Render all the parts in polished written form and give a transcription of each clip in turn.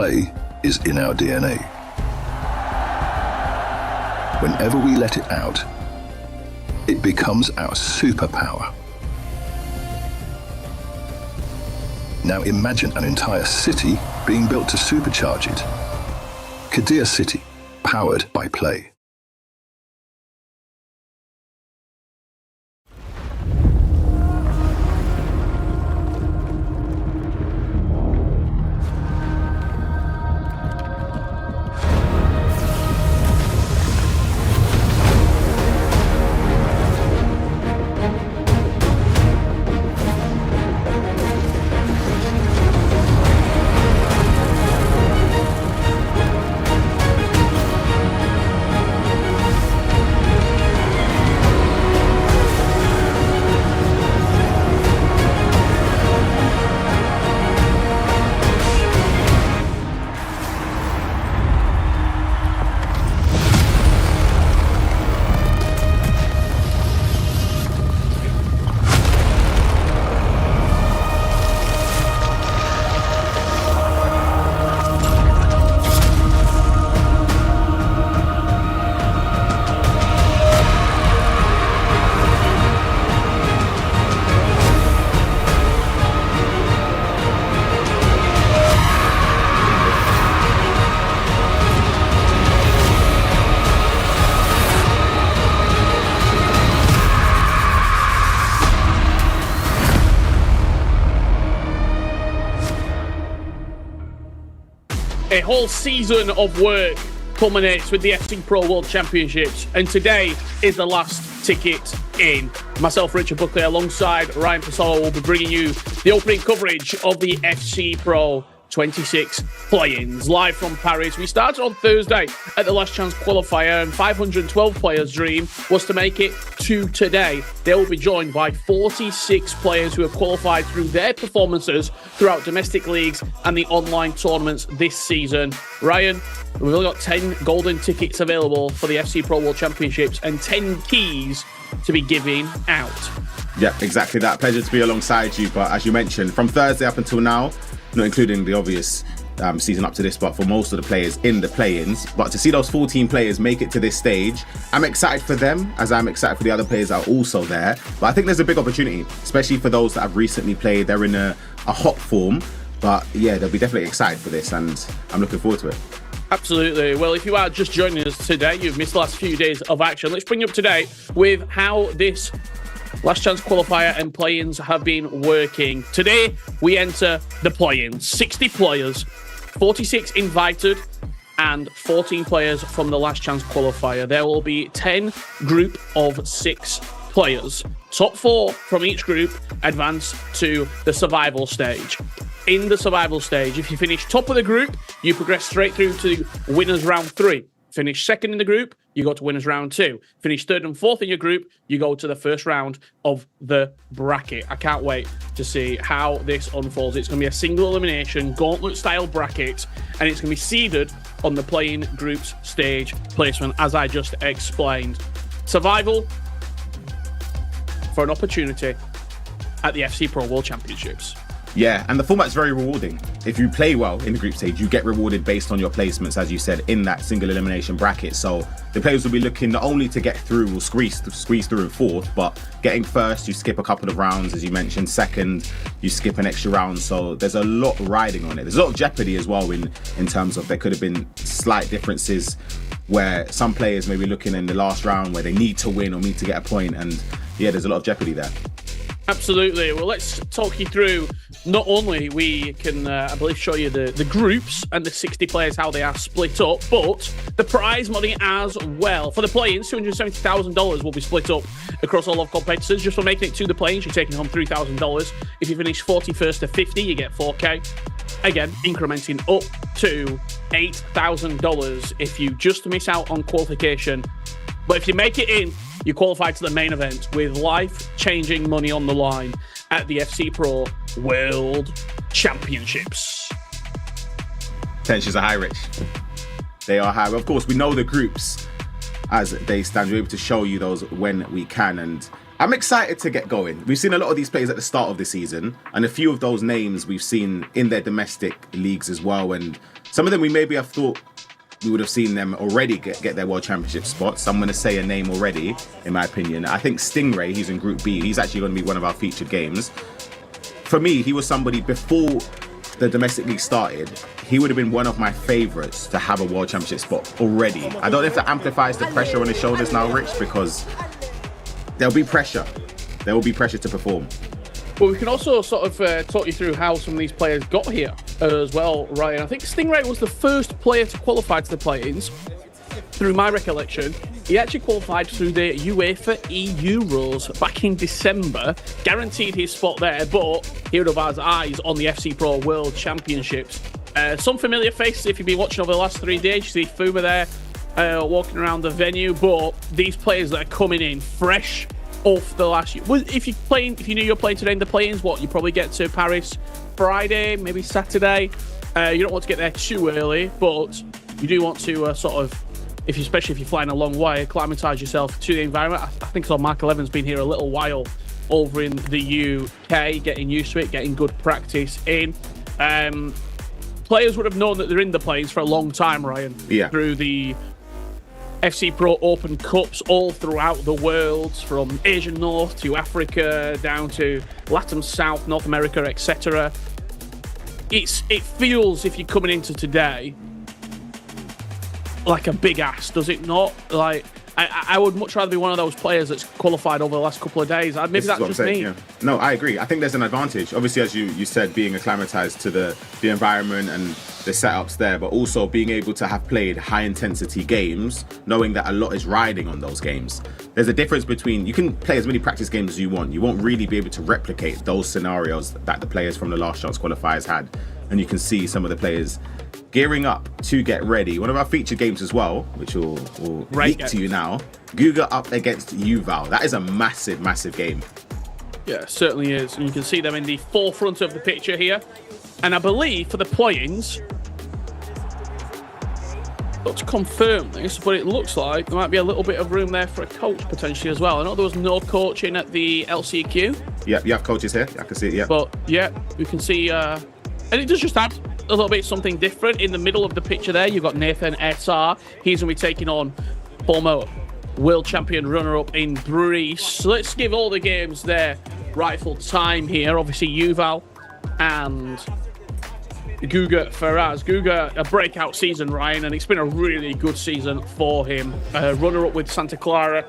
Play is in our DNA. Whenever we let it out, it becomes our superpower. Now imagine an entire city being built to supercharge it. Kadir City, powered by Play. A whole season of work culminates with the FC Pro World Championships, and today is the last ticket in. Myself, Richard Buckley, alongside Ryan Pasolo, will be bringing you the opening coverage of the FC Pro 26 play-ins live from Paris. We started on Thursday at the last chance qualifier, and 512 players' dream was to make it to today. They will be joined by 46 players who have qualified through their performances throughout domestic leagues and the online tournaments this season. Ryan, we've only got 10 golden tickets available for the FC Pro World Championships and 10 keys to be giving out. Yeah, exactly that. Pleasure to be alongside you. But as you mentioned, from Thursday up until now, not including the obvious season up to this, but for most of the players in the play-ins. But to see those 14 players make it to this stage, I'm excited for them, as I'm excited for the other players that are also there. But I think there's a big opportunity, especially for those that have recently played. They're in a hot form. But yeah, they'll be definitely excited for this, and I'm looking forward to it. Absolutely. Well, if you are just joining us today, you've missed the last few days of action. Let's bring you up to date with how this last chance qualifier and play-ins have been working. Today, we enter the play-ins. 60 players, 46 invited, and 14 players from the last chance qualifier. There will be 10 group of 6 players. Top 4 from each group advance to the survival stage. In the survival stage, if you finish top of the group, you progress straight through to winners round 3. Finish second in the group, you go to winners round 2. Finish third and fourth in your group, you go to the first round of the bracket. I can't wait to see how this unfolds. It's going to be a single elimination, gauntlet style bracket, and it's going to be seeded on the playing groups stage placement, as I just explained. Survival for an opportunity at the FC Pro World Championships. Yeah, and the format's very rewarding. If you play well in the group stage, you get rewarded based on your placements, as you said, in that single elimination bracket. So the players will be looking not only to get through or squeeze through in fourth, but getting first, you skip a couple of rounds, as you mentioned. Second, you skip an extra round. So there's a lot riding on it. There's a lot of jeopardy as well in terms of there could have been slight differences where some players may be looking in the last round where they need to win or need to get a point. And yeah, there's a lot of jeopardy there. Absolutely. Well, let's talk you through. Not only we can, I believe, show you the groups and the 60 players, how they are split up, but the prize money as well. For the play-ins, $270,000 will be split up across all of competitors. Just for making it to the play-ins, you're taking home $3,000. If you finish 41st to 50, you get $4K. Again, incrementing up to $8,000 if you just miss out on qualification. But if you make it in, you qualify to the main event with life-changing money on the line at the FC Pro World Championships. Tensions are high, Rich. They are high. Of course, we know the groups as they stand. We're able to show you those when we can. And I'm excited to get going. We've seen a lot of these players at the start of the season, and a few of those names we've seen in their domestic leagues as well. And some of them we maybe have thought we would have seen them already get their World Championship spots. I'm going to say a name already, in my opinion. I think Stingray, he's in Group B. He's actually going to be one of our featured games. For me, he was somebody before the domestic league started. He would have been one of my favourites to have a World Championship spot already. I don't know if that amplifies the pressure on his shoulders now, Rich, because there'll be pressure. There will be pressure to perform. Well, we can also sort of talk you through how some of these players got here as well, Ryan. I think Stingray was the first player to qualify to the play-ins. Through my recollection, he actually qualified through the UEFA EU rules back in December, guaranteed his spot there, but he would have had eyes on the FC Pro World Championships. Some familiar faces if you've been watching over the last 3 days. You see Fuma there walking around the venue, but these players that are coming in fresh off the last year. Well, if you knew you were playing today in the play-ins, you probably get to Paris Friday, maybe Saturday. You don't want to get there too early, but you do want to especially if you're flying a long way, acclimatise yourself to the environment. I think so. Mark 11's been here a little while over in the UK, getting used to it, getting good practice in. Players would have known that they're in the play-ins for a long time, Ryan. Yeah. Through the FC Pro Open Cups all throughout the world, from Asian North to Africa, down to Latin South, North America, etc. It feels, if you're coming into today, like a big ass, does it not? Like, I would much rather be one of those players that's qualified over the last couple of days. Maybe that's just me. Yeah. No, I agree. I think there's an advantage. Obviously, as you said, being acclimatized to the environment and the setups there, but also being able to have played high-intensity games, knowing that a lot is riding on those games. There's a difference between, you can play as many practice games as you want. You won't really be able to replicate those scenarios that the players from the last chance qualifiers had. And you can see some of the players gearing up to get ready. One of our featured games as well, which will leak to you now. Guga up against Uval. That is a massive, massive game. Yeah, it certainly is. And you can see them in the forefront of the picture here. And I believe for the play-ins, not to confirm this, but it looks like there might be a little bit of room there for a coach potentially as well. I know there was no coaching at the LCQ. Yeah, you have coaches here. I can see it, yeah. But yeah, you can see, and it does just add a little bit something different. In the middle of the picture there, you've got Nathan SR. He's going to be taking on former world champion runner-up in Greece. Let's give all the games their rightful time here. Obviously, Yuval and Guga Ferraz. Guga, a breakout season, Ryan, and it's been a really good season for him. Runner-up with Santa Clara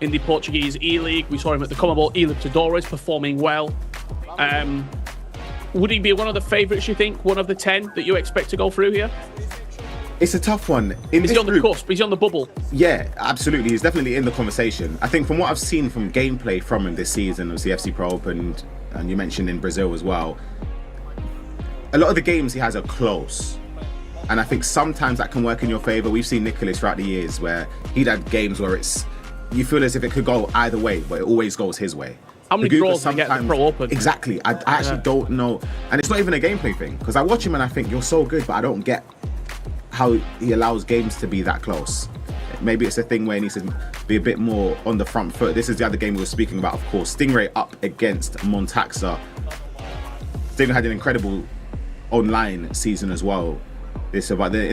in the Portuguese E-League. We saw him at the CONMEBOL E-Libertadores performing well. Would he be one of the favourites, you think? One of the 10 that you expect to go through here? It's a tough one. Is he on the cusp? Is he on the bubble? Yeah, absolutely. He's definitely in the conversation. I think from what I've seen from gameplay from him this season, it was the FC Pro Open, and you mentioned in Brazil as well, a lot of the games he has are close. And I think sometimes that can work in your favour. We've seen Nicholas throughout the years where he'd had games where you feel as if it could go either way, but it always goes his way. How many draws did he get in the Pro Open? Exactly. I actually don't know. And it's not even a gameplay thing, because I watch him and I think, you're so good, but I don't get how he allows games to be that close. Maybe it's a thing where he needs to be a bit more on the front foot. This is the other game we were speaking about, of course. Stingray up against Montaxa. Stingray had an incredible online season as well. In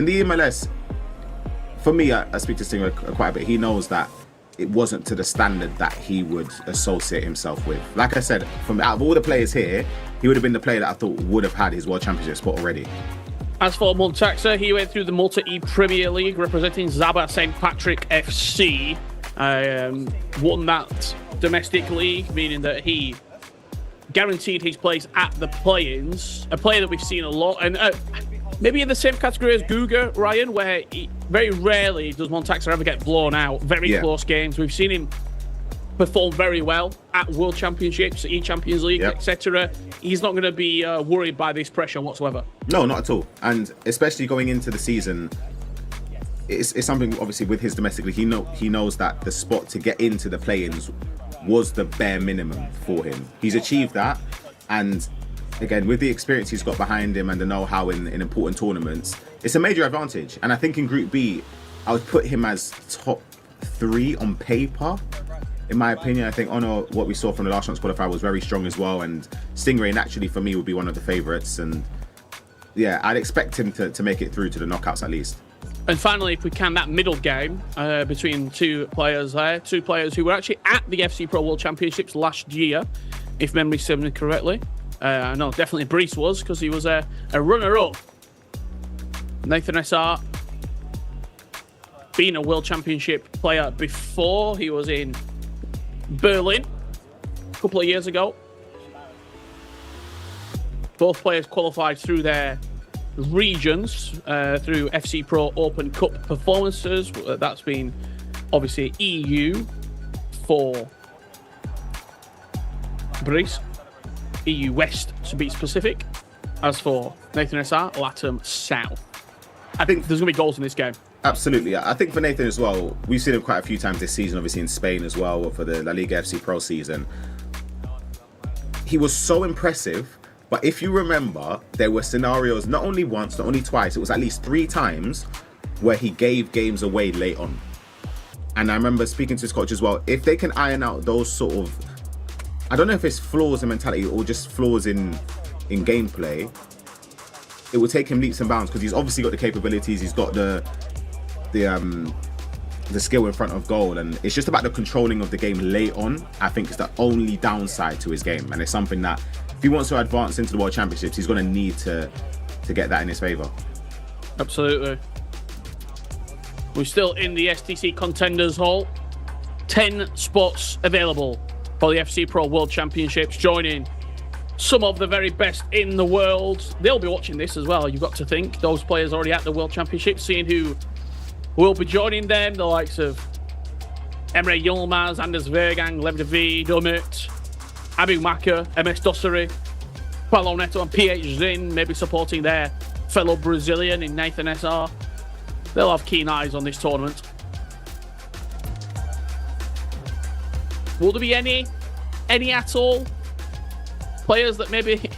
the MLS, for me, I speak to Stingray quite a bit. He knows that it wasn't to the standard that he would associate himself with. Like I said, out of all the players here, he would have been the player that I thought would have had his World Championship spot already. As for Montaxa, he went through the Malta E-Premier League representing Zaba St. Patrick FC. Won that domestic league, meaning that he guaranteed his place at the play-ins. A player that we've seen a lot, and maybe in the same category as Guga, Ryan, where very rarely does Montaxa ever get blown out. Very close games. We've seen him perform very well at World Championships, E-Champions League, etc. He's not going to be worried by this pressure whatsoever. No, not at all. And especially going into the season, it's something, obviously, with his domestic league, he knows that the spot to get into the play-ins was the bare minimum for him. He's achieved that, and again, with the experience he's got behind him and the know-how in important tournaments, it's a major advantage. And I think in Group B, I would put him as top 3 on paper in my opinion. I think Honor, what we saw from the last chance qualifier was very strong as well, and Stingray naturally for me would be one of the favourites, and yeah, I'd expect him to make it through to the knockouts at least. And finally, if we can, that middle game between two players who were actually at the FC Pro World Championships last year, if memory serves me correctly. No, definitely Brice was, because he was a runner-up. Nathan SR, being a World Championship player before, he was in Berlin a couple of years ago. Both players qualified through their regions through FC Pro Open Cup performances. That's been obviously EU for Brice, EU West to be specific. As for Nathan SR, LATAM South. I think there's going to be goals in this game. Absolutely. I think for Nathan as well, we've seen him quite a few times this season, obviously in Spain as well, for the La Liga FC Pro season. He was so impressive, but if you remember, there were scenarios, not only once, not only twice, it was at least 3 times where he gave games away late on. And I remember speaking to his coach as well, if they can iron out those sort of, I don't know if it's flaws in mentality or just flaws in gameplay, it will take him leaps and bounds, because he's obviously got the capabilities, he's got the skill in front of goal, and it's just about the controlling of the game late on. I think is the only downside to his game, and it's something that if he wants to advance into the World Championships, he's going to need to get that in his favour. Absolutely. We're still in the STC Contenders Hall. 10 spots available for the FC Pro World Championships, joining some of the very best in the world. They'll be watching this as well, you've got to think. Those players already at the World Championships, seeing who will be joining them. The likes of Emre Yilmaz, Anders Vergang, Lev David, Umut, Abu Maka, MS Dosseri, Paulo Neto and PH Zin, maybe supporting their fellow Brazilian in Nathan SR. They'll have keen eyes on this tournament. Will there be any at all players that maybe...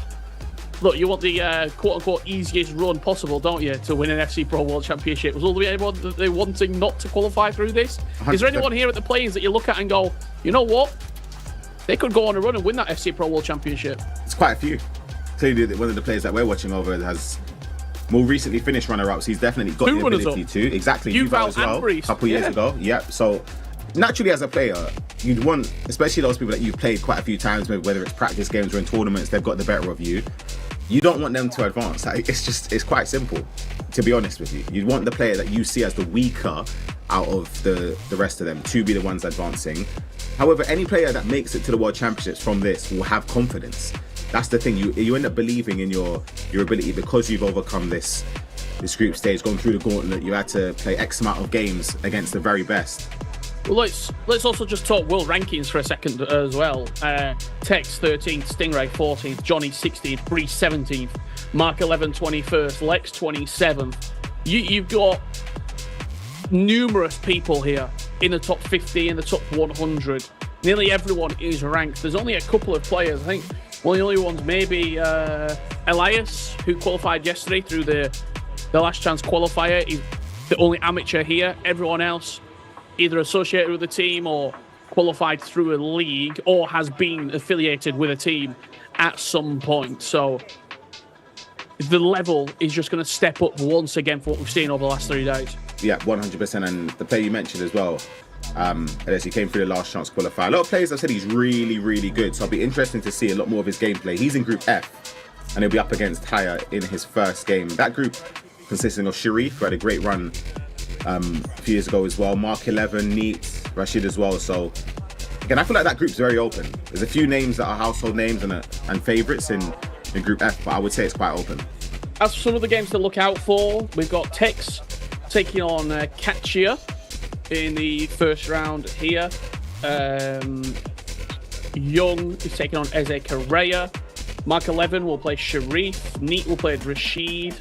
Look, you want the quote-unquote easiest run possible, don't you, to win an FC Pro World Championship? Will there be anyone that they're wanting not to qualify through this? 100%. Is there anyone here at the play-ins that you look at and go, you know what? They could go on a run and win that FC Pro World Championship. It's quite a few. Clearly, one of the players that we're watching over has more recently finished runner-ups. He's definitely got the ability to. Exactly. Yuval as well, a couple years ago. Yeah. So naturally, as a player, you'd want, especially those people that you've played quite a few times with, whether it's practice games or in tournaments, they've got the better of you. You don't want them to advance. It's quite simple, to be honest with you. You'd want the player that you see as the weaker out of the rest of them to be the ones advancing. However, any player that makes it to the World Championships from this will have confidence. That's the thing. You end up believing in your ability, because you've overcome this group stage, gone through the gauntlet. You had to play X amount of games against the very best. Well, let's also just talk world rankings for a second as well. Tex 13th, Stingray 14th, Johnny 16th, Brice 17th, Mark 11 21st, Lex 27th. You've got numerous people here in the top 50, in the top 100. Nearly everyone is ranked. There's only a couple of players. I think one of the only ones maybe Elias, who qualified yesterday through the last chance qualifier. He's the only amateur here. Everyone else either associated with a team or qualified through a league or has been affiliated with a team at some point. So the level is just going to step up once again for what we've seen over the last 3 days. Yeah, 100%. And the player you mentioned as well, as he came through the last chance qualifier. A lot of players have said he's really, really good. So it'll be interesting to see a lot more of his gameplay. He's in Group F, and he'll be up against Haya in his first game. That group consisting of Sharif, who had a great run a few years ago as well, Mark 11, Neat, Rashid as well. So again, I feel like that group's very open. There's a few names that are household names and favourites in Group F, but I would say it's quite open. As for some of the games to look out for, we've got Tex taking on Katchia in the first round here. Young is taking on Eze Correa. Mark 11 will play Sharif. Neat will play Rashid.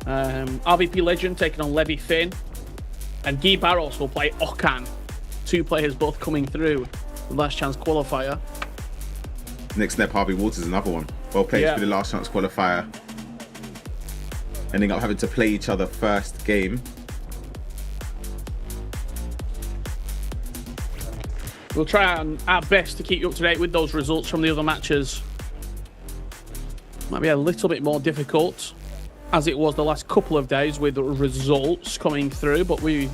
RVP Legend taking on Levy Finn. And Guy Barros will play Okan. 2 players both coming through the last chance qualifier. Next step, Harvey Waters, another one. Both players for the last chance qualifier, ending up having to play each other first game. We'll try our best to keep you up to date with those results from the other matches. Might be a little bit more difficult, as it was the last couple of days with the results coming through, but we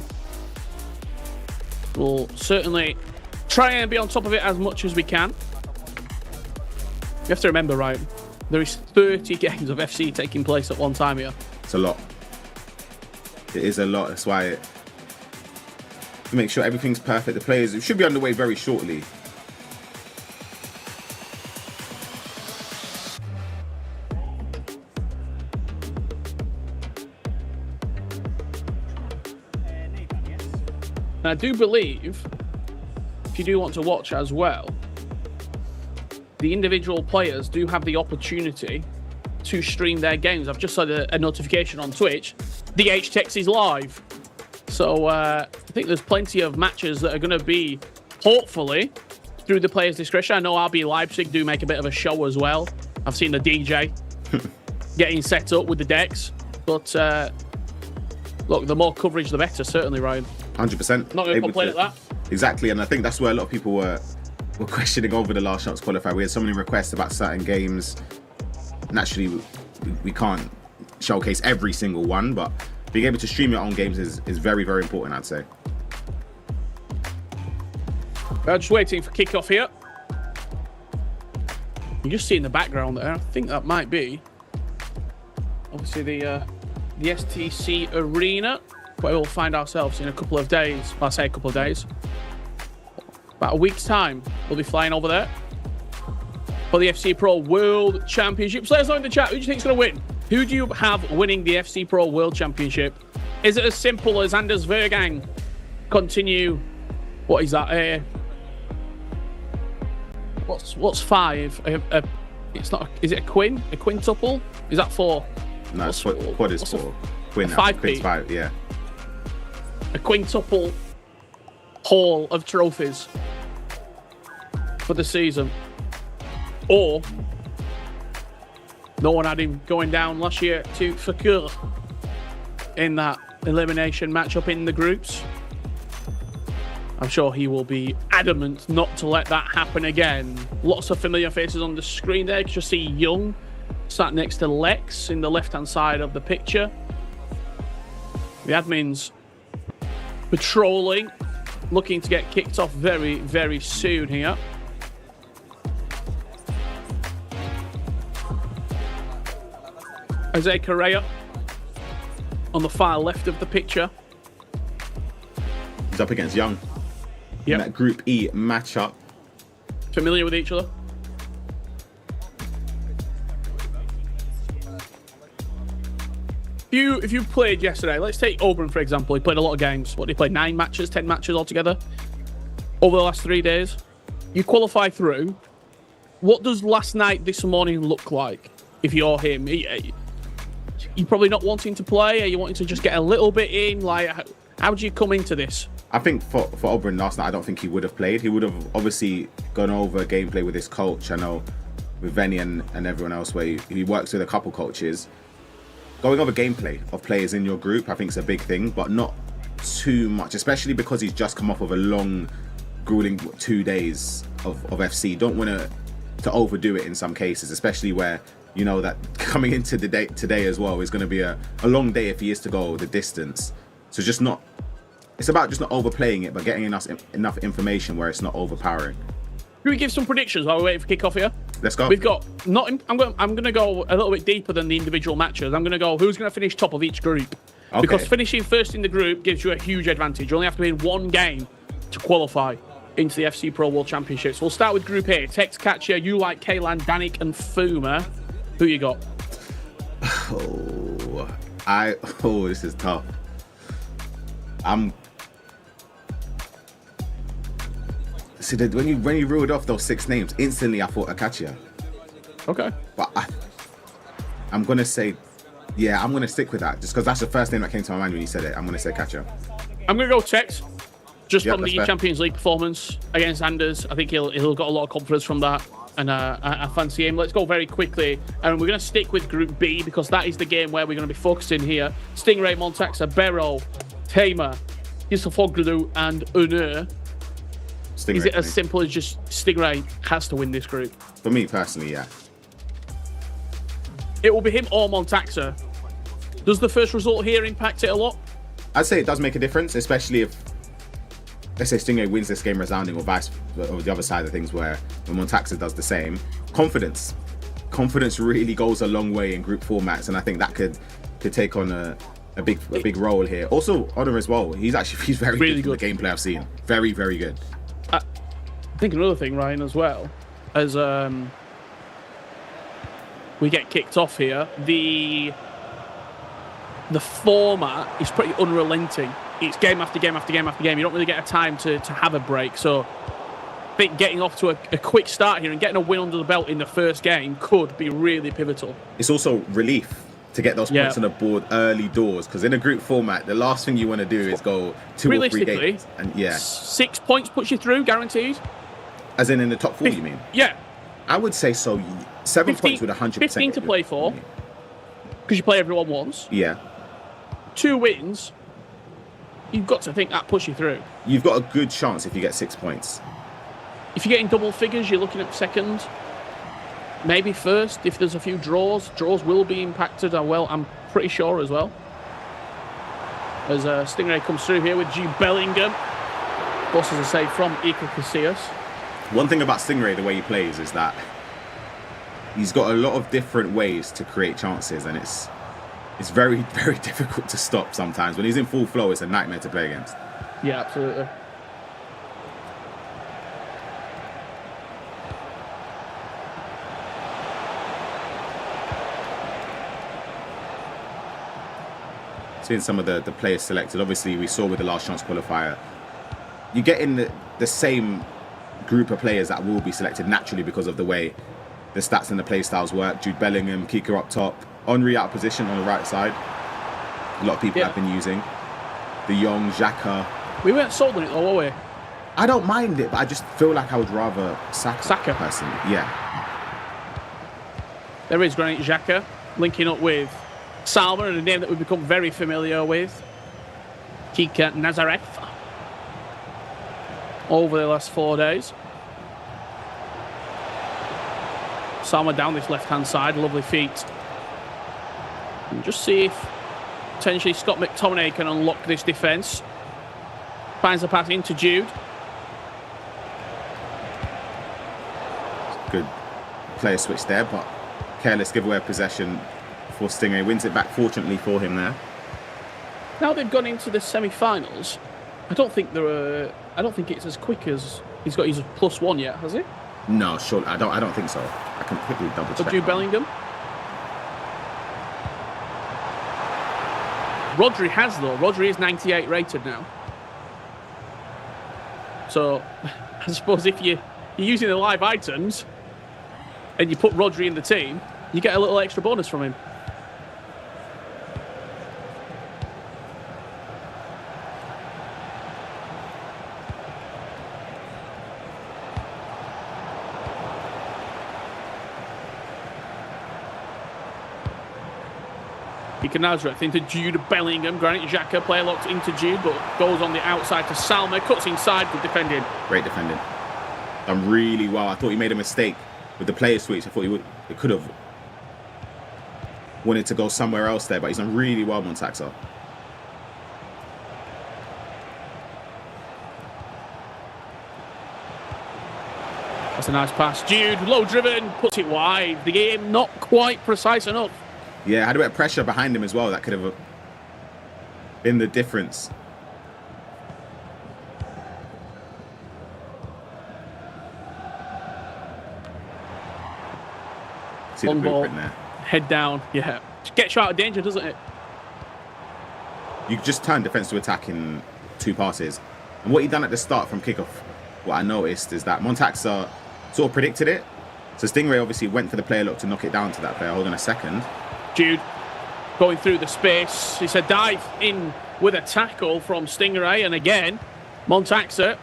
will certainly try and be on top of it as much as we can. You have to remember, Ryan, there is 30 games of FC taking place at one time here. It's a lot. It is a lot. That's why to make sure everything's perfect. The players, it should be underway very shortly. And I do believe, if you do want to watch as well, the individual players do have the opportunity to stream their games. I've just had a notification on Twitch. The HTX is live. So I think there's plenty of matches that are going to be, hopefully, through the players' discretion. I know RB Leipzig do make a bit of a show as well. I've seen the DJ getting set up with the decks. But look, the more coverage, the better, certainly, Ryan. 100%. Not going to complain at that. Exactly, and I think that's where a lot of people were questioning over the last chance qualifier. We had so many requests about certain games. Naturally, we can't showcase every single one, but being able to stream your own games is very, very important, I'd say. We're just waiting for kickoff here. You just see in the background there, I think that might be obviously the STC Arena, where we'll find ourselves in a couple of days. Well, I say a couple of days. About a week's time, we'll be flying over there for the FC Pro World Championship. So let us know in the chat, who do you think is going to win? Who do you have winning the FC Pro World Championship? Is it as simple as Anders Vergang continue? What is that? What's five? It's not. Is it a quin? A quintuple? Is that four? No, quad is four. Quin, five. Five, yeah. A quintuple haul of trophies for the season, or no one had him going down last year to Fakir in that elimination matchup in the groups. I'm sure he will be adamant not to let that happen again. Lots of familiar faces on the screen there. You can just see Young sat next to Lex in the left-hand side of the picture. The admins patrolling, looking to get kicked off very, very soon here. Jose Correa on the far left of the picture. He's up against Young. Yep. In that Group E matchup. Familiar with each other? If you played yesterday, let's take Oberon for example. He played a lot of games. What did he play? 9 matches, 10 matches altogether over the last 3 days. You qualify through. What does last night, this morning look like if you're him? You're probably not wanting to play. Are you wanting to just get a little bit in? Like, how do you come into this? I think for Oberon last night, I don't think he would have played. He would have obviously gone over gameplay with his coach. I know with Venny and everyone else where he works with a couple coaches. Going over gameplay of players in your group, I think is a big thing, but not too much, especially because he's just come off of a long, grueling 2 days of FC. Don't want to overdo it in some cases, especially where you know that coming into the day today as well is going to be a long day if he is to go the distance. So it's about just not overplaying it, but getting enough information where it's not overpowering. Can we give some predictions while we're waiting for kickoff here? Let's go. We've got I'm going to go a little bit deeper than the individual matches. I'm going to go who's going to finish top of each group. Okay. Because finishing first in the group gives you a huge advantage. You only have to win 1 game to qualify into the FC Pro World Championship. So we'll start with Group A. Tex, Katya, you like Kaylan, Danik, and Fuma. Who you got? This is tough. See, when you ruled off those 6 names, instantly I thought Akacia. Okay. But I'm going to say, yeah, I'm going to stick with that. Just because that's the first name that came to my mind when you said it. I'm going to say Akacia. I'm going to go Tex. Just from the Champions League performance against Anders. I think he'll got a lot of confidence from that. And I fancy him. Let's go very quickly. And we're going to stick with Group B because that is the game where we're going to be focusing here. Stingray, Montaxa, Barrow, Tamer, Yusufoglu, and Unur. Stingray Is it for as me. simple as just Stingray has to win this group? For me personally, yeah. It will be him or Montaxa. Does the first result here impact it a lot? I'd say it does make a difference, especially if, let's say, Stingray wins this game resounding, or the other side of things where Montaxa does the same. Confidence really goes a long way in group formats, and I think that could take on a big role here. Also, Honor as well. He's very Really good from the gameplay I've seen. Very, very good. I think another thing, Ryan, as well, as we get kicked off here, the format is pretty unrelenting. It's game after game after game after game. You don't really get a time to have a break. So I think getting off to a quick start here and getting a win under the belt in the first game could be really pivotal. It's also relief to get those points on the board early doors, because in a group format, the last thing you want to do is go 2 or 3 games. And 6 points puts you through, guaranteed. As in the top 4, you mean? Yeah. I would say so. 7 points would 100%. 15 to play for, because you play everyone once. Yeah. 2 wins, you've got to think that puts you through. You've got a good chance if you get 6 points. If you're getting double figures, you're looking at second, maybe first. If there's a few draws will be impacted. Well, I'm pretty sure as well. As Stingray comes through here with Jude Bellingham. Bosses a save from Iker Casillas. One thing about Stingray, the way he plays, is that he's got a lot of different ways to create chances, and it's very, very difficult to stop sometimes. When he's in full flow, it's a nightmare to play against. Yeah, absolutely. Seeing some of the players selected, obviously we saw with the last chance qualifier, you get in the same group of players that will be selected naturally because of the way the stats and the play styles work. Jude Bellingham, Kika up top, Henry out of position on the right side. A lot of people have been using De Jong, Xhaka. We weren't sold on it though, were we? I don't mind it, but I just feel like I would rather Saka personally. Yeah. There is Granit Xhaka linking up with Salma, and a name that we've become very familiar with, Kika Nazareth, over the last 4 days. Salma down this left-hand side, lovely feet. And just see if potentially Scott McTominay can unlock this defence. Finds the pass into Jude. Good player switch there, but careless giveaway of possession for Stingray. Wins it back, fortunately for him there. Now they've gone into the semi-finals, I don't think it's as quick as he's got his +1 yet, has he? No, sure. I don't think so. I can quickly double check. Jude Bellingham. Rodri has though. Rodri is 98 rated now. So I suppose if you're using the live items and you put Rodri in the team, you get a little extra bonus from him. Kika Nazareth into Jude Bellingham. Granit Xhaka, player locked into Jude, but goes on the outside to Salma. Cuts inside, good defending. Great defending. Done really well. I thought he made a mistake with the player switch. I thought he could have wanted to go somewhere else there, but he's done really well, Montaxa. That's a nice pass. Jude, low driven, puts it wide. The game not quite precise enough. Yeah, had a bit of pressure behind him as well. That could have been the difference. See the blueprint there. Head down, yeah. Gets you out of danger, doesn't it? You just turn defense to attack in 2 passes. And what he done at the start from kickoff, what I noticed is that Montaxa sort of predicted it. So Stingray obviously went for the player look to knock it down to that player. Hold on a second. Jude going through the space. It's a dive in with a tackle from Stingray. And again, Montaxa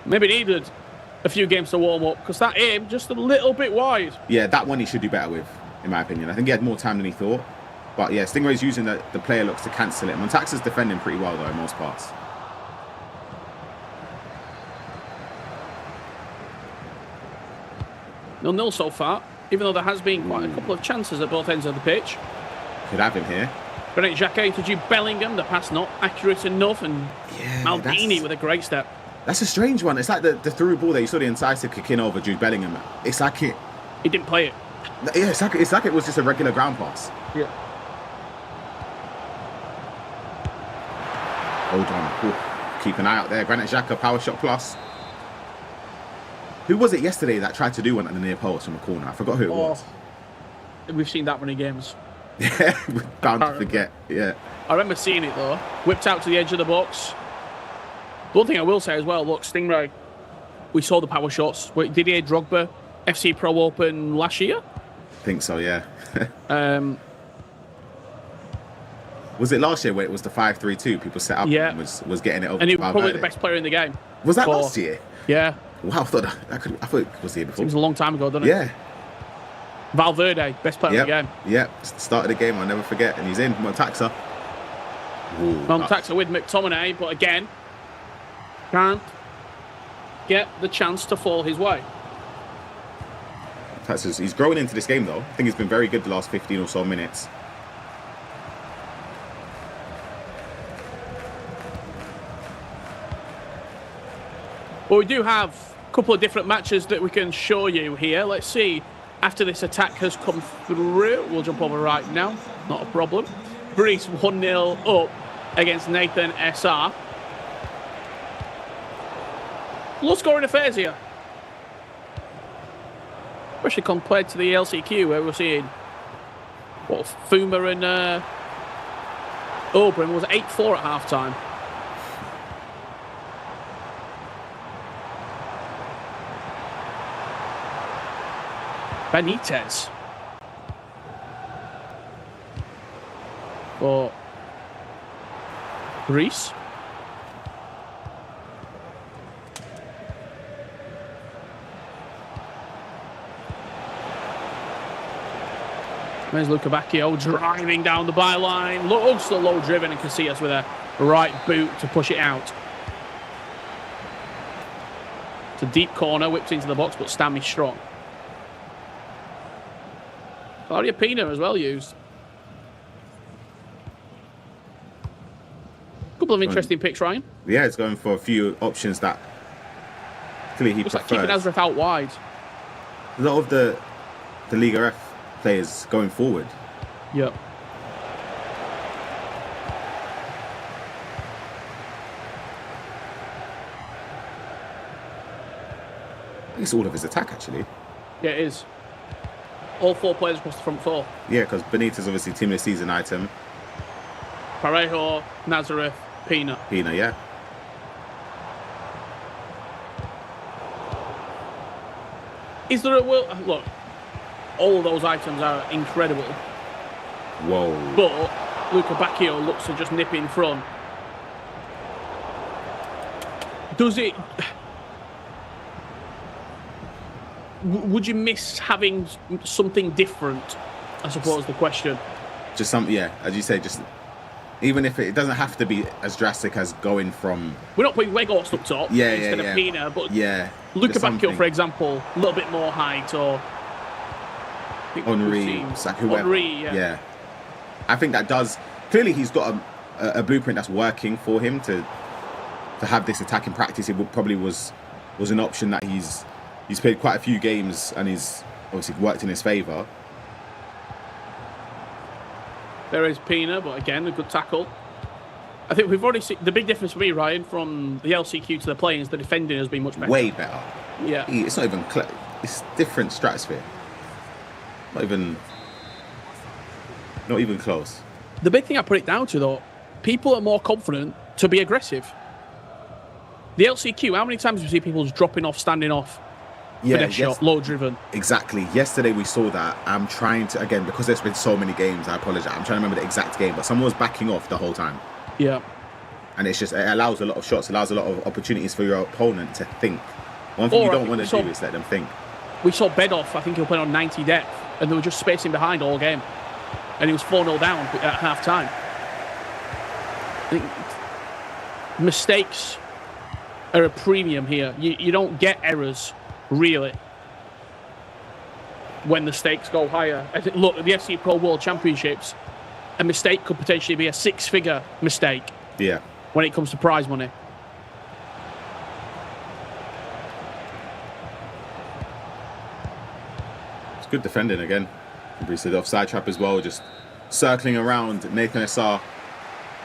maybe needed a few games to warm up because that aim just a little bit wide. Yeah, that one he should do better with, in my opinion. I think he had more time than he thought. But yeah, Stingray's using the player looks to cancel it. Montaxa's defending pretty well, though, in most parts. 0-0 so far, even though there has been quite a couple of chances at both ends of the pitch. Could have him here. Granit Xhaka to Jude Bellingham. The pass not accurate enough, and Maldini with a great step. That's a strange one. It's like the through ball that you saw the incisive kick in over Jude Bellingham. It's like it. He didn't play it. Yeah, it's like it was just a regular ground pass. Yeah. Hold on. Ooh. Keep an eye out there. Granit Xhaka, power shot plus. Who was it yesterday that tried to do one at the near post from a corner? I forgot who it was. We've seen that many games. Yeah, we're bound to forget. Yeah. I remember seeing it though. Whipped out to the edge of the box. One thing I will say as well, look, Stingray, we saw the power shots. Didier Drogba, FC Pro Open last year? I think so, yeah. Was it last year where it was the 5-3-2? People set up and was getting it over. And he was probably the best player in the game. Was that last year? Yeah. Wow, I thought it was the year before. It was a long time ago, didn't it? Yeah. Valverde, best player in the game. Yeah, started the game, I'll never forget. And he's in, Montaxa. Montaxa with McTominay, but again, can't get the chance to fall his way. He's growing into this game, though. I think he's been very good the last 15 or so minutes. Well, we do have a couple of different matches that we can show you here. Let's see. After this attack has come through, we'll jump over right now. Not a problem. Greece 1-0 up against Nathan SR. Low scoring affairs here. Especially compared to the LCQ where we're seeing Fuma and Oberyn was 8-4 at half time. Benitez. For Greece. There's Luca Bacchio driving down the byline. Looks the low driven and Casillas with a right boot to push it out. It's a deep corner, whipped into the box, but Stanley strong. Claudia Pina as well used. Couple of interesting picks, Ryan. Yeah, it's going for a few options that clearly he prefers. Like keeping Azref out wide. A lot of the Liga F players going forward. Yep. It's all of his attack, actually. Yeah, it is. All four players across the front four. Yeah, because Benitez obviously team of the season item. Parejo, Nazareth, Pina. Pina, yeah. Is there a will? Look, all of those items are incredible. Whoa. But Luca Bacchio looks to just nip in front. Does it? Would you miss having something different? I suppose the question. Just something, yeah. As you say, just even if it doesn't have to be as drastic as going from. We're not putting Weghorst up top instead of Pina, but Luca Bacchio, for example, a little bit more height or. Henri, yeah. I think that does. Clearly, he's got a blueprint that's working for him to have this attack in practice. It probably was an option that he's played quite a few games and he's obviously worked in his favour. There is Pina, but again, a good tackle. I think we've already seen the big difference for me, Ryan, from the LCQ to the play-ins. The defending has been much better. Way better. Yeah. It's not even it's different stratosphere. Not even close. The big thing I put it down to, though, people are more confident to be aggressive. The LCQ, how many times do we see people just dropping off, standing off? Yeah, shot, low driven. Exactly. Yesterday we saw that. I'm trying to, again, because there's been so many games, I apologise. I'm trying to remember the exact game, but someone was backing off the whole time. Yeah. And it allows a lot of shots, allows a lot of opportunities for your opponent to think. One thing you don't want to do is let them think. We saw Bedoff, I think he was playing on 90 depth, and they were just spacing behind all game. And he was 4-0 down at half time. I think mistakes are a premium here. You don't get errors, really. when the stakes go higher. I think, look, at the FC Pro World Championships, a mistake could potentially be a six-figure mistake. Yeah. When it comes to prize money. It's good defending again. We said offside trap as well, just circling around Nathan Essar.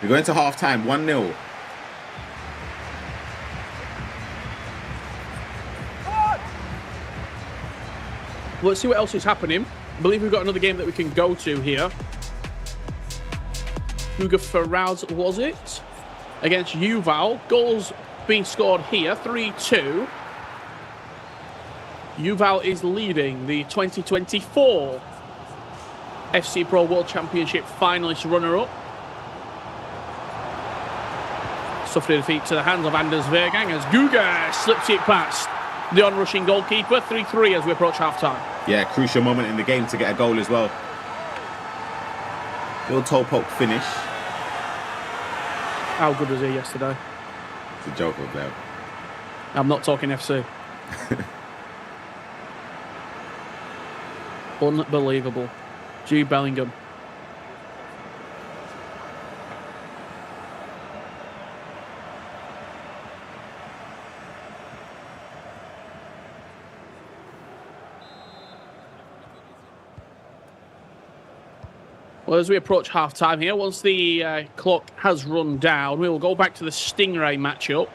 We go into half-time, 1-0. Let's see what else is happening. I believe we've got another game that we can go to here. Hugo Ferraz, was it? Against Yuval. Goals being scored here, 3-2. Yuval is leading the 2024 FC Pro World Championship finalist runner-up. Suffered a defeat to the hands of Anders Vergang as Guga slips it past the on-rushing goalkeeper. 3-3 as we approach half-time. Yeah, crucial moment in the game to get a goal as well. Little toe poke finish. How good was he yesterday? It's a joke of that. I'm not talking FC. Unbelievable. Jude Bellingham. Well, as we approach half-time here, once the clock has run down, we will go back to the Stingray matchup.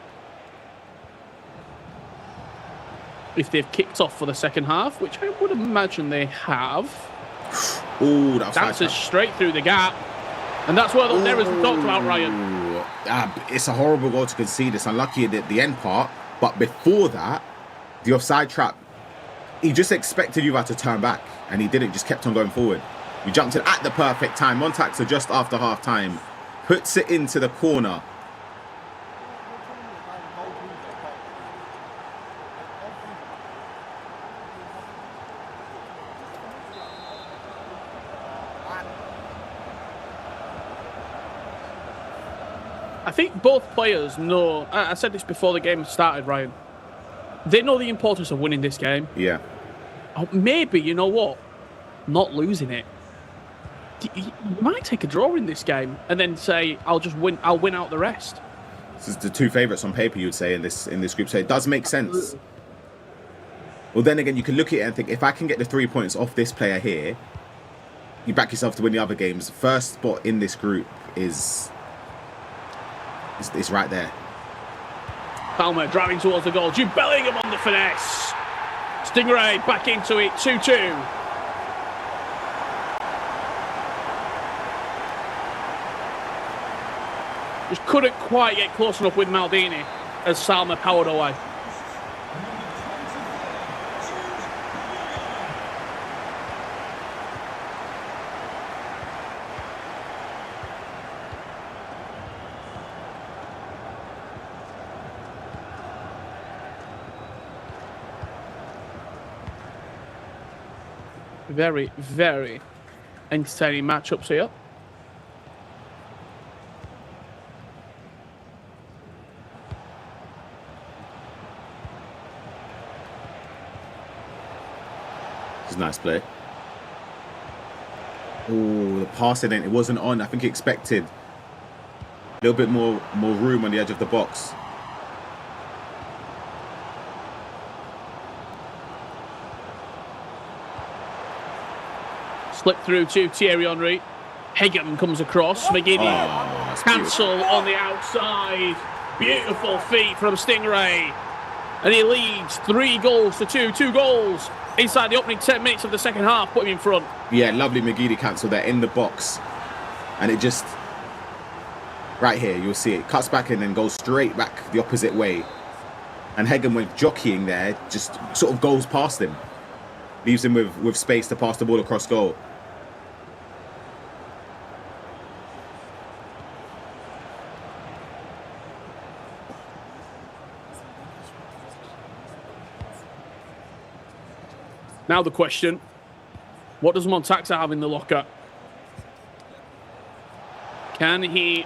If they've kicked off for the second half, which I would imagine they have. Ooh, that's dances straight through the gap. And that's where the errors we talked about, Ryan. It's a horrible goal to concede. It's unlucky at the end part. But before that, the offside trap, he just expected Juve to turn back. And he didn't, just kept on going forward. We jumped in at the perfect time. Montaxa just after half-time. Puts it into the corner. I think both players know, I said this before the game started, Ryan. They know the importance of winning this game. Yeah. Maybe, you know what? Not losing it. You might take a draw in this game and then say, I'll win out the rest. This is the two favourites on paper, you'd say, in this group. So it does make sense. Well, then again, you can look at it and think, if I can get the 3 points off this player here, you back yourself to win the other games. First spot in this group is right there. Palmer driving towards the goal. Jude Bellingham on the finesse. Stingray back into it. 2-2. Just couldn't quite get close enough with Maldini as Salma powered away. Very, very entertaining matchups here. It's a nice play. Oh, the passing, it wasn't on. I think he expected a little bit more room on the edge of the box. Slip through to Thierry Henry. Hegem comes across. McGinney. Cancel on the outside. Beautiful feet from Stingray. And he leads 3-2. 2 goals inside the opening 10 minutes of the second half. Put him in front. Yeah, lovely McGinney cancel there in the box. And it just... Right here, you'll see it. Cuts back and then goes straight back the opposite way. And Hegem, when jockeying there, just sort of goes past him. Leaves him with space to pass the ball across goal. Now the question, what does Montaxa have in the locker? Can he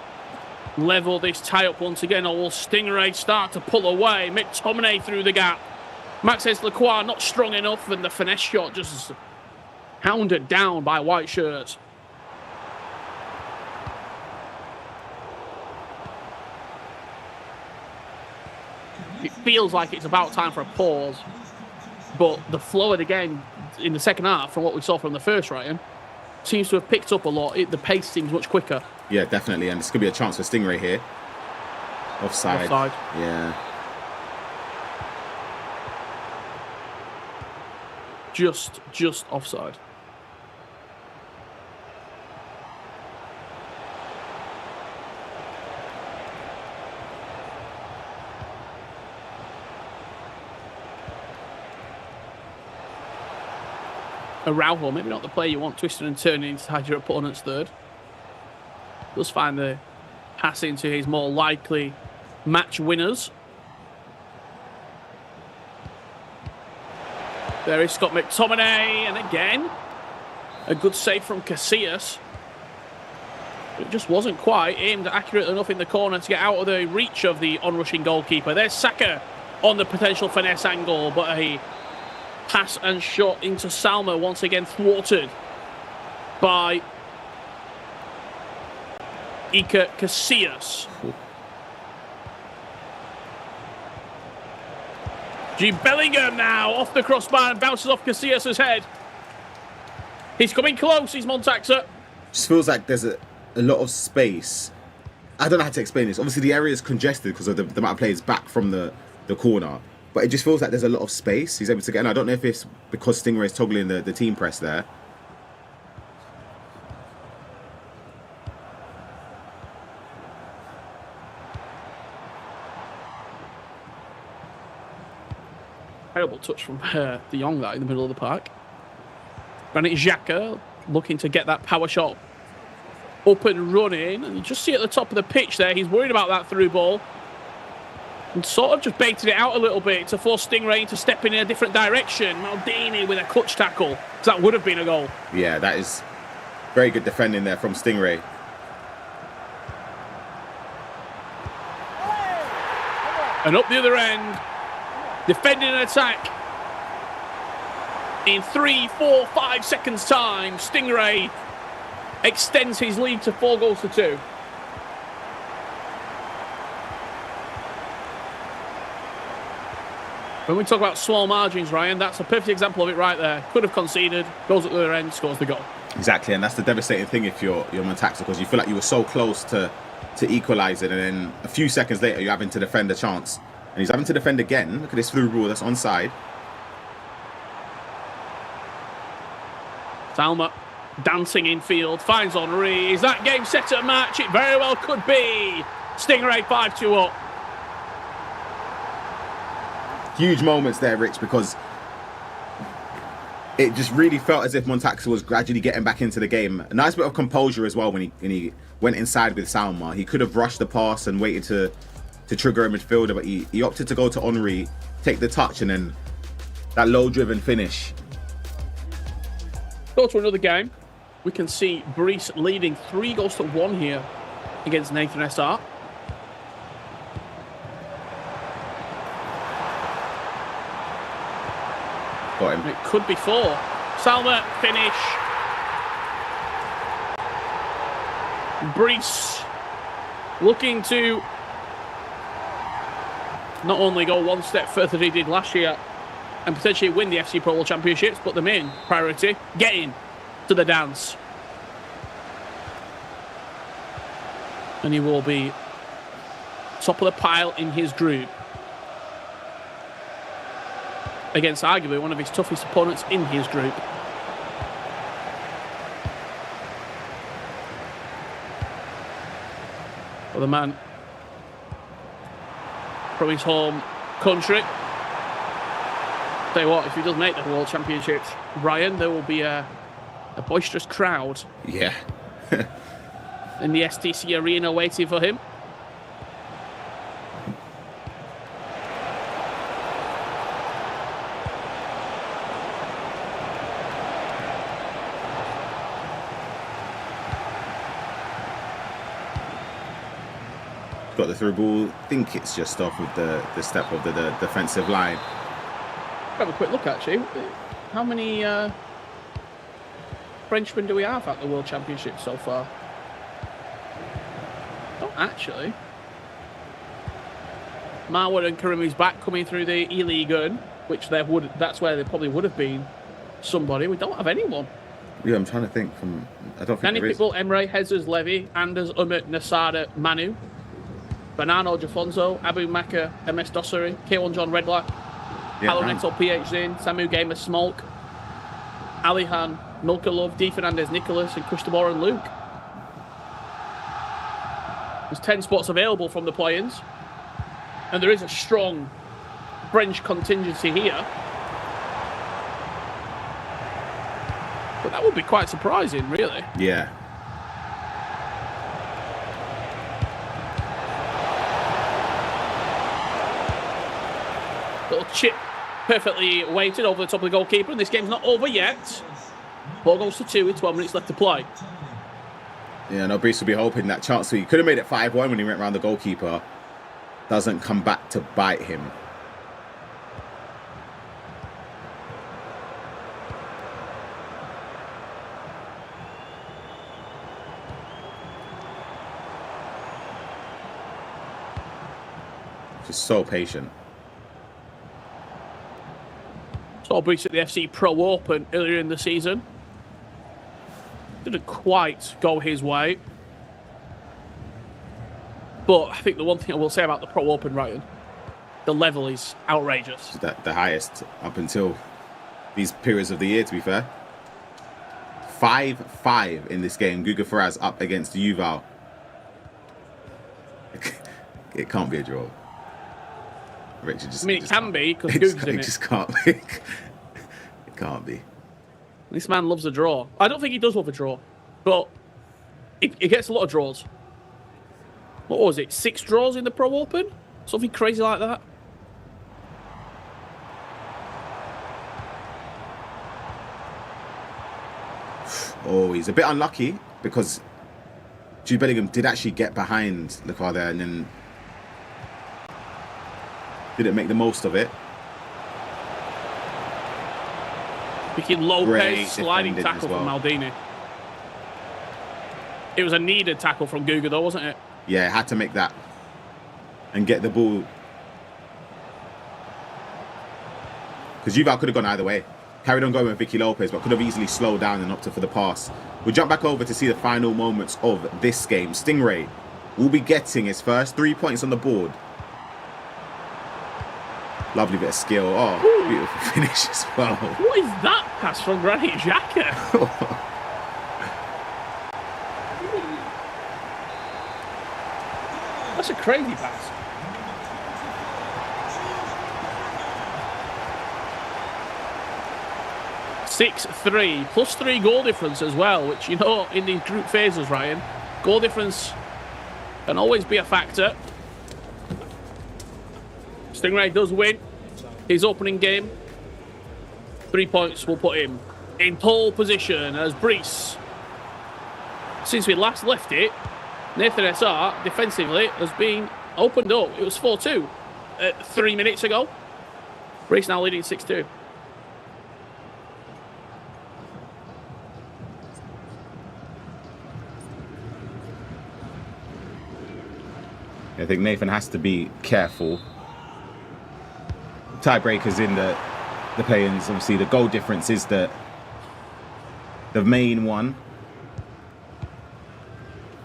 level this tie-up once again, or will Stingray start to pull away? McTominay through the gap. Maxence Lacroix not strong enough, and the finesse shot just hounded down by white shirts. It feels like it's about time for a pause, but the flow of the game in the second half, from what we saw from the first, Ryan, seems to have picked up a lot. The pace seems much quicker. Yeah, definitely, and this could be a chance for Stingray here. Offside. Offside. Yeah. Just offside. Araujo, maybe not the player you want twisting and turning inside your opponent's third. Does find the pass into his more likely match winners. There is Scott McTominay, and again, a good save from Casillas. It just wasn't quite aimed accurate enough in the corner to get out of the reach of the onrushing goalkeeper. There's Saka on the potential finesse angle, but a pass and shot into Salma once again thwarted by Iker Casillas. Jude Bellingham now off the crossbar and bounces off Casillas' head. He's coming close, he's Montaxa. Just feels like there's a lot of space. I don't know how to explain this. Obviously, the area is congested because of the amount of players back from the corner. But it just feels like there's a lot of space he's able to get. And I don't know if it's because Stingray is toggling the team press there. Terrible touch from De Jong there in the middle of the park. Granit Xhaka looking to get that power shot up and running. And you just see at the top of the pitch there, he's worried about that through ball. And sort of just baited it out a little bit to force Stingray to step in a different direction. Maldini with a clutch tackle, because that would have been a goal. Yeah, that is very good defending there from Stingray. And up the other end, defending an attack. In 3, 4, 5 seconds time, Stingray extends his lead to 4-2. When we talk about small margins, Ryan, that's a perfect example of it right there. Could have conceded, goes at the other end, scores the goal. Exactly, and that's the devastating thing if you're Montaxa, because you feel like you were so close to equalise it, and then a few seconds later you're having to defend a chance. And he's having to defend again. Look at this through ball that's onside. Salma dancing infield, finds Henry. Is that game set at match? It very well could be. Stingray 5-2 up. Huge moments there, Rich, because it just really felt as if Montaxa was gradually getting back into the game. A nice bit of composure as well when he went inside with Salma. He could have rushed the pass and waited to trigger a midfielder, but he opted to go to Henry, take the touch, and then that low-driven finish. Go to another game. We can see Brice leading 3-1 here against Nathan SR. Got him. It could be 4. Salma, finish. Brice looking to not only go one step further than he did last year and potentially win the FC Pro World Championships, but the main priority, getting to the dance. And he will be top of the pile in his group against arguably one of his toughest opponents in his group. Well, the man from his home country. Tell you what, if he does make the World Championships, Ryan, there will be a boisterous crowd. Yeah. In the STC Arena waiting for him. Got the through ball. I think it's just off of the step of the defensive line. Have a quick look, actually. How many Frenchmen do we have at the World Championship so far? Not actually. Marwan and Karimi's back coming through the E-League, which that's where they probably would have been somebody. We don't have anyone. Yeah, I'm trying to think from... I don't think Danny there is. Pitbull, Emre, Jesus, Levy, Anders, Umut, Nasada, Manu, Banano, Jafonso, Abu Maka, MS Dosseri, K1 John Redblack, Palo Neto, PhD, Samu Gamer, Smolk, Alihan, Milkalov, D. Fernandez, Nicholas, and Christopher and Luke. There's 10 spots available from the play-ins. And there is a strong French contingency here. But that would be quite surprising, really. Yeah. Little chip perfectly weighted over the top of the goalkeeper. And this game's not over yet. Ball goes to 2 with 12 minutes left to play. Yeah, no, Brees will be hoping that chance. He could have made it 5-1 when he went around the goalkeeper. Doesn't come back to bite him. Just so patient. Saw Brees at the FC Pro Open earlier in the season. Didn't quite go his way. But I think the one thing I will say about the Pro Open, Ryan, the level is outrageous. The highest up until these periods of the year, to be fair. 5-5 in this game. Guga Faraz up against Yuval. It can't be a draw. Richard just, it can be, because Guga's in it. It just can't be. It can't be. This man loves a draw. I don't think he does love a draw, but he gets a lot of draws. What was it? 6 draws in the Pro Open? Something crazy like that. Oh, he's a bit unlucky because Jude Bellingham did actually get behind the car there and then didn't make the most of it. Vicky Lopez, Great sliding defending tackle as well. from Maldini. It was a needed tackle from Guga though, wasn't it? Yeah, had to make that and get the ball. Because Yuval could have gone either way. Carried on going with Vicky Lopez, but could have easily slowed down and opted for the pass. We'll jump back over to see the final moments of this game. Stingray will be getting his first 3 points on the board. Lovely bit of skill. Oh, ooh, beautiful finish as well. What is that pass from Granit Xhaka? That's a crazy pass. +3, +3 goal difference as well, which, you know, in these group phases, Ryan, goal difference can always be a factor. Stingray does win his opening game. 3 points will put him in pole position as Brees, since we last left it, Nathan SR defensively has been opened up. It was 4-2 3 minutes ago. Brees now leading 6-2. I think Nathan has to be careful. Tiebreakers in the play-ins. Obviously, the goal difference is the main one.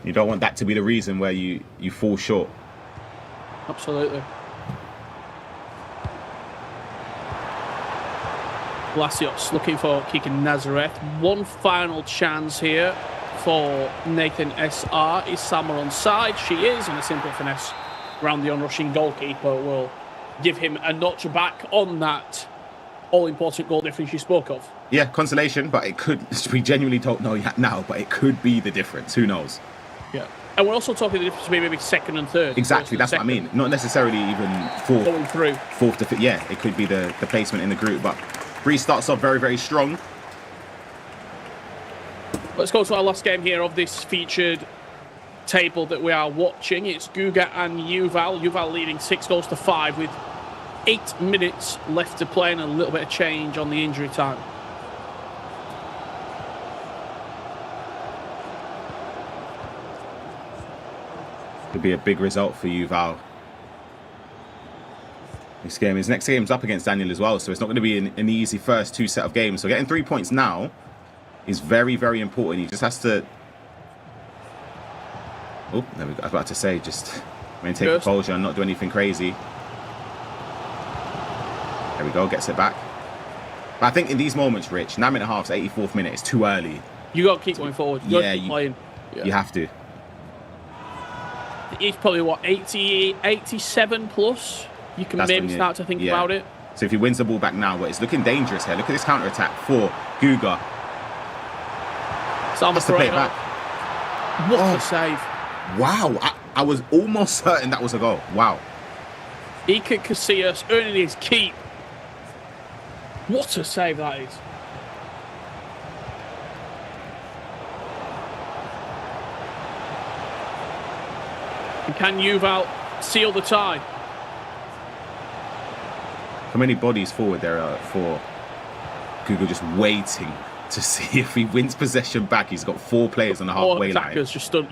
You don't want that to be the reason where you fall short. Absolutely. Lasios looking for Keegan Nazareth. One final chance here for Nathan SR. Is Salma on side? She is, and a simple finesse around the onrushing goalkeeper will give him a notch back on that all-important goal difference you spoke of. Yeah, consolation, but it could, we genuinely don't know yet now, but it could be the difference. Who knows? Yeah. And we're also talking the difference between maybe second and third. Exactly, that's what I mean. Not necessarily even fourth. Going through. Fourth to fifth. Yeah, it could be the placement in the group, but Brees starts off very, very strong. Let's go to our last game here of this featured table that we are watching. It's Guga and Yuval. Yuval leading 6-5 with 8 minutes left to play and a little bit of change on the injury time. Could be a big result for you, Val. His next game's up against Daniel as well, so it's not going to be an easy first 2 set of games. So getting 3 points now is very, very important. He just has to... Oh, there we go. I was about to say, just maintain composure and not do anything crazy. There we go, gets it back. But I think in these moments, Rich, 9.5, 84th minute, it's too early. You got to keep going forward. You got to keep playing. You have to. He's probably, what, 80, 87 plus? You can maybe start to think about it. So if he wins the ball back now, but it's looking dangerous here. Look at this counter-attack for Guga. That's to play it back. What a save. Wow. I was almost certain that was a goal. Wow. Iker Casillas earning his keep. What a save that is. And can Yuval seal the tie? How many bodies forward there are for Google just waiting to see if he wins possession back? He's got 4 players on the halfway line. Attackers just stood,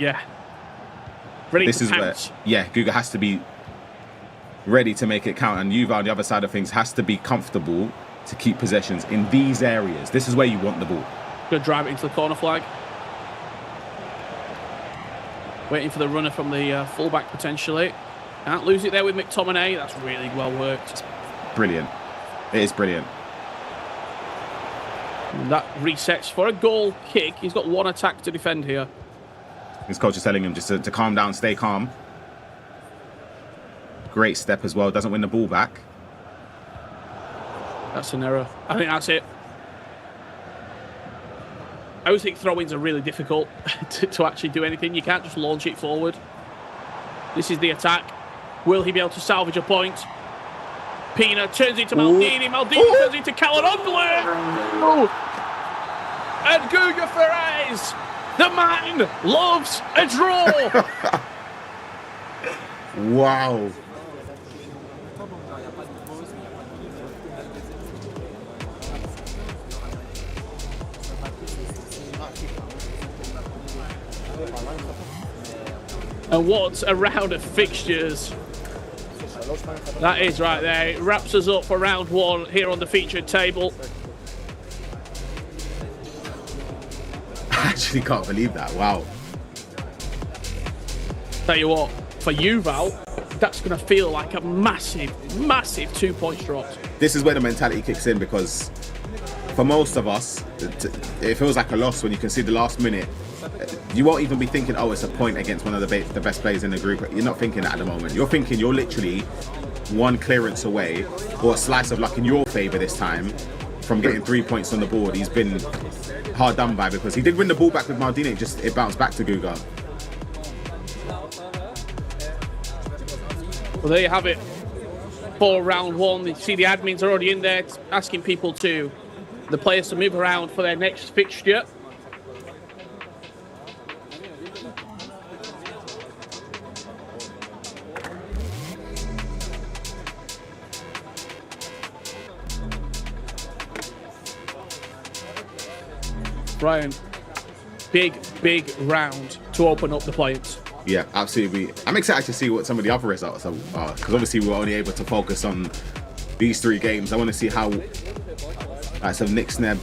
ready to pounce. Google has to be ready to make it count, and Yuval on the other side of things has to be comfortable to keep possessions in these areas. This is where you want the ball. Gonna drive it into the corner flag. Waiting for the runner from the fullback potentially. Can't lose it there with McTominay. That's really well worked. Brilliant. It is brilliant. And that resets for a goal kick. He's got 1 attack to defend here. His coach is telling him just to calm down, stay calm. Great step as well. Doesn't win the ball back. That's an error. I think that's it. I always think throw-ins are really difficult to actually do anything. You can't just launch it forward. This is the attack. Will he be able to salvage a point? Pina turns into Maldini. Maldini turns into Calhanoglu. And Guga Ferrez. The man loves a draw. Wow. And what a round of fixtures. That is right there. It wraps us up for round 1 here on the featured table. I actually can't believe that. Wow. Tell you what, for Yuval, that's going to feel like a massive, massive 2 points dropped. This is where the mentality kicks in, because for most of us, it feels like a loss when you concede the last minute. You won't even be thinking, oh, it's a point against one of the best players in the group. You're not thinking that at the moment. You're thinking you're literally 1 clearance away, or a slice of luck in your favour this time, from getting 3 points on the board. He's been hard done by, because he did win the ball back with Maldini. It bounced back to Guga. Well, there you have it for round 1. You see the admins are already in there asking people the players to move around for their next fixture. Brian, big round to open up the points. Yeah, absolutely. I'm excited to see what some of the other results are, because obviously we were only able to focus on these 3 games. I want to see how some Nick Sneb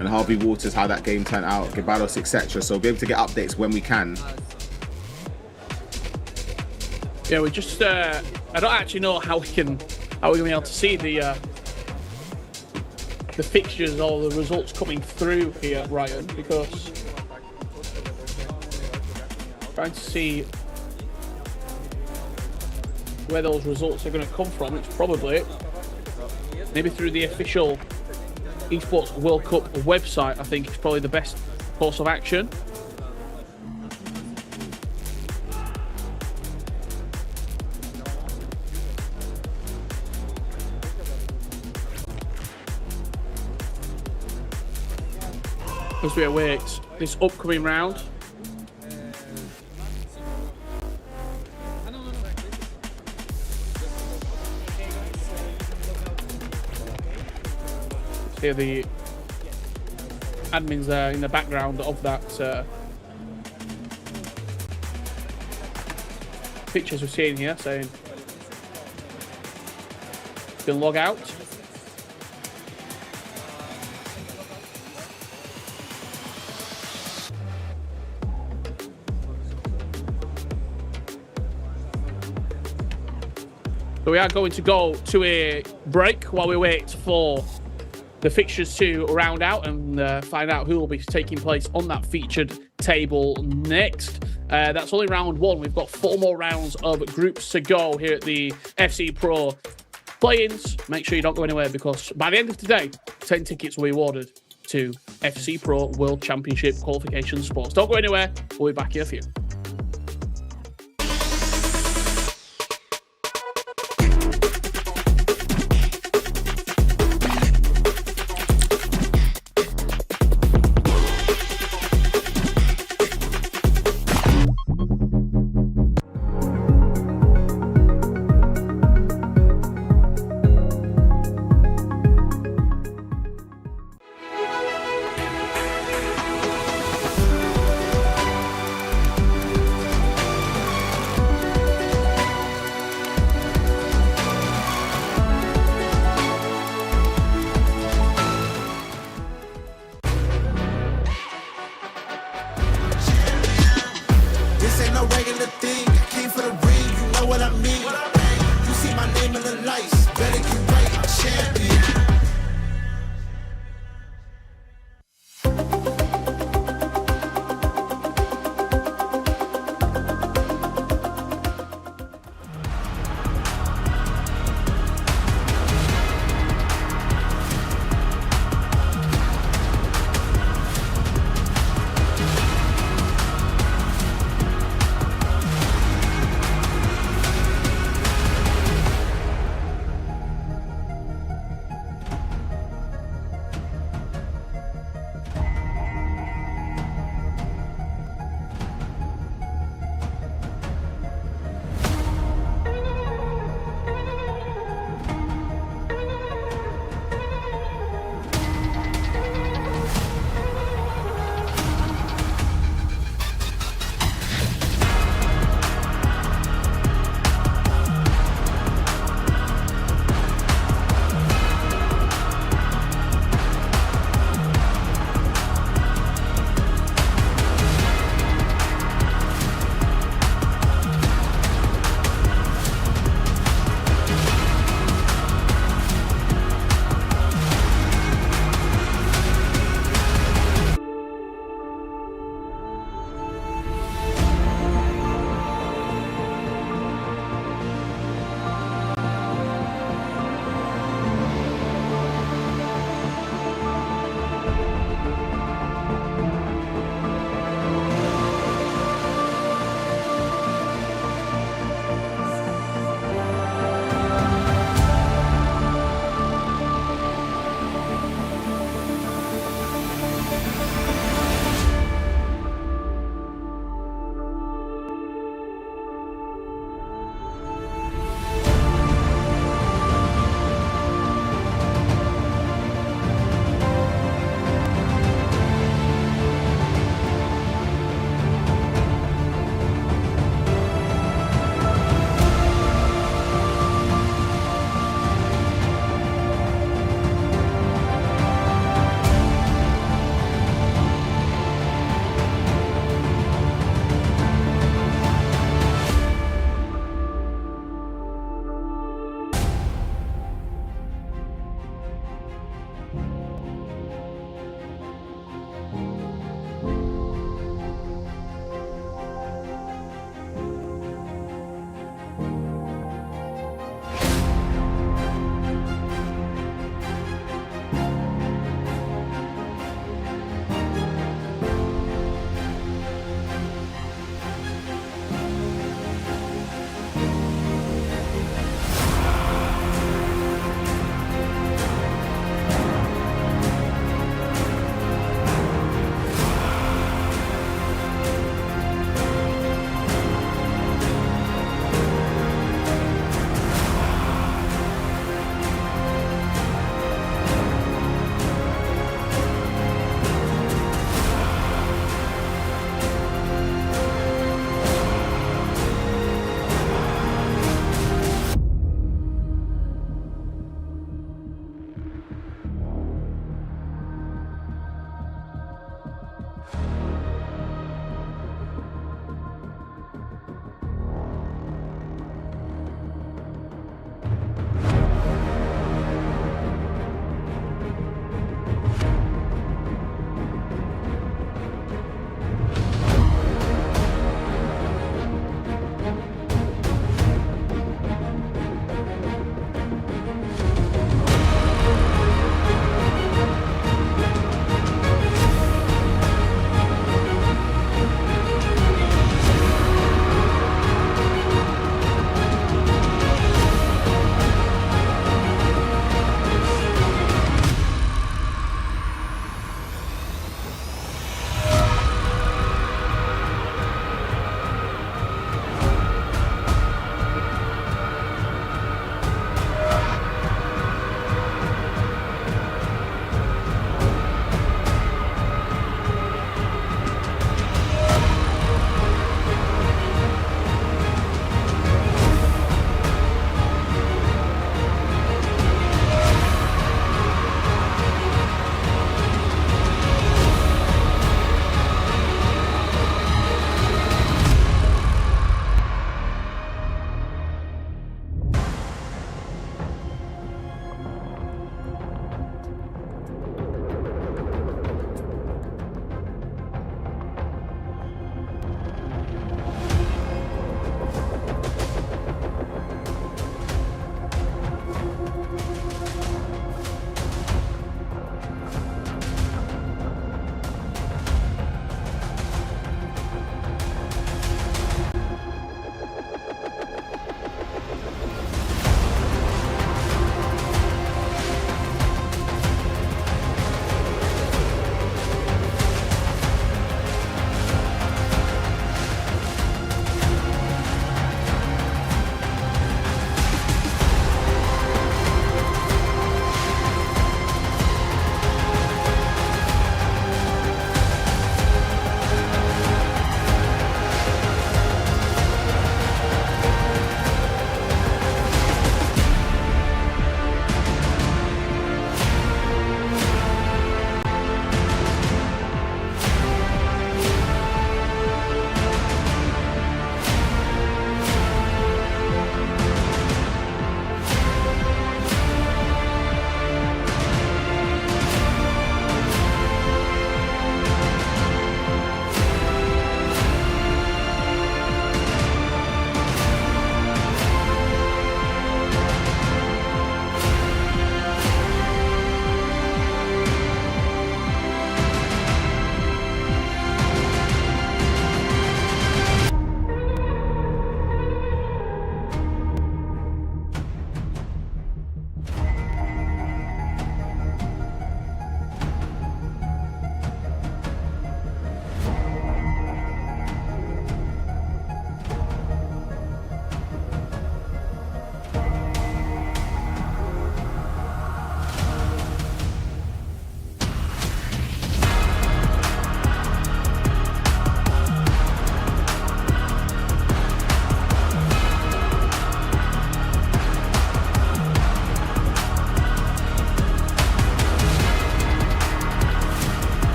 and Harvey Waters, how that game turned out, Gabados, etc. So we'll be able to get updates when we can. Yeah, we just I don't actually know how we're gonna be able to see the fixtures or the results coming through here, Ryan, because trying to see where those results are going to come from. It's probably maybe through the official Esports World Cup website. I think it's probably the best course of action. As we await this upcoming round. Hear the admins there in the background of that pictures we're seeing here saying can log out. So we are going to go to a break while we wait for the fixtures to round out and find out who will be taking place on that featured table next. That's only round one. We've got 4 more rounds of groups to go here at the FC Pro play-ins. Make sure you don't go anywhere, because by the end of today, 10 tickets will be awarded to FC Pro World Championship qualification sports. Don't go anywhere. We'll be back here for you.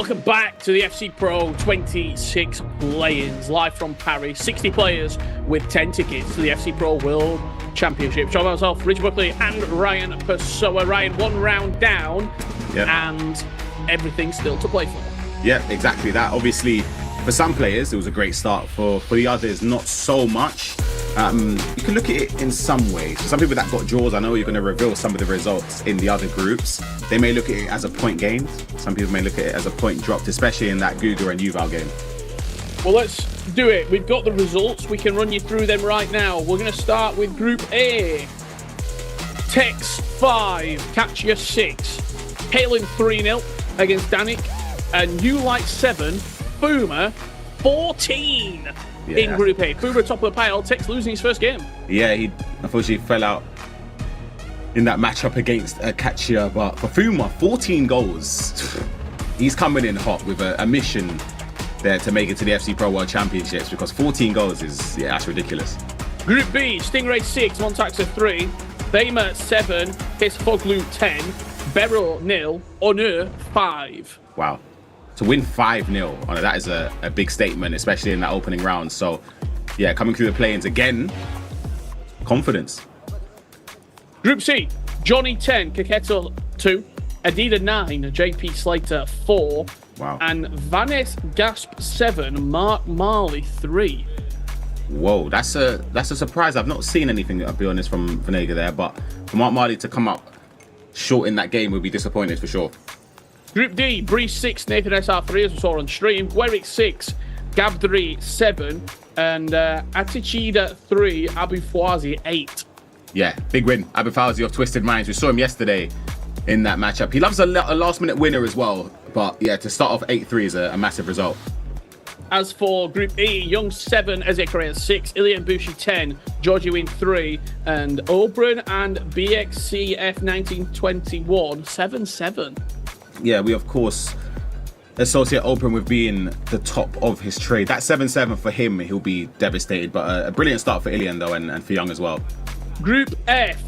Welcome back to the FC Pro 26 play-ins, live from Paris. 60 players with 10 tickets to the FC Pro World Championship. Join myself, Richard Buckley, and Ryan Pessoa. Ryan, one round down, and everything's still to play for. Yeah, exactly that. Obviously, for some players, it was a great start. For the others, not so much. You can look at it in some ways. For some people that got draws, I know you're going to reveal some of the results in the other groups. They may look at it as a point gained. Some people may look at it as a point dropped, especially in that Guga and Yuval game. Well, let's do it. We've got the results. We can run you through them right now. We're going to start with Group A. Tex 5, Katya 6, Halen 3-0 against Danik, and Ulight 7, Boomer 14 in Group A. Boomer top of the pile, Tex losing his first game. Yeah, he unfortunately fell out in that matchup against Katya, but for Fuma, 14 goals. He's coming in hot with a mission there to make it to the FC Pro World Championships, because 14 goals is, that's ridiculous. Group B, Stingray 6, Montaxa 3, Bamer 7, Hisfoglu 10, Beryl 0, Honor 5. Wow. To win 5-0, that is a big statement, especially in that opening round. So, yeah, coming through the play-ins again, confidence. Group C, Johnny 10, Kaketo 2, Adida 9, JP Slater 4, wow, and Vanessa Gasp 7, Mark Marley 3. Whoa, that's a surprise. I've not seen anything, I'll be honest, from Vanega there, but for Mark Marley to come up short in that game would be disappointed for sure. Group D, Breeze 6, Nathan SR3, as we saw on stream, Gueric 6, Gabdri 7, and Atichida 3, Abu Fwazi 8. Yeah, big win. Abu Fwazi of Twisted Minds. We saw him yesterday in that matchup. He loves a last-minute winner as well, but yeah, to start off 8-3 is a massive result. As for Group E, Young 7, Ezekiel 6, Ilian Bushi 10, Georgie Win 3, and Oberon and BXCF 1921 7-7. Yeah, we of course associate Oberon with being the top of his trade. That 7-7 for him, he'll be devastated, but a brilliant start for Ilian though, and for Young as well. Group F,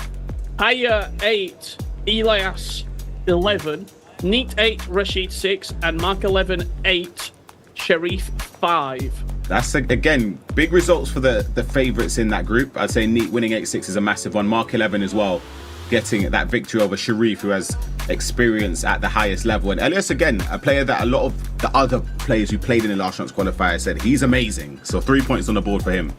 Haya 8, Elias 11, Neat 8, Rashid 6, and Mark 11 8, Sharif 5. That's, again, big results for the favourites in that group. I'd say Neat winning 8-6 is a massive one. Mark 11 as well, getting that victory over Sharif, who has experience at the highest level. And Elias, again, a player that a lot of the other players who played in the last chance qualifier said he's amazing. So 3 points on the board for him.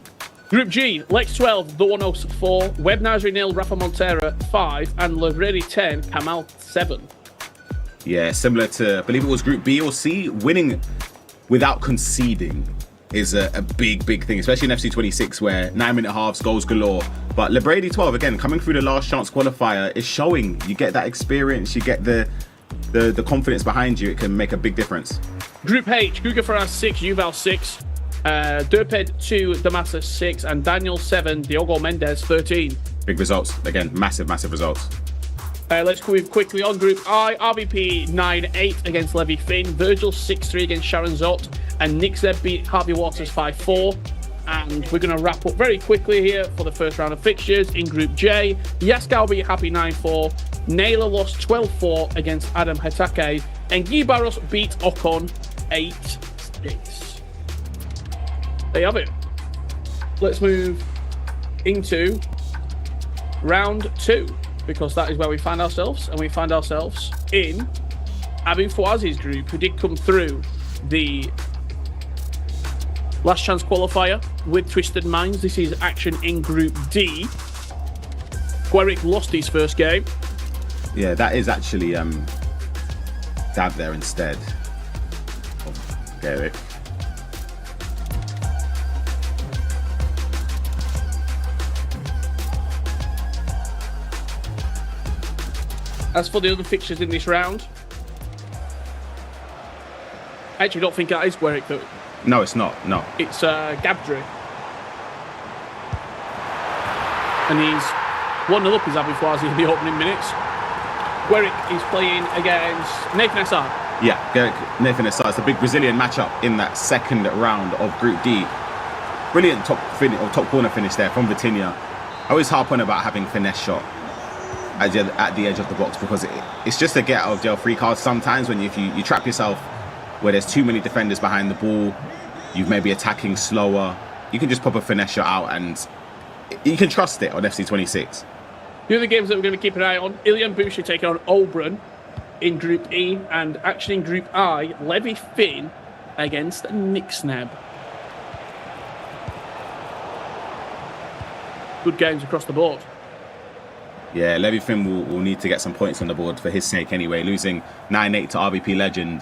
Group G, Lex 12, The One 4, Web Nasri 0, Rafa Montera 5, and Lavredi 10, Kamal 7. Yeah, similar to, I believe it was Group B or C, winning without conceding is a big thing, especially in FC 26 where 9-minute halves, goals galore. But Labrady 12, again, coming through the last chance qualifier is showing you get that experience, you get the confidence behind you. It can make a big difference. Group H, Guga Faraz 6, Yuval 6, Derped 2, Damasa 6, and Daniel 7, Diogo Mendes 13. Big results. Again, massive results. Let's move quickly on Group I. RBP 9-8 against Levy Finn, Virgil 6-3 against Sharon Zott, and Nick Zeb beat Harvey Waters 5-4. And we're going to wrap up very quickly here for the first round of fixtures. In Group J, Yaskal beat Happy 9-4, Naylor lost 12-4 against Adam Hetake, and Guy Barros beat Ocon 8-6. There you have it. Let's move into round 2, because that is where we find ourselves, and we find ourselves in Abu Fwazi's group, who did come through the last chance qualifier with Twisted Minds. This is action in Group D. Gueric lost his first game. Yeah, that is actually Dab there instead of Gueric. As for the other fixtures in this round, I actually don't think that is Gueric though. No, it's not. No. It's Gabdri. And he's 1-0 up his Abu Fwazi in the opening minutes. Gueric is playing against Nathan SR. Yeah, Gueric, Nathan SR. It's a big Brazilian matchup in that second round of Group D. Brilliant top corner finish there from Vitinha. I always harp on about having finesse shot at the edge of the box, because it's just a get out of jail free card sometimes when if you trap yourself where there's too many defenders behind the ball, you've maybe attacking slower, you can just pop a finesse shot out and you can trust it on FC26. The other games that we're going to keep an eye on, Ilian Boucher taking on Oberon in Group E, and actually in Group I, Levy Finn against Nixneb. Good games across the board. Yeah, Levy Finn will need to get some points on the board for his sake anyway, losing 9-8 to RBP Legend.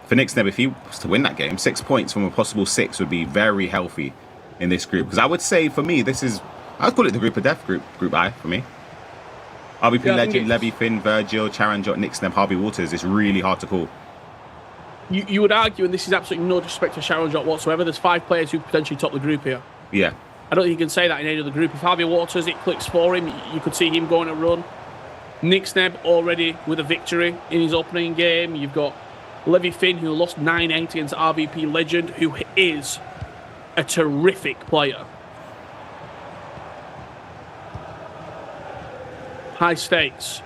For Nixneb, if he was to win that game, 6 points from a possible 6 would be very healthy in this group. Because I would say, for me, I'd call it the group of death, Group I, for me. RBP Legend, Levy Finn, Virgil, Charanjot, Nixneb, Harvey Waters. It's really hard to call. You would argue, and this is absolutely no disrespect to Charanjot whatsoever, there's 5 players who potentially top the group here. Yeah. I don't think you can say that in any other group. If Harvey Waters, it clicks for him, you could see him going to run. Nixneb already with a victory in his opening game. You've got Levy Finn, who lost 9-8 against RBP Legend, who is a terrific player. High stakes.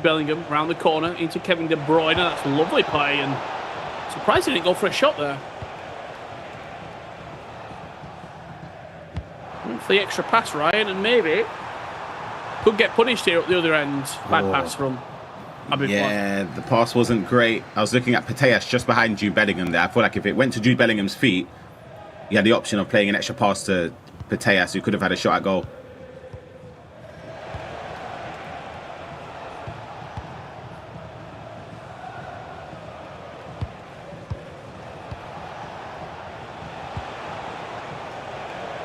Bellingham around the corner into Kevin De Bruyne. That's a lovely play, and surprised he didn't go for a shot there. Went for the extra pass, Ryan, and maybe could get punished here at the other end. Bad pass from Abid. Yeah, the pass wasn't great. I was looking at Pateas just behind Jude Bellingham there. I feel like if it went to Jude Bellingham's feet, you had the option of playing an extra pass to Pateas, who could have had a shot at goal.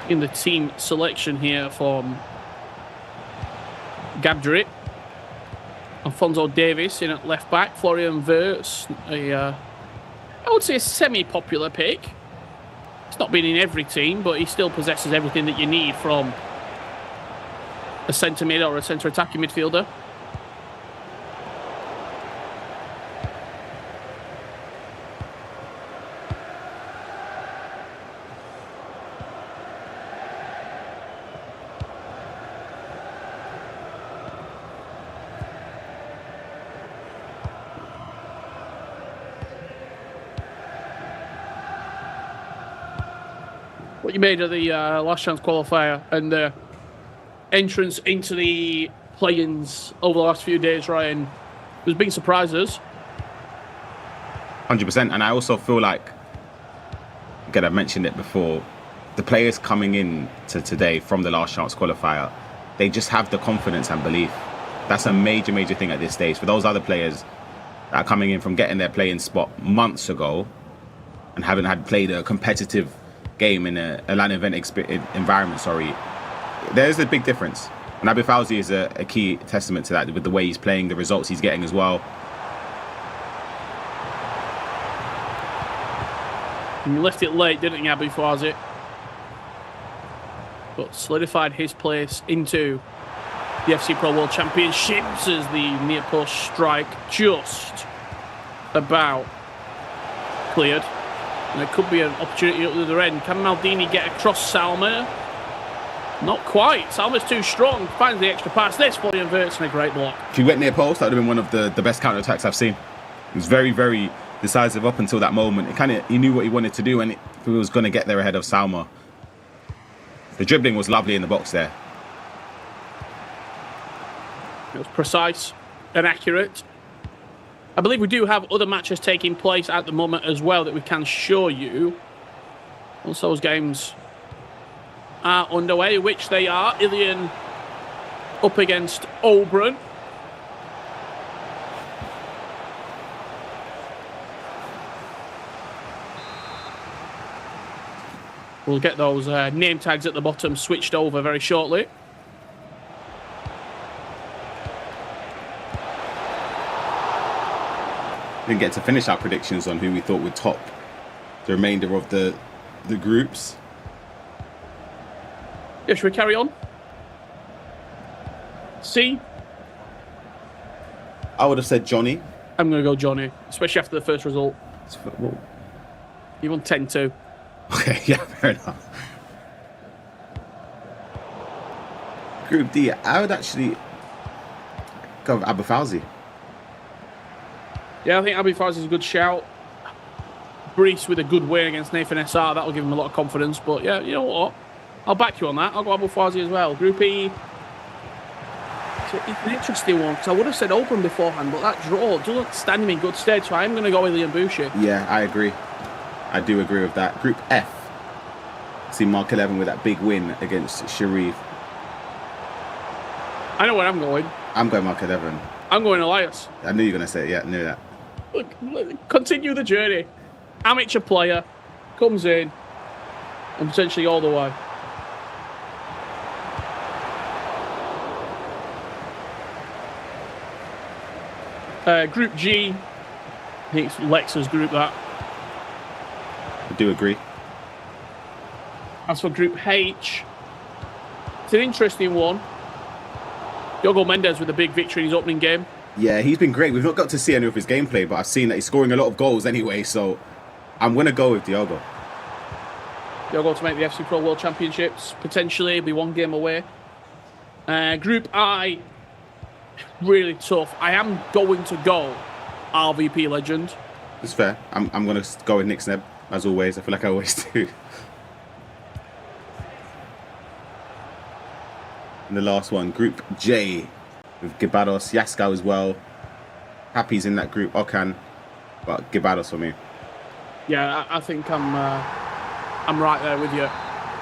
In the team selection here from Gabdrit. Alfonso Davis in at left back. Florian Wirtz, I would say a semi-popular pick. He's not been in every team, but he still possesses everything that you need from a centre mid or a centre attacking midfielder. What you made of the last chance qualifier and the entrance into the play-ins over the last few days, Ryan? There's been surprises. 100%, and I also feel like, again, I've mentioned it before, the players coming in to today from the last chance qualifier, they just have the confidence and belief. That's a major, major thing at this stage. For those other players that are coming in from getting their playing spot months ago and haven't had played a competitive game in a LAN event environment, there's a big difference. And Abi Fauzi is a key testament to that with the way he's playing, the results he's getting as well. And you left it late, didn't you, Abi Fauzi? But solidified his place into the FC Pro World Championships as the near post strike just about cleared. And there could be an opportunity at the other end. Can Maldini get across Salma? Not quite. Salma's too strong. Finds the extra pass. There's Florian Wirtz and a great block. If he went near post, that would have been one of the best counter-attacks I've seen. He was very, very decisive up until that moment. He knew what he wanted to do, and he was going to get there ahead of Salma. The dribbling was lovely in the box there. It was precise and accurate. I believe we do have other matches taking place at the moment as well that we can show you. Once those games are underway, which they are. Ilian up against Oberon. We'll get those name tags at the bottom switched over very shortly. Didn't get to finish our predictions on who we thought would top the remainder of the groups. Yeah, should we carry on? C? I would have said Johnny. I'm going to go Johnny, especially after the first result. It's football. He won 10-2. Okay, yeah, fair enough. Group D, I would actually go with Abu Fawzi. Yeah, I think Abu Fawzi is a good shout. Brees with a good win against Nathan SR. That'll give him a lot of confidence. But yeah, you know what? I'll back you on that. I'll go Abu Fawzi as well. Group E. It's an interesting one because I would have said Open beforehand, but that draw doesn't stand him in good stead. So I'm going to go with Liam Boucher. Yeah, I agree. I do agree with that. Group F. See Mark 11 with that big win against Sharif. I know where I'm going. I'm going Mark 11. I'm going Elias. I knew you were going to say it. Yeah, I knew that. Look, continue the journey. Amateur player comes in and potentially all the way. Group G. I think it's Lexa's group, that. I do agree. As for Group H, it's an interesting one. Diogo Mendes with a big victory in his opening game. Yeah, he's been great. We've not got to see any of his gameplay, but I've seen that he's scoring a lot of goals anyway, so I'm going to go with Diogo. Diogo to make the FC Pro World Championships. Potentially be one game away. Group I, really tough. I am going to go RVP Legend. It's fair. I'm going to go with Nick Sneb, as always. I feel like I always do. And the last one, Group J, with Gibados, Yaskau as well. Happy's in that group, Okan, but Gibados for me. Yeah, I think I'm right there with you.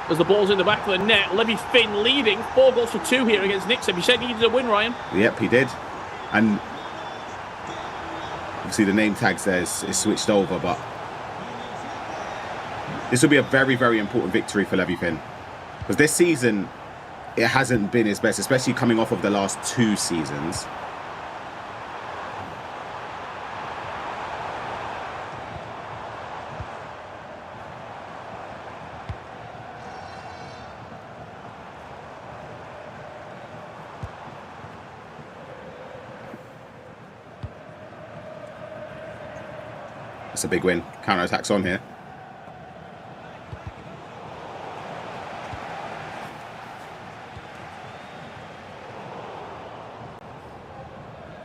As the ball's in the back of the net, Levy Finn leading 4-2 here against Nixon. You said he needed a win, Ryan. Yep, he did. And obviously the name tags there is switched over, but this will be a very, very important victory for Levy Finn. Because this season, it hasn't been his best, especially coming off of the last 2 seasons. That's a big win. Counter-attack's on here.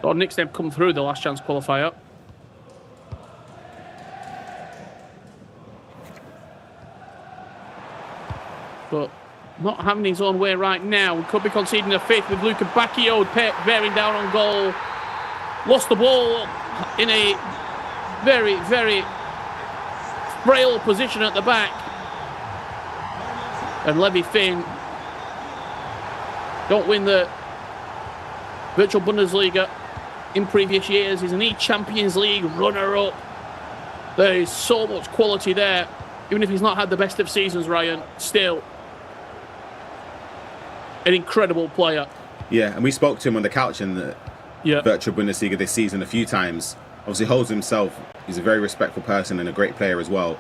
So Nick's name come through the last chance qualifier. But not having his own way right now. We could be conceding a fifth with Luca Bacchio bearing down on goal. Lost the ball in a very, very frail position at the back. And Levy Finn don't win the Virtual Bundesliga in previous years. He's an E-Champions League runner-up. There is so much quality there. Even if he's not had the best of seasons, Ryan, still an incredible player. Yeah, and we spoke to him on the couch in the Virtual Bundesliga this season a few times. Obviously holds himself, he's a very respectful person and a great player as well.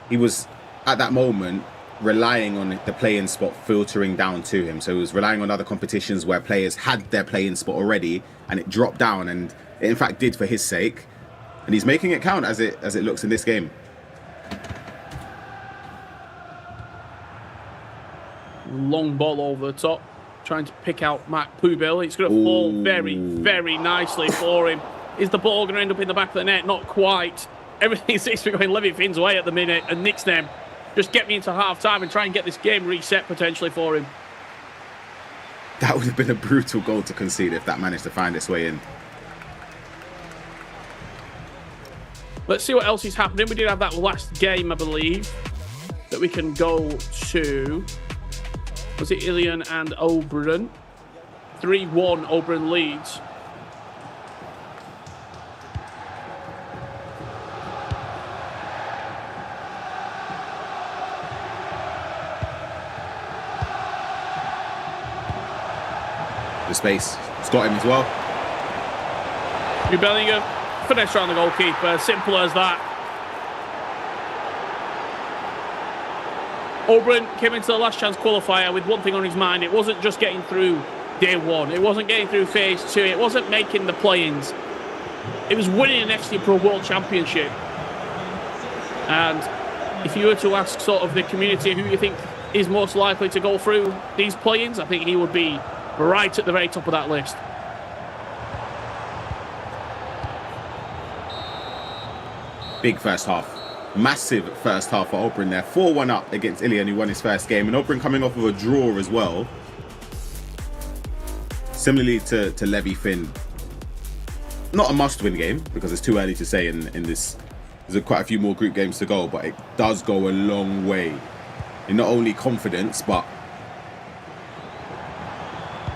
He was, at that moment, relying on the play-in spot filtering down to him. So he was relying on other competitions where players had their play-in spot already and it dropped down, and it in fact did for his sake. And he's making it count as it looks in this game. Long ball over the top, trying to pick out Matt Poubel. It's going to fall very, very nicely for him. Is the ball going to end up in the back of the net? Not quite. Everything seems to be going Levy Finn's way at the minute. And Nick's name, just get me into half-time and try and get this game reset potentially for him. That would have been a brutal goal to concede if that managed to find its way in. Let's see what else is happening. We did have that last game, I believe, that we can go to. Was it Ilian and Oberon? 3-1 Oberon leads. The space. It's got him as well. New Bellingham, finesse around the goalkeeper. Simple as that. Oberon came into the last chance qualifier with one thing on his mind. It wasn't just getting through day one. It wasn't getting through phase 2. It wasn't making the play-ins. It was winning an FC Pro World Championship. And if you were to ask sort of the community who you think is most likely to go through these play-ins, I think he would be right at the very top of that list. Big first half. Massive first half for Oberyn there. 4-1 up against Ilian, who won his first game. And Oberyn coming off of a draw as well. Similarly to Levy Finn. Not a must-win game, because it's too early to say in this. There's quite a few more group games to go, but it does go a long way in not only confidence, but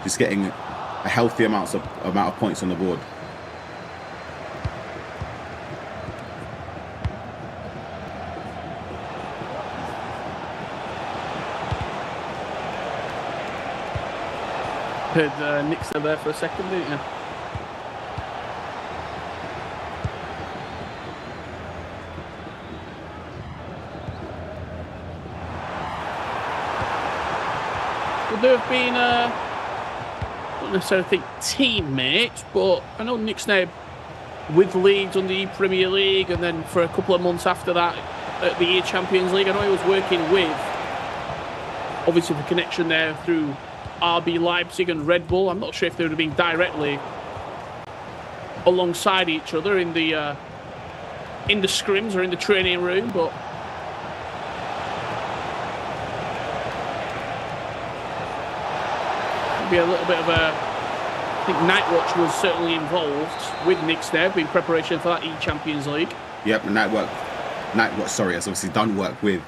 just getting a healthy amount of points on the board. Heard Nixon there for a second, didn't you? Would there have been, not necessarily think teammates, but I know Nick Sneb with Leeds on the Premier League, and then for a couple of months after that at the Champions League, I know he was working with, obviously the connection there through RB Leipzig and Red Bull. I'm not sure if they would have been directly alongside each other in the scrims or in the training room, but be a little bit of a, I think Nightwatch was certainly involved with Nick Sneb in preparation for that E-Champions League. Yep, and Nightwatch, has obviously done work with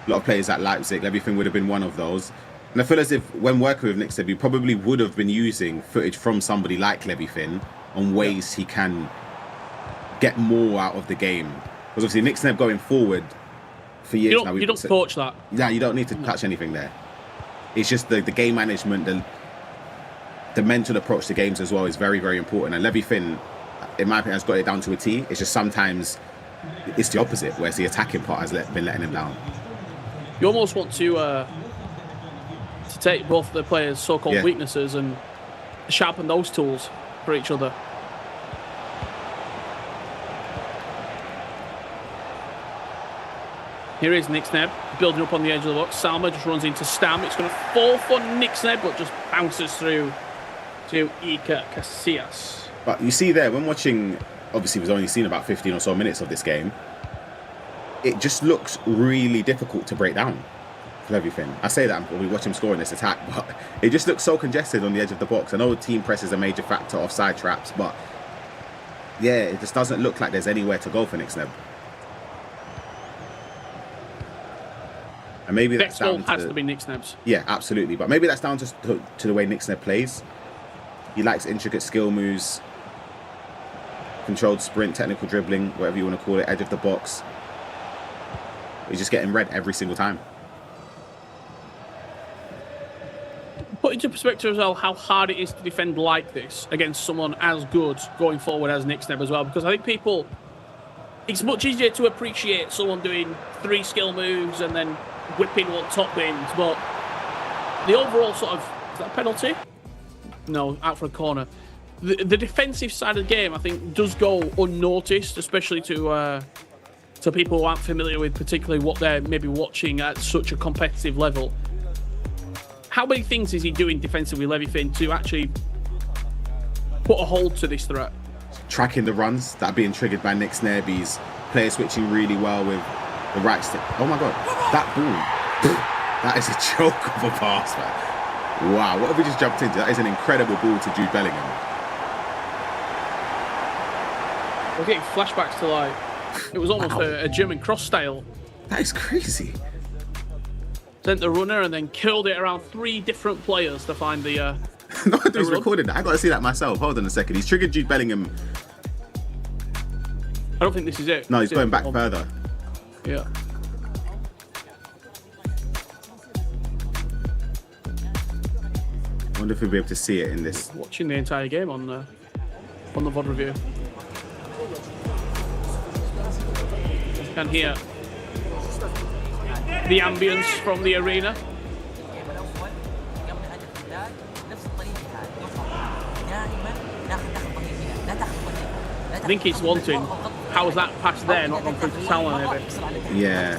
a lot of players at Leipzig. Everything would have been one of those. And I feel as if when working with Nick Sneb, he probably would have been using footage from somebody like Levy Finn on ways he can get more out of the game. Because obviously Nick Sneb going forward for years now. You don't torch that. Yeah, you don't need to touch anything there. It's just the game management, the mental approach to games as well is very, very important. And Levy Finn, in my opinion, has got it down to a T. It's just sometimes it's the opposite, whereas the attacking part has been letting him down. You almost want to take both the players' so-called weaknesses and sharpen those tools for each other. Here is Nick Sneb building up on the edge of the box. Salma just runs into Stam. It's going to fall for Nick Sneb, but just bounces through to Iker Casillas. But you see there, when watching, obviously we've only seen about 15 or so minutes of this game, it just looks really difficult to break down for Levy Finn. I say that when we watch him score in this attack, but it just looks so congested on the edge of the box. I know team press is a major factor of side traps, but yeah, it just doesn't look like there's anywhere to go for Nick Sneb. And maybe that's down to be Nick Sneb's. Yeah, absolutely. But maybe that's down to the way Nick Sneb plays. He likes intricate skill moves, controlled sprint, technical dribbling, whatever you want to call it, edge of the box. He's just getting red every single time. Put into perspective as well how hard it is to defend like this against someone as good going forward as Nick Sneb as well, because I think it's much easier to appreciate someone doing 3 skill moves and then whipping one top bins, but the overall sort of, is that a penalty? No, out for a corner. The defensive side of the game, I think, does go unnoticed, especially to people who aren't familiar with particularly what they're maybe watching at such a competitive level. How many things is he doing defensively, Levy Finn, to actually put a hold to this threat? Tracking the runs that are being triggered by Nick Sneb. He's player switching really well with the right stick. Oh my god, that ball. That is a joke of a pass, man. Wow, what have we just jumped into? That is an incredible ball to Jude Bellingham. We're getting flashbacks to, like, it was almost a German cross style. That is crazy. Sent the runner and then killed it around 3 different players to find the... No one who's recorded that. I got to see that myself. Hold on a second. He's triggered Jude Bellingham. I don't think this is it. No, he's going back further. Yeah. I wonder if we'll be able to see it in this. Watching the entire game on the VOD review. You can hear the ambience from the arena. I think he's wanting, how was that pass there not gone through to Salah maybe? Yeah.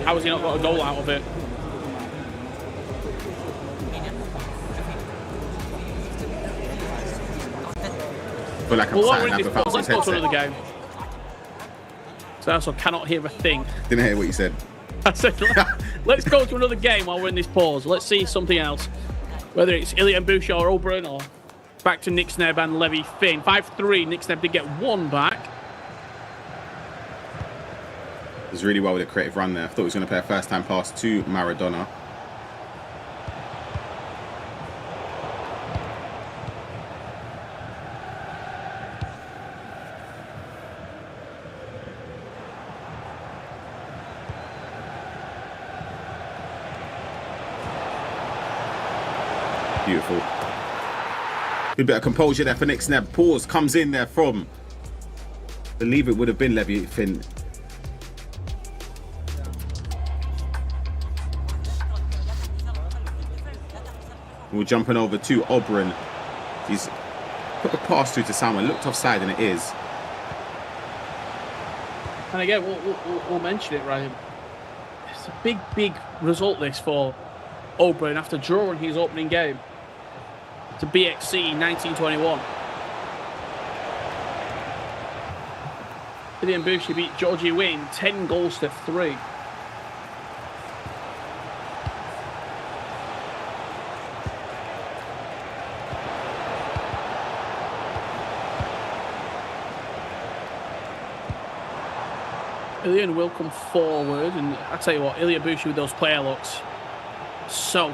How has he not got a goal out of it? I feel like I'm Well, sat we're in in this pause. Let's go to another headset. game. So I also cannot hear a thing. Didn't hear what you said. I said, let's go to another game while we're in this pause. Let's see something else. Whether it's Ilya Mbusha or Oberon or back to Nick Sneb and Levy Finn. 5-3. Nick Sneb did get one back. It was really well with a creative run there. I thought he was going to play a first-time pass to Maradona. Beautiful. Good bit of composure there for Nick Sneb. Pause comes in there from, I believe it would have been Levy Finn. We're jumping over to Oberon. He's put the pass through to Salmon. Looked offside, and it is. And again, we'll mention it, Ryan. It's a big result, this, for Oberon after drawing his opening game to BXC 1921. Ilya Mbusha beat Georgie Wynn 10-3. Ilya will come forward, and I tell you what, Ilya Mbusha with those player looks, so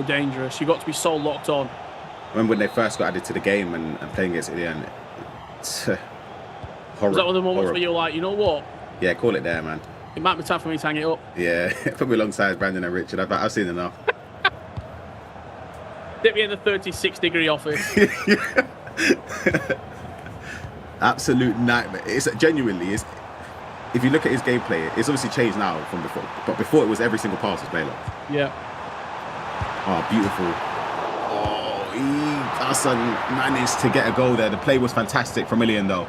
dangerous. You've got to be so locked on. I remember when they first got added to the game and playing against Ilya, it's horrible. Was that one of the moments where you're like, you know what? Yeah, call it there, man. It might be time for me to hang it up. Yeah, put me alongside Brandon and Richard. I've seen enough. Dip me in the 36-degree office. Absolute nightmare. It's genuinely is. If you look at his gameplay, it's obviously changed now from before. But before, it was every single pass was play locked. Yeah. Oh, beautiful. Oh, Hassan managed to get a goal there. The play was fantastic from Ilian, though.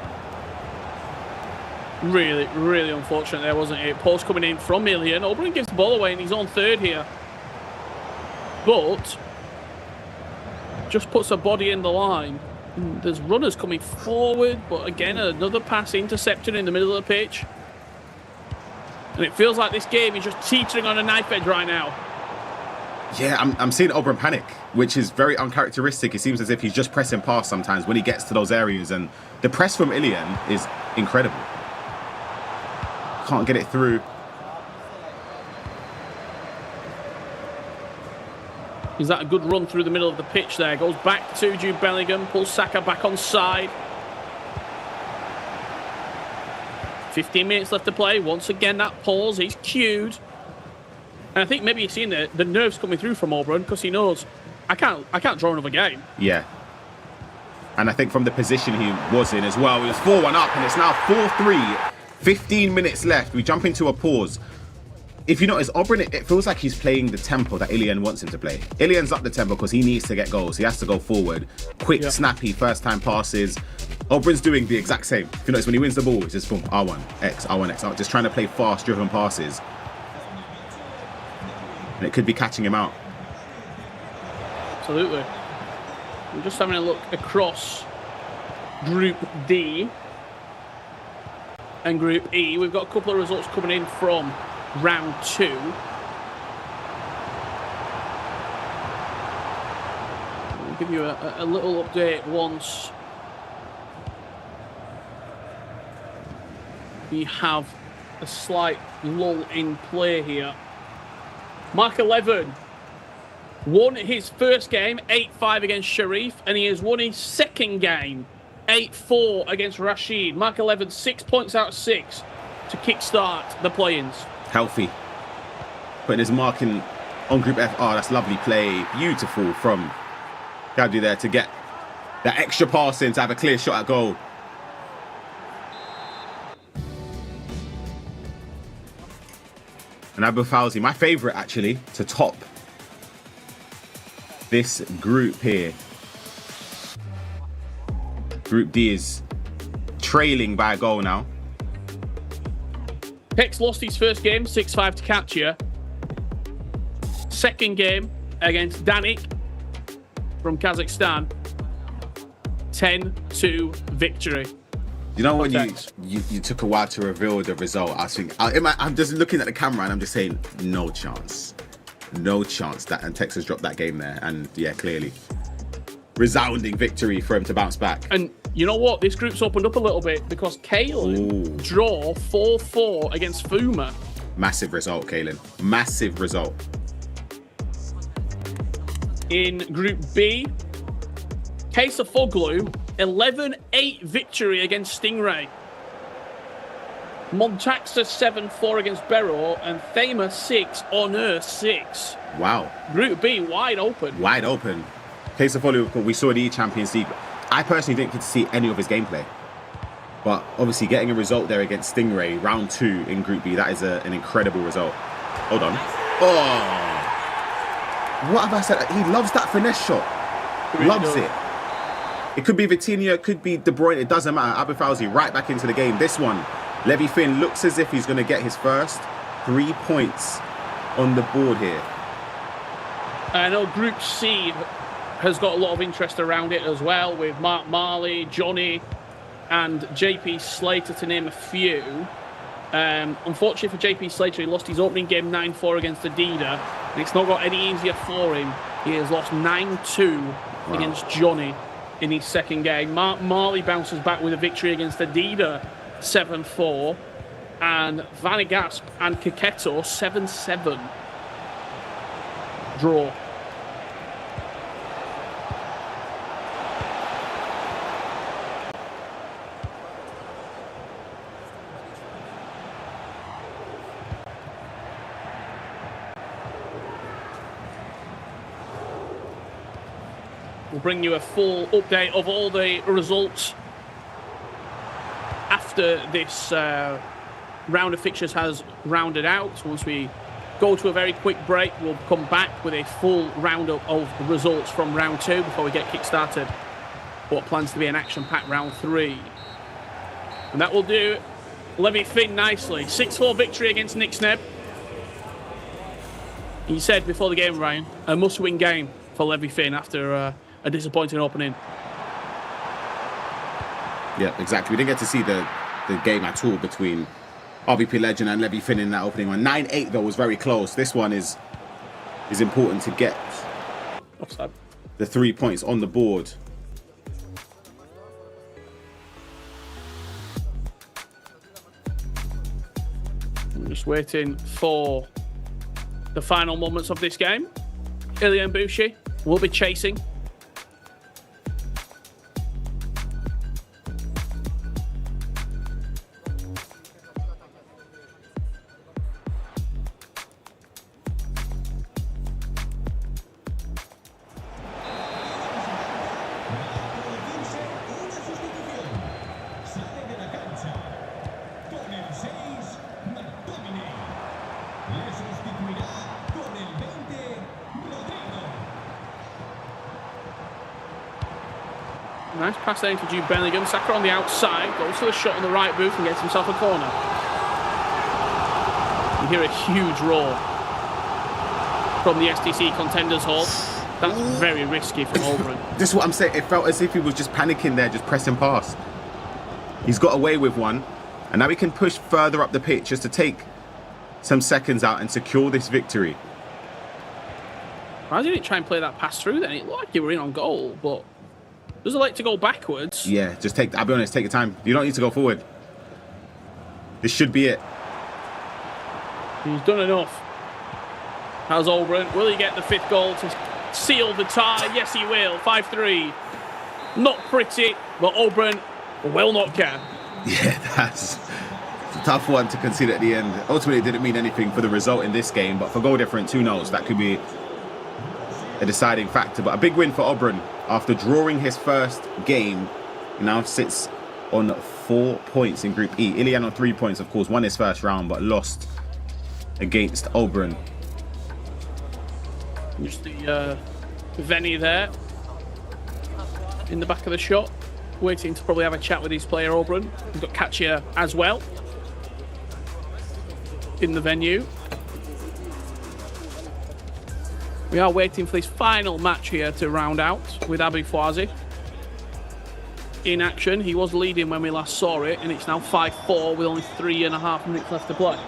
Really unfortunate there, wasn't it? Post coming in from Ilian. Oberon gives the ball away in his own third here. But just puts a body in the line. There's runners coming forward, but again, another pass intercepted in the middle of the pitch. And it feels like this game is just teetering on a knife edge right now. Yeah, I'm seeing Oberon panic, which is very uncharacteristic. It seems as if he's just pressing past sometimes when he gets to those areas. And the press from Ilian is incredible. Can't get it through. Is that a good run through the middle of the pitch there? Goes back to Jude Bellingham. Pulls Saka back on side. 15 minutes left to play. Once again, that pause. He's cued. And I think maybe he's seen the nerves coming through from Oberon because he knows, I can't draw another game. Yeah. And I think from the position he was in as well, he was 4-1 up and it's now 4-3. 15 minutes left. We jump into a pause. If you notice, Oberon, it feels like he's playing the tempo that Ilian wants him to play. Ilian's up the tempo because he needs to get goals. He has to go forward. Quick, snappy, first-time passes. Oberon's doing the exact same. If you notice, when he wins the ball, it's just boom, R1, X, R1, X, R1. Just trying to play fast, driven passes. And it could be catching him out. Absolutely. We're just having a look across Group D and Group E. We've got a couple of results coming in from round 2. I'll give you a little update once we have a slight lull in play here. Mark 11 won his first game 8-5 against Sharif, and he has won his second game 8-4 against Rashid. Mark 11, 6 points out of 6 to kickstart the play-ins. Healthy. Putting his mark in on Group F. Oh, that's lovely play. Beautiful from Gabdi there to get that extra pass in to have a clear shot at goal. And Abu Fawzi, my favourite actually, to top this group here. Group D is trailing by a goal now. Pex lost his first game, 6-5 to Katya. Second game against Danik from Kazakhstan, 10-2 victory. You know when you took a while to reveal the result, I was thinking, I'm just looking at the camera and I'm just saying, no chance that and Texas dropped that game there. And yeah, clearly resounding victory for him to bounce back. And you know what? This group's opened up a little bit because Kalen draw 4-4 against Fuma. Massive result, Kalen. Massive result. In Group B, Kesa Foglu, 11-8 victory against Stingray. Montaxa 7-4 against Bero, and Thema 6, Honor 6. Wow. Group B, wide open. Wide open. Case of Foley, we saw the Champions League. I personally didn't get to see any of his gameplay. But obviously getting a result there against Stingray, round 2 in Group B, that is an incredible result. Hold on. Oh! What have I said? He loves that finesse shot. Really loves does. it. It could be Vitinha, it could be De Bruyne, it doesn't matter. Abu Fawzi right back into the game. This one, Levy Finn looks as if he's going to get his first 3 points on the board here. I know Group C has got a lot of interest around it as well, with Mark Marley, Johnny, and JP Slater, to name a few. Unfortunately for JP Slater, he lost his opening game 9-4 against Adida, and it's not got any easier for him. He has lost 9-2 against Johnny in his second game. Mark Marley bounces back with a victory against Adida, 7-4, and Vanagasp and Kaketo, 7-7 draw. We'll bring you a full update of all the results after this round of fixtures has rounded out. Once we go to a very quick break, we'll come back with a full roundup of results from round 2 before we get kick-started what plans to be an action-packed round 3. And that will do Levy Finn nicely. 6-4 victory against Nick Sneb. He said before the game, Ryan, a must-win game for Levy Finn after a disappointing opening. Yeah, exactly. We didn't get to see the game at all between RBP Legend and Levy Finn in that opening one. 9-8 though was very close. This one is important to get the 3 points on the board. I'm just waiting for the final moments of this game. Ilian Bushi will be chasing. Nice pass there into Jude Bellingham. Saka on the outside, goes for the shot on the right boot and gets himself a corner. You hear a huge roar from the STC Contenders Hall. That's very risky from Oberon. This is what I'm saying. It felt as if he was just panicking there, just pressing past. He's got away with one, and now he can push further up the pitch just to take some seconds out and secure this victory. Why didn't he try and play that pass through then? It looked like they were in on goal, but does it like to go backwards? Yeah, just I'll be honest, take your time. You don't need to go forward. This should be it. He's done enough. How's Oberon? Will he get the 5th goal to seal the tie? Yes, he will. 5-3. Not pretty, but Oberon will not can. Yeah, that's a tough one to concede at the end. Ultimately, it didn't mean anything for the result in this game, but for goal difference, who knows? That could be a deciding factor. But a big win for Oberon. After drawing his first game, he now sits on 4 points in Group E. Ilian on 3 points, of course, won his first round, but lost against Oberon. Just the Venny there in the back of the shot, waiting to probably have a chat with his player Oberon. We've got Katya as well in the venue. We are waiting for this final match here to round out with Abi Fouazi in action. He was leading when we last saw it, and it's now 5-4 with only 3.5 minutes left to play.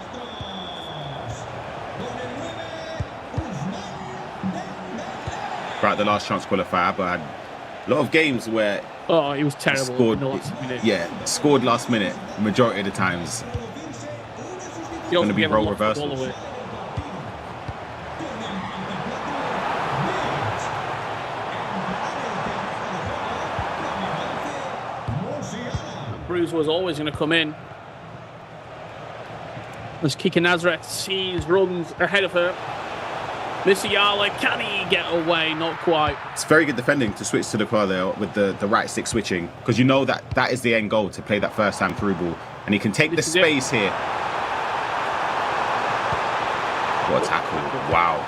Right, the last chance qualifier, but had a lot of games where he was terrible scored, in the last minute. Yeah, scored last minute, majority of the times. Going to be role reversals. Bruce was always going to come in. As Kika Nazareth sees, runs ahead of her. Misiala, can he get away? Not quite. It's very good defending to switch to the car there with the right stick switching, because you know that is the end goal, to play that first time through ball. And he can take the space here. What a tackle. Wow.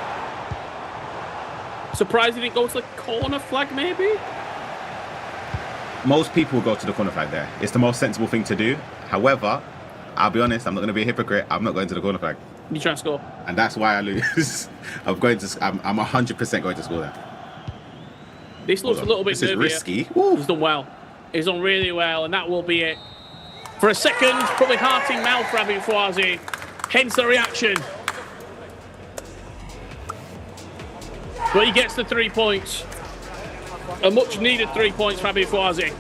Surprised he didn't go to the corner flag, maybe? Most people go to the corner flag there. It's the most sensible thing to do. However, I'll be honest, I'm not going to be a hypocrite. I'm not going to the corner flag. You trying to score? And that's why I lose. I'm 100% going to score there. This looks a little bit nervy. This is risky. He's done well. He's done really well, and that will be it. For a second, probably heart in mouth for Abi Fouazi. Hence the reaction. But he gets the 3 points. A much needed 3 points for Abi Fouazi.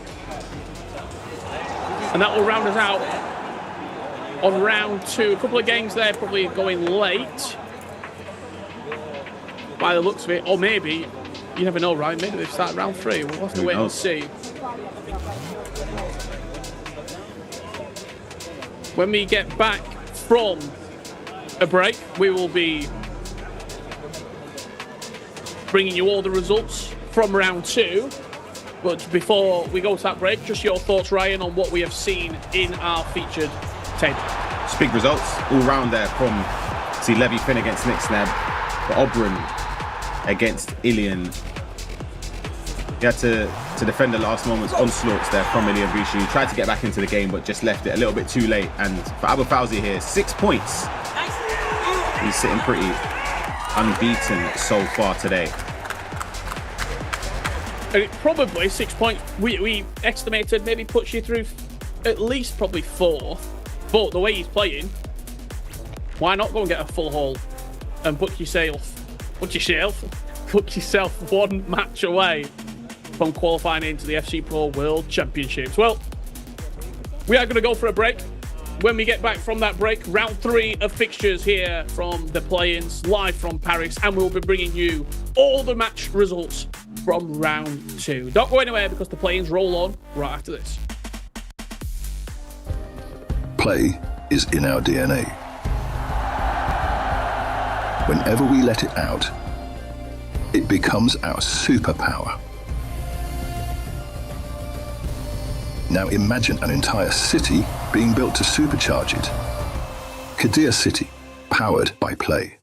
And that will round us out on round 2. A couple of games there probably going late by the looks of it. Or maybe, you never know, right? Maybe they've started round 3. We'll have to wait and see. When we get back from a break, we will be bringing you all the results from round 2. But before we go to that break, just your thoughts, Ryan, on what we have seen in our featured table. It's big results all round there from Levy Finn against Nick Sneb, Oberon against Ilian. He had to defend the last moment's onslaughts there from Ilian Vishu. He tried to get back into the game, but just left it a little bit too late. And for Abi Fouazi here, 6 points. He's sitting pretty unbeaten so far today. And it probably 6 points, we estimated, maybe puts you through at least probably 4. But the way he's playing, why not go and get a full haul and book yourself 1 match away from qualifying into the FC Pro World Championships? Well, we are going to go for a break. When we get back from that break, round 3 of fixtures here from the play-ins, live from Paris, and we'll be bringing you all the match results from round 2. Don't go anywhere, because the play-ins roll on right after this. Play is in our DNA. Whenever we let it out, it becomes our superpower. Now imagine an entire city being built to supercharge it. Kadir City, powered by play.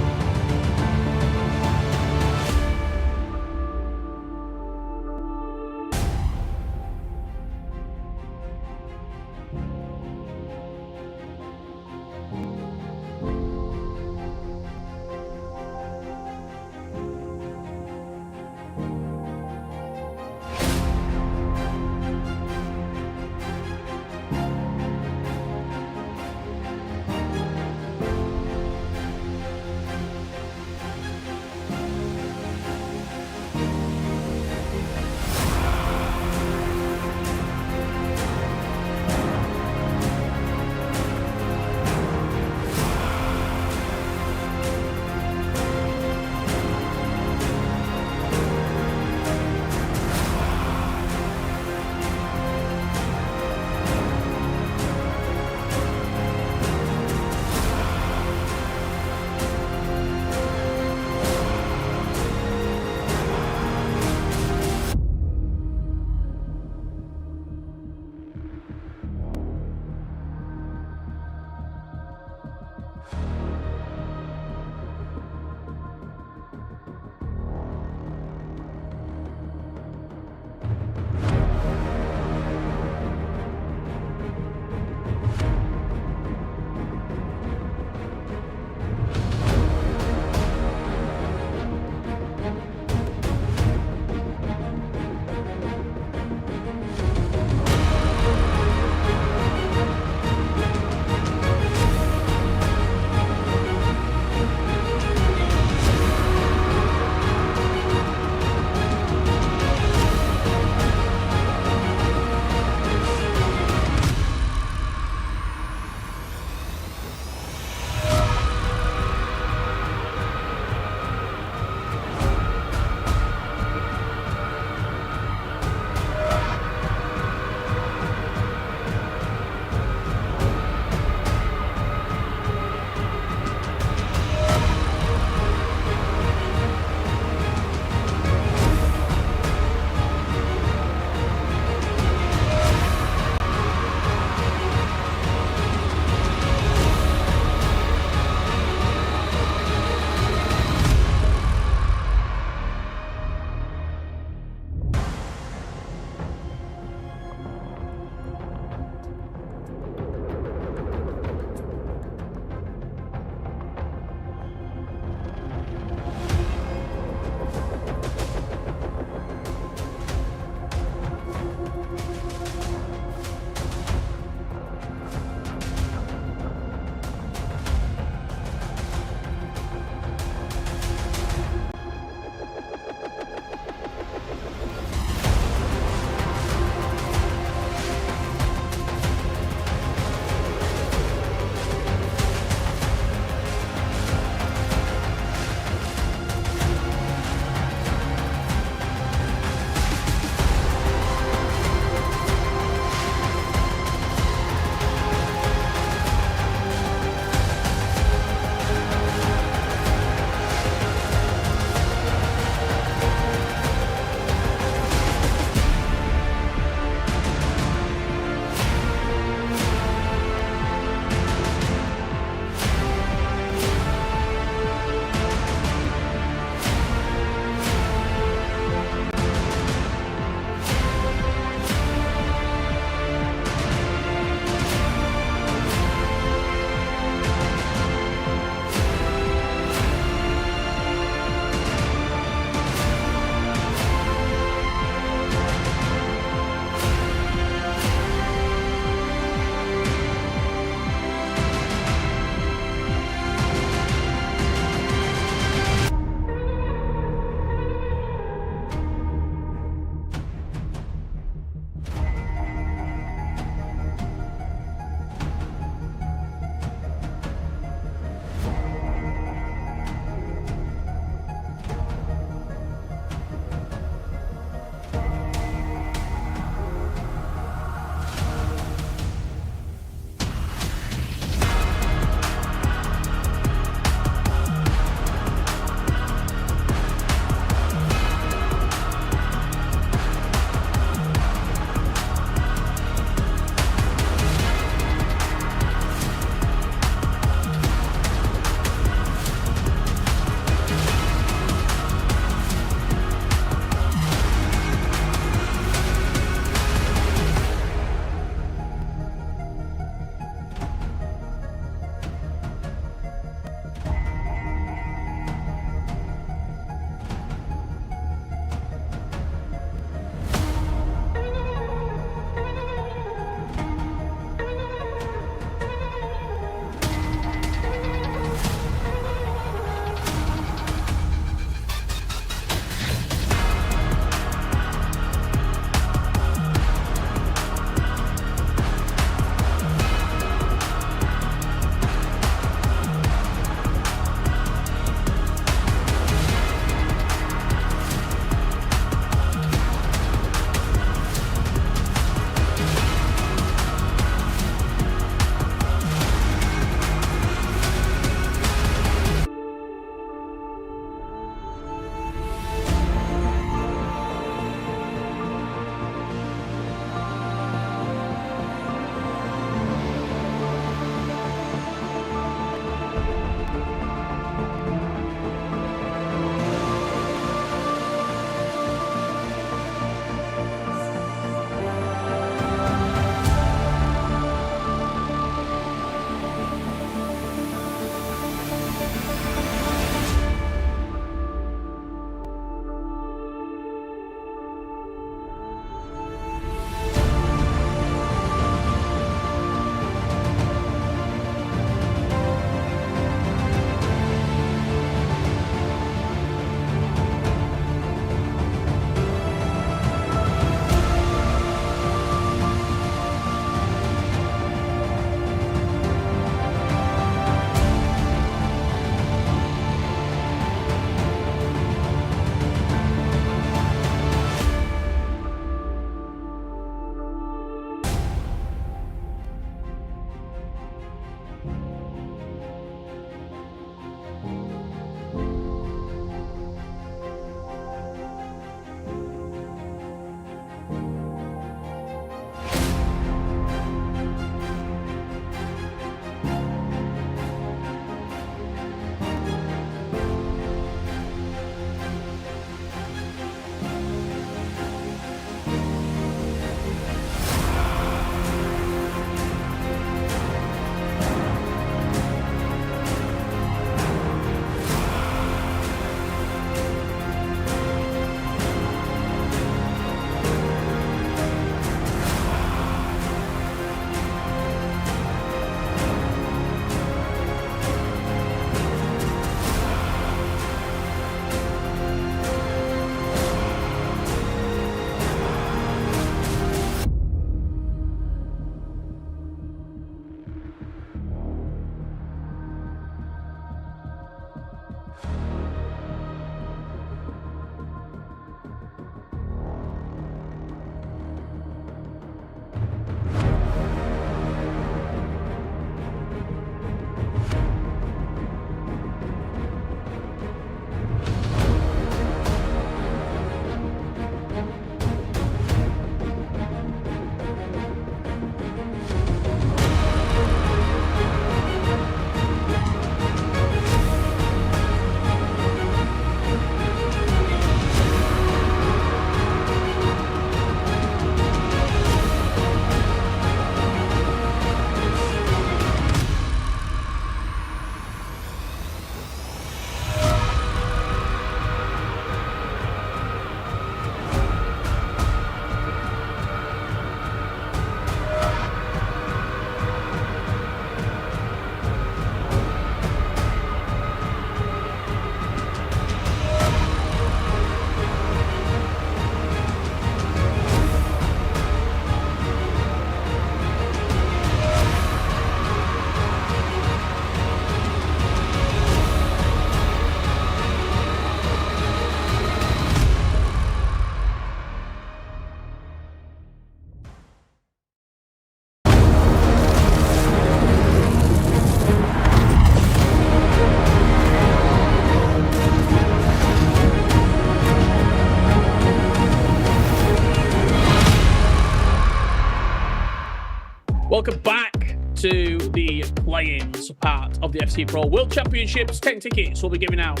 as part of the FC Pro World Championships. 10 tickets will be given out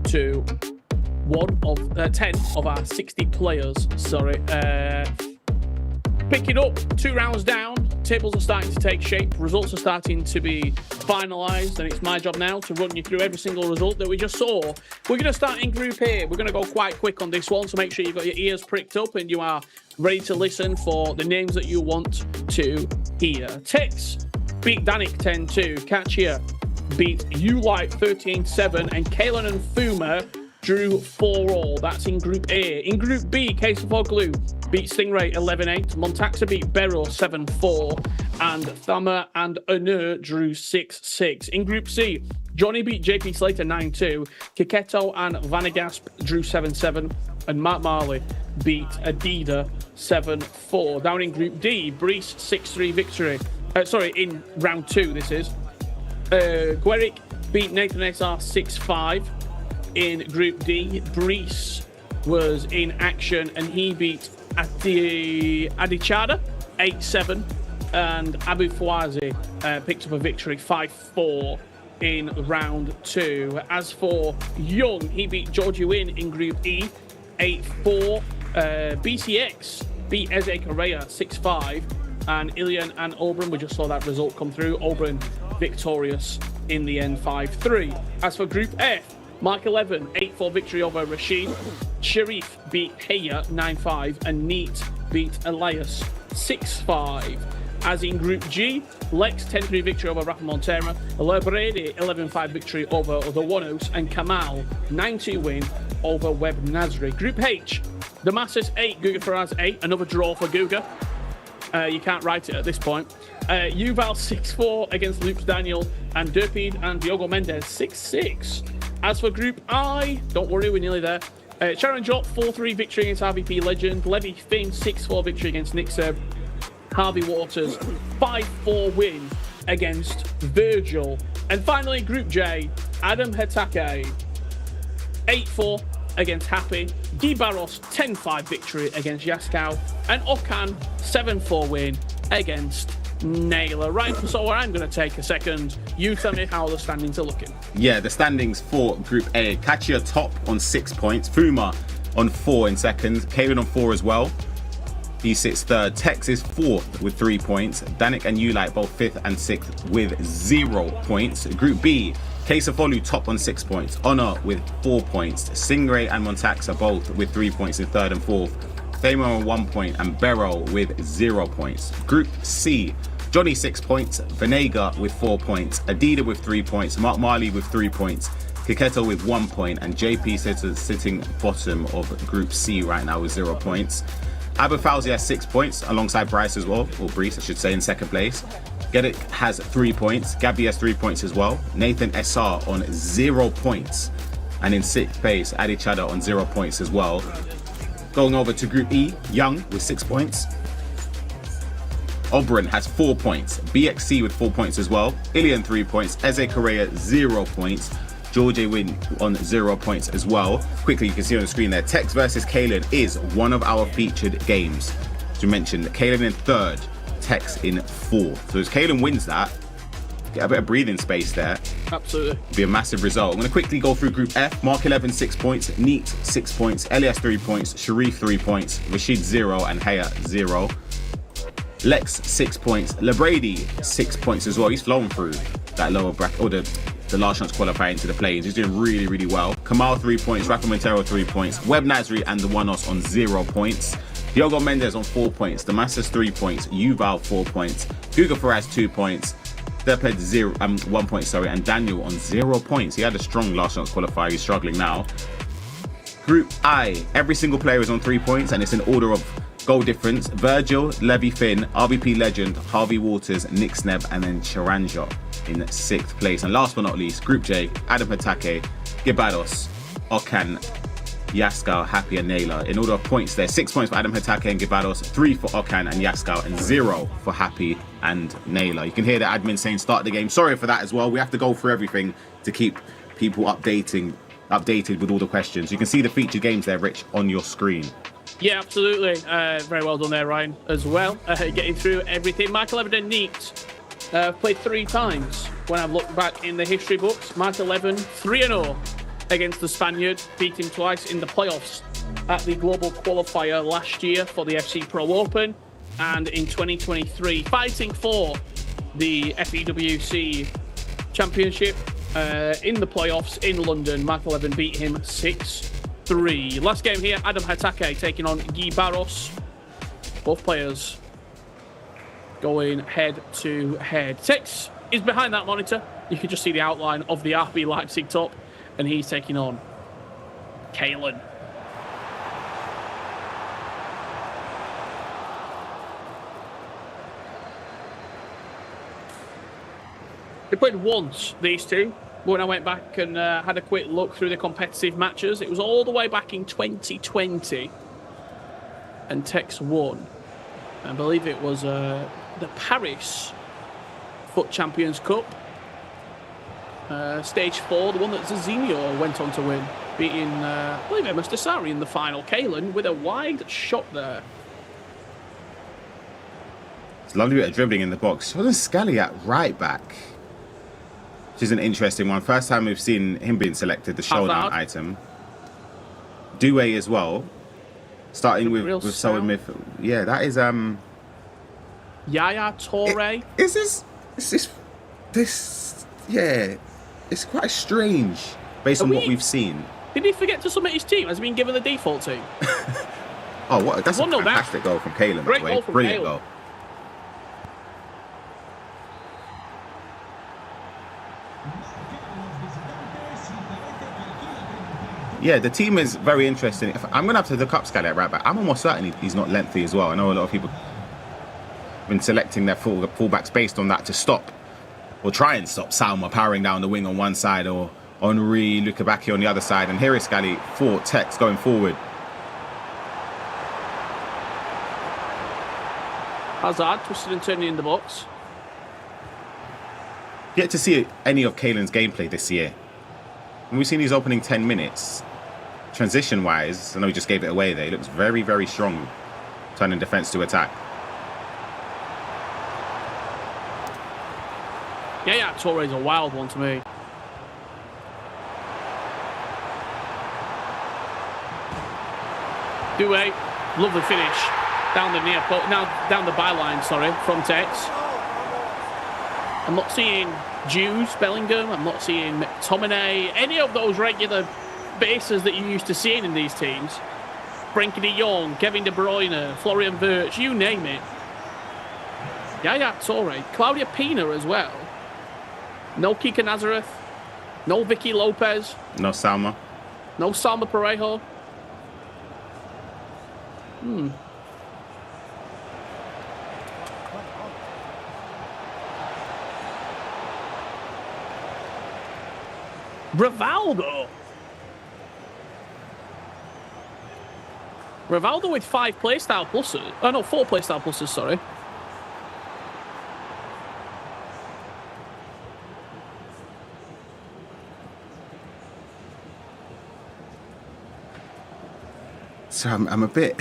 to 10 of our 60 players. Picking up 2 rounds down, tables are starting to take shape, results are starting to be finalised, and it's my job now to run you through every single result that we just saw. We're going to start in Group A. We're going to go quite quick on this one, so make sure you've got your ears pricked up and you are ready to listen for the names that you want to hear. Tex beat Danik 10-2, Kachia beat Ulight 13-7, and Kalen and Fuma drew 4-all. That's in Group A. In Group B, Casefoglu beat Stingray 11-8, Montaxa beat Berro 7-4, and Thama and Unur drew 6-6. In Group C, Johnny beat JP Slater 9-2, Kiketo and Vanagasp drew 7-7, and Matt Marley beat Adida 7-4. Down in Group D, Brees 6-3 victory. In round 2 this is. Guerick beat Nathan SR 6-5. In Group D, Brees was in action and he beat Adichada 8-7, and Abu Fawzi picked up a victory 5-4 in round 2. As for Young, he beat Georgie Win in Group E 8-4. BCX beat Eze Correa 6-5, and Ilian and Oberon, we just saw that result come through. Oberon victorious in the end 5-3. As for Group F, Mark 11, 8-4 victory over Rashid. Sharif beat Heya 9-5, and Neat beat Elias 6-5. As in Group G, Lex 10-3 victory over Rafa Montera. Lebrede 11-5 victory over the Ones, and Kamal 9-2 win over Web Nasri. Group H, Damascus 8, Guga Faraz 8, another draw for Guga. You can't write it at this point. Yuval 6-4 against Loops Daniel, and Derpid and Diogo Mendes 6-6. As for Group I, don't worry, we're nearly there. Sharon Jot 4-3 victory against RVP Legend. Levy Finn 6-4 victory against Nick Seb. Harvey Waters 5-4 win against Virgil. And finally, Group J, Adam Hetake 8-4 against Happy. Guy Barros 10-5 victory against Yaskau, and Okan 7-4 win against Naylor. Right, so I'm going to take a second. You tell me how the standings are looking. Yeah, the standings for Group A. Kachia top on 6 points. Fuma on 4 in second. Kalen on 4 as well. He sits third. Tex is 4th with 3 points. Danik and Ulight both 5th and 6th with 0 points. Group B, Casefolu top on 6 points. Honor with 4 points. Stingray and Montaxa both with 3 points in 3rd and 4th. Thamer on 1 point, and Beryl with 0 points. Group C, Johnny 6 points, Venega with 4 points, Adida with 3 points, Mark Marley with 3 points, Kiketo with 1 point, and JP sitting bottom of Group C right now with 0 points. Abu Fawzi has 6 points alongside Bryce as well, or Brees I should say, in 2nd place. Geddick has 3 points, Gabby has 3 points as well, Nathan SR on 0 points, and in 6th place Adi Chada on 0 points as well. Going over to Group E, Young with 6 points. Oberon has 4 points. BXC with 4 points as well. Ilian 3 points. Eze Correa 0 points. George Win on 0 points as well. Quickly, you can see on the screen there, Tex versus Kalen is one of our featured games. As we mentioned, Kalen in 3rd, Tex in 4th. So as Kalen wins that, get a bit of breathing space there. Absolutely. Be a massive result. I'm going to quickly go through Group F. Mark 11, 6 points. Neat, 6 points. Elias, 3 points. Sharif, 3 points. Rashid, 0. And Heya, 0. Lex, 6 points. Lebrady, 6 points as well. He's flown through that lower bracket, or the last chance qualifier into the play. He's doing really, really well. Kamal, 3 points. Rafa Montero, 3 points. Web Nasri and the Wanos on 0 points. Diogo Mendes on 4 points. Damascus, 3 points. Yuval, 4 points. Guga Faraz, 2 points. Deped 1 point, sorry, and Daniel on 0 points. He had a strong last chance qualifier. He's struggling now. Group I, every single player is on 3 points, and it's in order of goal difference. Virgil, Levy Finn, RVP Legend, Harvey Waters, Nick Sneb, and then Charanja in 6th place. And last but not least, Group J, Adam Hatake, Gibados, Okan, Yaskau, Happy, and Naylor. In order of points there, 6 points for Adam Hatake and Gibados, 3 for Okan and Yaskau, and 0 for Happy and Naylor. You can hear the admin saying start the game. Sorry for that as well. We have to go through everything to keep people updated with all the questions. You can see the featured games there, Rich, on your screen. Yeah, absolutely. Very well done there, Ryan, as well. Getting through everything. Michael Everton Neat I've played 3 times when I've looked back in the history books. Mark 11, 3-0 against the Spaniard, beat him twice in the playoffs at the global qualifier last year for the FC Pro Open, and in 2023 fighting for the FEWC Championship in the playoffs in London. Mark 11 beat him 6-3. Last game here, Adam Hatake taking on Guy Barros. Both players going head to head. Tex is behind that monitor. You can just see the outline of the RB Leipzig top, and he's taking on Kalen. They played once, these two. When I went back and had a quick look through the competitive matches, it was all the way back in 2020, and Tex won. I believe it was the Paris Foot Champions Cup, stage 4, the one that Zizinho went on to win, beating, I believe, Emastasari in the final. Kalen with a wide shot there. It's a lovely bit of dribbling in the box. Wasn't Scally at right back? Which is an interesting one. First time we've seen him being selected, the showdown item. Due as well. Starting with Sowen midfield. Yeah, that is Yaya Toure. Is this yeah. It's quite strange based on what we've seen. Did he forget to submit his team? Has he been given the default team? Oh, what? That's a fantastic goal from Kalen. Great goal from Brilliant Kalen. goal. Yeah, the team is very interesting. I'm going to have to look up Scally at right back. I'm almost certain he's not lengthy as well. I know a lot of people have been selecting their fullbacks based on that to stop or try and stop Salma powering down the wing on one side, or Henri Lukabaki on the other side. And here is Scally for Tex going forward. Hazard twisted and turning in the box. Yet to see any of Kalen's gameplay this year. And we've seen his opening 10 minutes. Transition-wise, I know he just gave it away there. He looks very, very strong, turning defence to attack. Yeah, Toure's a wild one to me. Due, lovely finish down the down the byline, sorry, from Tex. I'm not seeing Jules Bellingham. I'm not seeing McTominay. Any of those regular bases that you're used to seeing in these teams. Frenkie de Jong, Kevin De Bruyne, Florian Wirtz, you name it. Yaya Toure, Claudia Pina as well. No Kika Nazareth. No Vicky Lopez. No Salma. No Salma Parejo. Rivaldo with 5 playstyle pluses. Oh no, 4 playstyle pluses, sorry. So I'm a bit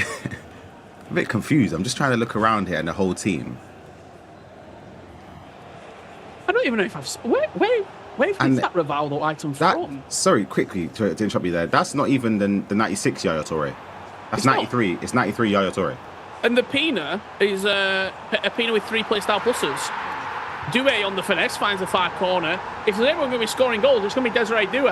a bit confused. I'm just trying to look around here and the whole team. I don't even know if I've... Where is that Rivaldo item from? Sorry, quickly to interrupt you there. That's not even the 96 Yaya Toure. That's 93. It's 93 Yaya Toure. And the Pina is a Pina with 3 playstyle pluses. Due on the finesse finds the far corner. If there's anyone going to be scoring goals, it's going to be Desiree Due.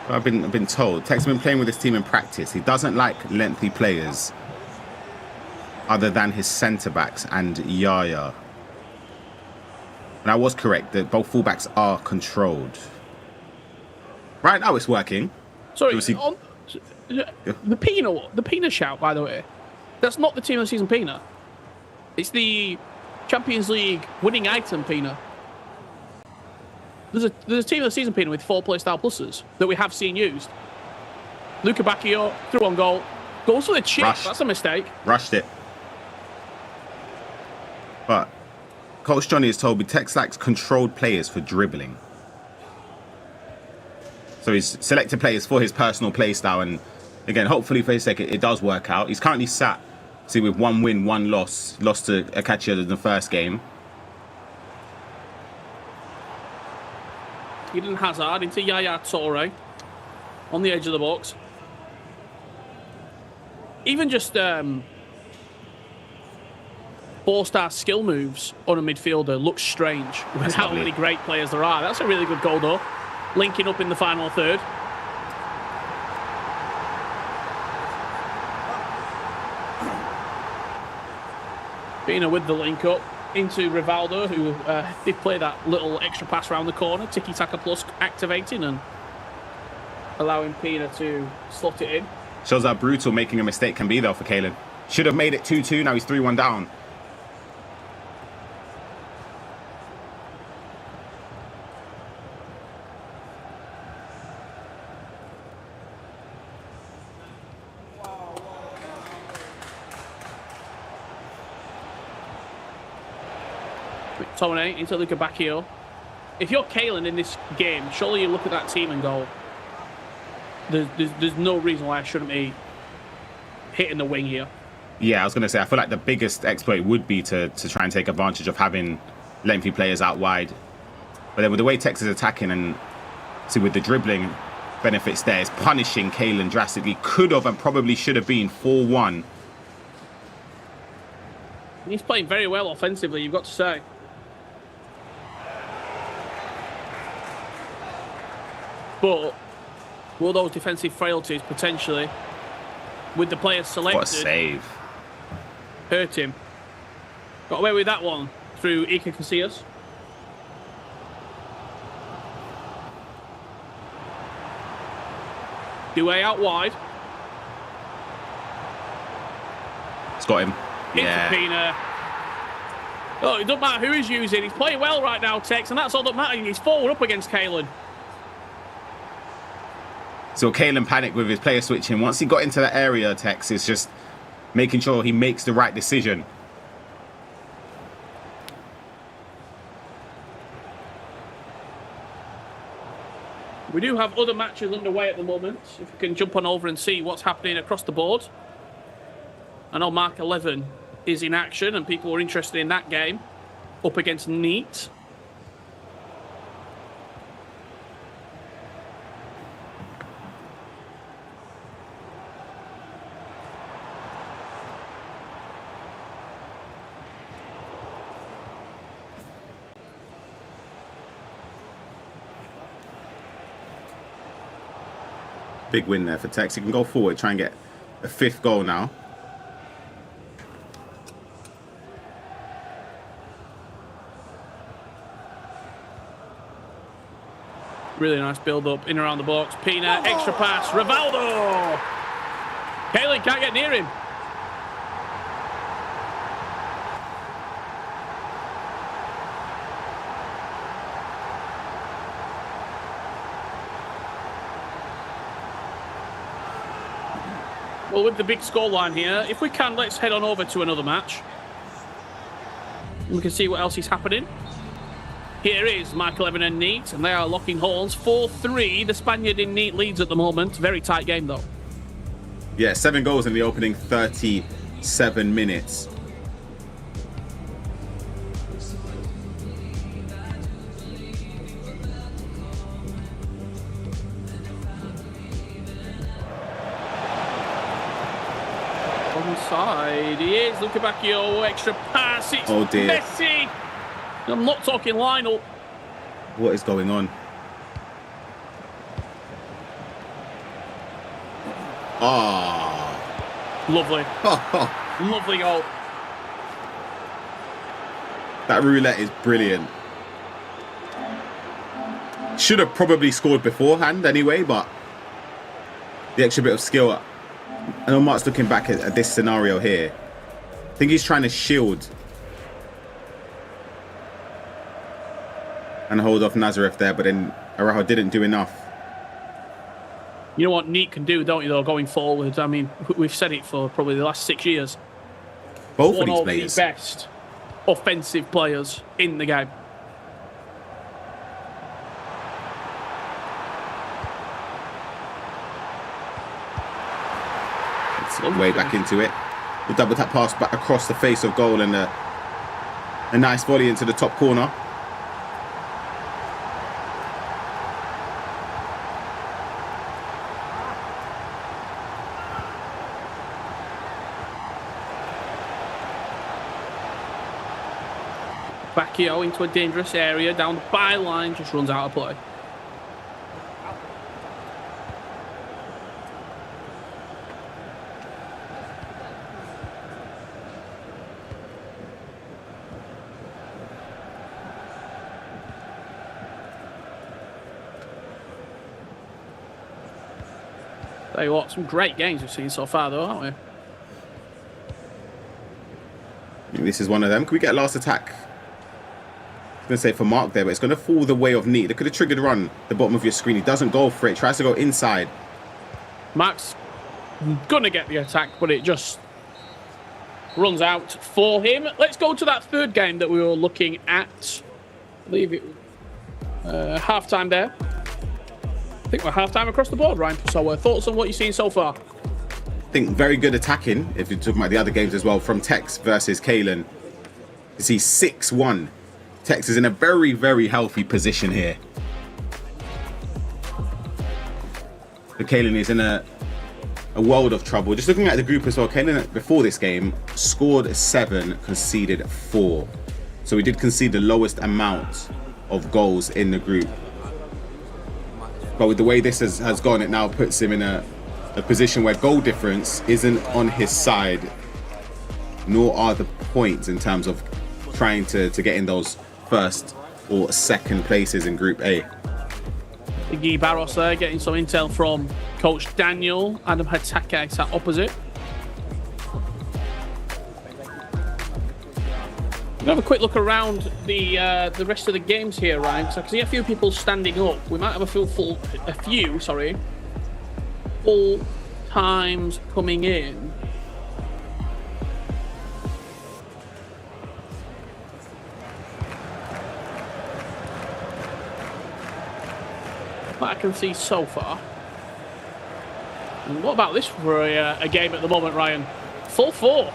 I've been told. Tex has been playing with this team in practice. He doesn't like lengthy players other than his centre-backs and Yaya. And I was correct that both fullbacks are controlled. Right now it's working. Sorry, the Pina shout, by the way, that's not the team of the season Pina. It's the Champions League winning item Pina. There's a team of the season Pina with 4 playstyle pluses that we have seen used. Luca Bacchio through on goal. Goes for the chip. That's a mistake. Rushed it. But Coach Johnny has told me Tex lacks controlled players for dribbling. So he's selected players for his personal play style. And again, hopefully for his sake, it does work out. He's currently sat, see, with 1 win, 1 loss. Lost to Akachi in the first game. Eden Hazard into Yaya Toure on the edge of the box. Even just 4-star skill moves on a midfielder looks strange with how many great players there are. That's a really good goal, though. Linking up in the final third. Pina with the link up into Rivaldo, who did play that little extra pass around the corner. Tiki-taka plus activating and allowing Pina to slot it in. Shows how brutal making a mistake can be, though, for Kalen. Should have made it 2-2. Now he's 3-1 down. McTominay into Luca Bacchio. If you're Kalen in this game, surely you look at that team and go, there's no reason why I shouldn't be hitting the wing here. Yeah, I was going to say, I feel like the biggest exploit would be to try and take advantage of having lengthy players out wide. But then with the way Tex is attacking and see with the dribbling benefits there, it's punishing Kalen drastically. Could have and probably should have been 4-1. He's playing very well offensively, you've got to say. But will those defensive frailties potentially, with the players selected, What a save. hurt him? Got away with that one through Iker Casillas. Dewey out wide. It's got him. Yeah. Pina. Oh, it doesn't matter who he's using. He's playing well right now, Tex, and that's all that matters. He's 4 up against Kalen. So Kalen panicked with his player switching. Once he got into that area, Tex is just making sure he makes the right decision. We do have other matches underway at the moment. If we can jump on over and see what's happening across the board. I know Mark 11 is in action and people are interested in that game. Up against Neat. Big win there for Tex. He can go forward, try and get a 5th goal now. Really nice build-up in around the box. Pina, extra pass. Rivaldo! Kalen can't get near him. Well, with the big scoreline here, if we can, let's head on over to another match. We can see what else is happening. Here is Mark 11 and Neat, and they are locking horns. 4-3. The Spaniard in Neat leads at the moment. Very tight game, though. Yeah, 7 goals in the opening 37 minutes. Onside. He is. Look back, yo. Extra pass. It's Oh, dear. Messi. I'm not talking Lionel. What is going on? Ah. Lovely. Lovely goal. That roulette is brilliant. Should have probably scored beforehand anyway, but the extra bit of skill. I know Mark's looking back at this scenario here. I think he's trying to shield and hold off Nazareth there, but then Araujo didn't do enough. You know what Neat can do, don't you, though, going forward? I mean, we've said it for probably the last 6 years. Both of One these of the players. best offensive players in the game. Way back into it. The double tap pass back across the face of goal and a nice volley into the top corner. Bacchio into a dangerous area, down the byline, just runs out of play. Tell you what, some great games we've seen so far, though, aren't we? I think this is one of them. Can we get a last attack? I was going to say for Mark there, but it's going to fall the way of Neat. They could have triggered a run the bottom of your screen. He doesn't go for it. Tries to go inside. Mark's going to get the attack, but it just runs out for him. Let's go to that third game that we were looking at. I believe it half-time there. I think we're half-time across the board, Ryan. So thoughts on what you've seen so far? I think very good attacking, if you're talking about the other games as well, from Tex versus Kalen. You see 6-1. Tex is in a very, very healthy position here. But Kalen is in a world of trouble. Just looking at the group as well, Kalen before this game scored 7, conceded 4. So we did concede the lowest amount of goals in the group. But with the way this has gone, it now puts him in a position where goal difference isn't on his side, nor are the points in terms of trying to get in those first or second places in Group A. Iggy Barros there getting some intel from Coach Daniel. Adam Hatake sat opposite. We'll have a quick look around the rest of the games here, Ryan, because I can see a few people standing up. We might have a few full times coming in. That I can see so far. And what about this for a game at the moment, Ryan? Full 4.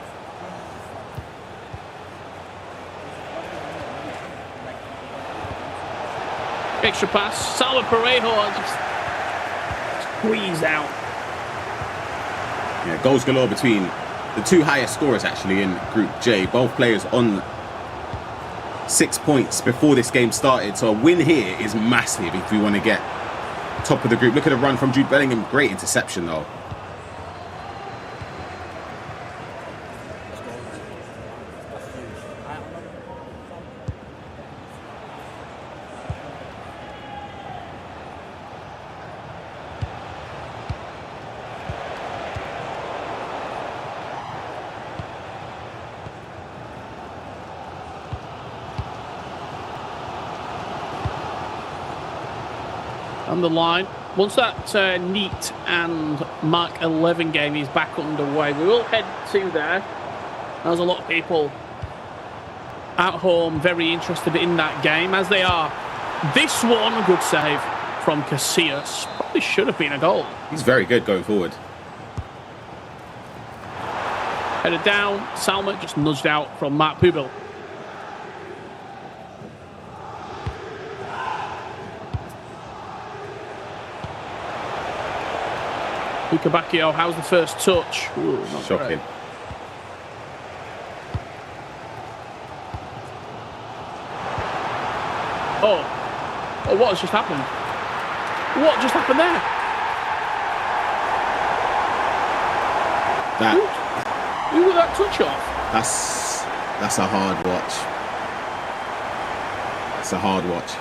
Extra pass. Salva Parejo just squeezed out. Yeah, goals galore between the two highest scorers actually in Group J. Both players on 6 points before this game started. So a win here is massive if we want to get top of the group. Look at the run from Jude Bellingham. Great interception though. On the line. Once that Neat and Mark 11 game is back underway, we will head to there. There's a lot of people at home very interested in that game, as they are. This one, a good save from Casillas. Probably should have been a goal. He's very good going forward. Headed down. Salma just nudged out from Mark Pubil. Luca Bacchio, how's the first touch? Ooh, not shocking. Great. Oh, what has just happened? What just happened there? Who got that touch off? That's a hard watch. That's a hard watch.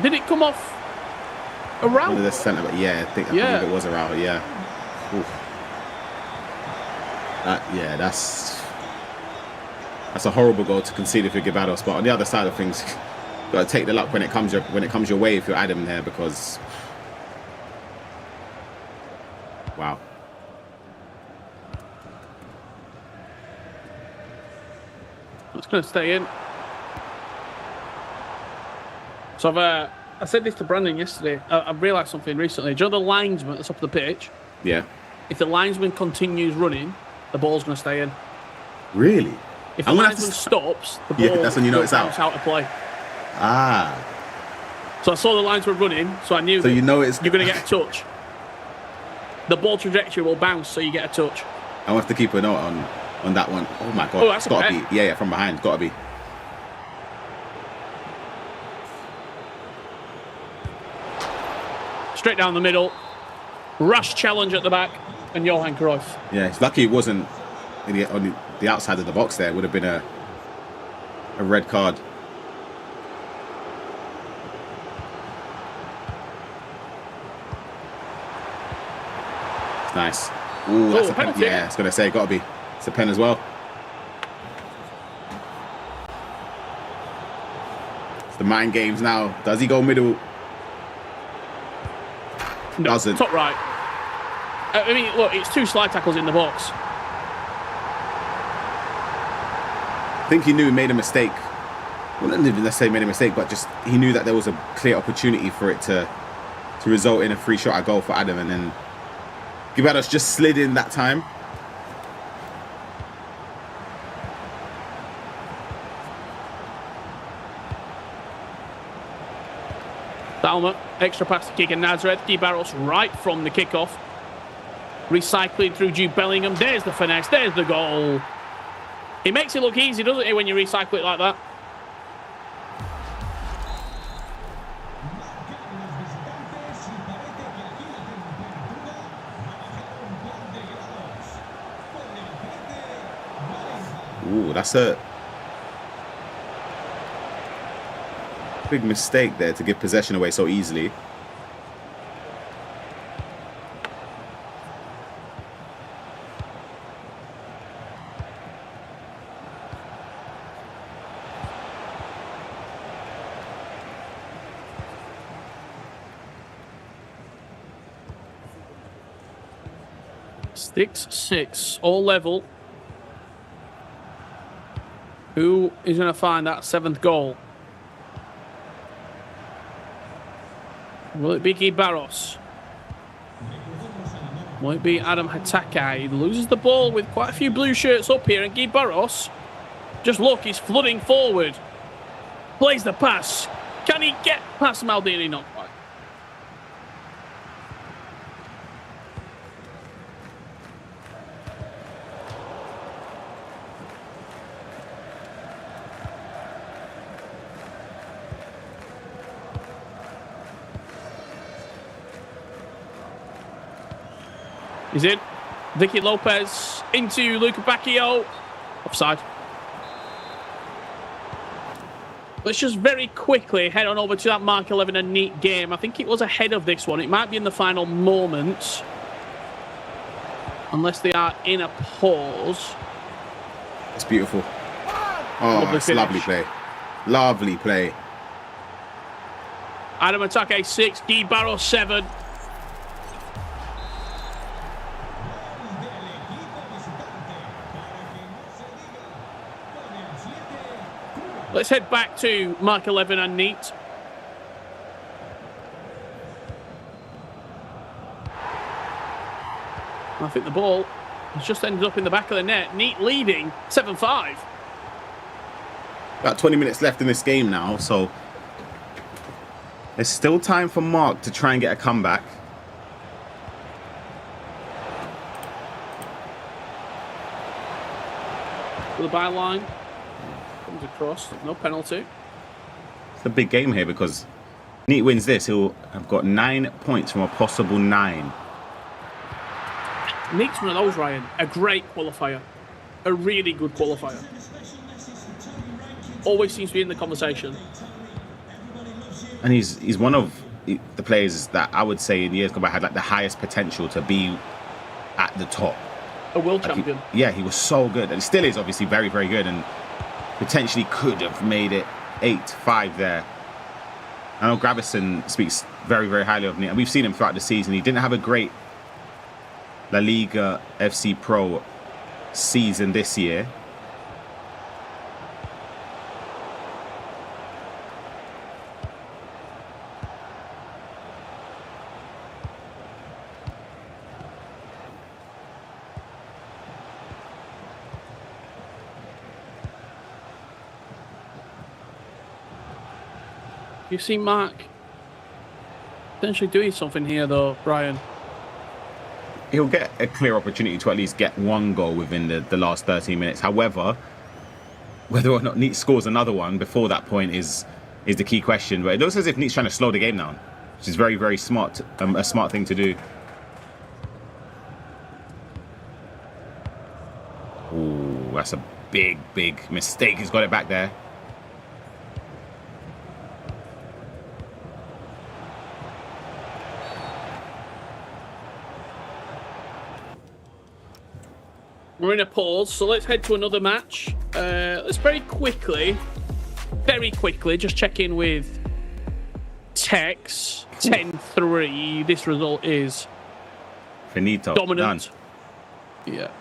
Did it come off around? One of the centre, yeah, I believe it was around, yeah. Oof. That's a horrible goal to concede if you're Guevados. But on the other side of things, you've got to take the luck when it comes your way if you're Adam there, because wow. It's going to stay in. So I said this to Brandon yesterday. I've realised something recently. Do you know the linesman at the top of the pitch? Yeah. If the linesman continues running, the ball's going to stay in. Really? If the linesman stops, the ball that's when you know it's out. Out of play. Ah. So I saw the linesman running, so I knew so you know it's you're going to get a touch. The ball trajectory will bounce, so you get a touch. I'll have to keep a note on that one. Oh my god. Oh, that's got to be. Yeah, from behind. Got to be. Straight down the middle. Rash challenge at the back. And Johan Cruyff. Yeah, it's lucky it wasn't on the outside of the box there. It would have been a red card. It's nice. Ooh, that's a penalty. Yeah, I was going to say, got to be. It's a pen as well. It's the mind games now. Does he go middle? No, doesn't. Top right. I mean, look, it's 2 slide tackles in the box. I think he knew he made a mistake. Well, not even necessarily made a mistake, but just he knew that there was a clear opportunity for it to result in a free shot at goal for Adam, and then Gibados just slid in that time. Dalma, extra pass to Keegan Nazareth. Gibaros right from the kickoff. Recycling through Jude Bellingham. There's the finesse. There's the goal. It makes it look easy, doesn't it, when you recycle it like that? Ooh, that's a big mistake there to give possession away so easily. Six, all level. Who is going to find that 7th goal? Will it be Gibaros? Will it be Adam Hatake? He loses the ball with quite a few blue shirts up here, and Gibaros, just look, he's flooding forward. Plays the pass. Can he get past Maldini? Not quite. He's in. Vicky Lopez into Luca Bacchio. Offside. Let's just very quickly head on over to that Mark 11 and neat game. I think it was ahead of this one. It might be in the final moments. Unless they are in a pause. It's beautiful. Oh, it's lovely play. Lovely play. Adam Hatake 6, Gibaros 7. Let's head back to Mark 11 and neat. I think the ball has just ended up in the back of the net. Neat leading 7-5. About 20 minutes left in this game now, so there's still time for Mark to try and get a comeback. To the byline. Comes across. No penalty. It's a big game here because Neat wins this. He'll have got 9 points from a possible 9. Neat's one of those, Ryan. A great qualifier. A really good qualifier. Always seems to be in the conversation. And he's one of the players that I would say in years gone by had like the highest potential to be at the top. A world champion. He was so good. And still is obviously very, very good. And potentially could have made it 8-5 there. I know Gravison speaks very, very highly of Neat. And we've seen him throughout the season. He didn't have a great La Liga FC Pro season this year. You see Mark potentially doing something here, though, Brian. He'll get a clear opportunity to at least get one goal within the last 13 minutes. However, whether or not Neat scores another one before that point is the key question. But it looks as if Neat's trying to slow the game down, which is very, very smart, a smart thing to do. Ooh, that's a big, big mistake. He's got it back there. We're in a pause, so let's head to another match. Let's very quickly, just check in with Tex. 10-3. This result is Finito. dominant. Done. Yeah.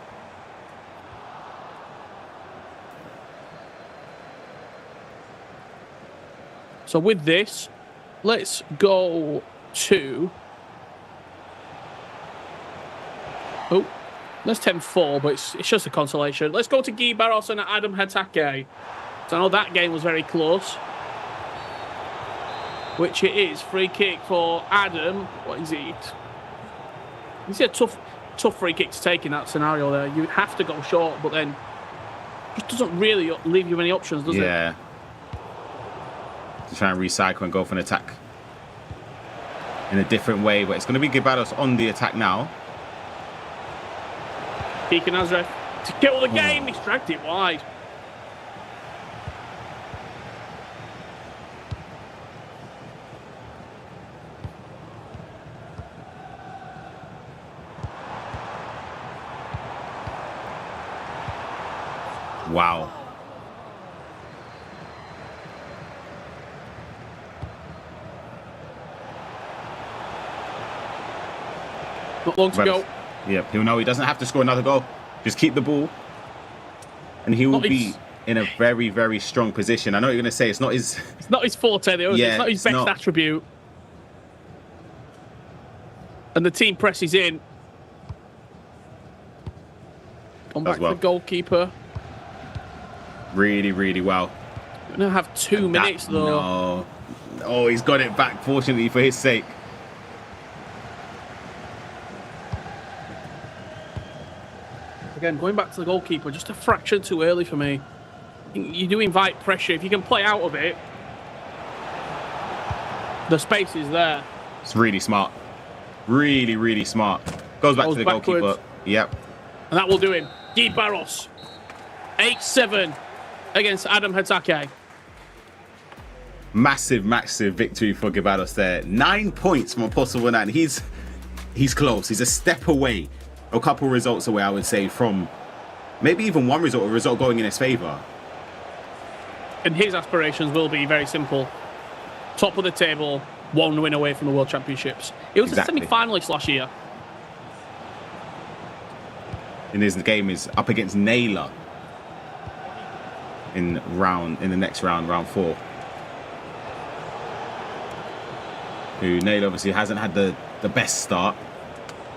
So with this, let's go to... Oh, that's 10-4, but it's just a consolation. Let's go to Guy Barros and Adam Hatake. So I know that game was very close. Which it is. Free kick for Adam. What is it? It's a tough free kick to take in that scenario there. You have to go short, but then it just doesn't really leave you many options, does it? Yeah. To try and recycle and go for an attack in a different way, but it's going to be Gibados on the attack now. Kika Nazareth to kill the game. He's dragged it wide. Wow. Not long to go. Yep, he'll know he doesn't have to score another goal. Just keep the ball. And he will be in a very, very strong position. I know what you're going to say it's not his... It's not his forte, though. Yeah, it's not his best attribute. And the team presses in. Come back to the goalkeeper. Really, really well. We're going to have 2 minutes, though. No. Oh, he's got it back, fortunately, for his sake. Again, going back to the goalkeeper, just a fraction too early for me. You do invite pressure. If you can play out of it, the space is there. It's really smart. Really, really smart. Goes back to the goalkeeper. Yep. And that will do him. Guy Barros. 8-7 against Adam Hatake. Massive, massive victory for Gibados there. 9 points from a possible 9. He's close. He's a step away. A couple results away, I would say, from maybe even one result, a result going in his favour. And his aspirations will be very simple. Top of the table, 1 win away from the World Championships. He was a semi-finalist last year. And his game is up against Naylor in the next round, round 4. Who Naylor obviously hasn't had the best start.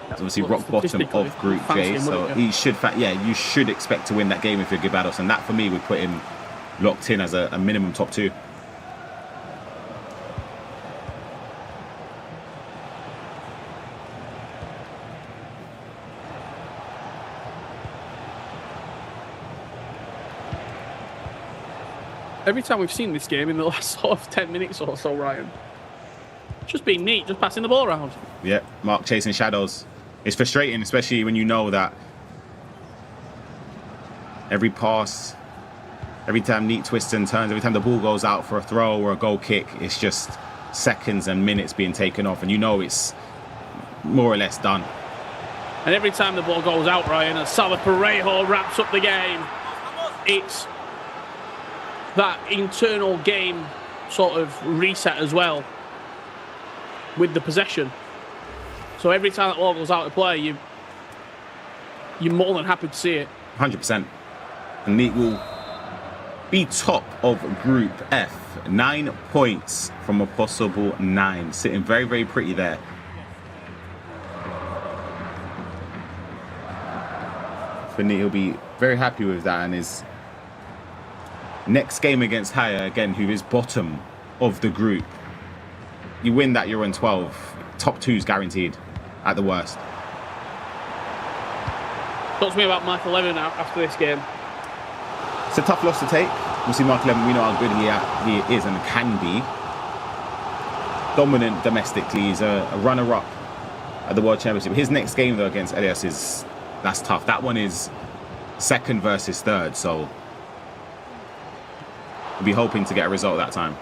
It's obviously rock bottom of Group J, so he should, you should expect to win that game if you're Gibados, and that for me would put him locked in as a minimum top 2. Every time we've seen this game in the last sort of 10 minutes or so, Ryan, it's just been neat, just passing the ball around. Yeah, Mark chasing shadows. It's frustrating, especially when you know that every pass, every time Neat twists and turns, every time the ball goes out for a throw or a goal kick, it's just seconds and minutes being taken off, and you know it's more or less done. And every time the ball goes out, Ryan, as Salva Parejo wraps up the game, it's that internal game sort of reset as well with the possession. So every time that ball goes out to play, you're more than happy to see it. 100%. And Neat will be top of Group F. 9 points from a possible 9. Sitting very, very pretty there. For Neat, he'll be very happy with that. And his next game against Haya, again, who is bottom of the group, You win that, you're on 12. Top 2's guaranteed at the worst. Talk to me about Michael Levin now after this game. It's a tough loss to take. Obviously, Mark Levin, we know how good he is and can be. Dominant domestically. He's a runner-up at the World Championship. His next game, though, against Elias that's tough. That one is second versus third, so we'll be hoping to get a result that time.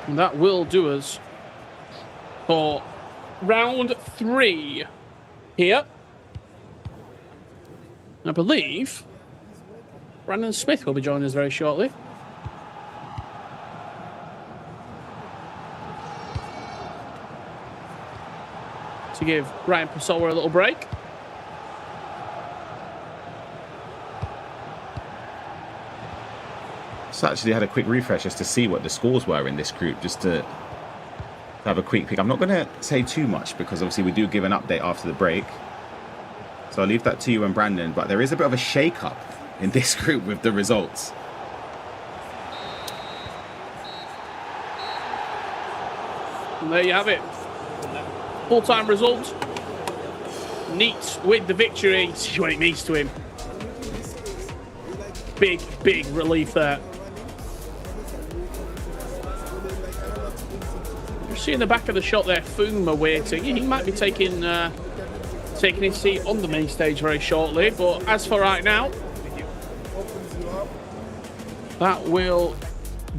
And that will do us for round 3 here. I believe Brandon Smith will be joining us very shortly. To give Ryan Pessoa a little break. So actually had a quick refresh just to see what the scores were in this group, just to have a quick pick. I'm not going to say too much because obviously we do give an update after the break. So I'll leave that to you and Brandon, but there is a bit of a shake-up in this group with the results. And there you have it. Full-time result. Neat with the victory. See what it means to him. Big, big relief there. You see in the back of the shot there, Fuma waiting. He might be taking his seat on the main stage very shortly. But as for right now, that will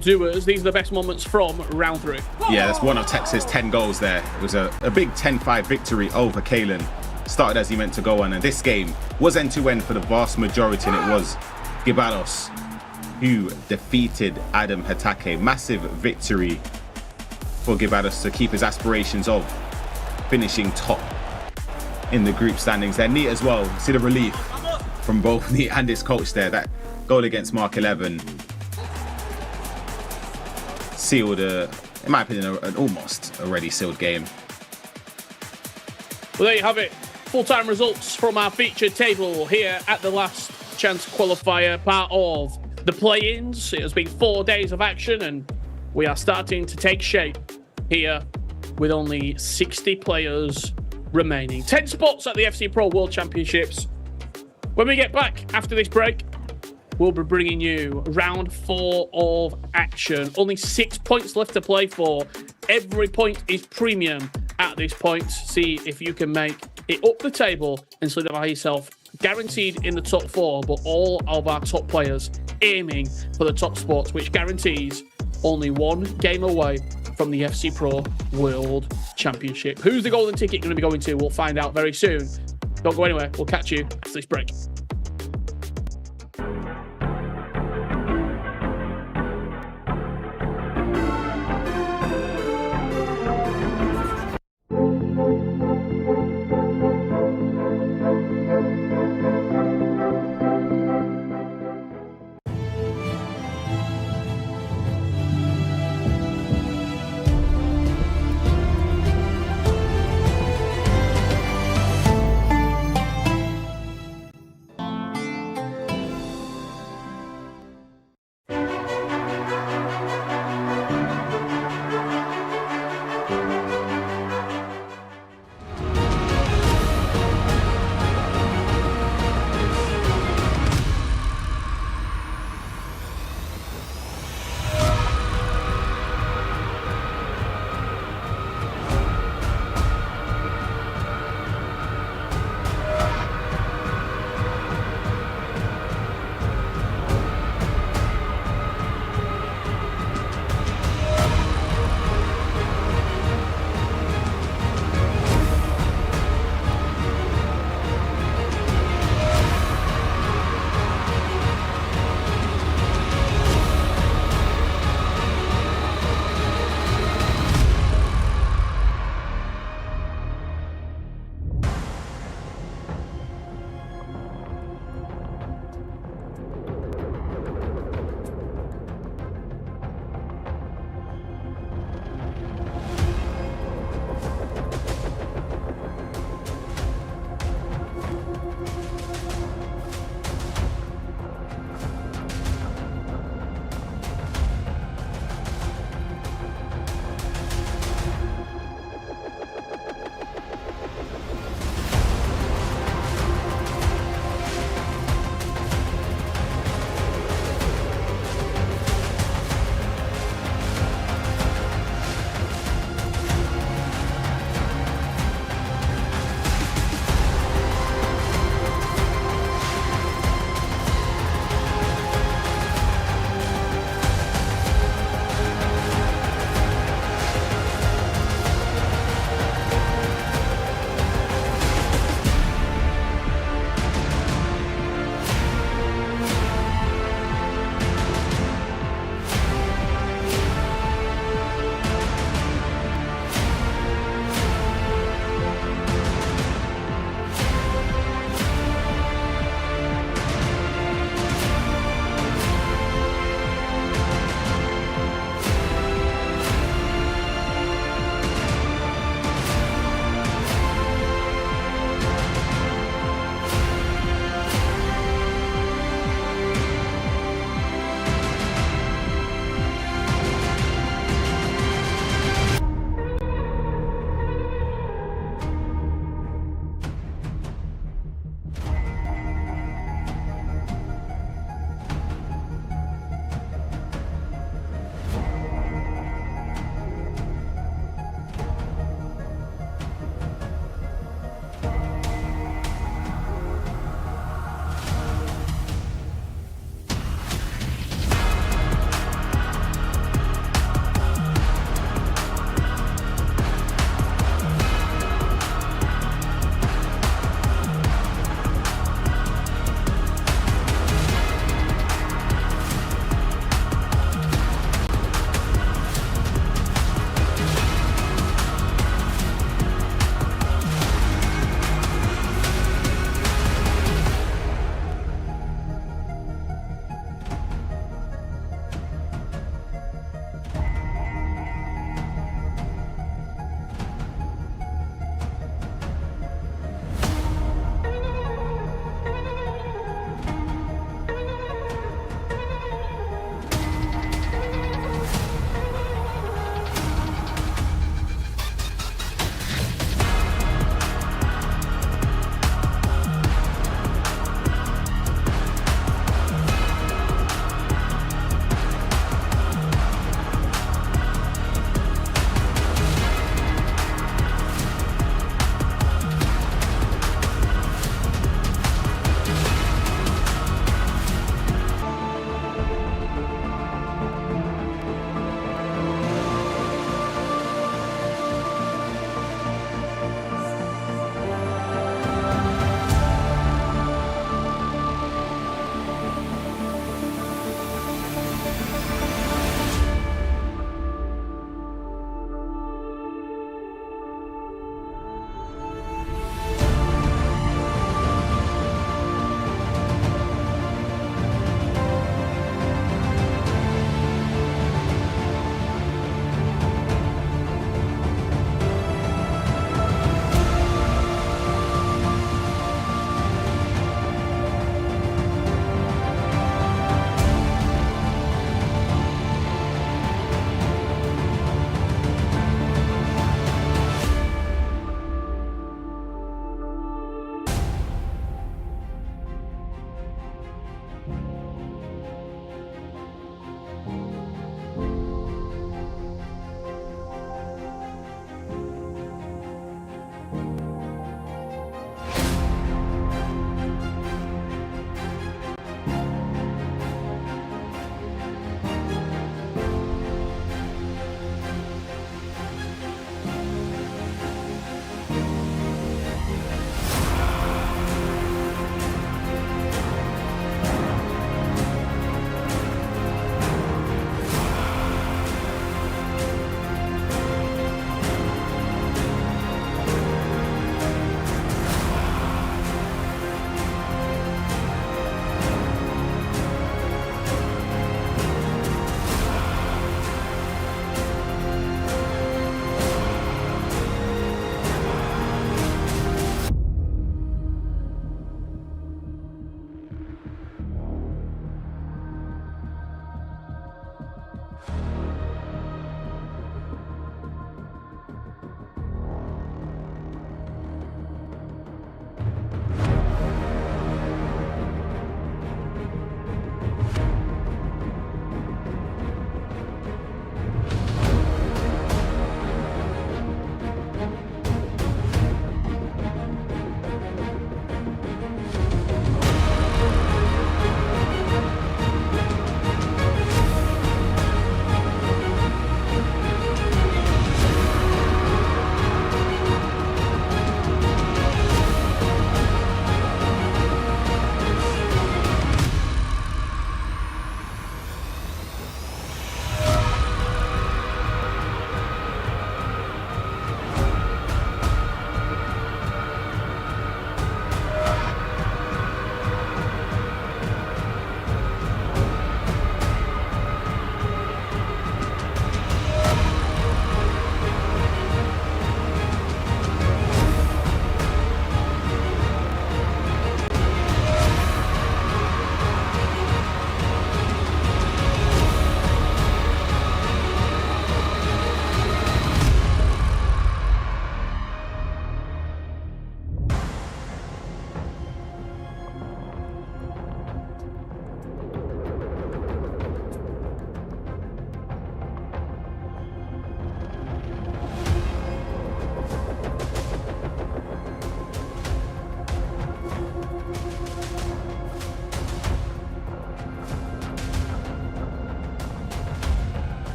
do us. These are the best moments from round 3. Yeah, that's one of Texas' 10 goals there. It was a big 10-5 victory over Kalen. Started as he meant to go on, and this game was end-to-end for the vast majority, and it was Gibalos who defeated Adam Hatake. Massive victory for Gibalos to keep his aspirations of finishing top in the group standings. They're neat as well. See the relief from both Neat and his coach there. That goal against Mark 11 sealed, in my opinion, an almost already sealed game. Well, there you have it. Full-time results from our featured table here at the last chance qualifier, part of the play-ins. It has been 4 days of action, and we are starting to take shape here with only 60 players remaining. 10 spots at the FC Pro World Championships. When we get back after this break, we'll be bringing you round 4 of action. Only 6 points left to play for. Every point is premium at this point. See if you can make it up the table and solidify yourself guaranteed in the top 4, but all of our top players aiming for the top spots, which guarantees only 1 game away from the FC Pro World Championship. Who's the golden ticket going to be going to? We'll find out very soon. Don't go anywhere. We'll catch you after this break.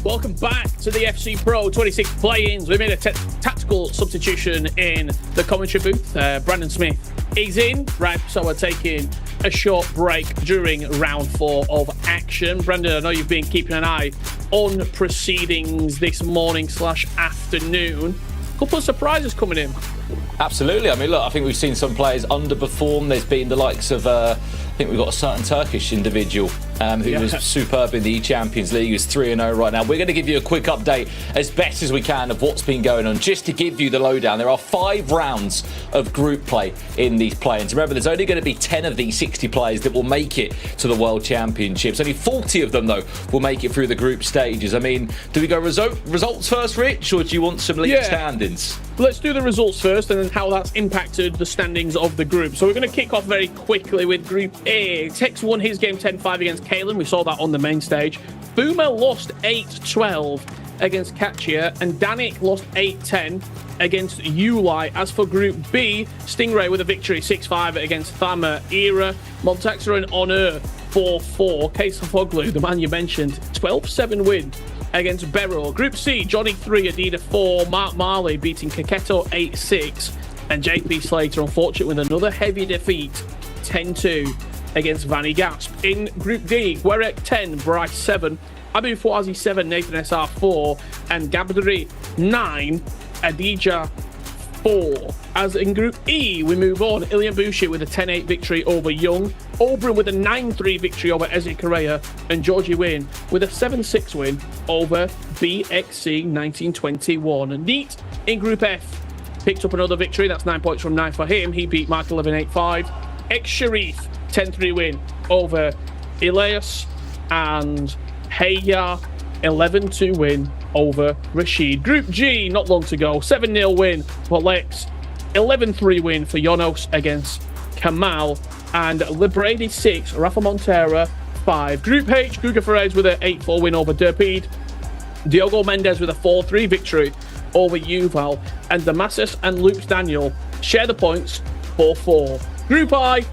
Welcome back to the FC Pro 26 play-ins. We made a tactical substitution in the commentary booth. Brandon Smith is in, right? So we're taking a short break during round 4 of action. Brandon, I know you've been keeping an eye on proceedings this morning/afternoon. Couple of surprises coming in. Absolutely. I mean, look, I think we've seen some players underperform. There's been the likes of, I think we've got a certain Turkish individual who was superb in the Champions League. He's 3-0 right now. We're going to give you a quick update as best as we can of what's been going on. Just to give you the lowdown, there are 5 rounds of group play in these play-ins. Remember, there's only going to be 10 of these 60 players that will make it to the World Championships. Only 40 of them, though, will make it through the group stages. I mean, do we go results first, Rich, or do you want some league standings? Let's do the results first and then how that's impacted the standings of the group. So we're going to kick off very quickly with Group A. Tex won his game 10-5 against Kalen. We saw that on the main stage. Fuma lost 8-12 against Katya, and Danik lost 8-10 against Uli. As for Group B, Stingray with a victory 6-5 against Thama Era. Montaxa and Honor 4-4. Kesafoglu, the man you mentioned, 12-7 win against Beryl. Group C, Johnny 3, Adida 4, Mark Marley beating Kaketo 8-6, and JP Slater unfortunate with another heavy defeat 10-2 against Vanny Gasp. In Group D, Guerek 10, Bryce 7, Abu Fouazi 7, Nathan SR 4, and Gabdri 9, Adija 4. As in Group E, we move on. Ilian Bushi with a 10-8 victory over Young, Oberon with a 9-3 victory over Eze Correa, and Georgie Wynn with a 7-6 win over BXC 1921. And Neat in Group F picked up another victory. That's 9 points from 9 for him. He beat Mark 11-8-5. Ex-Sharif 10-3 win over Elias, and Heya 11-2 win over Rashid. Group G, not long to go. 7-0 win for Lex. 11-3 win for Jonos against Kamal. And Librady 6, Rafa Montera 5. Group H, Guga Ferez with an 8-4 win over Derpede. Diogo Mendes with a 4-3 victory over Yuval. And Damasus and Luke Daniel share the points 4-4. Group I,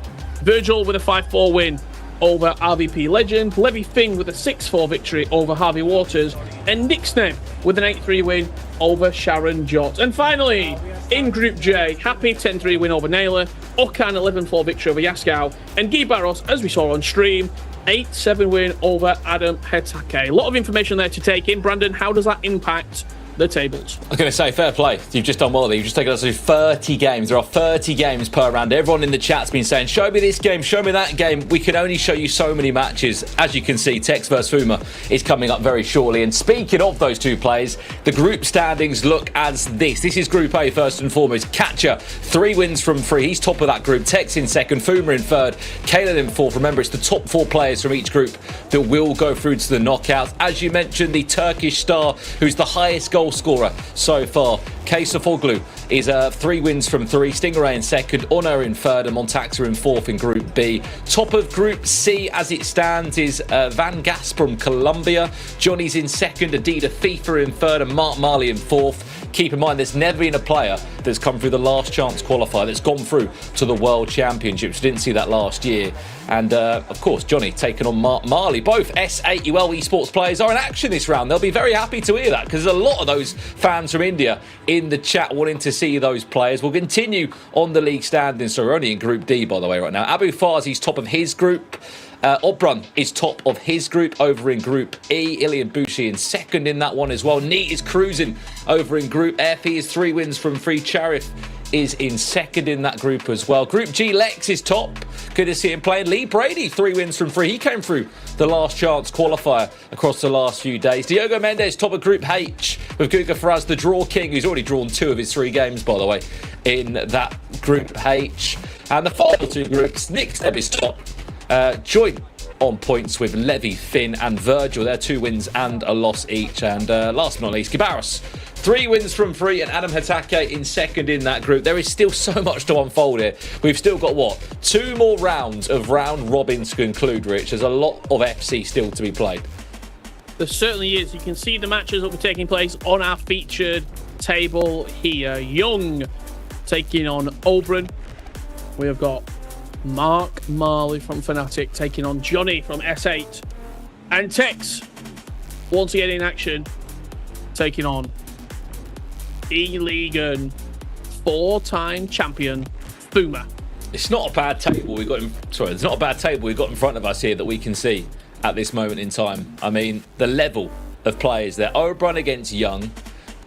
Virgil with a 5-4 win over RVP Legend, Levy Finn with a 6-4 victory over Harvey Waters, and Nixney with an 8-3 win over Sharon Jott. And finally, in Group J, Happy 10-3 win over Naylor, Okan 11-4 victory over Yaskow, and Guy Barros, as we saw on stream, 8-7 win over Adam Hetake. A lot of information there to take in. Brandon, how does that impact the tables? I was going to say, fair play. You've just done well there. You've just taken us through 30 games. There are 30 games per round. Everyone in the chat's been saying, show me this game, show me that game. We can only show you so many matches. As you can see, Tex vs Fuma is coming up very shortly. And speaking of those two players, the group standings look as this. This is Group A first and foremost. Catcher, 3 wins from 3. He's top of that group. Tex in second, Fuma in third, Kalen in fourth. Remember, it's the top 4 players from each group that will go through to the knockouts. As you mentioned, the Turkish star, who's the highest goal scorer so far, Kesafoglu, is 3 wins from 3. Stingray in second, Honor in third, and Montaxa in fourth in Group B. Top of Group C as it stands is Van Gas from Colombia. Johnny's in second, Adida FIFA in third, and Mark Marley in fourth. Keep in mind, there's never been a player that's come through the last chance qualifier that's gone through to the World Championships. We didn't see that last year. And, of course, Johnny taking on Mark Marley. Both S8UL esports players are in action this round. They'll be very happy to hear that because there's a lot of those fans from India in the chat wanting to see those players. We'll continue on the league standings. So we're only in Group D, by the way, right now. Abu Farzi's top of his group. Obrun is top of his group over in Group E. Ilian Bushi in second in that one as well. Neat is cruising over in Group F. He is 3 wins from 3. Charif is in second in that group as well. Group G, Lex is top. Good to see him playing. Lee Brady, 3 wins from 3. He came through the last chance qualifier across the last few days. Diogo Mendes, top of Group H with Guga Faraz, the draw king, who's already drawn 2 of his 3 games, by the way, in that Group H. And the final 2 groups, Nick Steb is top. Joint on points with Levy, Finn and Virgil. They're 2 wins and a loss each. And last but not least, Kibaris, 3 wins from 3, and Adam Hatake in second in that group. There is still so much to unfold here. We've still got, 2 more rounds of round robin to conclude, Rich. There's a lot of FC still to be played. There certainly is. You can see the matches that will be taking place on our featured table here. Young taking on Oberon. We have got Mark Marley from Fnatic taking on Johnny from S8. And Tex once again in action, taking on E-League and 4-time champion Fuma. It's not a bad table we've got it's not a bad table we've got in front of us here that we can see at this moment in time. I mean, the level of players there. Oberon against Young,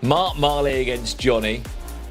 Mark Marley against Johnny.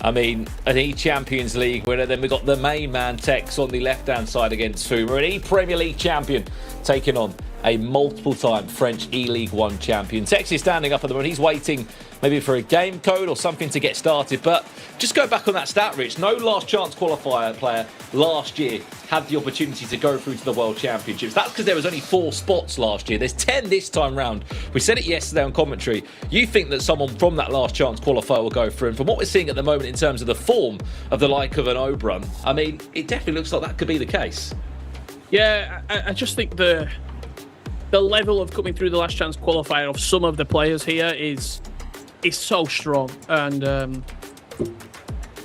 I mean, an E-Champions League winner. Then we've got the main man, Tex, on the left-hand side against Fuma. An E-Premier League champion taking on a multiple-time French E-League One champion. Tex is standing up at the moment. He's waiting maybe for a game code or something to get started. But just go back on that stat, Rich. No last chance qualifier player last year had the opportunity to go through to the World Championships. That's because there was only 4 spots last year. There's 10 this time round. We said it yesterday on commentary. You think that someone from that last chance qualifier will go through. And from what we're seeing at the moment in terms of the form of the like of an Oberon, I mean, it definitely looks like that could be the case. Yeah, I just think the level of coming through the last chance qualifier of some of the players here is so strong. And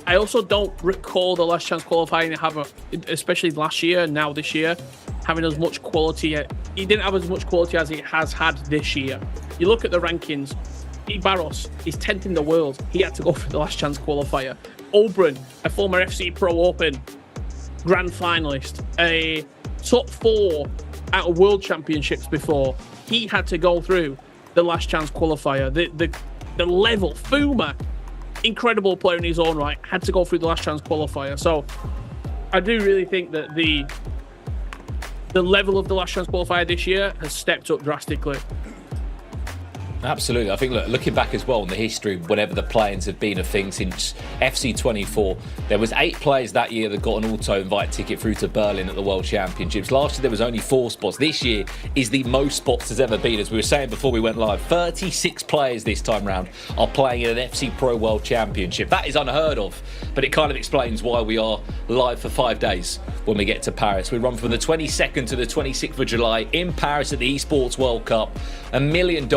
I also don't recall the last chance qualifying especially last year and now this year, having as much quality. He didn't have as much quality as he has had this year. You look at the rankings, Barros is 10th in the world. He had to go for the last chance qualifier. Oberon, a former FC Pro Open grand finalist, a top 4 out of World Championships before. He had to go through the last chance qualifier. The level, Fuma, incredible player in his own right, had to go through the last chance qualifier. So I do really think that the level of the last chance qualifier this year has stepped up drastically. Absolutely. I think, looking back as well on the history, whenever the play-ins have been a thing since FC24, there was 8 players that year that got an auto-invite ticket through to Berlin at the World Championships. Last year, there was only 4 spots. This year is the most spots there's ever been. As we were saying before we went live, 36 players this time round are playing in an FC Pro World Championship. That is unheard of, but it kind of explains why we are live for 5 days when we get to Paris. We run from the 22nd to the 26th of July in Paris at the Esports World Cup. $1 million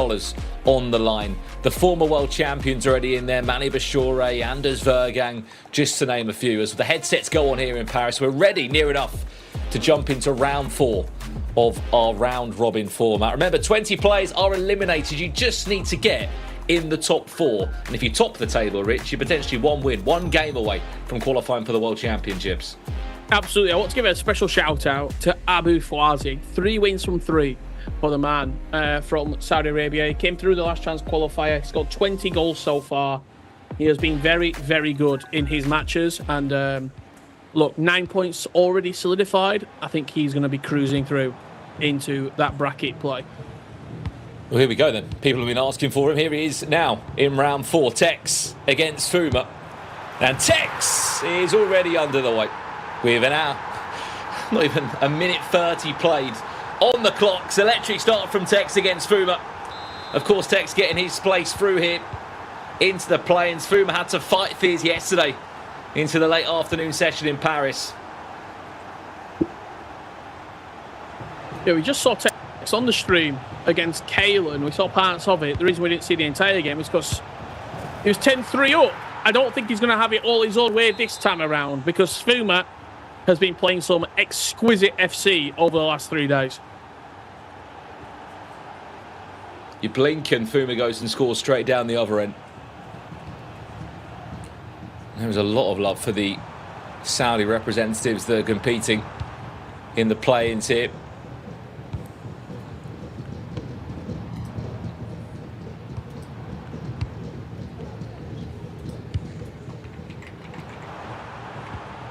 on the line. The former world champions are already in there, Manny Bashore, Anders Vergang, just to name a few. As the headsets go on here in Paris, we're ready, near enough, to jump into round 4 of our round robin format. Remember, 20 players are eliminated. You just need to get in the top 4. And if you top the table, Rich, you're potentially 1 win, 1 game away from qualifying for the World Championships. Absolutely. I want to give a special shout out to Abu Fouazi. 3 wins from 3 for the man from Saudi Arabia. He came through the last chance qualifier. He's got 20 goals so far. He has been very, very good in his matches. And look, 9 points already solidified. I think he's going to be cruising through into that bracket play. Well, here we go then. People have been asking for him. Here he is now in round 4. Tex against Fuma. And Tex is already under the weight. With an hour, not even a minute 30 played on the clock. Electric start from Tex against Fuma. Of course, Tex getting his place through here into the play-ins. Fuma had to fight for his yesterday into the late afternoon session in Paris. Yeah, we just saw Tex on the stream against Kalen. We saw parts of it. The reason we didn't see the entire game is because he was 10-3 up. I don't think he's going to have it all his own way this time around, because Fuma has been playing some exquisite FC over the last 3 days. You blink and Fuma goes and scores straight down the other end. There was a lot of love for the Saudi representatives that are competing in the play-ins here.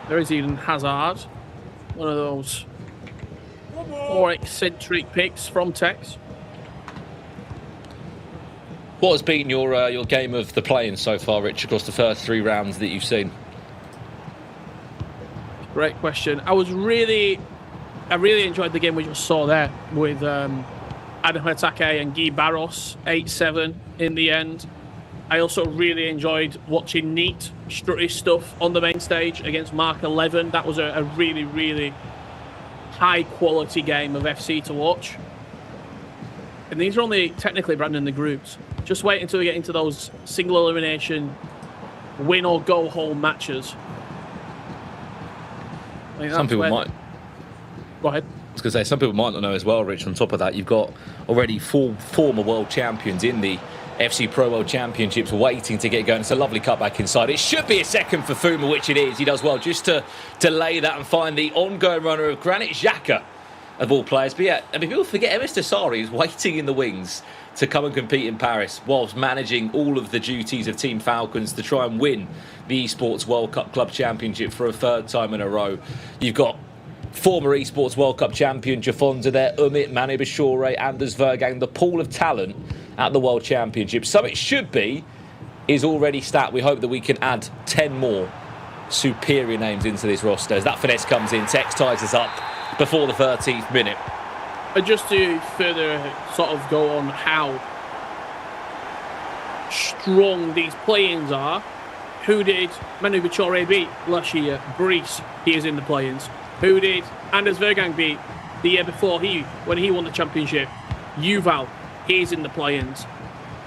There is Eden Hazard, one of those more eccentric picks from Tex. What has been your game of the play-in so far, Rich, across the first 3 rounds that you've seen? Great question. I really enjoyed the game we just saw there with Adam Hatake and Guy Barros, 8-7 in the end. I also really enjoyed watching Neat strut his stuff on the main stage against Mark 11. That was a really, really high-quality game of FC to watch. And these are only technically, Brandon, the groups. Just wait until we get into those single elimination win or go home matches. Some people might. Go ahead. was going to say, some people might not know as well, Rich, on top of that, you've got already 4 former world champions in the FC Pro World Championships waiting to get going. It's a lovely cut back inside. It should be a second for Fuma, which it is. He does well just to delay that and find the ongoing runner of Granit Xhaka, of all players. But yeah, I mean, people forget Emis Dasari is waiting in the wings to come and compete in Paris whilst managing all of the duties of Team Falcons to try and win the Esports World Cup Club Championship for a 3rd time in a row. You've got former Esports World Cup champion Jafonza there, Umit, Manu Bashore, Anders Vergang, the pool of talent at the World Championship. So it should be, is already stacked. We hope that we can add 10 more superior names into this roster. As that finesse comes in, Tex ties us up before the 13th minute. Just to further sort of go on how strong these play-ins are, who did Manu Bachore beat last year? Greece, he is in the play-ins. Who did Anders Vergang beat the year before when he won the championship? Yuval, he's in the play-ins.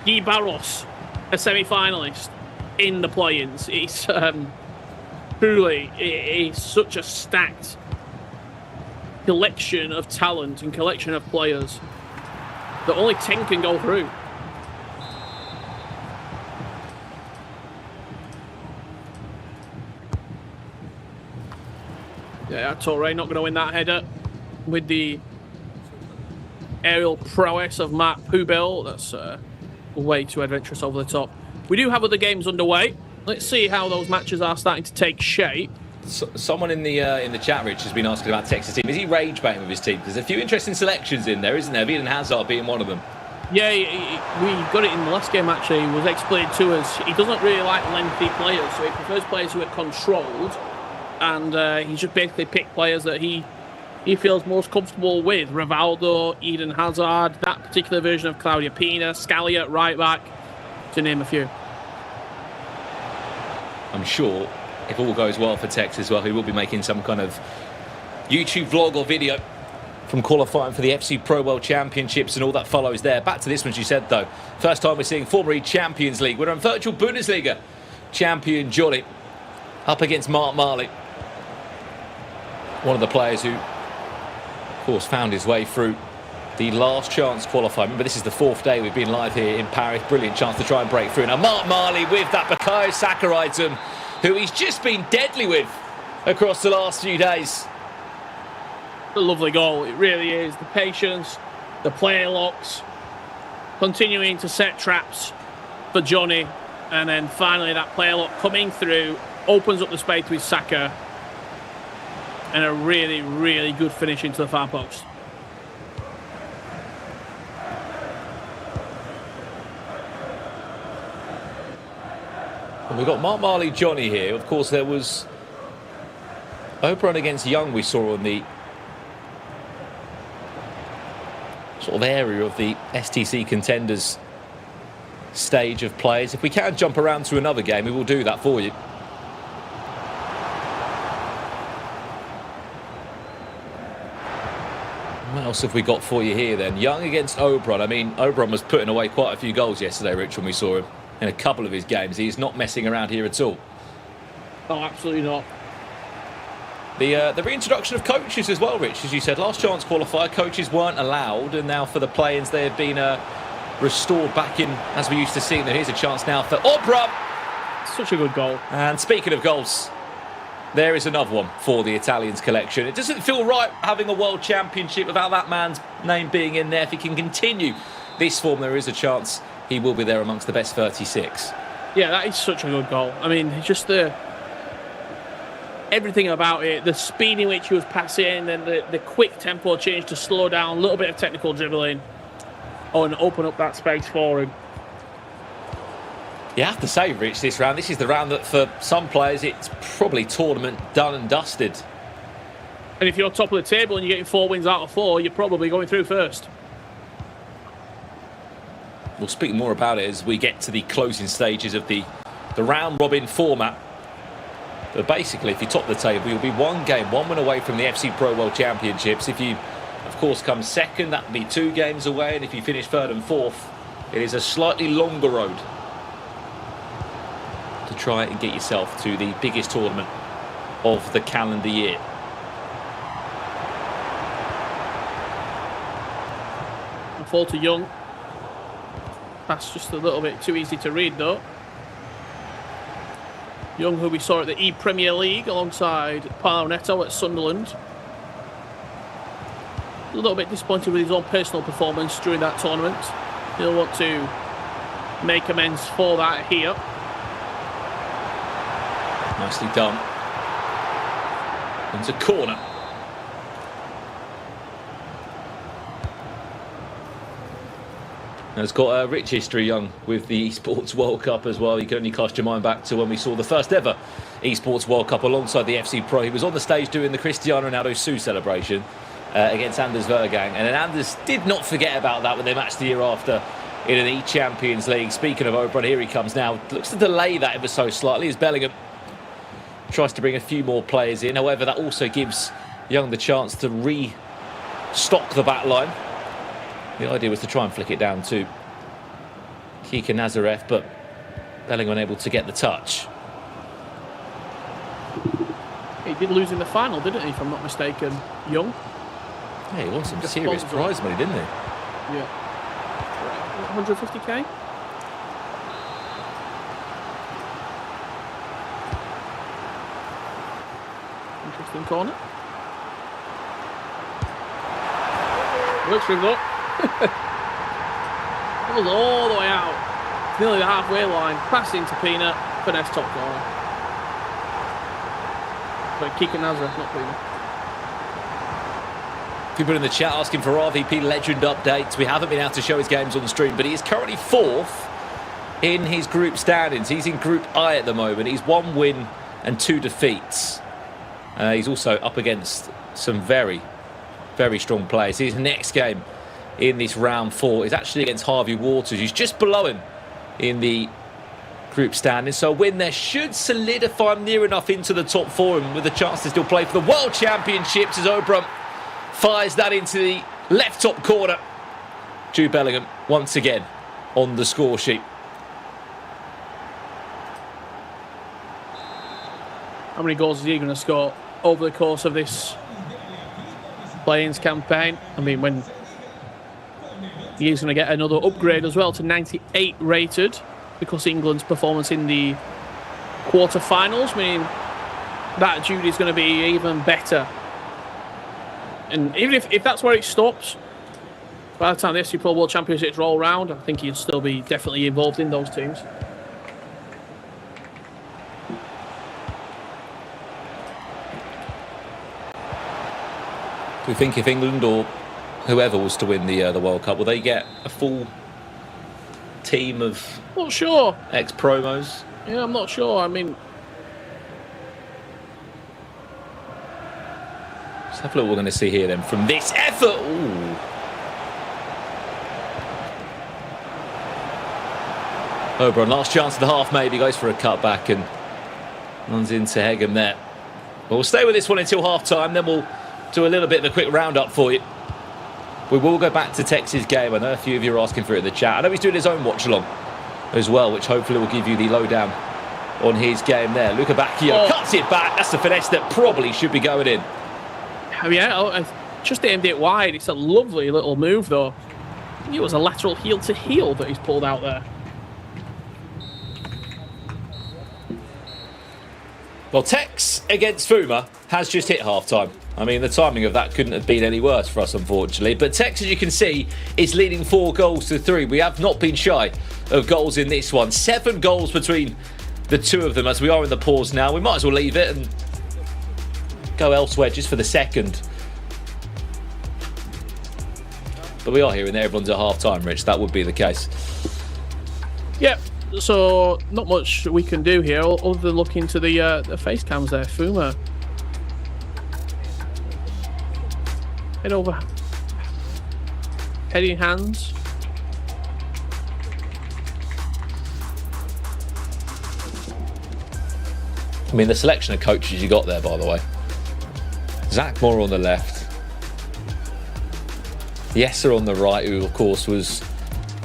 Guy Barros, a semi-finalist, in the play-ins. It's truly, it's such a stacked collection of talent and collection of players that only 10 can go through. Yeah, Torre not going to win that header with the aerial prowess of Matt Pubel. That's way too adventurous over the top. We do have other games underway. Let's see how those matches are starting to take shape. Someone in the chat, Rich, has been asking about Texas' team. Is he rage baiting with his team? There's a few interesting selections in there, isn't there? Eden Hazard being one of them. Yeah, we got it in the last game, actually. It was explained to us. He doesn't really like lengthy players, so he prefers players who are controlled. And he's just basically picked players that he feels most comfortable with. Rivaldo, Eden Hazard, that particular version of Claudia Pina, Scalia at right back, to name a few. I'm sure if all goes well for Tex as well, he will be making some kind of YouTube vlog or video from qualifying for the FC Pro World Championships and all that follows there. Back to this one, she said, though. First time we're seeing former Champions League winner and virtual Bundesliga champion Johnny up against Mark Marley. One of the players who, of course, found his way through the last chance qualifier. Remember, this is the 4th day we've been live here in Paris. Brilliant chance to try and break through. Now, Mark Marley with that Bukayo Saka item, who he's just been deadly with across the last few days. A lovely goal, it really is. The patience, the player locks, continuing to set traps for Johnny, and then finally that player lock coming through, opens up the space with Saka, and a really, really good finish into the far post. And we've got Mark Marley, Johnny here. Of course, there was Oberon against Young we saw on the sort of area of the STC contenders stage of players. If we can jump around to another game, we will do that for you. What else have we got for you here then? Young against Oberon. I mean, Oberon was putting away quite a few goals yesterday, Rich, when we saw him in a couple of his games. He's not messing around here at all. Oh, absolutely not. The reintroduction of coaches as well, Rich, as you said. Last chance qualifier, coaches weren't allowed, and now for the play-ins they have been restored back in as we used to see them. Here's a chance now for Oberon. Such a good goal. And speaking of goals, there is another one for the Italians collection. It doesn't feel right having a world championship without that man's name being in there. If he can continue this form, there is a chance he will be there amongst the best 36. Yeah, that is such a good goal. I mean, just everything about it, the speed in which he was passing, and the quick tempo change to slow down, a little bit of technical dribbling, and open up that space for him. You have to say, Rich, this is the round that for some players it's probably tournament done and dusted. And if you're top of the table and you're getting 4 wins out of 4, you're probably going through first. We'll speak more about it as we get to the closing stages of the round-robin format. But basically, if you top the table, you'll be 1 game, 1 win away from the FC Pro World Championships. If you, of course, come second, that would be 2 games away. And if you finish 3rd and 4th, it is a slightly longer road to try and get yourself to the biggest tournament of the calendar year. fall to Young. Pass just a little bit too easy to read, though. Young, who we saw at the E-Premier League alongside Paolo Neto at Sunderland. A little bit disappointed with his own personal performance during that tournament. He'll want to make amends for that here. Nicely done. Into corner. And it's got a rich history, Young, with the Esports World Cup as well. You can only cast your mind back to when we saw the first ever Esports World Cup alongside the FC Pro. He was on the stage doing the Cristiano Ronaldo Sue celebration against Anders Vergang. And then Anders did not forget about that when they matched the year after in an E-Champions League. Speaking of Oberon, here he comes now. Looks to delay that ever so slightly as Bellingham tries to bring a few more players in. However, that also gives Young the chance to restock the back line. The idea was to try and flick it down to Kika Nazareth, but Bellingham unable to get the touch. He did lose in the final, didn't he, if I'm not mistaken, Young? Yeah, he won some serious prize money, didn't he? Yeah. 150k? Interesting corner. Works for him, though. It was all the way out. It's nearly the halfway line. Passing to Peanut. Finesse top corner. But Kika Nazareth, not Peanut. People in the chat asking for RVP Legend updates. We haven't been able to show his games on the stream, but he is currently 4th in his group standings. He's in Group I at the moment. He's 1 win and 2 defeats. He's also up against some very, very strong players. His next game in this round 4 is actually against Harvey Waters, who's just below him in the group standing. So a win there should solidify him near enough into the top 4 and with a chance to still play for the World Championships as Oberon fires that into the left top corner. Jude Bellingham once again on the score sheet. How many goals is he going to score over the course of this play-ins campaign? I mean, when he's going to get another upgrade as well to 98 rated because England's performance in the quarter-finals, meaning that Jude is going to be even better. And even if that's where it stops, by the time the FC Pro World Championships roll around, I think he'd still be definitely involved in those teams. Do you think if England or whoever was to win the World Cup, will they get a full team of Not sure. ex-promos? Yeah, I'm not sure. I mean, let's have a look what we're going to see here then from this effort. Ooh. Oberon, last chance of the half maybe, goes for a cutback and runs into Hegem there. But we'll stay with this one until half-time, then we'll do a little bit of a quick roundup for you. We will go back to Tex's game. I know a few of you are asking for it in the chat. I know he's doing his own watch-along as well, which hopefully will give you the lowdown on his game there. Luca Bacchio cuts it back. That's the finesse that probably should be going in. yeah, I just aimed it wide. It's a lovely little move, though. I think it was a lateral heel-to-heel that he's pulled out there. Well, Tex against Fuma has just hit half-time. I mean, the timing of that couldn't have been any worse for us, unfortunately. But Tex, as you can see, is leading 4-3. We have not been shy of goals in this one. 7 goals between the two of them as we are in the pause now. We might as well leave it and go elsewhere just for the second. But we are hearing that everyone's at half-time, Rich. That would be the case. Yep. So not much we can do here other than look into the face cams there. Fuma. Head over. Heading hands. I mean, the selection of coaches you got there, by the way. Zach Moore on the left. Yesser on the right, who, of course, was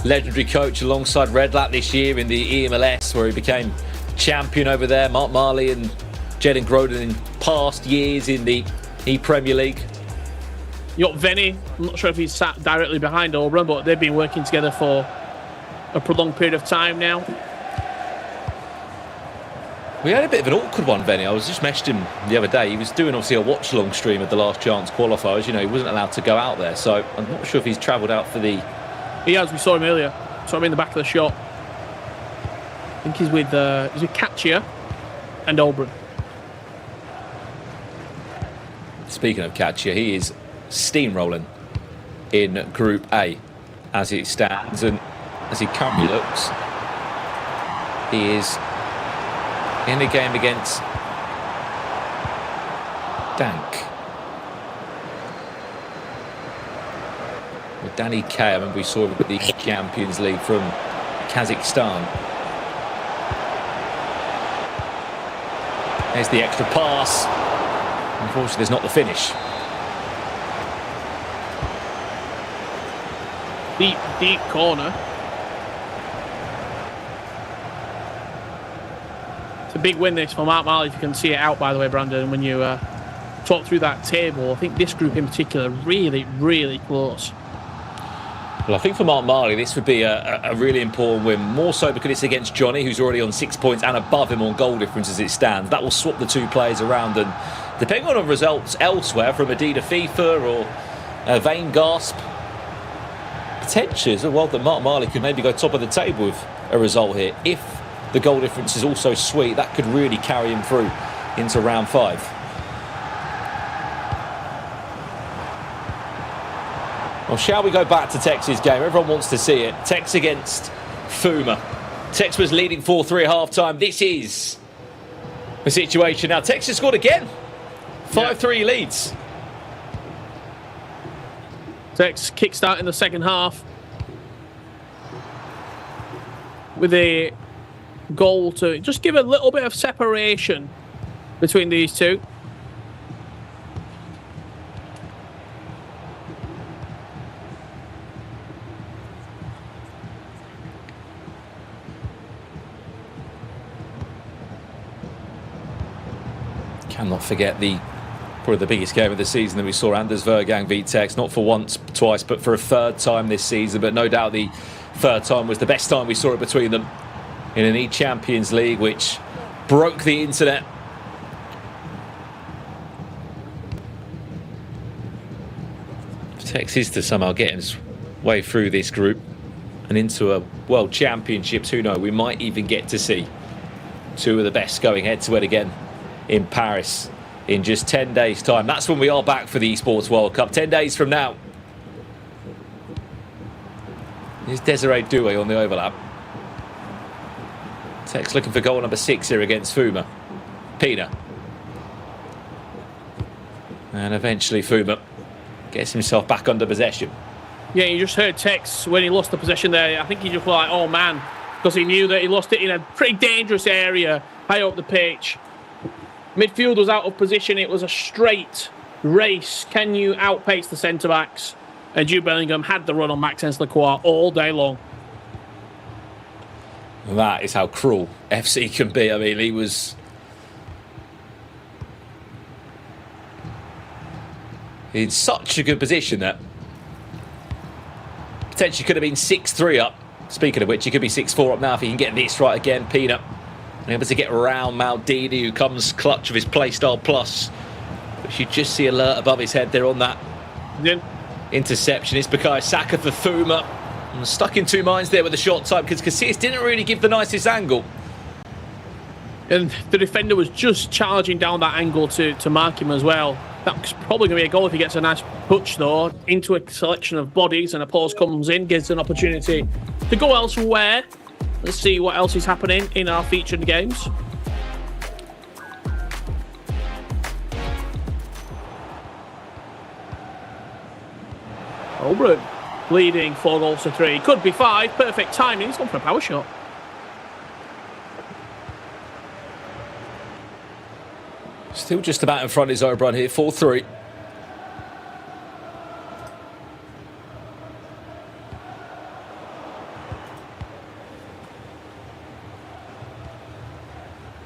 legendary coach alongside Redlap this year in the EMLS, where he became champion over there. Mark Marley and Jed and Groden in past years in the E-Premier League. You got Venny. I'm not sure if he's sat directly behind Oberon, but they've been working together for a prolonged period of time now. We had a bit of an awkward one, Venny. I was just messaging him the other day. He was doing obviously a watch-along stream of the Last Chance qualifiers. You know, he wasn't allowed to go out there, so I'm not sure if he's travelled out for the... He has. We saw him earlier. Saw him in the back of the shot. I think he's with Katya and Oberon. Speaking of Katya, he is steamrolling in Group A as it stands, and as he currently looks, he is in a game against Dank. With Danny K, I remember we saw him with the Champions League from Kazakhstan. There's the extra pass. Unfortunately, there's not the finish. Deep corner. It's a big win this for Mark Marley. You can see it out, by the way, Brandon, when you talk through that table. I think this group in particular, really, really close. Well, I think for Mark Marley, this would be a really important win, more so because it's against Johnny, who's already on 6 points and above him on goal difference as it stands. That will swap the two players around, and depending on the results elsewhere from Adidas FIFA or Vane Gasp, potentially as well that Mark Marley could maybe go top of the table with a result here. If the goal difference is also sweet, that could really carry him through into round 5. Well, shall we go back to Tex's game? Everyone wants to see it. Tex against Fuma. Tex was leading 4-3 at half-time. This is the situation now. Tex has scored again. 5-3 leads. Tex kickstart in the second half with a goal to just give a little bit of separation between these two. Cannot forget probably the biggest game of the season that we saw, Anders Vergang v Tex, not for once, twice, but for a third time this season. But no doubt the third time was the best time we saw it between them in an E-Champions League, which broke the internet. Tex is to somehow get his way through this group and into a World Championships. Who knows? We might even get to see two of the best going head-to-head again in Paris in just 10 days' time. That's when we are back for the Esports World Cup. 10 days from now. Here's Desiree Doué on the overlap. Tex looking for goal number 6 here against Fuma. Pina. And eventually Fuma gets himself back under possession. Yeah, you just heard Tex when he lost the possession there. I think he just was like, oh man, because he knew that he lost it in a pretty dangerous area high up the pitch. Midfield was out of position. It was a straight race. Can you outpace the centre-backs? And Jude Bellingham had the run on Maxence Lacroix all day long. That is how cruel FC can be. I mean, he was... in such a good position that potentially could have been 6-3 up. Speaking of which, he could be 6-4 up now if he can get this right again. Peanut able to get around Maldini, who comes clutch of his playstyle plus. But you just see alert above his head there on that interception. It's Bukayo Saka for Fuma. I'm stuck in two minds there with the shot type because Casillas didn't really give the nicest angle. And the defender was just charging down that angle to mark him as well. That's probably going to be a goal if he gets a nice touch, though, into a selection of bodies, and a pause comes in, gives an opportunity to go elsewhere. Let's see what else is happening in our featured games. Oberon leading 4-3. Could be 5. Perfect timing. He's gone for a power shot. Still just about in front is Oberon here, 4-3.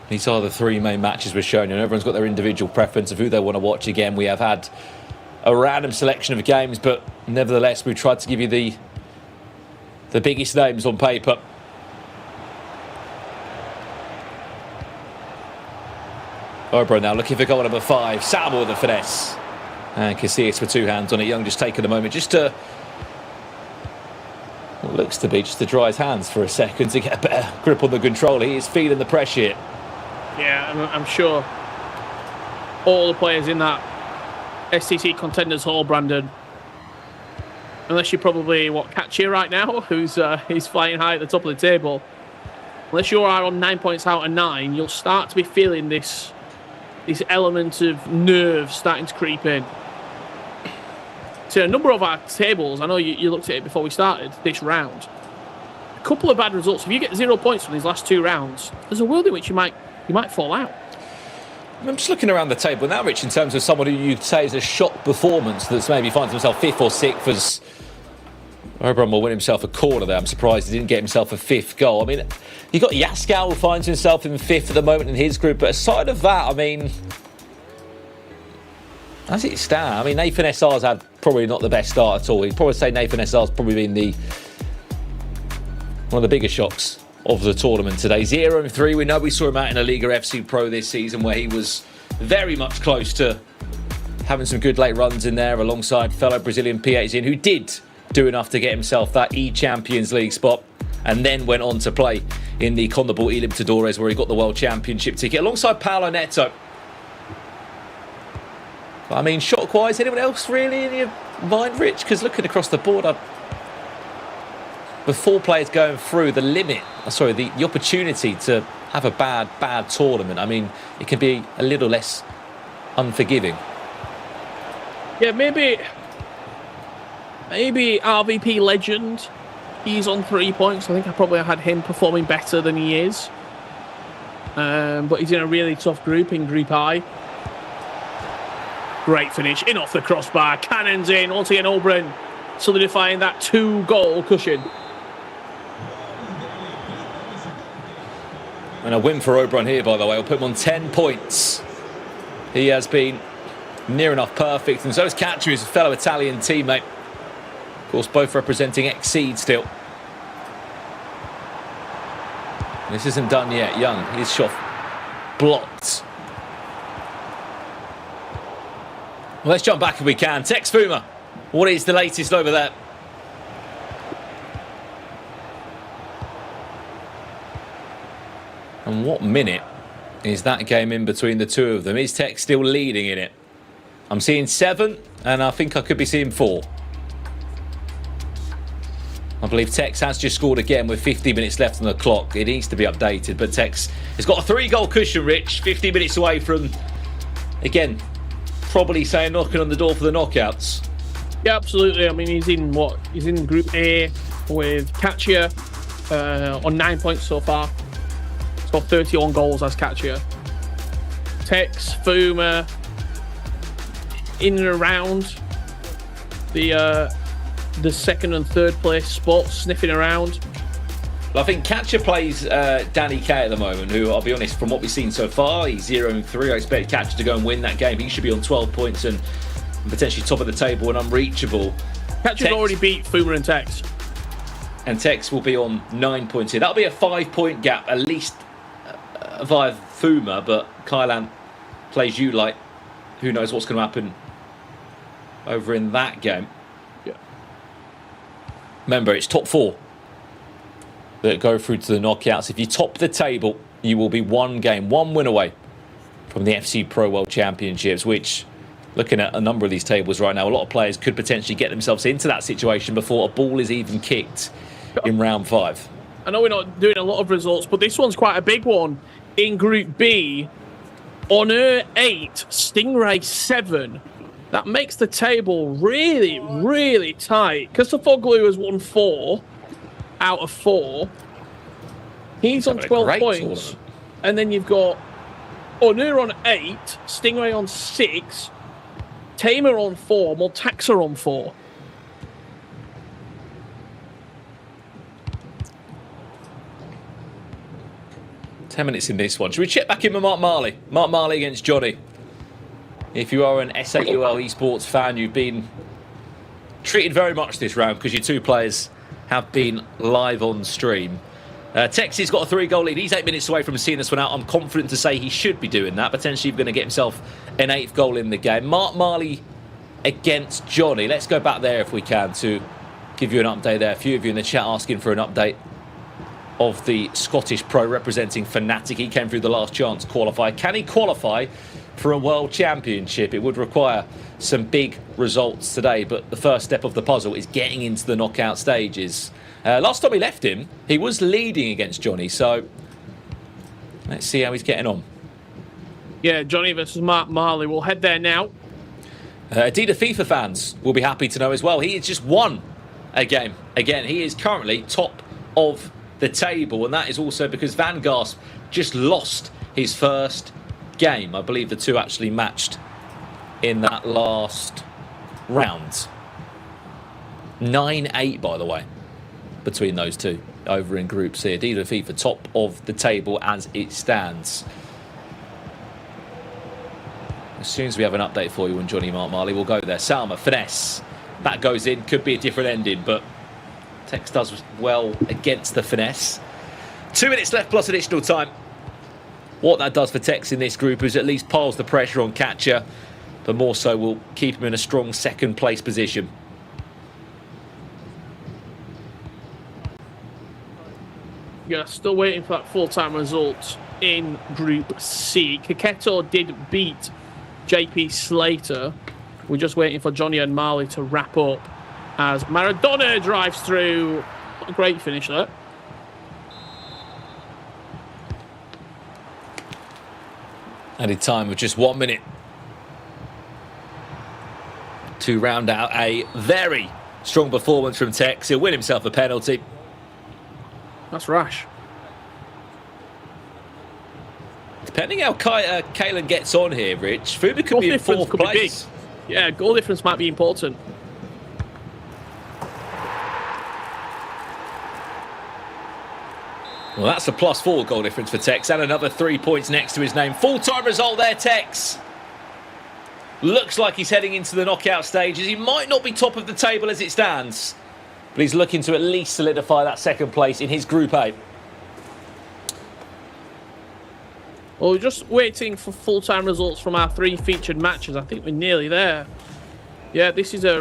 These are the three main matches we're showing you, and everyone's got their individual preference of who they want to watch. Again, we have had a random selection of games, but nevertheless, we tried to give you the biggest names on paper. Oberon now looking for goal number 5. Salmo with the finesse. And Casillas with 2 hands on it. Young just taking a moment just to... What looks to be just to dry his hands for a second to get a better grip on the controller. He is feeling the pressure here. Yeah, I'm sure all the players in that STC Contenders Hall, Brandon, unless you're probably, Katya right now, who's he's flying high at the top of the table. Unless you are on 9 points out of 9, you'll start to be feeling this element of nerves starting to creep in. To a number of our tables, I know you looked at it before we started this round. A couple of bad results. If you get 0 points from these last 2 rounds, there's a world in which you might fall out. I'm just looking around the table now, Rich, in terms of someone who you'd say is a shock performance that's maybe finds himself 5th or 6th as Oberon will win himself a corner there. I'm surprised he didn't get himself a 5th goal. I mean, you've got Yaskal who finds himself in 5th at the moment in his group, but aside of that, I mean, as it stands, I mean, Nathan SR's had probably not the best start at all. You'd probably say Nathan SR's probably been one of the bigger shocks of the tournament today. 0-3. We know we saw him out in a Liga FC Pro this season where he was very much close to having some good late runs in there alongside fellow Brazilian P18 who did do enough to get himself that E-Champions League spot and then went on to play in the CONMEBOL E-Libertadores where he got the World Championship ticket alongside Paulo Neto. I mean, shock-wise, anyone else really in your mind, Rich? Because looking across the board, with 4 players going through the limit, the opportunity to have a bad tournament, I mean, it can be a little less unforgiving. Yeah, maybe RVP Legend, he's on 3 points. I think I probably had him performing better than he is. But he's in a really tough group, in Group I. Great finish, in off the crossbar, cannons in, once again Oberon solidifying that 2-goal cushion. And a win for Oberon here, by the way, will put him on 10 points. He has been near enough perfect, and so is Katya, his fellow Italian teammate. Of course, both representing Exceed still. And this isn't done yet. Young, his shot blocked. Well, let's jump back if we can. Tex Fuma, what is the latest over there? And what minute is that game in between the two of them? Is Tex still leading in it? I'm seeing 7, and I think I could be seeing 4. I believe Tex has just scored again with 50 minutes left on the clock. It needs to be updated, but Tex has got a 3-goal cushion, Rich. 50 minutes away from, again, probably saying knocking on the door for the knockouts. Yeah, absolutely. I mean, he's in Group A with Katya on 9 points so far. He's got 31 goals as Katya. Tex, Fuma, in and around the 2nd and 3rd place spots, sniffing around. Well, I think Katya plays Danny K at the moment, who, I'll be honest, from what we've seen so far, he's 0-3. I expect Katya to go and win that game. He should be on 12 points and potentially top of the table and unreachable. Katya's already beat Fuma and Tex. And Tex will be on 9 points here. That'll be a 5-point gap, at least via Fuma, but Kylan plays you like who knows what's going to happen over in that game. Yeah. Remember, it's top 4 that go through to the knockouts. If you top the table, you will be 1 win away from the FC Pro World Championships, which, looking at a number of these tables right now, a lot of players could potentially get themselves into that situation before a ball is even kicked in round 5. I know we're not doing a lot of results, but this one's quite a big one. In Group B, Honor 8, Stingray 7. That makes the table really, really tight. Kostofoglu has won 4 out of 4. He's on 12 points. Tournament. And then you've got Honor on 8, Stingray on 6, Tamer on 4, Moltaxa on 4. Ten 10 minutes in this one. Should we check back in with Mark Marley? Mark Marley against Johnny. if you are an SAUL esports fan, you've been treated very much this round because your two players have been live on stream. Texas got a 3-goal lead. He's 8 minutes away from seeing this one out. I'm confident to say he should be doing that. Potentially going to get himself an 8th goal in the game. Mark Marley against Johnny. Let's go back there if we can to give you an update there. A few of you in the chat asking for an update of the Scottish pro representing Fnatic. He came through the last chance qualifier. Can he qualify for a world championship? It would require some big results today, but the first step of the puzzle is getting into the knockout stages. Last time we left him, he was leading against Johnny, so let's see how he's getting on. Yeah, Johnny versus Mark Marley. We'll head there now. Adidas FIFA fans will be happy to know as well. He has just won a game. Again, he is currently top of the table, and that is also because Van Gasp just lost his first game. I believe the two actually matched in that last round. 9-8, by the way, between those two over in Group C. Adidas FIFA top of the table as it stands. As soon as we have an update for you on Johnny Mark Marley, we'll go there. Salma, finesse. That goes in. Could be a different ending, but Tex does well against the finesse. 2 minutes left plus additional time. What that does for Tex in this group is at least piles the pressure on Catcher, but more so will keep him in a strong second place position. Yeah, still waiting for that full-time result in Group C. Kaketo did beat JP Slater. We're just waiting for Johnny and Marley to wrap up as Maradona drives through. What a great finish there. Added time of just 1 minute to round out a very strong performance from Tex. He'll win himself a penalty. That's rash. Depending how Kalen gets on here, Rich, Fuma could be in 4th place. Yeah, goal difference might be important. Well, that's a +4 goal difference for Tex, and another 3 points next to his name. Full-time result there, Tex. Looks like he's heading into the knockout stages. He might not be top of the table as it stands, but he's looking to at least solidify that second place in his Group A. Well, we're just waiting for full-time results from our 3 featured matches. I think we're nearly there. Yeah, this is a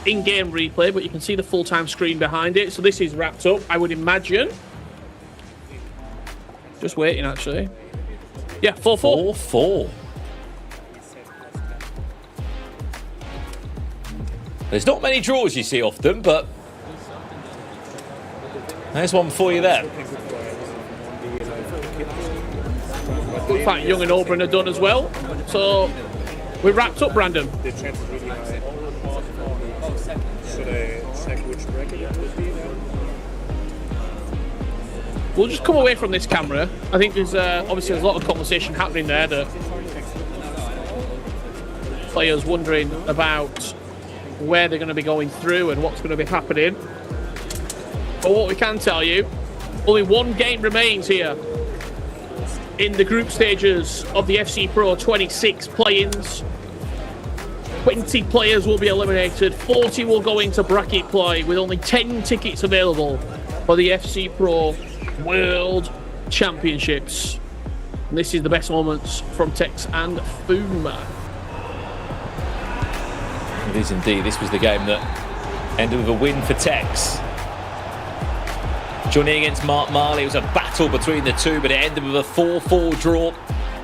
in-game replay, but you can see the full-time screen behind it. So this is wrapped up, I would imagine. Just waiting, actually. Yeah, 4-4. 4-4. There's not many draws you see often, but there's one for you there. In fact, Young and Oberon are done as well. So we're wrapped up, Brandon. The chance is really high. Should I check which bracket it would be now? We'll just come away from this camera. I think there's obviously there's a lot of conversation happening there that players wondering about where they're going to be going through and what's going to be happening. But what we can tell you, only one game remains here in the group stages of the FC Pro 26 play-ins. 20 players will be eliminated, 40 will go into bracket play with only 10 tickets available for the FC Pro World Championships. And this is the best moments from Tex and Fuma. It is indeed. This was the game that ended with a win for Tex. Johnny against Mark Marley. It was a battle between the two, but it ended with a 4-4 draw.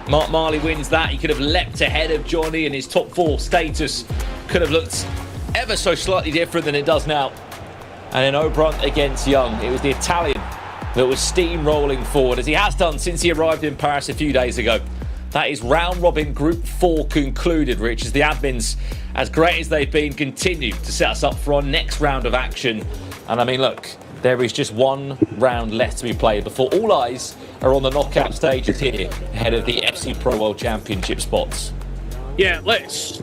Mark Marley wins that. He could have leapt ahead of Johnny, and his top 4 status could have looked ever so slightly different than it does now. And then Oberon against Young. It was the Italian that was steamrolling forward, as he has done since he arrived in Paris a few days ago. That is round robin Group 4 concluded, Rich, as the admins, as great as they've been, continue to set us up for our next round of action. And I mean, look, there is just one round left to be played before all eyes are on the knockout stages here ahead of the FC Pro World Championship spots. Yeah, let's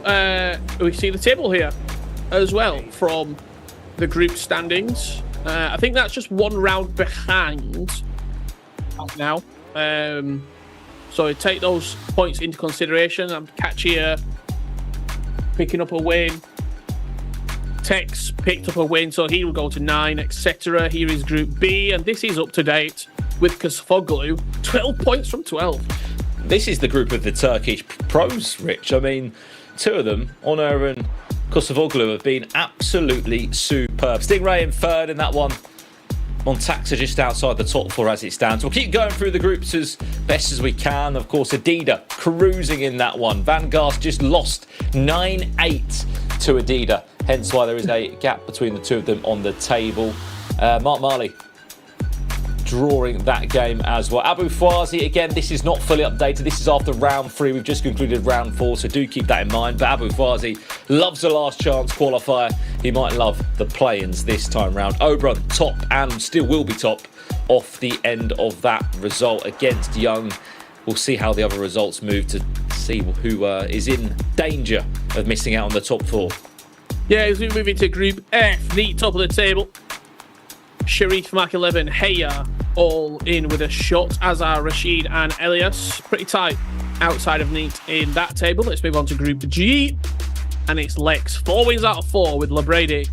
we see the table here as well from the group standings. I think that's just one round behind now. So take those points into consideration. I'm Catch here picking up a win. Tex picked up a win, so he will go to 9, etc. Here is Group B, and this is up to date with Kasfoglu. 12 points from 12. This is the group of the Turkish pros, Rich. I mean, two of them, Onur and Kasfoglu, have been absolutely superb. Stingray in third in that one. Montaxa just outside the top 4 as it stands. We'll keep going through the groups as best as we can. Of course, Adida cruising in that one. Van Gaast just lost 9-8 to Adida. Hence why there is a gap between the two of them on the table. Mark Marley drawing that game as well. Abu Fwazi, again, this is not fully updated. This is after round 3. We've just concluded round 4, so do keep that in mind. But Abu Fwazi loves the last chance qualifier. He might love the play-ins this time round. Oberon top and still will be top off the end of that result against Young. We'll see how the other results move to see who is in danger of missing out on the top 4. Yeah, as we move into Group F, the top of the table. Sharif, Mark 11, Heya, all in with a shot, as are Rashid and Elias. Pretty tight outside of Neat in that table. Let's move on to Group G, and it's Lex. 4 wins out of 4 with Labrady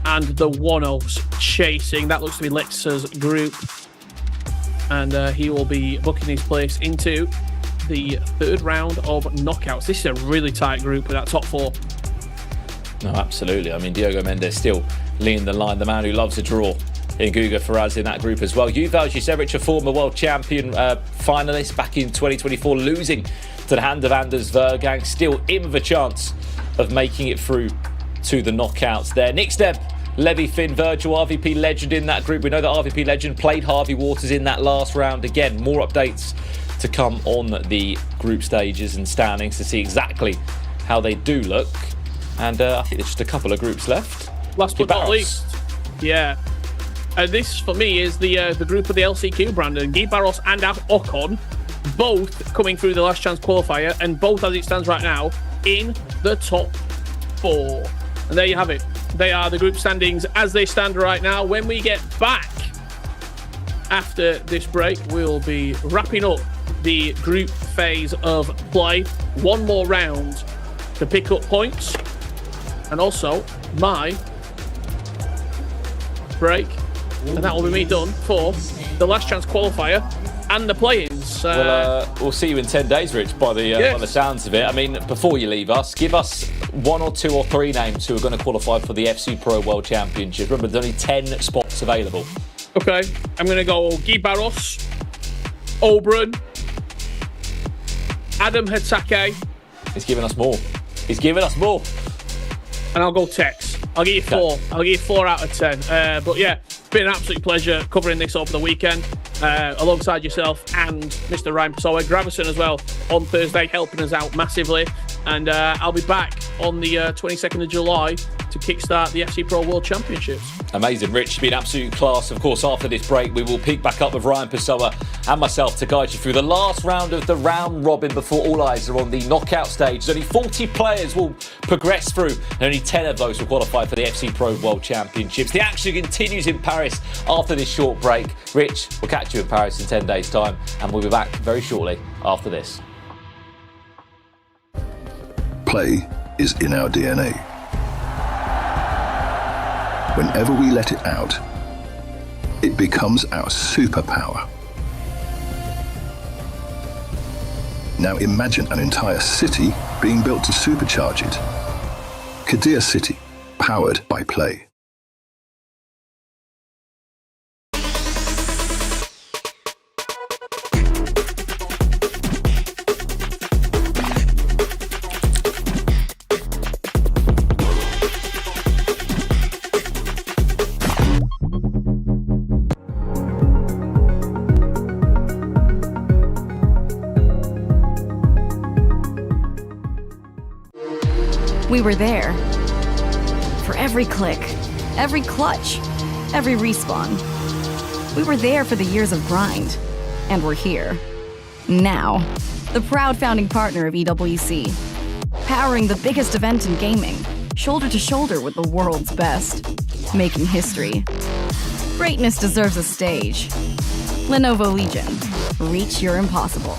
and the One-Oaks chasing. That looks to be Lex's group, and he will be booking his place into the 3rd round of knockouts. This is a really tight group with that top 4. No, absolutely. I mean, Diogo Mendes still leading the line, the man who loves a draw. In Guga Faraz in that group as well. Yuval Jusevich, a former world champion finalist back in 2024, losing to the hand of Anders Vergang, still in with a chance of making it through to the knockouts there. Nick Steb, Levy, Finn, Virgil, RVP Legend in that group. We know that RVP Legend played Harvey Waters in that last round. Again, more updates to come on the group stages and standings to see exactly how they do look. And I think there's just a couple of groups left. Last but not least, yeah. This, for me, is the group of the LCQ, Brandon. Guy Barros and Ocon, both coming through the last chance qualifier, and both, as it stands right now, in the top 4. And there you have it. They are the group standings as they stand right now. When we get back after this break, we'll be wrapping up the group phase of play. One more round to pick up points. And also, my break. And that will be me done for the last chance qualifier and the play-ins. We'll see you in 10 days, Rich, by the sounds of it. I mean, before you leave us, give us 1 or 2 or 3 names who are going to qualify for the FC Pro World Championship. Remember, there's only 10 spots available. Okay, I'm going to go Guy Barros, Oberon, Adam Hatake. He's giving us more. He's giving us more. And I'll go Tex. I'll give you 4. Okay. I'll give you 4 out of 10. But yeah, it's been an absolute pleasure covering this over the weekend alongside yourself and Mr. Ryan Pessoa. Gravison as well on Thursday, helping us out massively. And I'll be back on the 22nd of July to kickstart the FC Pro World Championships. Amazing, Rich. It's been absolute class. Of course, after this break, we will pick back up with Ryan Pessoa and myself to guide you through the last round of the round robin before all eyes are on the knockout stage. Only 40 players will progress through, and only 10 of those will qualify for the FC Pro World Championships. The action continues in Paris after this short break. Rich, we'll catch you in Paris in 10 days' time, and we'll be back very shortly after this. Play is in our DNA. Whenever we let it out, it becomes our superpower. Now imagine an entire city being built to supercharge it. Kadir City, powered by play. We were there. For every click, every clutch, every respawn. We were there for the years of grind. And we're here. Now. The proud founding partner of EWC. Powering the biggest event in gaming. Shoulder to shoulder with the world's best. Making history. Greatness deserves a stage. Lenovo Legion. Reach your impossible.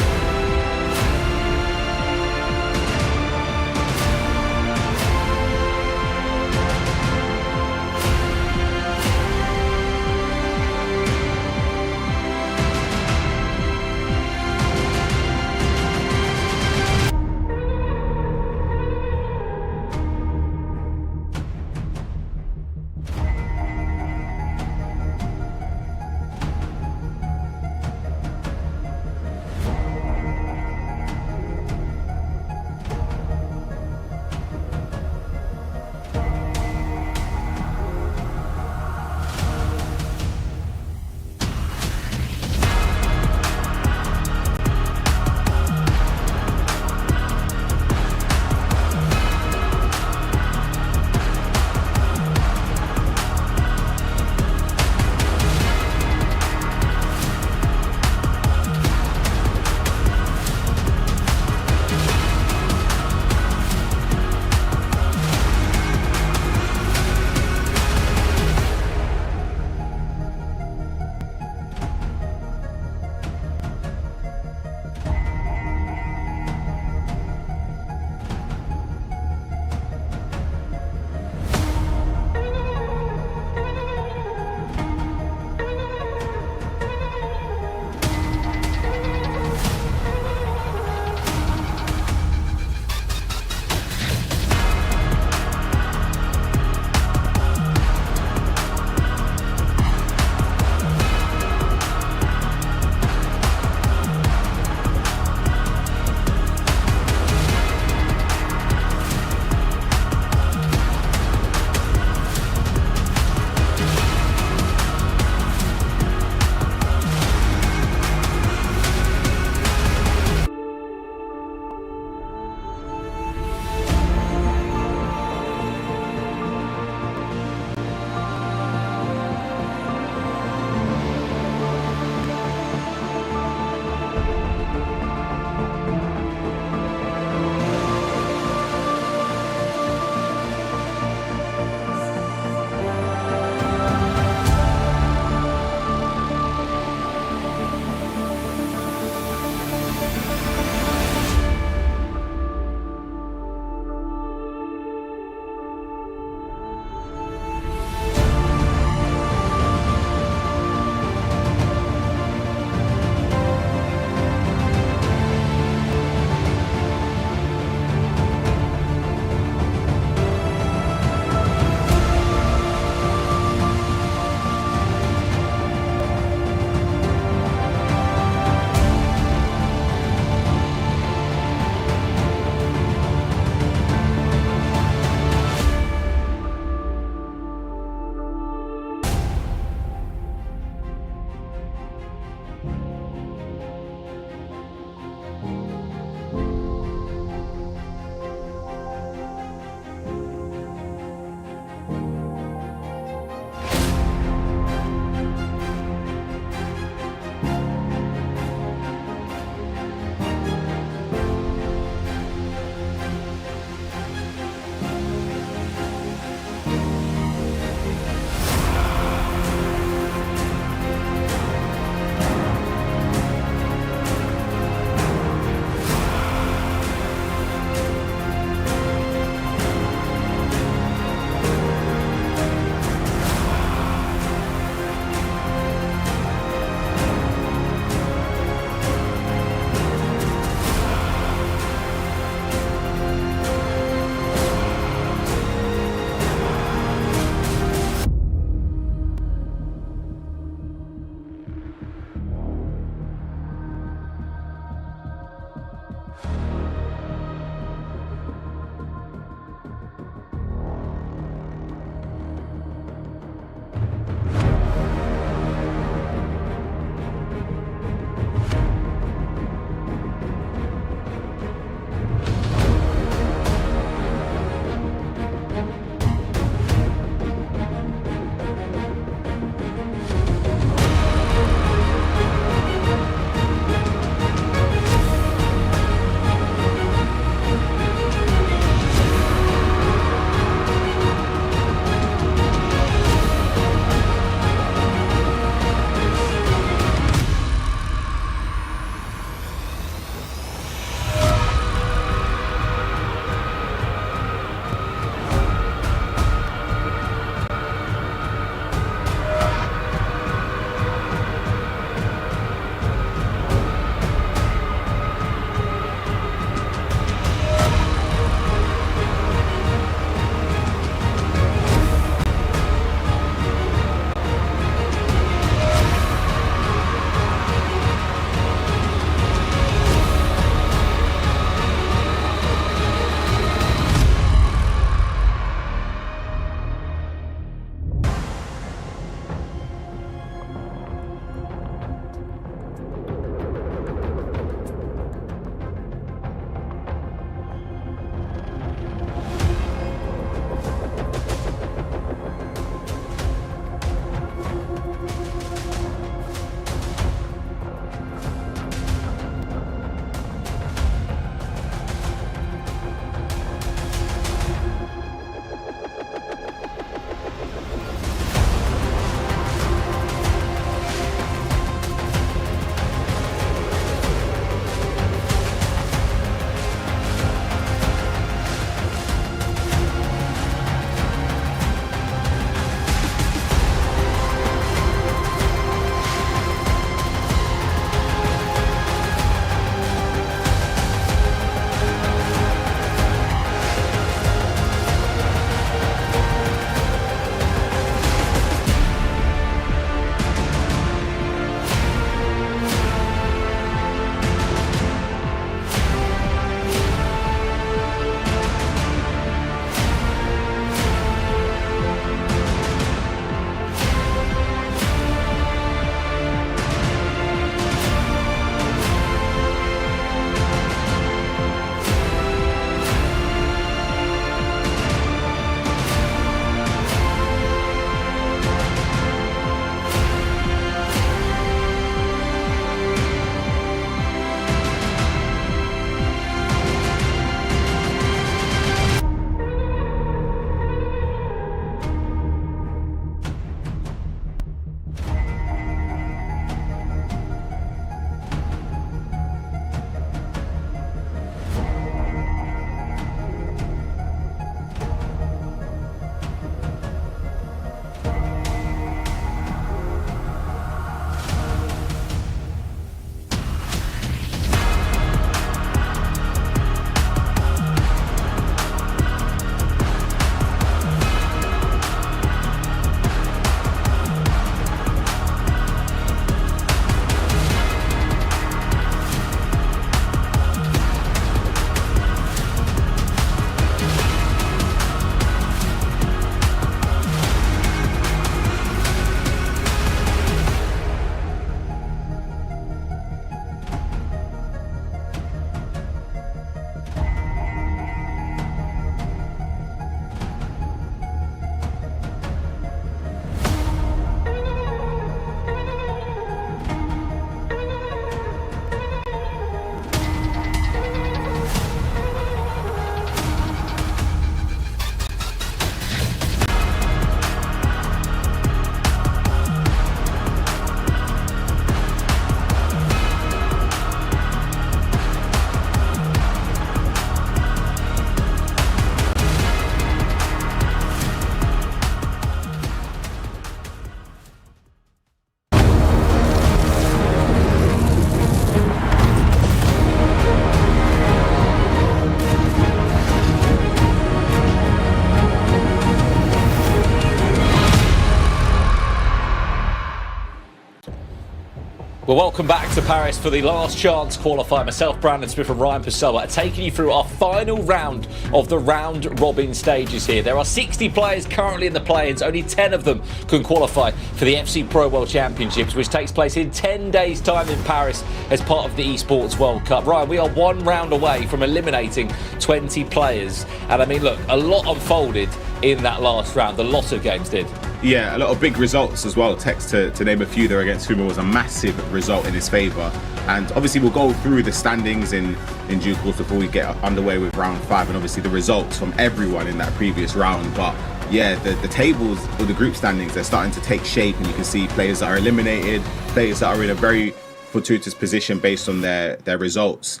Well, welcome back to Paris for the last chance qualifier. Myself, Brandon Smith and Ryan Purcell are taking you through our final round of the round-robin stages here. There are 60 players currently in the play-ins. Only 10 of them can qualify for the FC Pro World Championships, which takes place in 10 days' time in Paris as part of the Esports World Cup. Ryan, we are one round away from eliminating 20 players. And I mean, look, a lot unfolded in that last round. A lot of games did. Yeah, a lot of big results as well. Tex, to name a few there against Fuma, was a massive result in his favour. And obviously we'll go through the standings in due course before we get underway with round 5, and obviously the results from everyone in that previous round. But yeah, the tables or the group standings, they're starting to take shape, and you can see players that are eliminated, players that are in a very fortuitous position based on their results.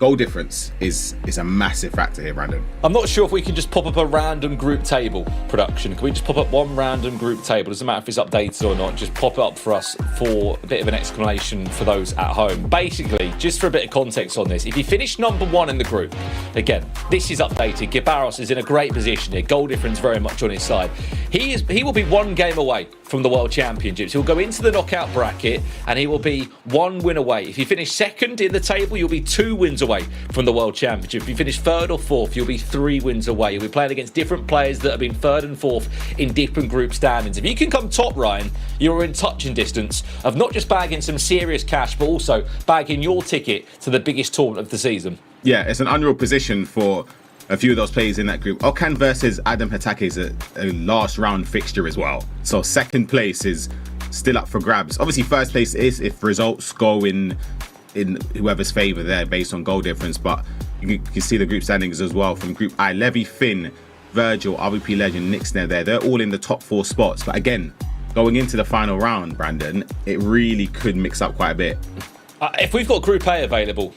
Goal difference is a massive factor here, Brandon. I'm not sure if we can just pop up a random group table production. Can we just pop up one random group table? Doesn't matter if it's updated or not. Just pop it up for us for a bit of an explanation for those at home. Basically, just for a bit of context on this, if you finish number 1 in the group, again, this is updated. Gibaros is in a great position here. Goal difference very much on his side. He will be 1 game away from the World Championships. He'll go into the knockout bracket and he will be 1 win away. If you finish 2nd in the table, you'll be 2 wins away from the World Championship. If you finish 3rd or 4th, you'll be 3 wins away. You'll be playing against different players that have been 3rd and 4th in different group standings. If you can come top, Ryan, you're in touching distance of not just bagging some serious cash, but also bagging your ticket to the biggest tournament of the season. Yeah, it's an unreal position for a few of those players in that group. Okan versus Adam Hatake is a last round fixture as well. So 2nd place is still up for grabs. Obviously 1st place is if results go in whoever's favour there based on goal difference. But you can see the group standings as well from Group I. Levy, Finn, Virgil, RVP legend, Nick's there. They're all in the top 4 spots. But again, going into the final round, Brandon, it really could mix up quite a bit. If we've got Group A available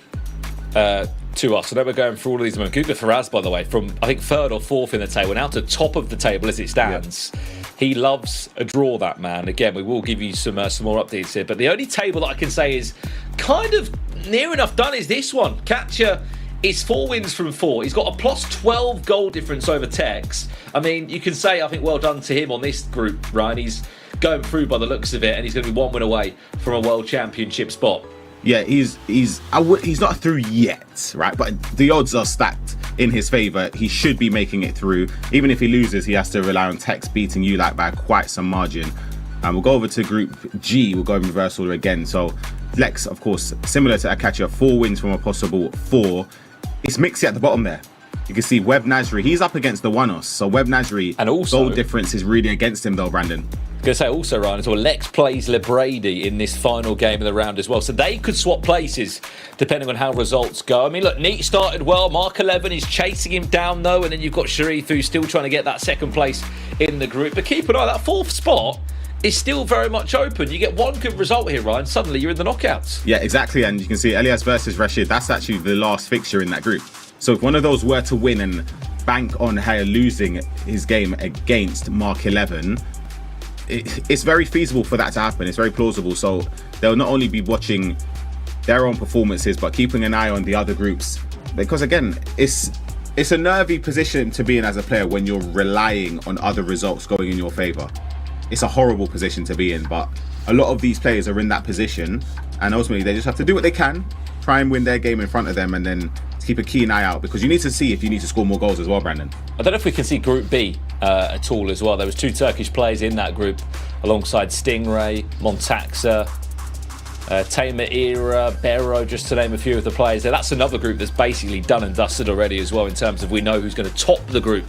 to us, I know we're going through all of these. Guga Faraz, by the way, from I think 3rd or 4th in the table, now to top of the table as it stands. Yeah. He loves a draw, that man. Again, we will give you some more updates here. But the only table that I can say is kind of near enough done is this one. Catcher is 4 wins from 4. He's got a plus 12 goal difference over Tex. I mean, you can say, I think, well done to him on this group, Ryan. He's going through by the looks of it, and he's going to be 1 win away from a World Championship spot. Yeah, he's not through yet, right? But the odds are stacked in his favour. He should be making it through. Even if he loses, he has to rely on Tex beating you like by quite some margin. And we'll go over to Group G. We'll go in reverse order again. So Lex, of course, similar to Akacha, 4 wins from a possible 4. It's Mixie at the bottom there. You can see Web Nasri. He's up against the Wanos. So Web Nasri, and also, goal difference is really against him though, Brandon. I'm going to say also, Ryan, as well, Lex plays LeBrady in this final game of the round as well. So they could swap places depending on how results go. I mean, look, Neat started well. Mark 11 is chasing him down, though. And then you've got Sharif, who's still trying to get that 2nd place in the group. But keep an eye, that 4th spot is still very much open. You get one good result here, Ryan. Suddenly you're in the knockouts. Yeah, exactly. And you can see Elias versus Rashid. That's actually the last fixture in that group. So if one of those were to win and bank on Haya losing his game against Mark 11, it's very feasible for that to happen. It's very plausible. So they'll not only be watching their own performances, but keeping an eye on the other groups. Because again, it's a nervy position to be in as a player when you're relying on other results going in your favour. It's a horrible position to be in, but a lot of these players are in that position, and ultimately they just have to do what they can, try and win their game in front of them, and then keep a keen eye out, because you need to see if you need to score more goals as well, Brandon. I don't know if we can see Group B at all as well. There was 2 Turkish players in that group alongside Stingray, Montaxa, Tamer Era, Bero, just to name a few of the players there. That's another group that's basically done and dusted already as well, in terms of we know who's going to top the group.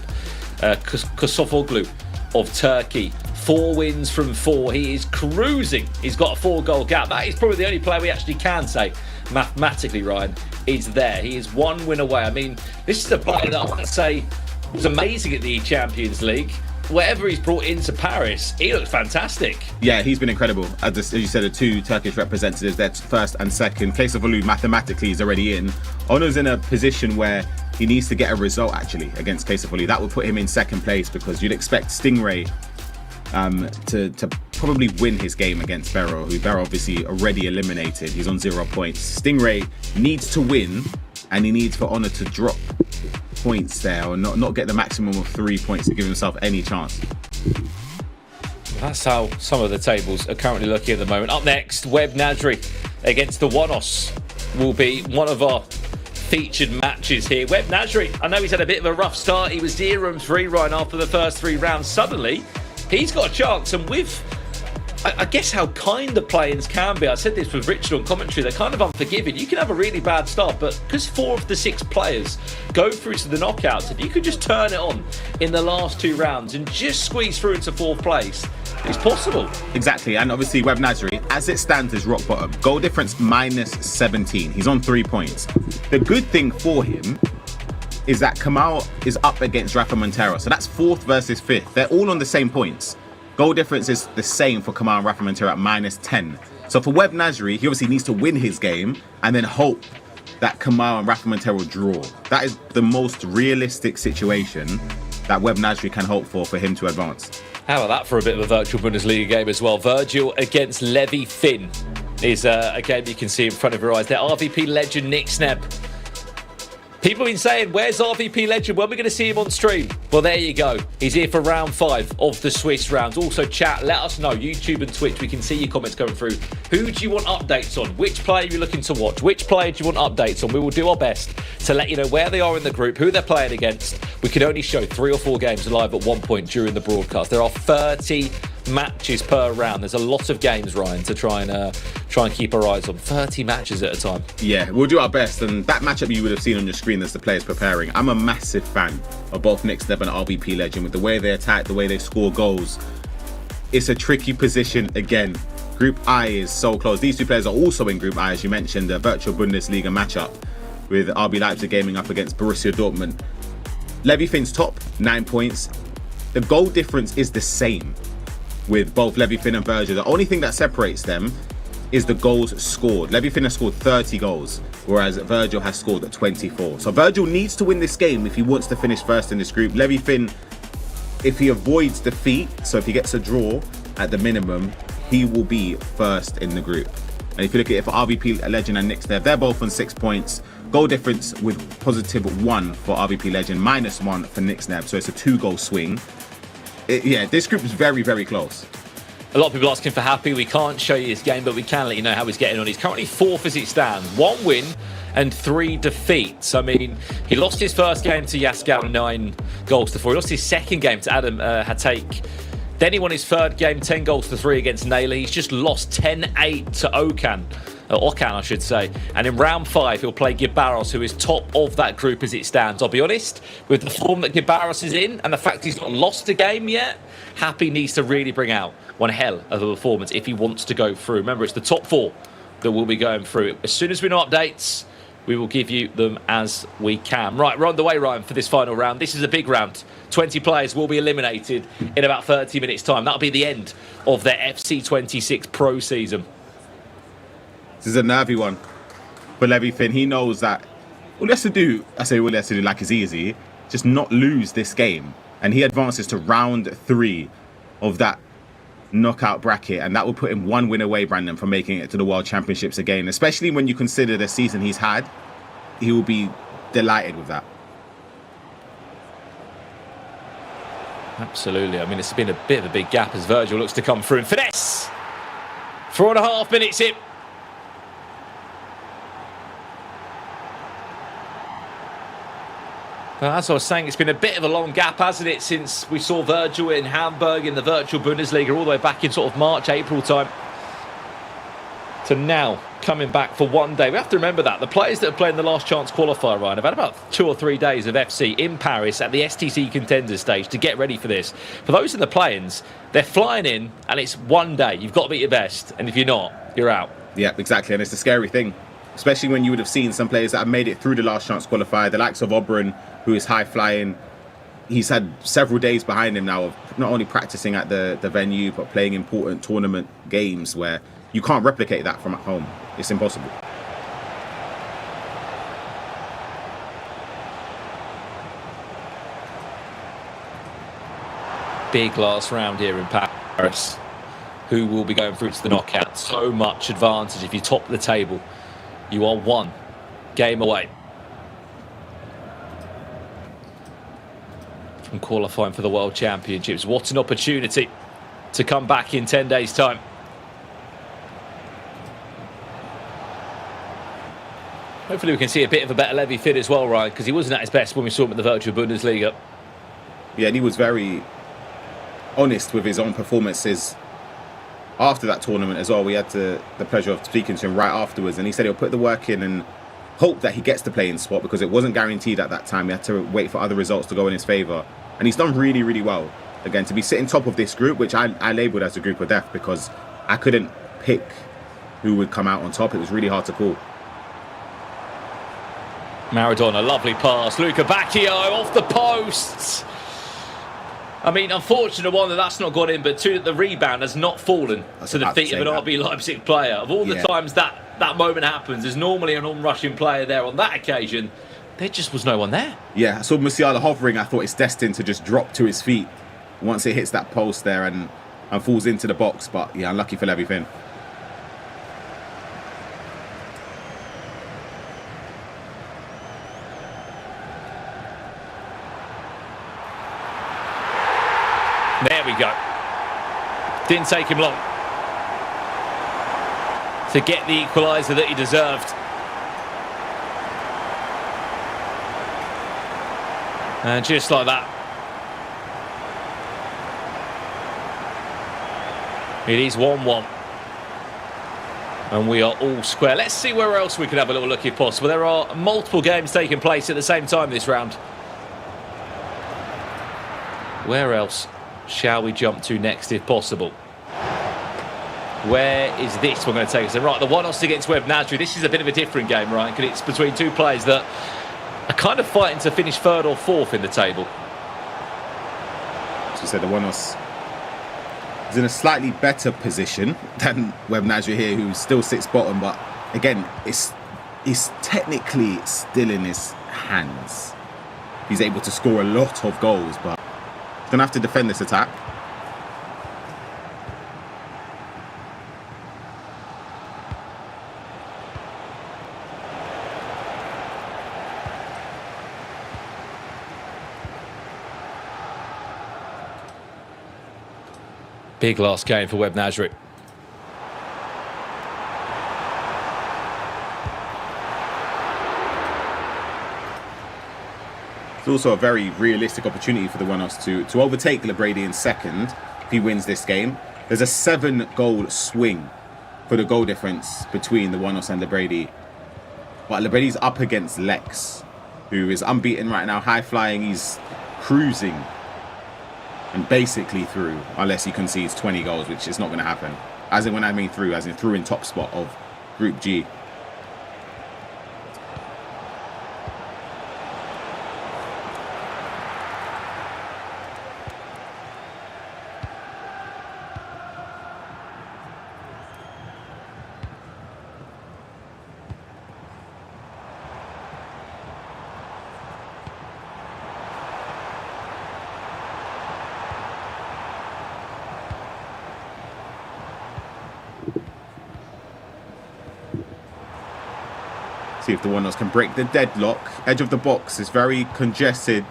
Kosofoglu of Turkey, 4 wins from 4. He is cruising. He's got a 4-goal gap. That is probably the only player we actually can say mathematically, Ryan, is there. He is 1 win away. I mean, this is a player that I want to say was amazing at the Champions League. Whatever he's brought into Paris, he looks fantastic. Yeah, he's been incredible. As you said, the 2 Turkish representatives, that's 1st and 2nd. Kesavolu mathematically is already in. Ono's in a position where he needs to get a result actually against Kesavolu. That would put him in 2nd place, because you'd expect Stingray to probably win his game against Bero, who Bero obviously already eliminated. He's on 0 points. Stingray needs to win, and he needs for Ono to drop points there, or not get the maximum of 3 points to give himself any chance. That's how some of the tables are currently looking at the moment. Up next, Web Nasri against the Wanos will be one of our featured matches here. Web Nasri, I know he's had a bit of a rough start. He was 0-3 right after the first 3 rounds. Suddenly, he's got a chance, and with I guess how kind the play-ins can be. I said this with Richard on commentary. They're kind of unforgiving. You can have a really bad start, but because 4 of the 6 players go through to the knockouts, if you could just turn it on in the last 2 rounds and just squeeze through into 4th place, it's possible. Exactly, and obviously Web Nasri, as it stands, is rock bottom. Goal difference minus 17. He's on 3 points. The good thing for him is that Kamal is up against Rafa Montero, so that's 4th versus 5th. They're all on the same points. Goal difference is the same for Kamal and Rafa Montero at minus 10. So for Web Nasri, he obviously needs to win his game and then hope that Kamal and Rafa Montero draw. That is the most realistic situation that Web Nasri can hope for him to advance. How about that for a bit of a virtual Bundesliga game as well? Virgil against Levi Finn is a game you can see in front of your eyes. Their RVP legend Nick Sneb. People have been saying, where's RVP legend? When are we going to see him on stream? Well, there you go. He's here for round 5 of the Swiss rounds. Also, chat, let us know. YouTube and Twitch, we can see your comments coming through. Who do you want updates on? Which player are you looking to watch? Which player do you want updates on? We will do our best to let you know where they are in the group, who they're playing against. We can only show 3 or 4 games live at one point during the broadcast. There are 30 matches per round. There's a lot of games, Ryan, to try and keep our eyes on. 30 matches at a time. Yeah, we'll do our best, and that matchup you would have seen on your screen as the players preparing. I'm a massive fan of both Nick Sneb and RVP Legend, with the way they attack, the way they score goals. It's a tricky position again. Group I is so close. These 2 players are also in Group I, as you mentioned, the virtual Bundesliga matchup with RB Leipzig gaming up against Borussia Dortmund. Levi Finn's top, 9 points. The goal difference is the same with both Levi Finn and Virgil. The only thing that separates them is the goals scored. Levi Finn has scored 30 goals, whereas Virgil has scored 24. So Virgil needs to win this game if he wants to finish first in this group. Levi Finn, if he avoids defeat, so if he gets a draw at the minimum, he will be first in the group. And if you look at it for RVP Legend and Nick Sneb, they're both on 6 points. Goal difference with +1 for RVP Legend, -1 for Nick Sneb. So it's a 2-goal swing. Yeah, this group is very, very close. A lot of people asking for Happy. We can't show you his game, but we can let you know how he's getting on. He's currently 4th as it stands. 1 win and 3 defeats. I mean, he lost his first game to Yaskal 9 goals to 4. He lost his second game to Adam Hatake. Then he won his 3rd game, 10 goals to 3 against Naylor. He's just lost 10-8 to Okan, I should say. And in round 5, he'll play Gibaros, who is top of that group as it stands. I'll be honest, with the form that Gibaros is in and the fact he's not lost a game yet, Happy needs to really bring out one hell of a performance if he wants to go through. Remember, it's the top 4 that will be going through. As soon as we know updates, we will give you them as we can. Right, we're on the way, Ryan, for this final round. This is a big round. 20 players will be eliminated in about 30 minutes' time. That'll be the end of their FC26 Pro season. This is a nervy one for Levi Finn. He knows that all he has to do, like it's easy, just not lose this game. And he advances to round 3 of that knockout bracket, and that will put him 1 win away, Brandon, from making it to the World Championships again. Especially when you consider the season he's had, he will be delighted with that. Absolutely. I mean, it's been a bit of a big gap as Virgil looks to come through and finesse. 4.5 minutes in. Well, as I was saying, it's been a bit of a long gap, hasn't it, since we saw Virgil in Hamburg in the virtual Bundesliga all the way back in sort of March, April time. To now coming back for 1 day. We have to remember that. The players that have played in the last chance qualifier, Ryan, have had about 2 or 3 days of FC in Paris at the STC contender stage to get ready for this. For those in the play-ins, they're flying in and it's 1 day. You've got to be your best. And if you're not, you're out. Yeah, exactly. And it's a scary thing, especially when you would have seen some players that have made it through the last chance qualifier, the likes of Oberon, who is high flying. He's had several days behind him now of not only practicing at the venue, but playing important tournament games where you can't replicate that from at home. It's impossible. Big last round here in Paris. Who will be going through to the knockout? So much advantage. If you top the table, you are 1 game away from qualifying for the World Championships. What an opportunity to come back in 10 days' time. Hopefully we can see a bit of a better Levy fit as well, Ryan, because he wasn't at his best when we saw him at the virtual Bundesliga. Yeah, and he was very honest with his own performances after that tournament as well. We had the pleasure of speaking to him right afterwards, and he said he'll put the work in and hope that he gets the playing spot, because it wasn't guaranteed at that time. He had to wait for other results to go in his favour, and he's done really, really well. Again, to be sitting top of this group, which I labelled as a group of death, because I couldn't pick who would come out on top. It was really hard to call. Maradona, lovely pass. Luca Bacchio off the posts. I mean, unfortunate one that's not gone in, but two, the rebound has not fallen to the feet of an RB Leipzig player. Of all the times that moment happens, there's normally an on-rushing player there. On that occasion, there just was no one there. Yeah, I saw Musiala hovering. I thought it's destined to just drop to his feet once it hits that post there and falls into the box. But yeah, unlucky for Levy Finn. There we go. Didn't take him long to get the equaliser that he deserved. And just like that, it is 1-1. And we are all square. Let's see where else we can have a little look if possible. There are multiple games taking place at the same time this round. Where else shall we jump to next if possible? Where is this one going to take us? Right, the one-off against Web Nasri. This is a bit of a different game, right? Because it's between two players that are kind of fighting to finish third or fourth in the table. As you said, the one-off is in a slightly better position than Web Nasri here, who still sits bottom. But again, it's technically still in his hands. He's able to score a lot of goals, but he's going to have to defend this attack. Big last game for Web Nasri. It's also a very realistic opportunity for the one-offs to overtake Lebrady in second if he wins this game. There's a 7-goal swing for the goal difference between the one-offs and Lebrady. But Lebrady's up against Lex, who is unbeaten right now, high-flying. He's cruising and basically through, unless he concedes 20 goals, which is not going to happen. As in, when I mean through, as in through in top spot of Group G. See if the one-offs can break the deadlock. Edge of the box is very congested.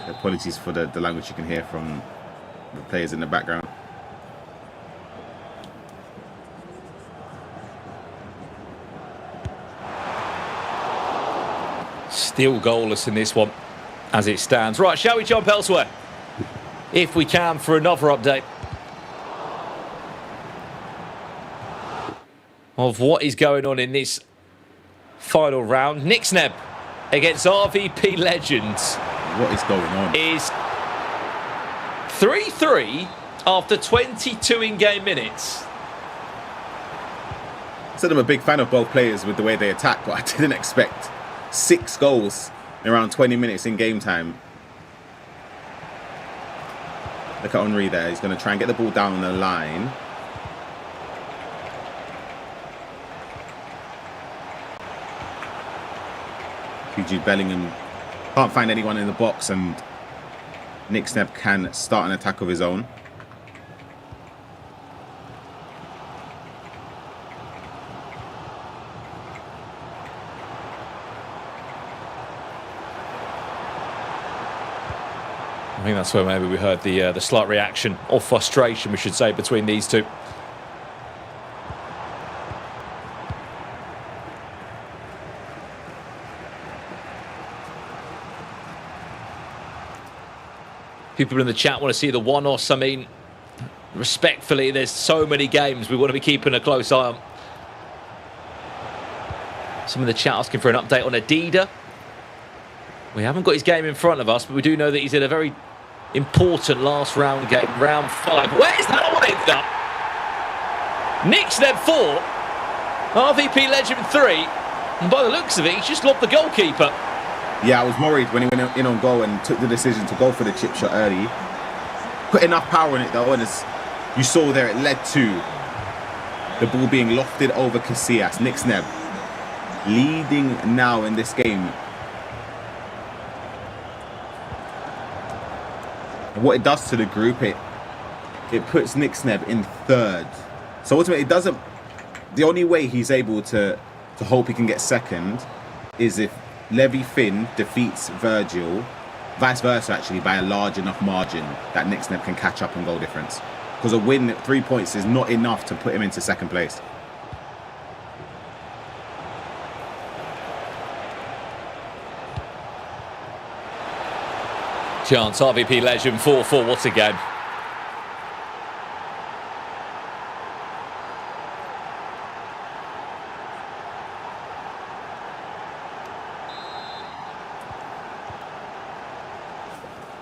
Apologies for the language you can hear from the players in the background. Still goalless in this one as it stands. Right, shall we jump elsewhere? If we can, for another update of what is going on in this final round. Nixneb against RVP Legends. What is going on? Is 3-3 after 22 in-game minutes. I said I'm a big fan of both players with the way they attack, but I didn't expect 6 goals in around 20 minutes in game time. Look at Henry there. He's going to try and get the ball down the line. Jude Bellingham can't find anyone in the box, and Nixneb can start an attack of his own. I think that's where maybe we heard the slight reaction or frustration, we should say, between these two. People in the chat want to see the one-offs. I mean, respectfully, there's so many games we want to be keeping a close eye on. Some of the chat asking for an update on Adida. We haven't got his game in front of us, but we do know that he's in a very important last round game, round 5. Where's that one ended up? Nixneb 4, RVP Legend 3, and by the looks of it, he's just lobbed the goalkeeper. Yeah, I was worried when he went in on goal and took the decision to go for the chip shot early. Put enough power in it though, and as you saw there, it led to the ball being lofted over Casillas. Nixneb leading now in this game. And what it does to the group, it puts Nixneb in 3rd. So ultimately, it doesn't. The only way he's able to hope he can get 2nd is if Levy Finn defeats Virgil, vice versa actually, by a large enough margin that Nixneb can catch up on goal difference. Because a win at 3 points is not enough to put him into 2nd place. Chance, RVP Legend 4-4, what a game.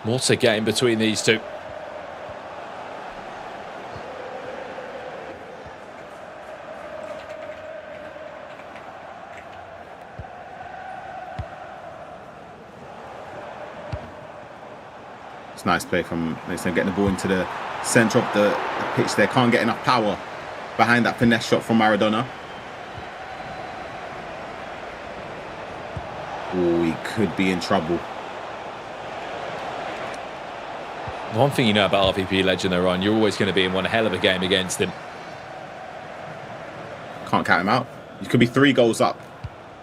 What a game between these two. It's nice play from Nixneb, getting the ball into the centre of the pitch there. Can't get enough power behind that finesse shot from Maradona. Oh, he could be in trouble. One thing you know about RVP Legend, though, Ryan, you're always going to be in one hell of a game against him. Can't count him out. You could be 3 goals up,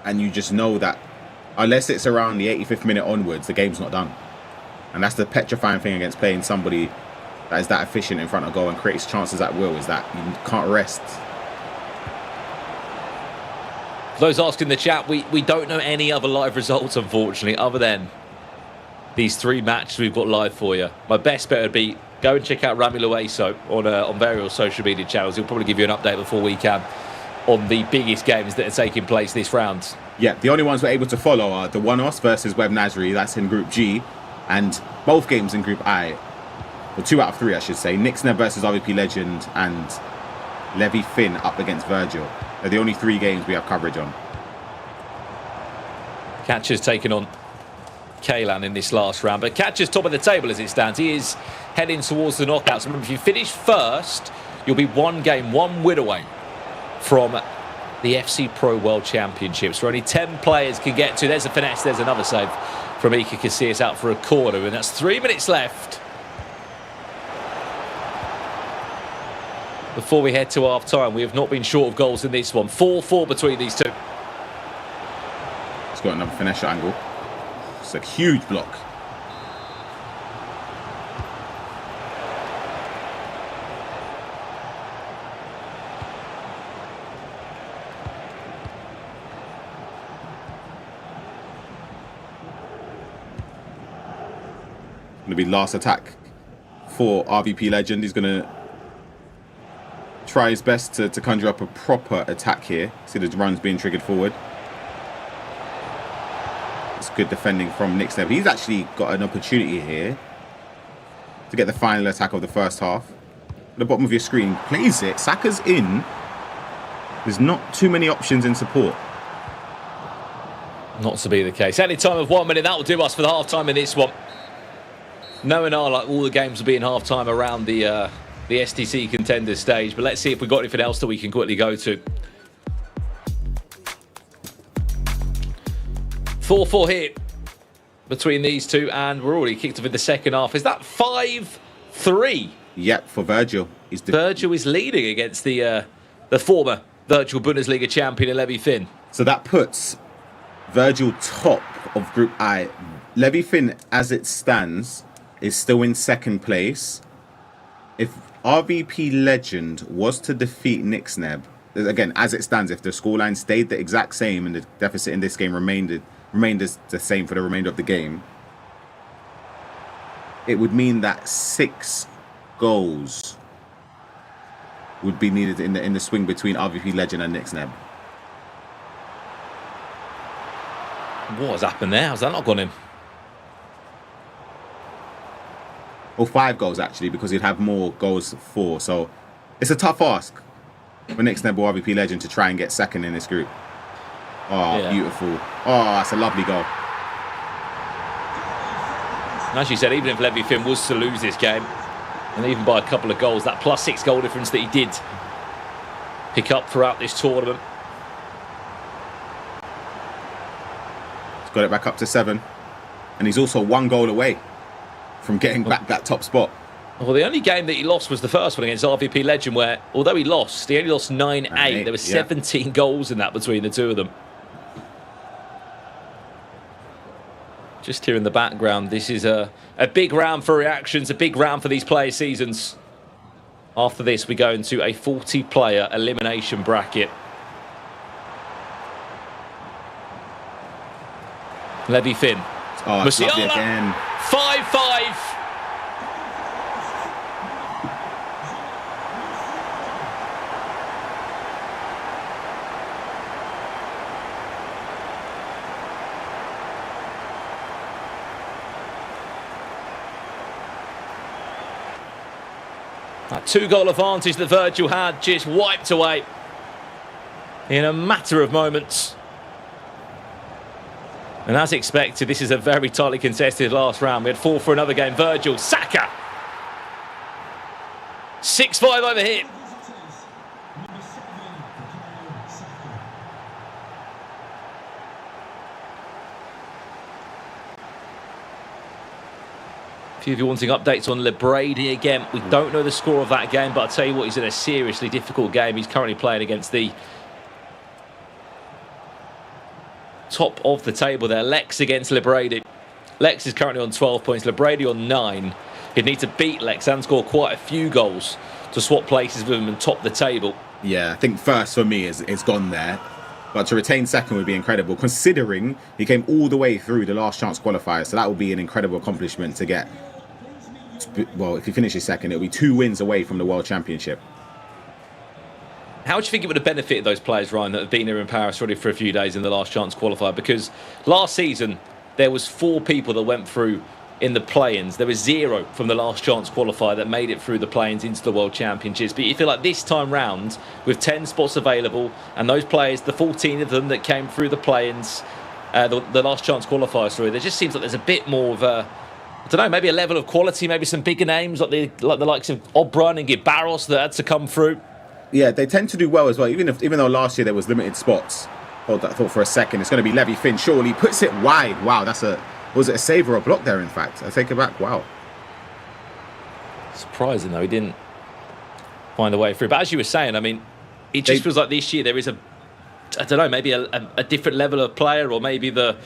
and you just know that unless it's around the 85th minute onwards, the game's not done. And that's the petrifying thing against playing somebody that is that efficient in front of goal and creates chances at will, is that you can't rest. Those asking in the chat, we don't know any other live results, unfortunately, other than these 3 matches we've got live for you. My best bet would be go and check out Rami Lueso on various social media channels. He'll probably give you an update before we can on the biggest games that are taking place this round. Yeah, the only ones we're able to follow are the one-offs versus Web Nasri. That's in Group G. And both games in Group I, or 2 out of 3, I should say. Nixneb versus RVP Legend and Levy Finn up against Virgil. They're the only 3 games we have coverage on. Catcher's taken on Kaylan in this last round, but Catcher's top of the table as it stands. He is heading towards the knockouts. Remember, if you finish first, you'll be 1 game, 1 win away from the FC Pro World Championships, where only 10 players can get to. There's a finesse, there's another save from Iker Casillas out for a corner, and that's 3 minutes left before we head to half-time. We have not been short of goals in this one. 4-4 between these two. He's got another finesse shot angle. It's a huge block. Going to be last attack for RVP Legend. He's going to try his best to conjure up a proper attack here. See the runs being triggered forward. It's good defending from Nixneb. He's actually got an opportunity here to get the final attack of the first half. At the bottom of your screen, plays it. Saka's in. There's not too many options in support. Not to be the case. Any time of 1 minute, that will do us for the half-time in this one. Knowing like all the games will be in half-time around the STC contenders stage, but let's see if we've got anything else that we can quickly go to. 4-4 here between these two, and we're already kicked off in the second half. Is that 5-3? Yep, for Virgil. Virgil is leading against the former Virtual Bundesliga champion, Levy Finn. So that puts Virgil top of Group I. Levy Finn, as it stands, is still in second place. If RVP Legend was to defeat Nixneb, again, as it stands, if the scoreline stayed the exact same and the deficit in this game remained as the same for the remainder of the game, it would mean that 6 goals would be needed in the swing between RVP Legend and Nixneb. What has happened there? Has that not gone in? Or 5 goals, actually, because he'd have more goals 4. So it's a tough ask for Nixneb or RVP Legend to try and get second in this group. Oh, yeah. Beautiful. Oh, that's a lovely goal. And as you said, even if Levy Finn was to lose this game, and even by a couple of goals, that +6 goal difference that he did pick up throughout this tournament. He's got it back up to 7. And he's also 1 goal away from getting back that top spot. Well, the only game that he lost was the first one against RVP Legend, where, although he only lost 9-8. There were 17 goals in that between the two of them. Just here in the background, this is a big round for reactions, a big round for these player seasons. After this, we go into a 40-player elimination bracket. Levy Finn. Oh, it's lovely again. 5-5. That 2-goal advantage that Virgil had just wiped away in a matter of moments. And as expected, this is a very tightly contested last round. We had 4 for another game. Virgil, Saka. 6-5 over here. A few of you wanting updates on Lebrady again. We don't know the score of that game, but I'll tell you what, he's in a seriously difficult game. He's currently playing against the top of the table there. Lex against Lebrady. Lex is currently on 12 points, Lebrady on 9. He'd need to beat Lex and score quite a few goals to swap places with him and top the table. Yeah, I think first for me is gone there. But to retain second would be incredible, considering he came all the way through the last chance qualifier. So that would be an incredible accomplishment to get. Well, if he finishes second, it'll be 2 wins away from the World Championship. How do you think it would have benefited those players, Ryan, that have been here in Paris already for a few days in the last chance qualifier? Because last season, there was 4 people that went through in the play-ins. There was 0 from the last chance qualifier that made it through the play-ins into the World Championships. But you feel like this time round, with 10 spots available, and those players, the 14 of them that came through the play-ins, the last chance qualifier, sorry, there just seems like there's a bit more of a, I don't know, maybe a level of quality, maybe some bigger names like the likes of Obrun and Gibarros that had to come through. Yeah, they tend to do well as well, even though last year there was limited spots. I thought for a second it's going to be Levy Finn. Surely puts it wide. Wow, was it a save or a block there? In fact, I take it back. Wow. Surprising though, he didn't find a way through. But as you were saying, I mean, it just feels like this year there is I don't know, maybe a different level of player, or maybe the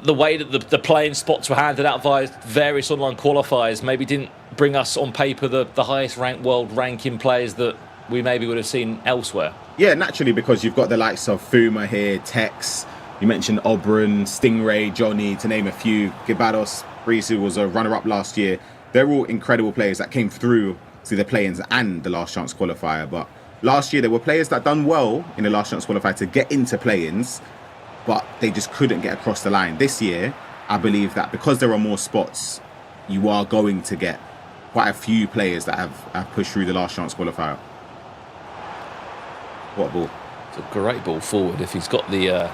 way that the playing spots were handed out via various online qualifiers maybe didn't bring us on paper the highest ranked world ranking players that we maybe would have seen elsewhere. Yeah, naturally, because you've got the likes of Fuma here, Tex, you mentioned Obrun, Stingray, Johnny, to name a few. Gibarros, Reese, who was a runner-up last year. They're all incredible players that came through to the play-ins and the last chance qualifier. But last year there were players that done well in the last chance qualifier to get into play-ins, but they just couldn't get across the line. This year, I believe that because there are more spots, you are going to get quite a few players that have pushed through the last chance qualifier. What a ball. It's a great ball forward if he's got the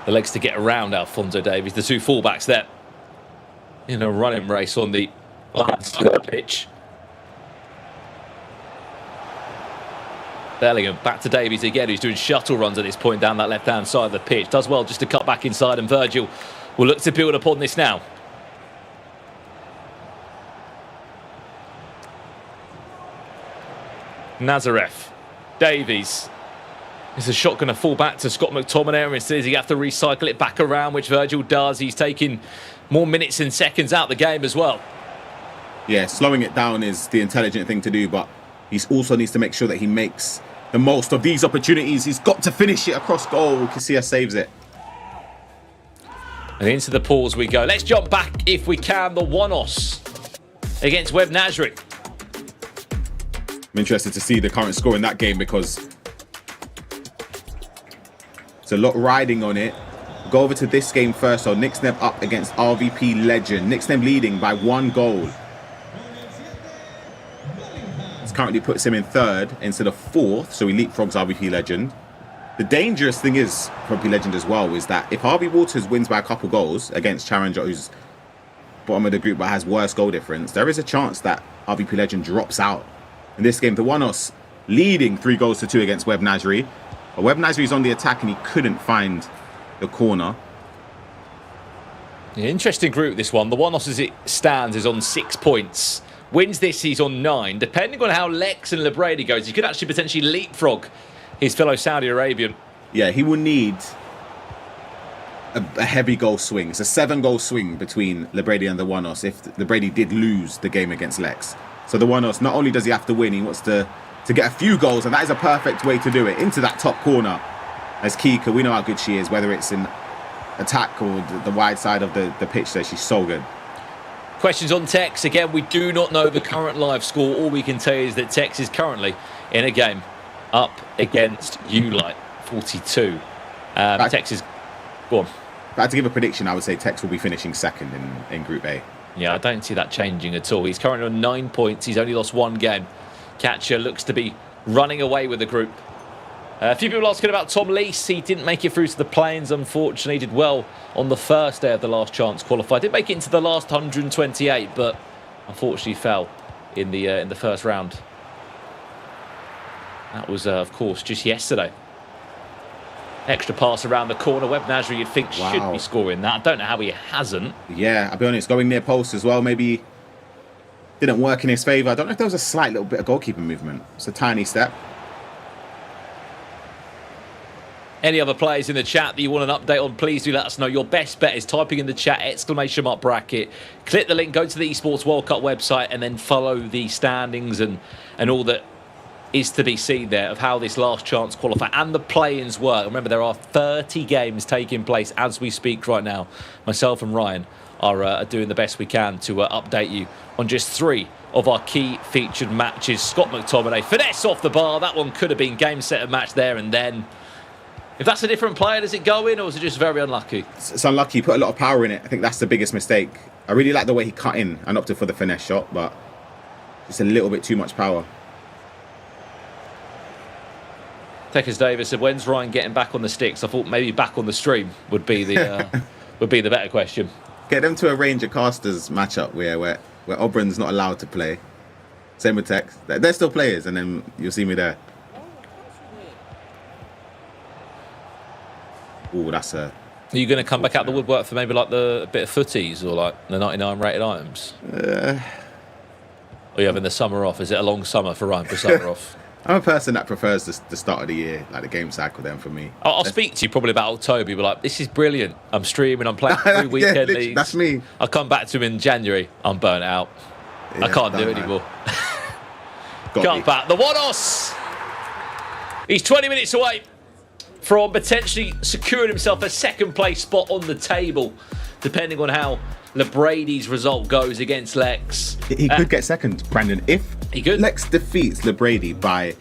legs to get around Alphonso Davies. The 2 fullbacks there in a running race on the pitch. Bellingham back to Davies again, who's doing shuttle runs at this point down that left-hand side of the pitch. Does well just to cut back inside, and Virgil will look to build upon this now. Nazareth. Davies. Is a shot going to fall back to Scott McTominay, or instead he have to recycle it back around, which Virgil does. He's taking More minutes and seconds out the game as well. Yeah, slowing it down is the intelligent thing to do, but he also needs to make sure that he makes the most of these opportunities. He's got to finish it across goal. Casillas saves it. And into the pause we go. Let's jump back, if we can, the Wanos against Web Nasri. I'm interested to see the current score in that game because it's a lot riding on it. Go over to this game first. So Nixneb up against RVP Legend. Nixneb leading by 1 goal. This currently puts him in 3rd instead of 4th, so he leapfrogs RVP Legend. The dangerous thing is, for RVP Legend as well, is that if RB Waters wins by a couple goals against Challenger, who's bottom of the group but has worse goal difference, there is a chance that RVP Legend drops out. In this game, the Wanos leading 3-2 against Web Nasri. But Web Nasri is on the attack and he couldn't find the corner. Yeah, interesting group, this one. The Wanos, as it stands, is on 6 points. Wins this, he's on 9. Depending on how Lex and Lebrady goes, he could actually potentially leapfrog his fellow Saudi Arabian. Yeah, he will need a heavy goal swing. It's a 7-goal swing between Lebrady and the Wanos if Lebrady did lose the game against Lex. So the Wanos, not only does he have to win, he wants to get a few goals, and that is a perfect way to do it. Into that top corner. As Kika, we know how good she is, whether it's in attack or the wide side of the pitch there, she's so good. Questions on Tex. Again, we do not know the current live score. All we can tell you is that Tex is currently in a game up against Ulight, 42. Tex is... Go on. If I had to give a prediction, I would say Tex will be finishing 2nd in Group A. Yeah, I don't see that changing at all. He's currently on 9 points. He's only lost 1 game. Catcher looks to be running away with the group. A few people asking about Tom Lees. He didn't make it through to the plains, unfortunately. He did well on the first day of the last chance qualifier. Did make it into the last 128, but unfortunately fell in the first round. That was, of course, just yesterday. Extra pass around the corner. Web Nasri, you'd think, should be scoring that. I don't know how he hasn't. Yeah, I'll be honest, going near post as well, maybe didn't work in his favour. I don't know if there was a slight little bit of goalkeeping movement. It's a tiny step. Any other players in the chat that you want an update on, please do let us know. Your best bet is typing in the chat, ! bracket. Click the link, go to the Esports World Cup website, and then follow the standings and all that is to be seen there of how this last chance qualifier and the play-ins work. Remember, there are 30 games taking place as we speak right now. Myself and Ryan are doing the best we can to update you on just 3 of our key featured matches. Scott McTominay, finesse off the bar. That one could have been game, set, and match there and then. If that's a different player, does it go in, or is it just very unlucky? It's unlucky. He put a lot of power in it. I think that's the biggest mistake. I really like the way he cut in and opted for the finesse shot, but just a little bit too much power. Tekers Davis said, when's Ryan getting back on the sticks? I thought maybe back on the stream would be the better question. Get them to arrange a casters matchup where Obran's not allowed to play. Same with Tex. They're still players, and then you'll see me there. Oh, that's a... Are you going to come back out the woodwork for maybe like a bit of footies or like the 99 rated items? Or are you having the summer off? Is it a long summer for Ryan for summer off? I'm a person that prefers the start of the year, like the game cycle then for me. I'll speak to you probably about October. You'll be like, this is brilliant. I'm streaming, I'm playing 3 weekend leagues. That's me. I'll come back to him in January. I'm burnt out. Yeah, I can't do it anymore. Can't back. The Wanos! He's 20 minutes away from potentially securing himself a 2nd place spot on the table, depending on how Lebrady's result goes against Lex. He could get 2nd, Brandon, if he could. Lex defeats Lebrady by...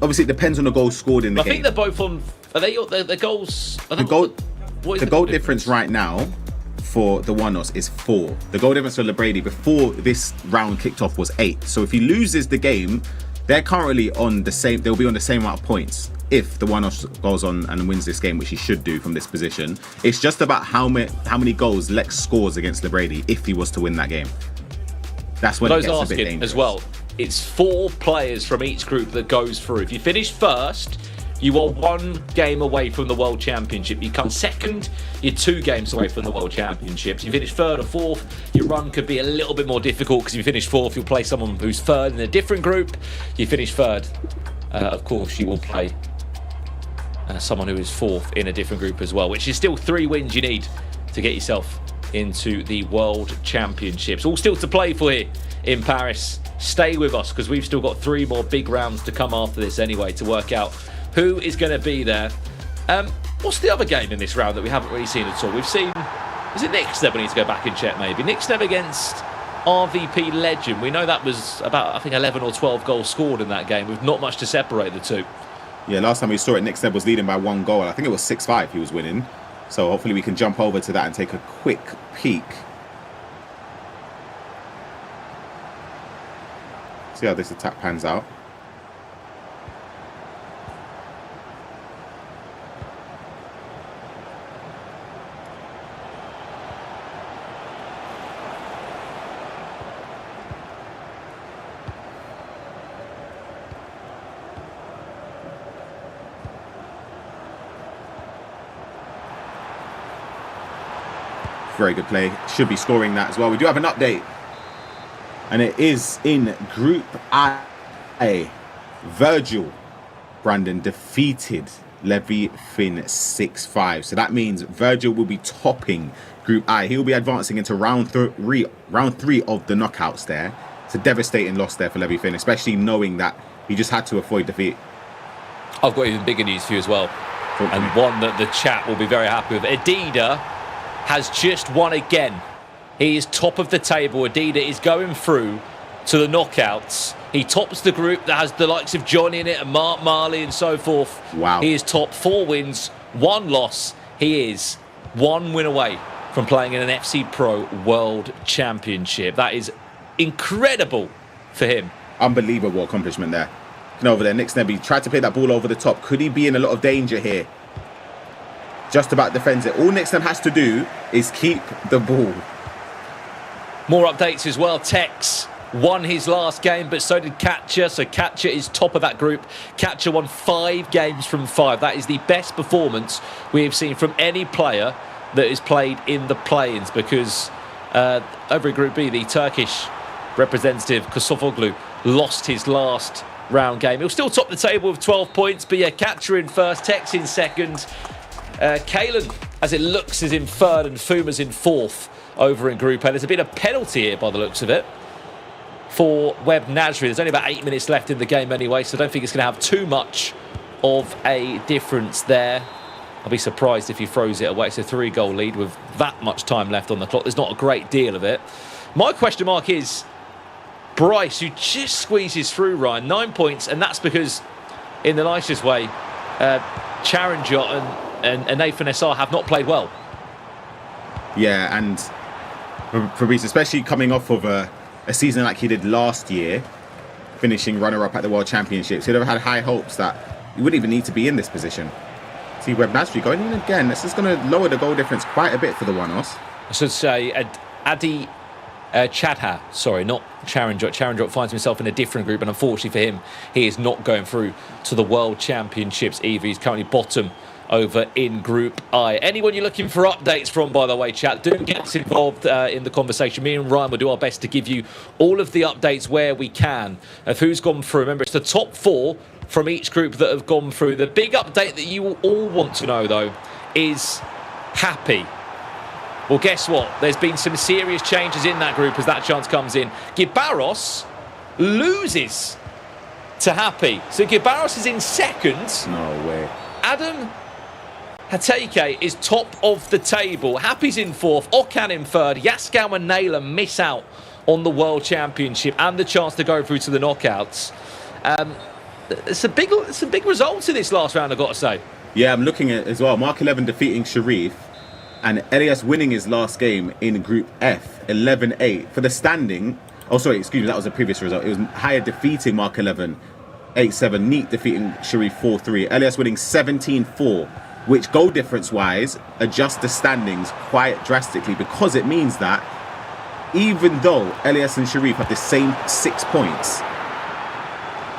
Obviously, it depends on the goals scored in the game. I think they're both on... Are they the goals... The goal difference right now for the Wanos is 4. The goal difference for Lebrady before this round kicked off was 8. So if he loses the game, they're currently on the same... They'll be on the same amount of points. If the Wanos goes on and wins this game, which he should do from this position, it's just about how many goals Lex scores against Lebrady if he was to win that game. That's when it gets a bit dangerous. As well, it's 4 players from each group that goes through. If you finish first, you are 1 game away from the World Championship. You come 2nd, you're 2 games away from the World Championships. You finish 3rd or 4th, your run could be a little bit more difficult because if you finish 4th, you'll play someone who's 3rd in a different group. You finish 3rd, of course, you will play someone who is 4th in a different group as well, which is still 3 wins you need to get yourself into the World Championships. All still to play for here in Paris. Stay with us because we've still got 3 more big rounds to come after this anyway to work out who is going to be there. What's the other game in this round that we haven't really seen at all? We've seen, is it Nixneb? We need to go back and check maybe. Nixneb against RVP Legend. We know that was about, I think, 11 or 12 goals scored in that game with not much to separate the two. Yeah, last time we saw it, Nixneb was leading by 1 goal. I think it was 6-5 he was winning. So hopefully we can jump over to that and take a quick peek. See how this attack pans out. Very good play. Should be scoring that as well. We do have an update. And it is in Group I. Virgil, Brandon, defeated Levy Finn 6-5. So that means Virgil will be topping Group I. He will be advancing into round three of the knockouts there. It's a devastating loss there for Levy Finn, especially knowing that he just had to avoid defeat. I've got even bigger news for you as well. And one that the chat will be very happy with. Adida has just won again. He is top of the table. Adida is going through to the knockouts. He tops the group that has the likes of Johnny in it and Mark Marley and so forth. Wow. He is top, 4 wins, 1 loss. He is 1 win away from playing in an FC Pro World Championship. That is incredible for him. Unbelievable accomplishment there. And over there, Nick Snebby tried to play that ball over the top. Could he be in a lot of danger here? Just about defends it. All Nixon has to do is keep the ball. More updates as well. Tex won his last game, but so did Catcher. So Catcher is top of that group. Catcher won 5 games from 5. That is the best performance we have seen from any player that is played in the play-ins, because over in Group B, the Turkish representative Kosofoglu lost his last round game. He'll still top the table with 12 points, but yeah, Catcher in first, Tex in second. Kalen, as it looks, is in third and Fuma's in fourth over in Group A. There's been a penalty here by the looks of it for Webb Nasri. There's only about 8 minutes left in the game anyway, so I don't think it's going to have too much of a difference there. I'll be surprised if he throws it away. It's a 3-goal lead with that much time left on the clock. There's not a great deal of it. My question mark is Bryce, who just squeezes through, Ryan. 9 points, and that's because, in the nicest way, Charanjot and Nathan SR have not played well. Yeah, and Fabrice, especially coming off of a season like he did last year, finishing runner-up at the World Championships, he'd have had high hopes that he wouldn't even need to be in this position. See Webb Nasri going in again. This is going to lower the goal difference quite a bit for the One-Os. I should say Adi Chadha, sorry, not Charanjot. Charanjot finds himself in a different group, and unfortunately for him, he is not going through to the World Championships either. He's currently bottom over in Group I. Anyone you're looking for updates from, by the way, chat, do get us involved in the conversation. Me and Ryan will do our best to give you all of the updates where we can of who's gone through. Remember, it's the top 4 from each group that have gone through. The big update that you will all want to know, though, is Happy. Well, guess what? There's been some serious changes in that group as that chance comes in. Gibaros loses to Happy. So Gibaros is in second. No way. Adam Hateke is top of the table. Happy's in fourth. Okan in third. Yaskow and Naylor miss out on the World Championship and the chance to go through to the knockouts. Some big results in this last round, I've got to say. Yeah, I'm looking at it as well. Mark 11 defeating Sharif, and Elias winning his last game in Group F, 11-8. For the standing, oh sorry, excuse me, that was a previous result. It was Higher defeating Mark 11, 8-7. Neat defeating Sharif 4-3. Elias winning 17-4, which goal difference-wise adjusts the standings quite drastically, because it means that even though Elias and Sharif have the same 6 points,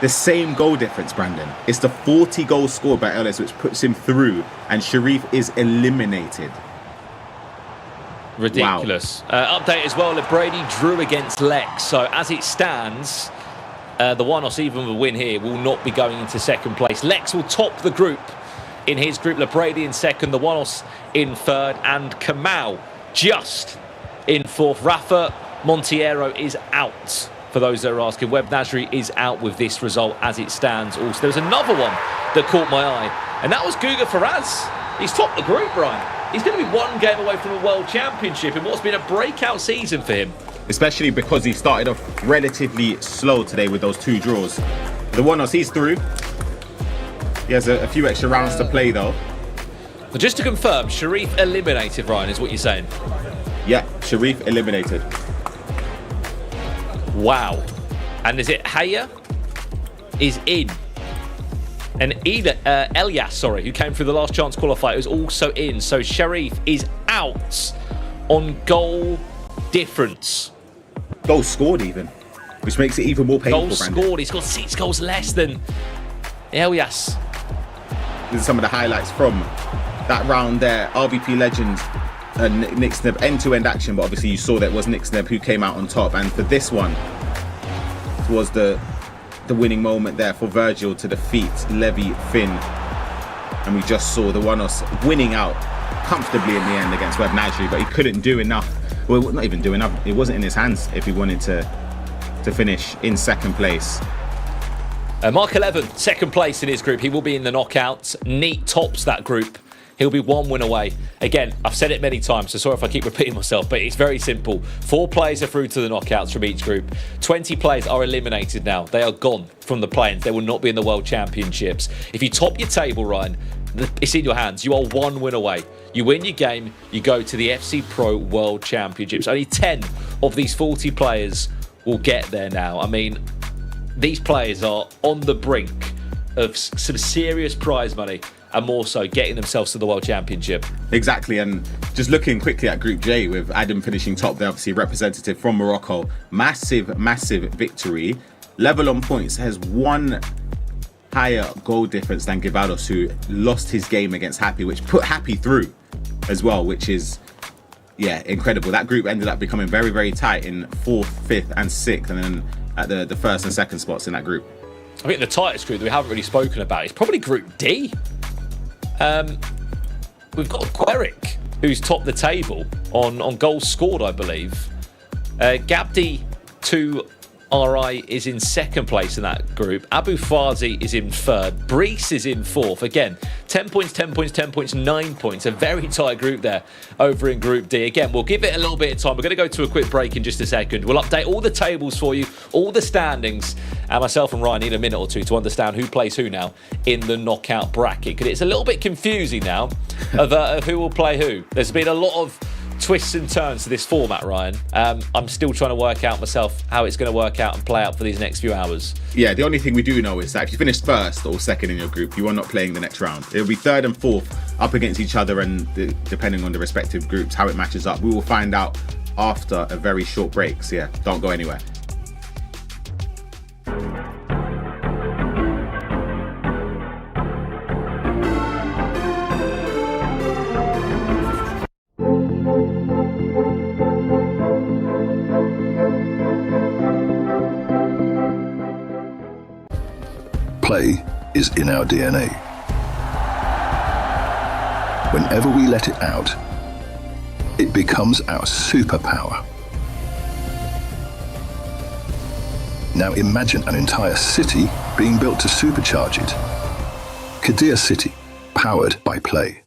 the same goal difference, Brandon, it's the 40 goals scored by Elias which puts him through, and Sharif is eliminated. Ridiculous. Wow. Update as well, Brady drew against Lex, so as it stands, the One-Os, even with a win here, will not be going into second place. Lex will top the group in his group. Brady in second, the One-Os in third, and Kamau just in fourth. Rafa Monteiro is out. For those that are asking, Web Nasri is out with this result as it stands. Also, there was another one that caught my eye, and that was Guga Ferraz. He's topped the group, Ryan. He's going to be one game away from a World Championship in what's been a breakout season for him. Especially because he started off relatively slow today with those 2 draws. The one else, he's through. He has a few extra rounds to play, though. But just to confirm, Sharif eliminated, Ryan, is what you're saying? Yeah, Sharif eliminated. Wow. And is it Haya is in? And Elias, who came through the last chance qualifier, is also in. So Sharif is out on goal difference. Goals scored even, which makes it even more painful. Goals scored. He's got 6 goals less than Elias. These are some of the highlights from that round there. RVP legend Nick Sneb, end-to-end action, but obviously you saw that it was Nick Sneb who came out on top. And for this one, it was the winning moment there for Virgil to defeat Levi Finn. And we just saw the Wanos winning out comfortably in the end against Web Nasri, but he couldn't do enough. Well, not even do enough. It wasn't in his hands if he wanted to finish in second place. Mark 11, second place in his group. He will be in the knockouts. Neat tops that group. He'll be 1 win away. Again, I've said it many times, so sorry if I keep repeating myself, but it's very simple. 4 players are through to the knockouts from each group. 20 players are eliminated now. They are gone from the play-ins. They will not be in the World Championships. If you top your table, Ryan, it's in your hands. You are 1 win away. You win your game, you go to the FC Pro World Championships. Only 10 of these 40 players will get there now. I mean, these players are on the brink of some serious prize money, and more so getting themselves to the World Championship. Exactly, and just looking quickly at Group J with Adam finishing top, they're obviously representative from Morocco. Massive victory. Level on points, has 1 higher goal difference than Givados, who lost his game against Happy, which put Happy through as well, which is, yeah, incredible. That group ended up becoming very, very tight in 4th, 5th and 6th, and then at the 1st and 2nd spots in that group. I think the tightest group that we haven't really spoken about is probably Group D. We've got Queric, who's topped the table on goals scored, I believe. Gabdi 2RI is in 2nd place in that group. Abu Fazi is in 3rd. Brees is in 4th. Again, 10 points, 10 points, 10 points, 9 points. A very tight group there over in Group D. Again, we'll give it a little bit of time. We're going to go to a quick break in just a second. We'll update all the tables for you, all the standings. And myself and Ryan need a minute or two to understand who plays who now in the knockout bracket. Because it's a little bit confusing now of who will play who. There's been a lot of twists and turns to this format, Ryan. I'm still trying to work out myself how it's going to work out and play out for these next few hours. Yeah, the only thing we do know is that if you finish 1st or 2nd in your group, you are not playing the next round. It'll be 3rd and 4th up against each other, and depending on the respective groups, how it matches up, we will find out after a very short break. So yeah, don't go anywhere. Play is in our DNA. Whenever we let it out, it becomes our superpower. Now imagine an entire city being built to supercharge it. Qiddiya City, powered by play.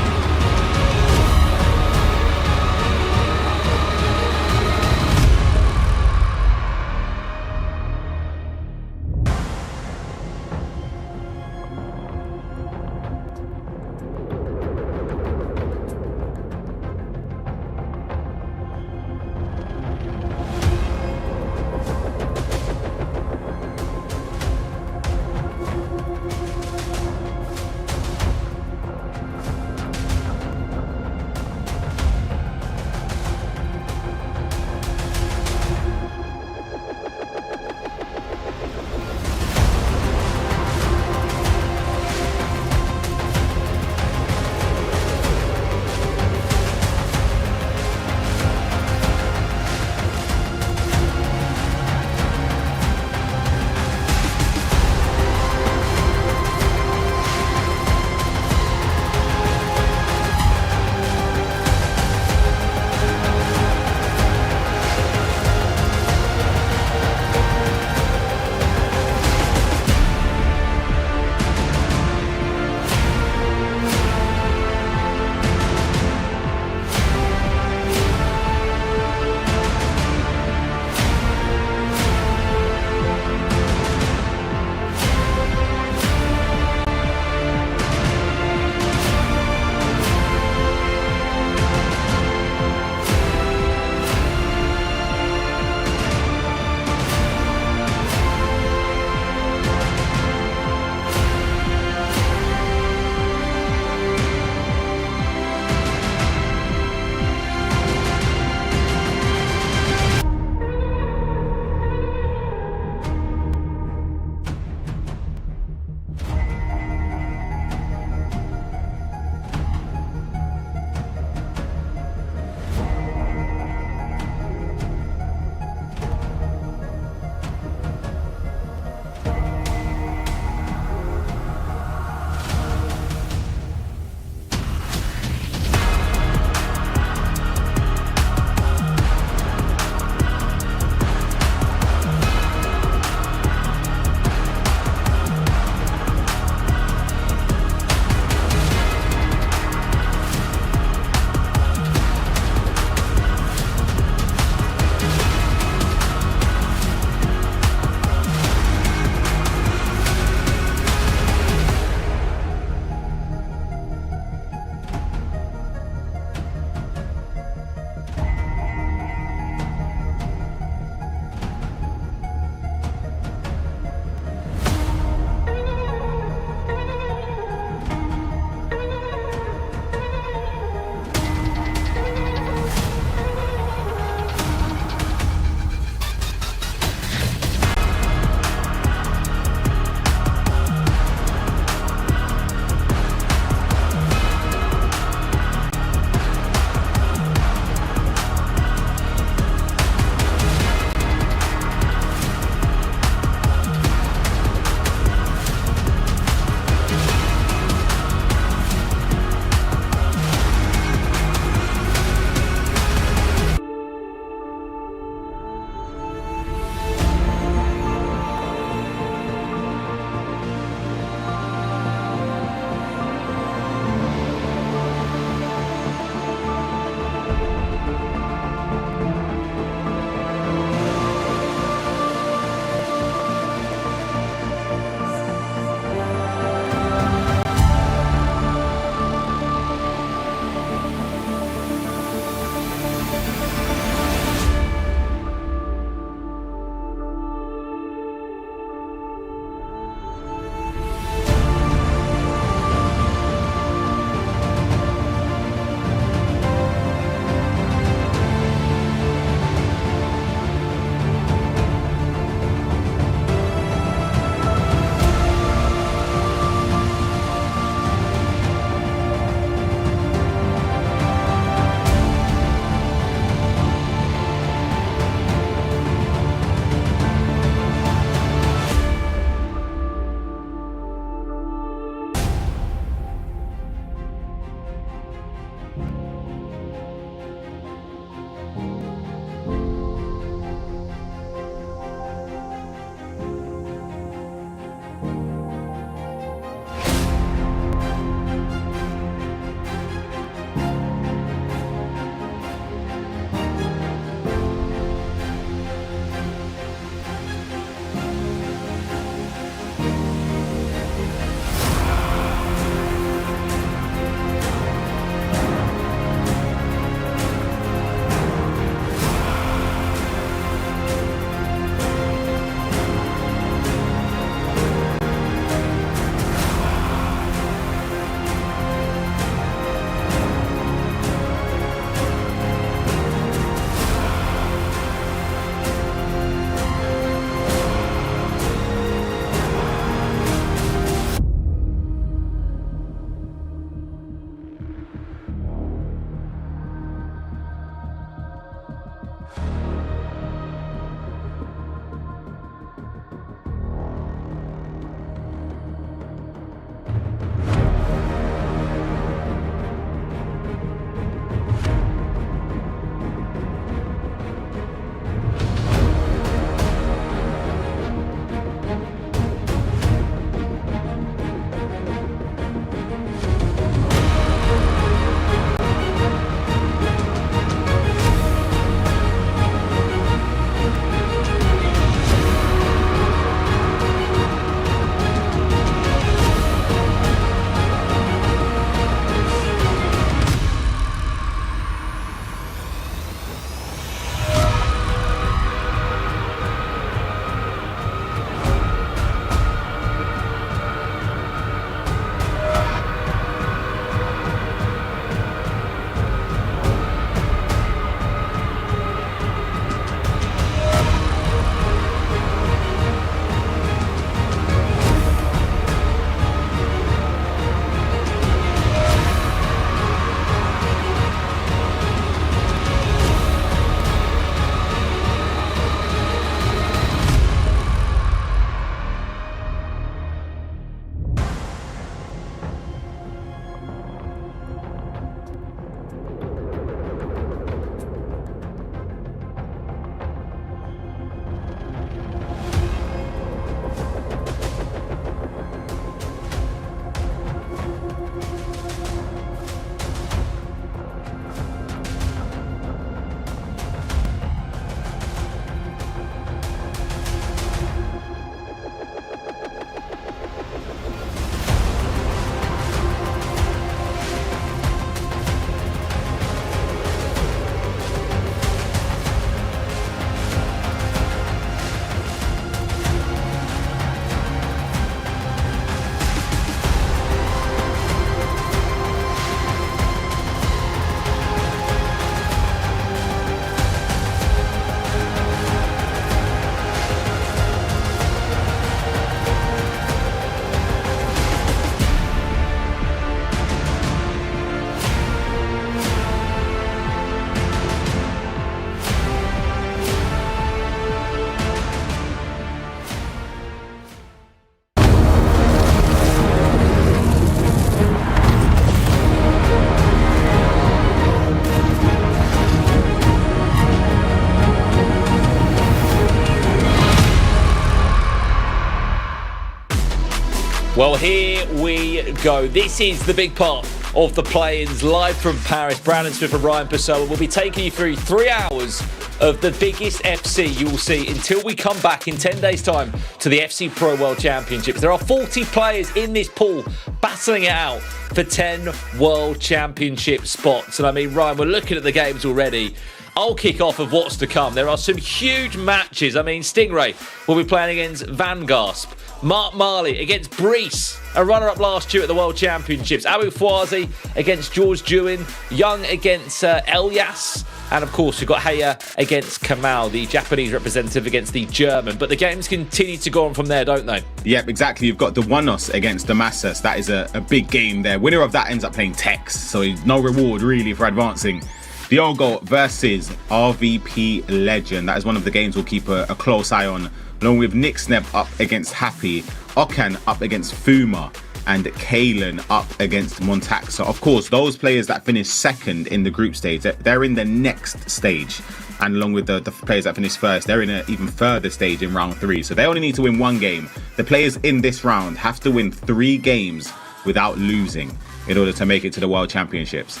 Well, here we go. This is the big part of the play-ins live from Paris. Brandon Smith and Ryan Pessoa will be taking you through 3 hours of the biggest FC you will see until we come back in 10 days' time to the FC Pro World Championships. There are 40 players in this pool battling it out for 10 World Championship spots. And I mean, Ryan, we're looking at the games already. I'll kick off of what's to come. There are some huge matches. I mean, Stingray will be playing against Van Gasp. Mark Marley against Brees, a runner-up last year at the World Championships. Abu Fouazi against George Juin. Young against Elias. And of course, we've got Heya against Kamal, the Japanese representative against the German. But the games continue to go on from there, don't they? Yep, exactly. You've got the Wanos against Damascus. That is a big game there. Winner of that ends up playing Tex. So no reward really for advancing. Diogo versus RVP Legend. That is one of the games we'll keep a close eye on. Along with Nick Sneb up against Happy, Okan up against Fuma, and Kalen up against Montaxa. Of course, those players that finished second in the group stage, they're in the next stage. And along with the players that finished first, they're in an even further stage in round 3. So they only need to win 1 game. The players in this round have to win 3 games without losing in order to make it to the World Championships.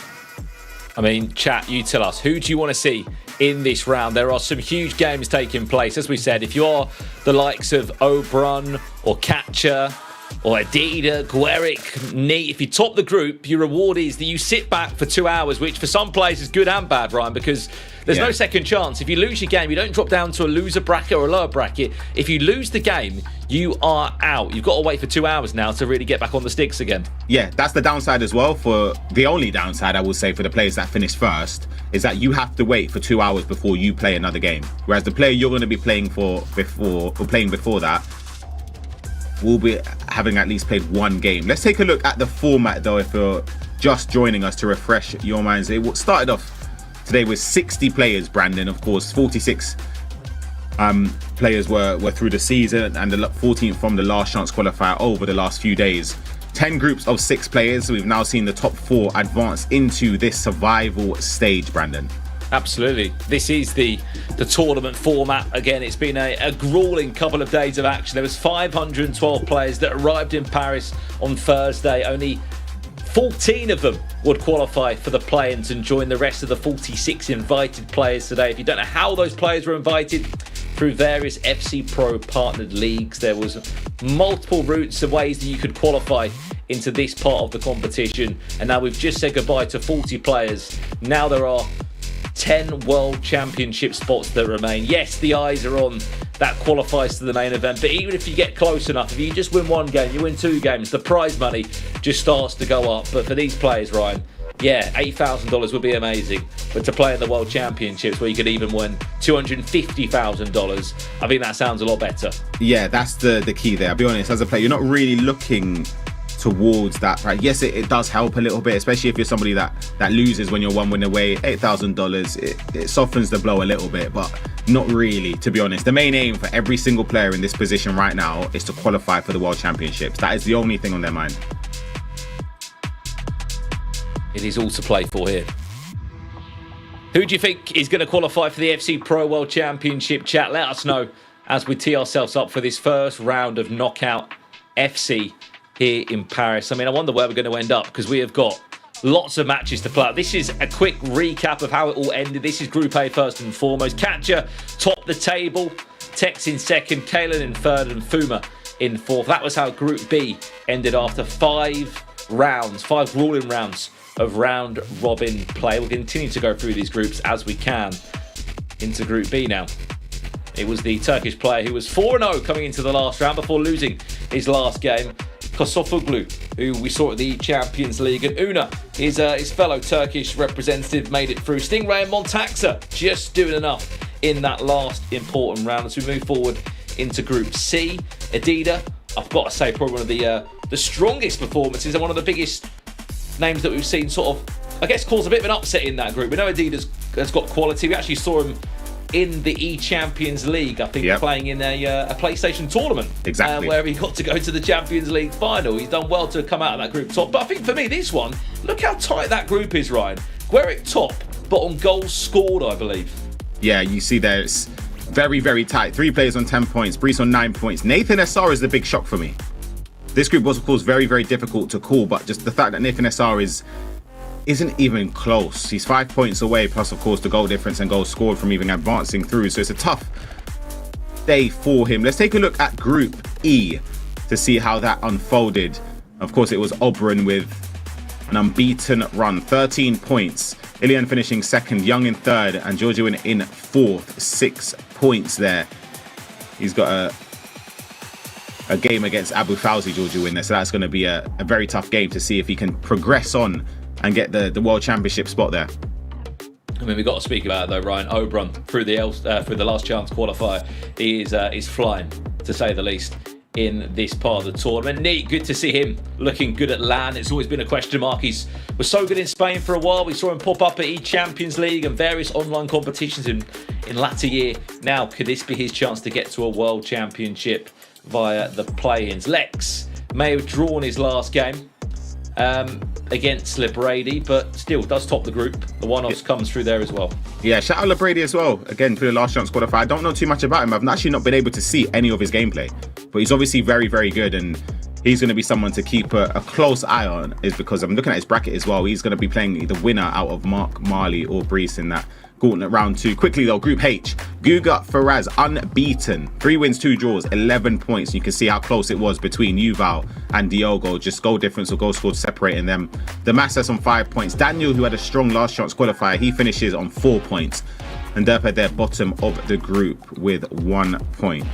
I mean, chat, you tell us, who do you want to see in this round? There are some huge games taking place. As we said, if you're the likes of Obrun or Catcher or Adida, Gueric, Neat, if you top the group, your reward is that you sit back for 2 hours, which for some players is good and bad, Ryan, because there's no second chance. If you lose your game, you don't drop down to a loser bracket or a lower bracket. If you lose the game, you are out. You've got to wait for 2 hours now to really get back on the sticks again. Yeah, that's the downside as well. For the only downside, I will say, for the players that finish first, is that you have to wait for 2 hours before you play another game. Whereas the player you're going to be playing before that will be having at least played 1 game. Let's take a look at the format, though, if you're just joining us, to refresh your minds. It started off today with 60 players, Brandon. Of course, 46 players were through the season, and the 14 from the last chance qualifier over the last few days. 10 groups of 6 players. So we've now seen the top 4 advance into this survival stage, Brandon. Absolutely. This is the tournament format. Again, it's been a grueling couple of days of action. There was 512 players that arrived in Paris on Thursday. Only 14 of them would qualify for the play-ins and join the rest of the 46 invited players today. If you don't know how those players were invited, through various FC Pro partnered leagues, there was multiple routes and ways that you could qualify into this part of the competition. And now we've just said goodbye to 40 players. Now there are 10 World Championship spots that remain. Yes, the eyes are on that qualifies to the main event, but even if you get close enough, if you just win 1 game, you win 2 games, the prize money just starts to go up. But for these players, Ryan, yeah, $8,000 would be amazing. But to play in the World Championships, where you could even win $250,000, I think that sounds a lot better. Yeah, that's the key there. I'll be honest, as a player, you're not really looking towards that, right? Yes, it does help a little bit, especially if you're somebody that loses when you're 1 win away. $8,000, it softens the blow a little bit, but not really, to be honest. The main aim for every single player in this position right now is to qualify for the World Championships. That is the only thing on their mind. It is all to play for here. Who do you think is going to qualify for the FC Pro World Championship? Chat, let us know as we tee ourselves up for this first round of Knockout FC here in Paris. I mean, I wonder where we're going to end up, because we have got lots of matches to play. This is a quick recap of how it all ended. This is Group A first and foremost. Catcher topped the table, Tex in second, Kalen in third, and Fuma in fourth. That was how Group B ended after 5 grueling rounds of round robin play. We'll continue to go through these groups as we can into Group B now. It was the Turkish player who was 4-0 coming into the last round before losing his last game, Kosofoglu, who we saw at the Champions League. And Una, his fellow Turkish representative, made it through. Stingray and Montaxa just doing enough in that last important round. As we move forward into Group C, Adida, I've got to say, probably one of the strongest performances and one of the biggest names that we've seen sort of, I guess, cause a bit of an upset in that group. We know Adidas has got quality. We actually saw him in the E-Champions League, I think, playing in a PlayStation tournament. Exactly. Where he got to go to the Champions League final. He's done well to come out of that group top. But I think for me, this one, look how tight that group is, Ryan. Gueric top, but on goals scored, I believe. Yeah, you see there, it's very, very tight. 3 players on 10 points. Brees on 9 points. Nathan Essar is the big shock for me. This group was, of course, very, very difficult to call, but just the fact that Nathan SR isn't even close. He's 5 points away, plus, of course, the goal difference and goals scored from even advancing through. So it's a tough day for him. Let's take a look at Group E to see how that unfolded. Of course, it was Oberon with an unbeaten run, 13 points. Ilian finishing second, Young in third, and Giorgio in fourth, 6 points there. He's got a game against Abu Fawzi, Giorgio, in there, so that's going to be a very tough game to see if he can progress on and get the World Championship spot there. I mean, we've got to speak about it though, Ryan. Oberon through the last chance qualifier, he is flying, to say the least, in this part of the tournament. Neat, good to see him looking good at LAN. It's always been a question mark. He was so good in Spain for a while. We saw him pop up at E-Champions League and various online competitions in latter year. Now, could this be his chance to get to a World Championship via the play-ins? Lex may have drawn his last game against Lebrady, but still does top the group. The one-offs comes through there as well. Yeah, shout out Lebrady as well, again, for the last chance qualifier. I don't know too much about him. I've actually not been able to see any of his gameplay, but he's obviously very, very good, and he's going to be someone to keep a close eye on, is because I'm looking at his bracket as well. He's going to be playing the winner out of Mark Marley or Brees in that gauntlet round 2. Quickly though, Group H, Guga Faraz unbeaten, 3 wins, 2 draws, 11 points. You can see how close it was between Yuval and Diogo, just goal difference or goal scored separating them. Damascus on 5 points. Daniel, who had a strong last chance qualifier, he finishes on 4 points, and Derpa their bottom of the group with 1 point.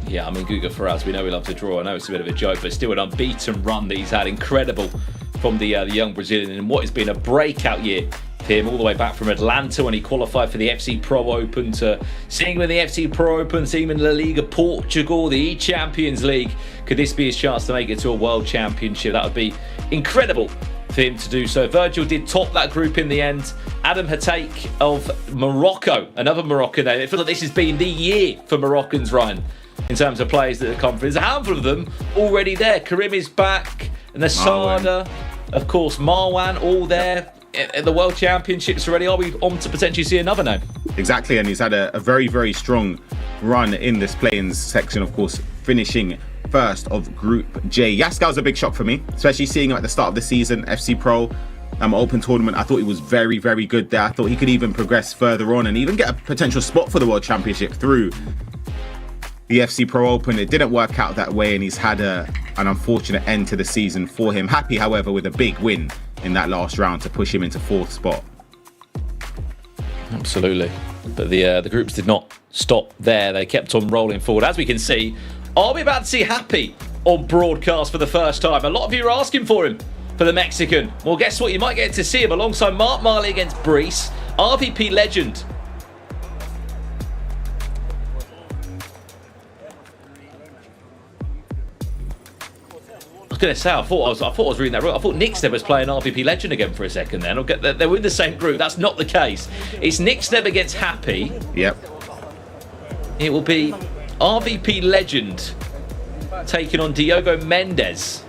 Yeah, I mean, Guga Faraz, we know we love to draw. I know it's a bit of a joke, but still an unbeaten run that he's had. Incredible from the young Brazilian in what has been a breakout year for him, all the way back from Atlanta when he qualified for the FC Pro Open, to seeing him in the FC Pro Open, seeing him in La Liga Portugal, the E-Champions League. Could this be his chance to make it to a World Championship? That would be incredible for him to do so. Virgil did top that group in the end. Adam Hatake of Morocco, another Moroccan name. I feel like this has been the year for Moroccans, Ryan, in terms of players that have come through. There's a handful of them already there. Karim is back, and Nasada, of course, Marwan, all there at the World Championships already. Are we on to potentially see another name? Exactly, and he's had a very, very strong run in this play-ins section, of course, finishing first of Group J. Yaskow's a big shock for me, especially seeing him at the start of the season, FC Pro Open tournament. I thought he was very, very good there. I thought he could even progress further on and even get a potential spot for the World Championship through the FC Pro Open. It didn't work out that way, and he's had an unfortunate end to the season for him. Happy, however, with a big win in that last round to push him into 4th spot. Absolutely. But the groups did not stop there. They kept on rolling forward. As we can see, are we about to see Happy on broadcast for the first time? A lot of you are asking for him, for the Mexican. Well, guess what? You might get to see him alongside Mark Marley against Brees, RVP legend. I was going to say, I thought I was reading that wrong. I thought Nixneb was playing RVP Legend again for a second then. They were in the same group. That's not the case. It's Nixneb against Happy. Yep. It will be RVP Legend taking on Diogo Mendes.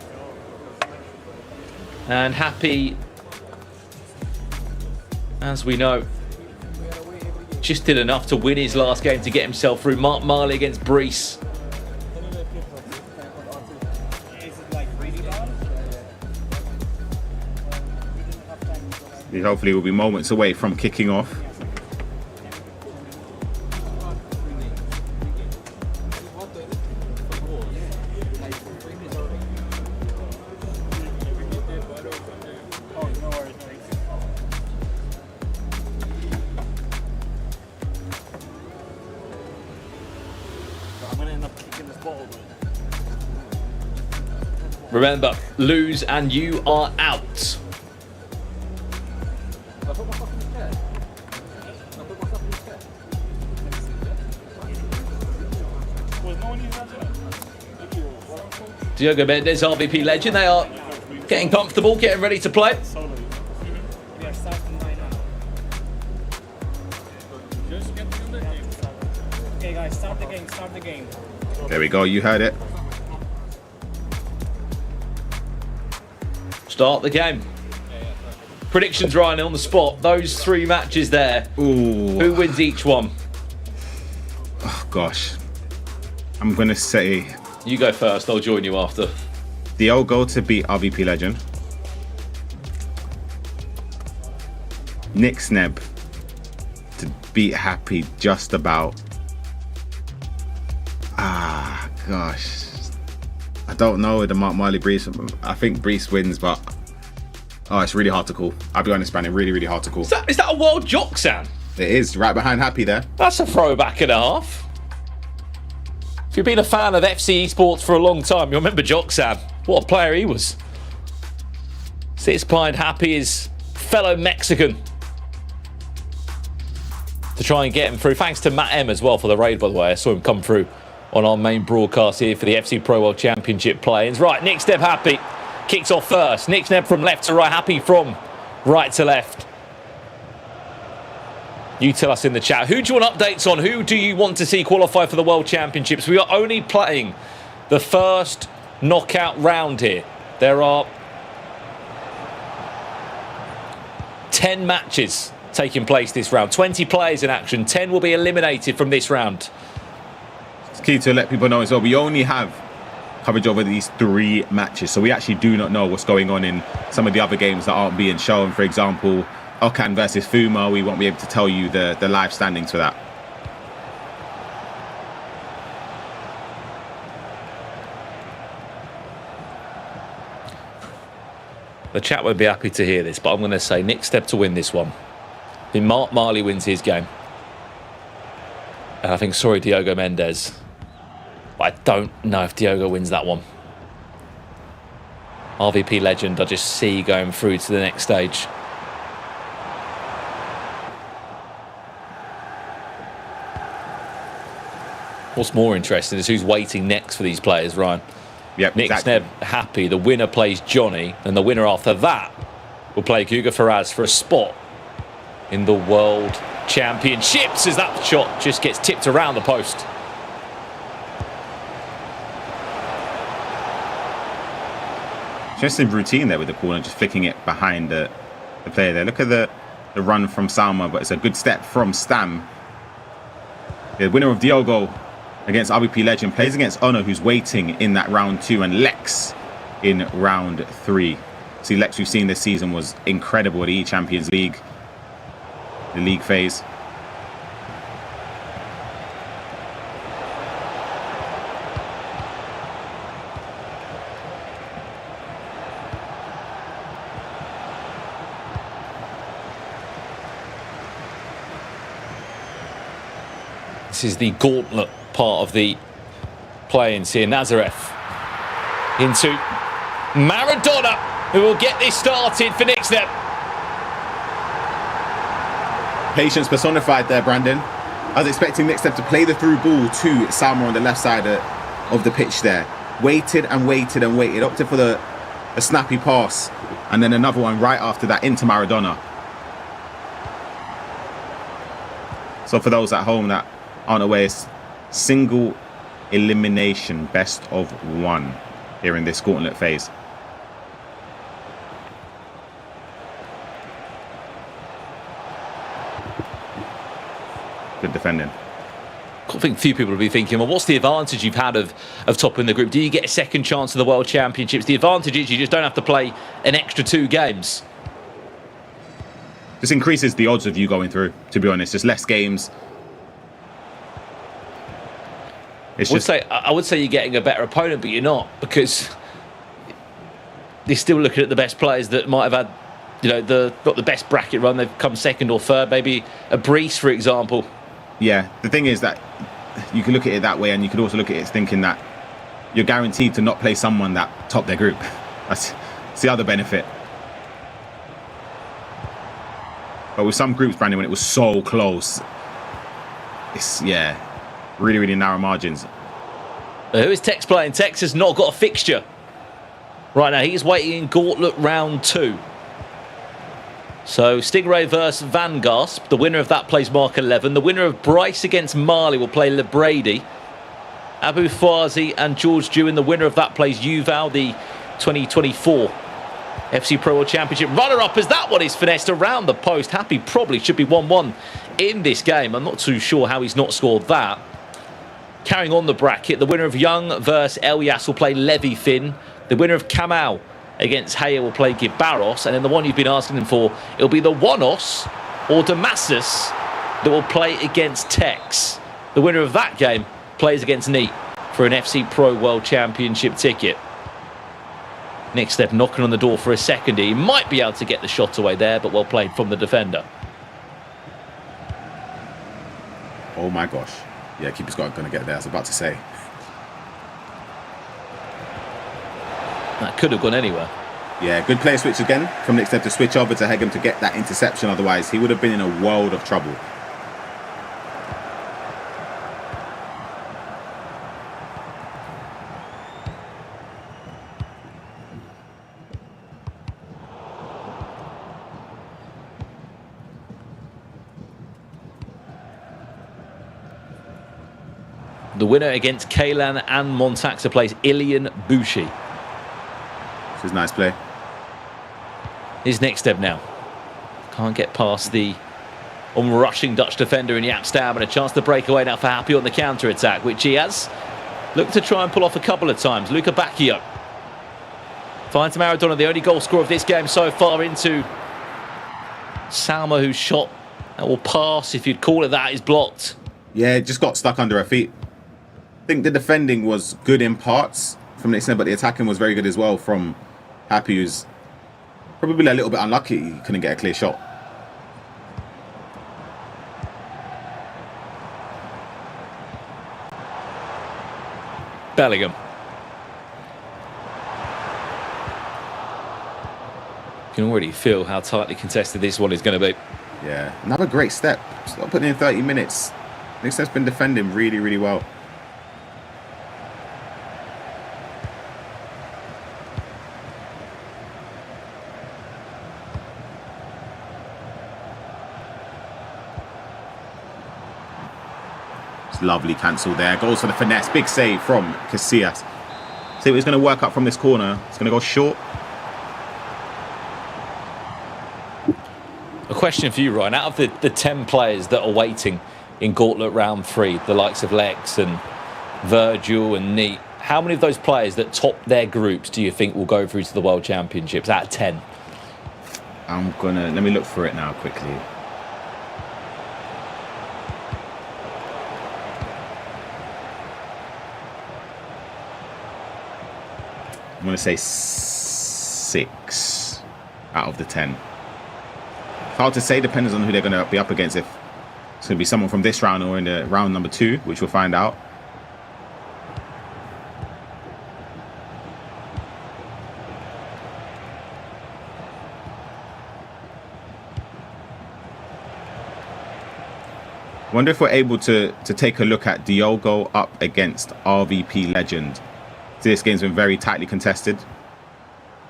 And Happy, as we know, just did enough to win his last game to get himself through. Mark Marley against Brees. Hopefully we'll be moments away from kicking off. Remember, lose and you are out. Diogo Mendes, RVP Legend, they are getting comfortable, getting ready to play. Okay guys, start the game. There we go, you heard it. Start the game. Predictions, Ryan, on the spot. Those 3 matches there. Ooh. Who wins each one? Oh gosh. I'm going to say You go first. I'll join you after. Diogo to beat RVP Legend. Nick Sneb to beat Happy just about. Gosh. I don't know the Mark Marley Brees. I think Brees wins, but it's really hard to call. I'll be honest, Brandon, really, really hard to call. Is that a World Joxan? It is, right behind Happy there. That's a throwback and a half. If you've been a fan of FC Esports for a long time, you'll remember Joxan. What a player he was. Sits behind Happy, his fellow Mexican, to try and get him through. Thanks to Matt M as well for the raid, by the way. I saw him come through on our main broadcast here for the FC Pro World Championship play-ins. Right, Nick Sneb Happy kicks off first. Nick Sneb from left to right, Happy from right to left. You tell us in the chat. Who do you want updates on? Who do you want to see qualify for the World Championships? We are only playing the first knockout round here. There are 10 matches taking place this round. 20 players in action. 10 will be eliminated from this round. It's key to let people know as well, we only have coverage over these 3 matches, so we actually do not know what's going on in some of the other games that aren't being shown. For example, Okan versus Fuma, we won't be able to tell you the live standings for that. The chat won't be happy to hear this, but I'm going to say Nick Sneb to win this one. I think Mark Marley wins his game. And I think, Diogo Mendes. But I don't know if Diogo wins that one. RVP Legend, I just see going through to the next stage. What's more interesting is who's waiting next for these players, Ryan. Yep, Nick exactly. Sneb Happy. The winner plays Johnny, and the winner after that will play Guga Faraz for a spot in the World Championships, as that shot just gets tipped around the post. Interesting routine there with the corner, just flicking it behind the player there. Look at the run from Salma, but it's a good step from Stam. The winner of Diogo against RVP Legend plays against Ono, who's waiting in that round 2, and Lex in round 3. See, Lex we've seen this season was incredible at the E-Champions League, the league phase. This is the gauntlet part of the play-ins here. Nazareth into Maradona, who will get this started for Nick Sneb. Patience personified there, Brandon. I was expecting Nick Sneb to play the through ball to Salma on the left side of the pitch there. Waited and waited and waited, opted for the snappy pass, and then another one right after that into Maradona. So for those at home that aren't aware, it's single elimination, best of 1 here in this gauntlet phase. Good defending. I think a few people will be thinking, well, what's the advantage you've had of topping the group? Do you get a second chance at the World Championships? The advantage is you just don't have to play an extra 2 games. This increases the odds of you going through, to be honest. Just less games. I would say you're getting a better opponent, but you're not, because you're still looking at the best players that might have had, not the best bracket run. They've come second or third, maybe a Brees, for example. Yeah, the thing is that you can look at it that way, and you could also look at it thinking that you're guaranteed to not play someone that topped their group. That's the other benefit. But with some groups, Brandon, when it was so close, it's, really, really narrow margins. Who is Tex playing? Tex has not got a fixture right now. He's waiting in Gauntlet round 2. So Stingray versus Van Gasp. The winner of that plays Mark 11. The winner of Bryce against Marley will play LeBrady. Abu Fazi and George Dewin. The winner of that plays Yuval, the 2024 FC Pro World Championship runner-up, as that one is finessed around the post. Happy probably should be 1-1 in this game. I'm not too sure how he's not scored that. Carrying on the bracket, the winner of Young versus Elias will play Levi Finn. The winner of Kamal against Haya will play Gibaros. And then the one you've been asking them for, it'll be the Wanos or Damascus that will play against Tex. The winner of that game plays against Neat for an FC Pro World Championship ticket. Next step, knocking on the door for a second. He might be able to get the shot away there, but well played from the defender. Oh my gosh. Yeah, keeper's going to get there. I was about to say. That could have gone anywhere. Yeah, good player switch again from next step to switch over to Hegem to get that interception. Otherwise, he would have been in a world of trouble. The winner against Kaylan and Montaxa plays Ilian Bushi. This is a nice play. His next step now. Can't get past the rushing Dutch defender in Jaap Stam, and a chance to break away now for Happy on the counter-attack, which he has looked to try and pull off a couple of times. Luca Bacchio finds Maradona, the only goal scorer of this game so far, into Salma, whose shot that will pass, if you'd call it that, is blocked. Yeah, it just got stuck under her feet. I think the defending was good in parts from the extent, but the attacking was very good as well from Happy, who's probably a little bit unlucky he couldn't get a clear shot. Bellingham. You can already feel how tightly contested this one is going to be. Yeah, another great step. Stop putting in 30 minutes. Next step's been defending really, really well. Lovely cancel there. Goes for the finesse. Big save from Casillas. See what he's going to work up from this corner. It's going to go short. A question for you, Ryan. Out of the 10 players that are waiting in Gauntlet Round 3, the likes of Lex and Virgil and Neat, how many of those players that top their groups do you think will go through to the World Championships out of 10? Let me look for it now quickly. I'm going to say 6 out of the 10. It's hard to say, depends on who they're going to be up against. If it's going to be someone from this round or in the round number 2, which we'll find out. I wonder if we're able to take a look at Diogo up against RVP Legend. This game's been very tightly contested.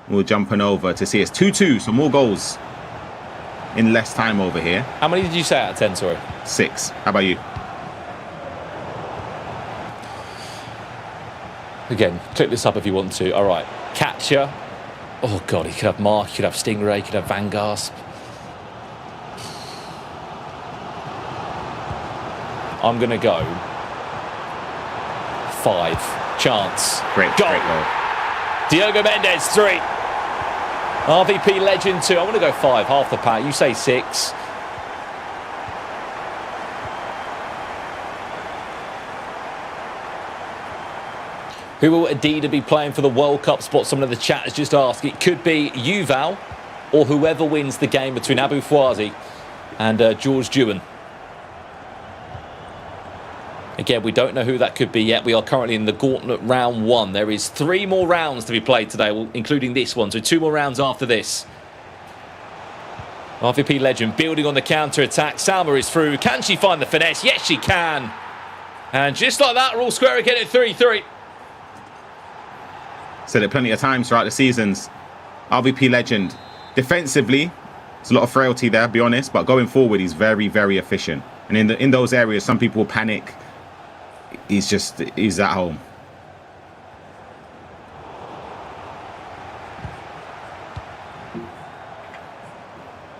We're jumping over to see it's 2-2, so more goals in less time over here. How many did you say out of 10, sorry? 6. How about you? Again, click this up if you want to. All right. Catcher. Oh, God, he could have Mark, he could have Stingray, he could have Van Gasp. I'm going to go 5. Chance. Great goal. Diogo Mendes, 3. RVP Legend, 2. I want to go 5, half the pack. You say 6. Who will Adida be playing for the World Cup spot? Someone in the chat has just asked. It could be Yuval or whoever wins the game between Abu Fwazi and George Dewan. Again, we don't know who that could be yet. We are currently in the Gauntlet Round 1. There is 3 more rounds to be played today, including this one. So 2 more rounds after this. RVP Legend building on the counter-attack. Salma is through. Can she find the finesse? Yes, she can. And just like that, we're all square again at 3-3. Said it plenty of times throughout the seasons. RVP Legend. Defensively, there's a lot of frailty there, be honest. But going forward, he's very, very efficient. And in those areas, some people will panic. He's at home.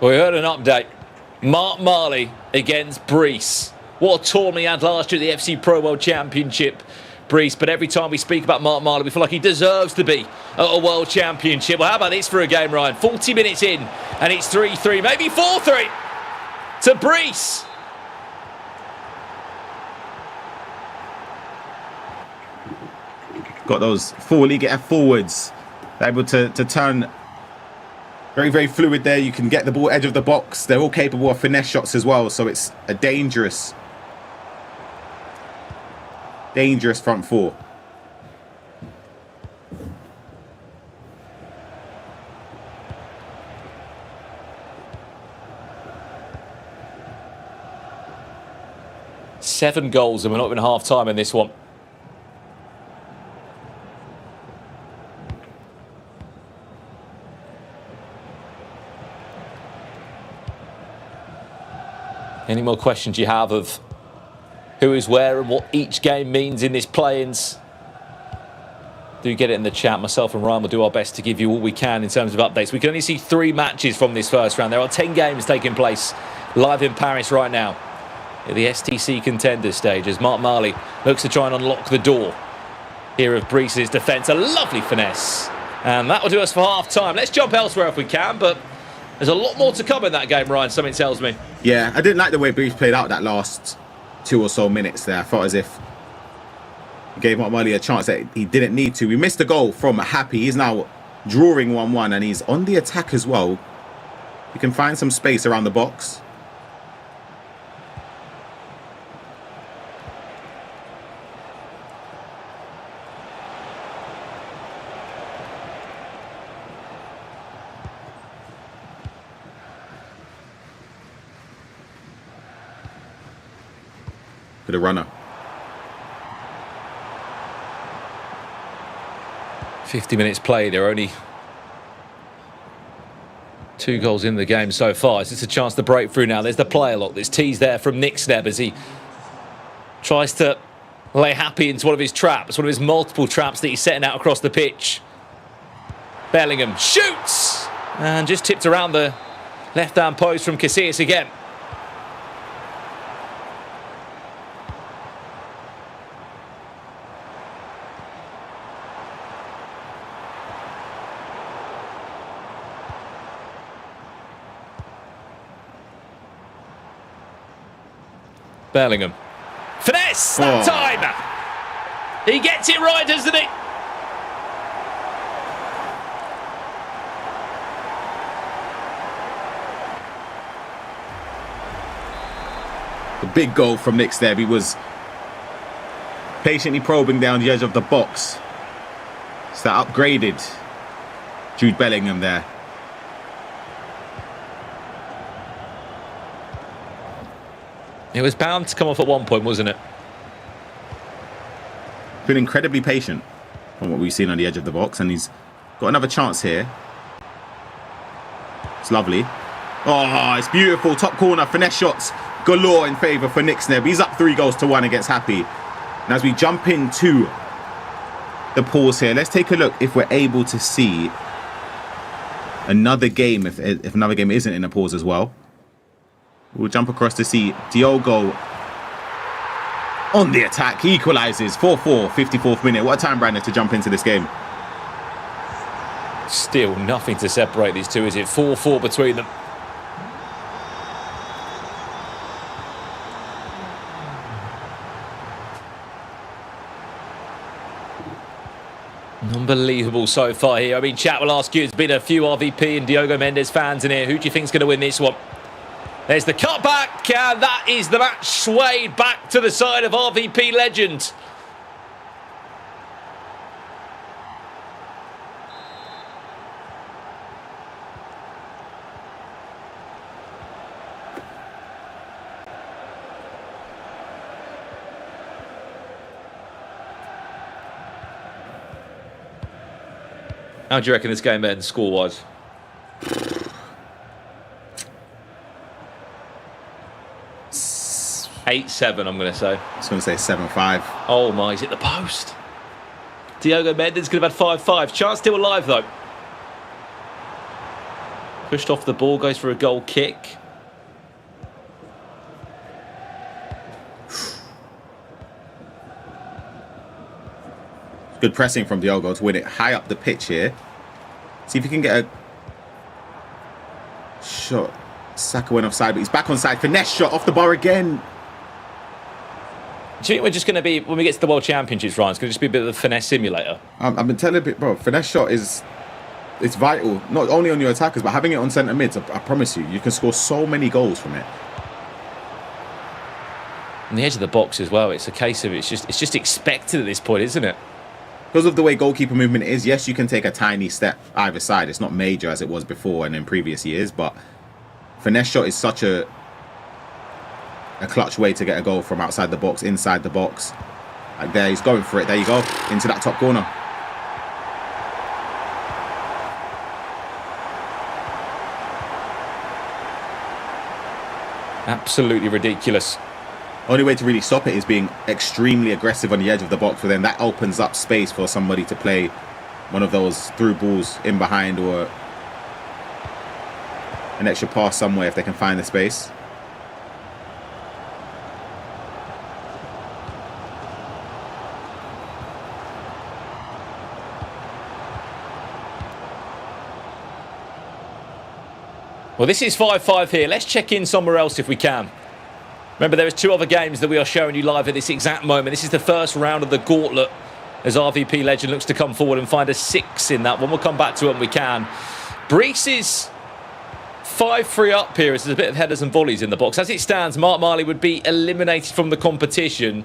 We heard an update. Mark Marley against Brees. What a tournament he had last year at the FC Pro World Championship, Brees. But every time we speak about Mark Marley, we feel like he deserves to be at a World Championship. Well, how about this for a game, Ryan? 40 minutes in, and it's 3-3, maybe 4-3 to Brees. Got those 4 League F forwards. They're able to turn very, very fluid there. You can get the ball edge of the box. They're all capable of finesse shots as well. So it's a dangerous front four. Seven goals and we're not even half time in this one. Any more questions you have of who is where and what each game means in this play-ins? Do get it in the chat. Myself and Ryan will do our best to give you all we can in terms of updates. We can only see 3 matches from this first round. There are 10 games taking place live in Paris right now at the STC contender stage as Mark Marley looks to try and unlock the door here of Brees' defence. A lovely finesse. And that will do us for half-time. Let's jump elsewhere if we can, but there's a lot more to come in that game, Ryan, something tells me. Yeah, I didn't like the way Brees played out that last 2 or so minutes there. I felt as if he gave Mark Marley a chance that he didn't need to. We missed a goal from Happy. He's now drawing 1-1 and he's on the attack as well. You can find some space around the box. For the runner. 50 minutes played. There are only 2 goals in the game so far. It's just a chance to break through now. There's the player lock. There's tease there from Nick Sneb as he tries to lay Happy into one of his traps, one of his multiple traps that he's setting out across the pitch. Bellingham shoots and just tipped around the left-hand post from Casillas again. Bellingham. Finesse that time! He gets it right, doesn't he? The big goal from Nick there. He was patiently probing down the edge of the box. It's that upgraded Jude Bellingham there. It was bound to come off at one point, wasn't it? Been incredibly patient from what we've seen on the edge of the box, and he's got another chance here. It's lovely. Oh, it's beautiful. Top corner, finesse shots galore in favour for Nick Sneb. He's up 3-1 against Happy. And as we jump into the pause here, let's take a look if we're able to see another game, if another game isn't in a pause as well. We'll jump across to see Diogo on the attack. He equalises 4-4, 54th minute. What a time, Brandon, to jump into this game. Still nothing to separate these two, is it? 4-4 between them. Unbelievable so far here. I mean, chat will ask you, there's been a few RVP and Diogo Mendes fans in here. Who do you think's going to win this one? There's the cutback, and that is the match swayed back to the side of RVP legend. How do you reckon this game ends score-wise? 8-7, I'm going to say. I was going to say 7-5. Oh my, he's hit the post. Diogo Mendes could have had 5-5. Chance still alive, though. Pushed off the ball, goes for a goal kick. Good pressing from Diogo to win it high up the pitch here. See if he can get a shot. Saka went offside, but he's back on side. Finesse shot off the bar again. Do you think we're just going to be, when we get to the World Championships, Ryan, it's going to just be a bit of a finesse simulator? I've been telling you, bro, finesse shot is... It's vital, not only on your attackers, but having it on centre mids. I promise you, you can score so many goals from it. On the edge of the box as well. It's a case of it's just expected at this point, isn't it? Because of the way goalkeeper movement is, yes, you can take a tiny step either side. It's not major as it was before and in previous years, but finesse shot is such a clutch way to get a goal from outside the box, inside the box. Like there, he's going for it. There you go, into that top corner. Absolutely ridiculous. Only way to really stop it is being extremely aggressive on the edge of the box, but then that opens up space for somebody to play one of those through balls in behind or an extra pass somewhere if they can find the space. Well, this is 5-5 here. Let's check in somewhere else if we can. Remember, there is 2 other games that we are showing you live at this exact moment. This is the first round of the gauntlet as RVP Legend looks to come forward and find a 6 in that one. We'll come back to it when we can. Brees is 5-3 up here as there's a bit of headers and volleys in the box. As it stands, Mark Marley would be eliminated from the competition.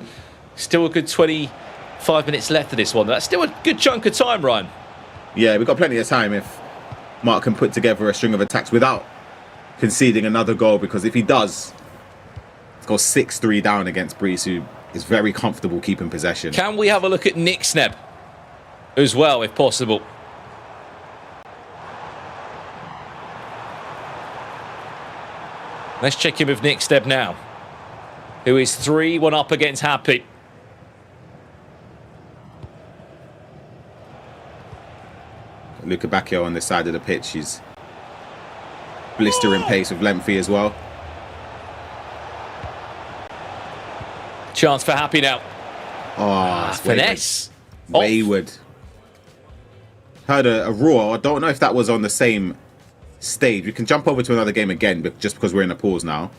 Still a good 25 minutes left of this one. That's still a good chunk of time, Ryan. Yeah, we've got plenty of time if Mark can put together a string of attacks without conceding another goal, because if he does, go 6-3 down against Brees, who is very comfortable keeping possession. Can we have a look at Nick Sneb as well, if possible? Let's check in with Nick Sneb now, who is 3-1 up against Happy. Luca Bacchio on this side of the pitch. He's blistering pace with Lemphy as well. Chance for Happy now. Oh, it's finesse. Wayward. Heard a roar. I don't know if that was on the same stage. We can jump over to another game again, but just because we're in a pause now.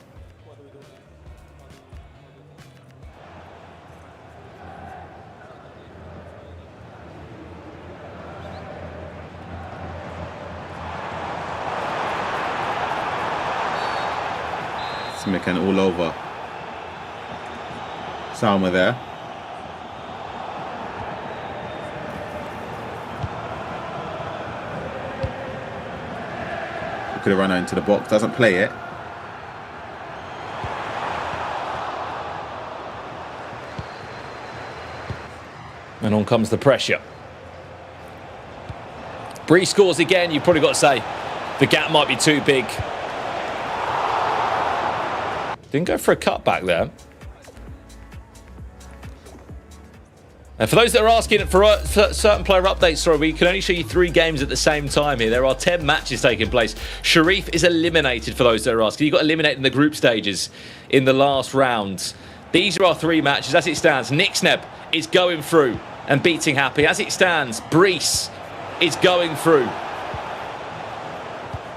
Smican all over Salma there. Could have run out into the box. Doesn't play it. And on comes the pressure. Bree scores again. You've probably got to say the gap might be too big. Didn't go for a cutback there. And for those that are asking for certain player updates, sorry, we can only show you 3 games at the same time here. There are 10 matches taking place. Sharif is eliminated, for those that are asking. He got eliminated in the group stages in the last round. These are our 3 matches. As it stands, Nick Sneb is going through and beating Happy. As it stands, Brees is going through.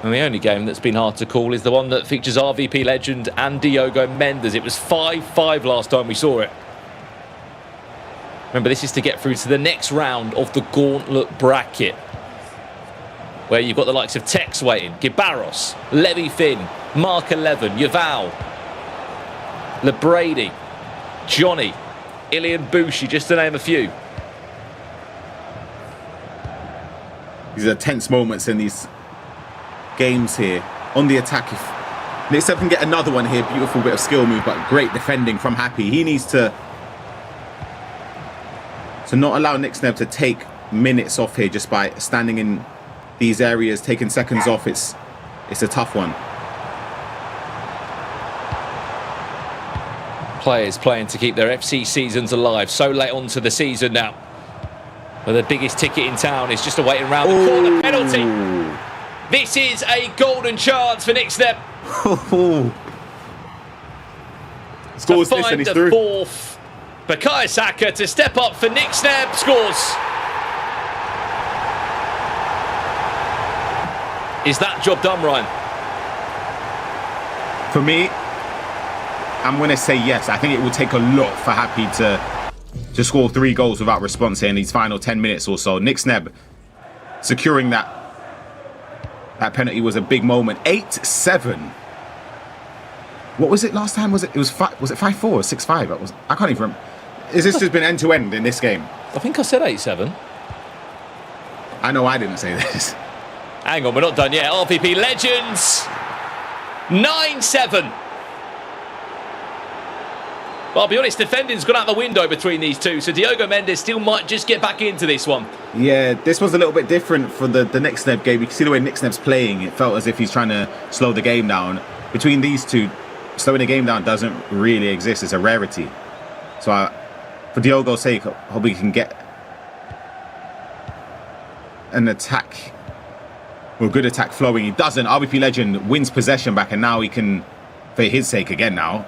And the only game that's been hard to call is the one that features RVP Legend and Diogo Mendes. It was 5-5 last time we saw it. Remember, this is to get through to the next round of the gauntlet bracket, where you've got the likes of Tex waiting, Gibaros, Levy Finn, Mark 11, Yaval, LeBrady, Johnny, Ilian Bushi, just to name a few. These are tense moments in these games here. On the attack, if Nick Sneb can get another one here, beautiful bit of skill move, but great defending from Happy. He needs to not allow Nick Sneb to take minutes off here just by standing in these areas, taking seconds off. It's a tough one. Players playing to keep their FC seasons alive. So late on to the season now, where the biggest ticket in town is just awaiting round the corner penalty. This is a golden chance for Nick Sneb. Scores to this and find he's the through. 4th. Bukayo Saka to step up for Nick Sneb. Scores. Is that job done, Ryan? For me, I'm going to say yes. I think it will take a lot for Happy to score 3 goals without response here in these final 10 minutes or so. Nick Sneb securing that penalty was a big moment. 8-7. What was it last time? Was it 5-4 or 6-5? I can't even remember. Is this just been end to end in this game? I think I said 8-7. I know I didn't say this. Hang on, we're not done yet. RVP Legends 9-7. Well, I'll be honest, defending's gone out the window between these two, so Diogo Mendes still might just get back into this one. Yeah, this was a little bit different for the Nick Sneb game. You can see the way Nick Sneb's playing. It felt as if he's trying to slow the game down. Between these two, slowing the game down doesn't really exist. It's a rarity. So for Diogo's sake, I hope he can get an attack, or good attack flowing. He doesn't. RVP Legend wins possession back, and now he can, for his sake again now,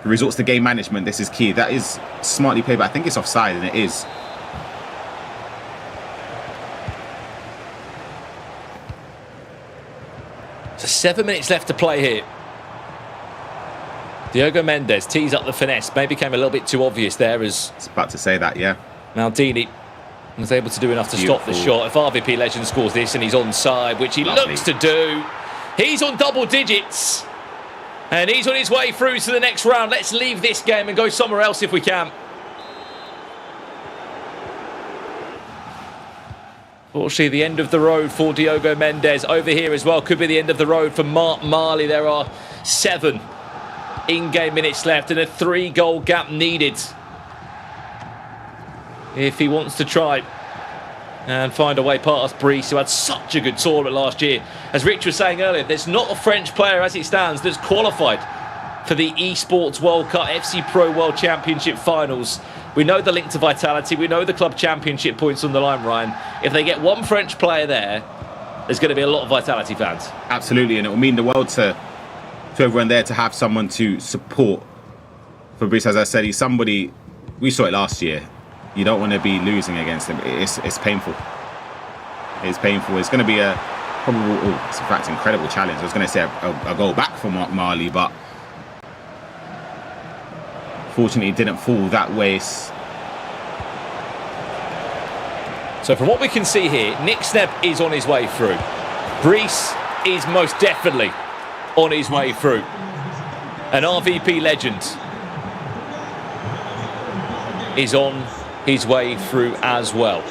he resorts to game management. This is key. That is smartly played, but I think it's offside, and it is. So 7 minutes left to play here. Diogo Mendes tees up the finesse. Maybe became a little bit too obvious there as... I was about to say that, yeah. Maldini was able to do enough to stop the shot. If RVP Legend scores this and he's onside, which he looks to do, he's on double digits. And he's on his way through to the next round. Let's leave this game and go somewhere else if we can. Fortunately, the end of the road for Diogo Mendes. Over here as well, could be the end of the road for Mark Marley. There are 7 in-game minutes left and a 3-goal gap needed if he wants to try and find a way past Brice, who had such a good tournament last year. As Rich was saying earlier, there's not a French player as it stands that's qualified for the Esports World Cup FC Pro World Championship finals. We know the link to Vitality, we know the Club Championship points on the line, Ryan. If they get one French player there, there's going to be a lot of Vitality fans. Absolutely, and it will mean the world to everyone there to have someone to support Fabrice. As I said, he's somebody, we saw it last year. You don't want to be losing against him. It's painful. It's painful. It's going to be a probable, it's in fact incredible challenge. I was going to say a goal back for Mark Marley, but fortunately it didn't fall that way. So from what we can see here, Nick Sneb is on his way through. Brice is most definitely on his way through. And RVP Legend is on his way through as well.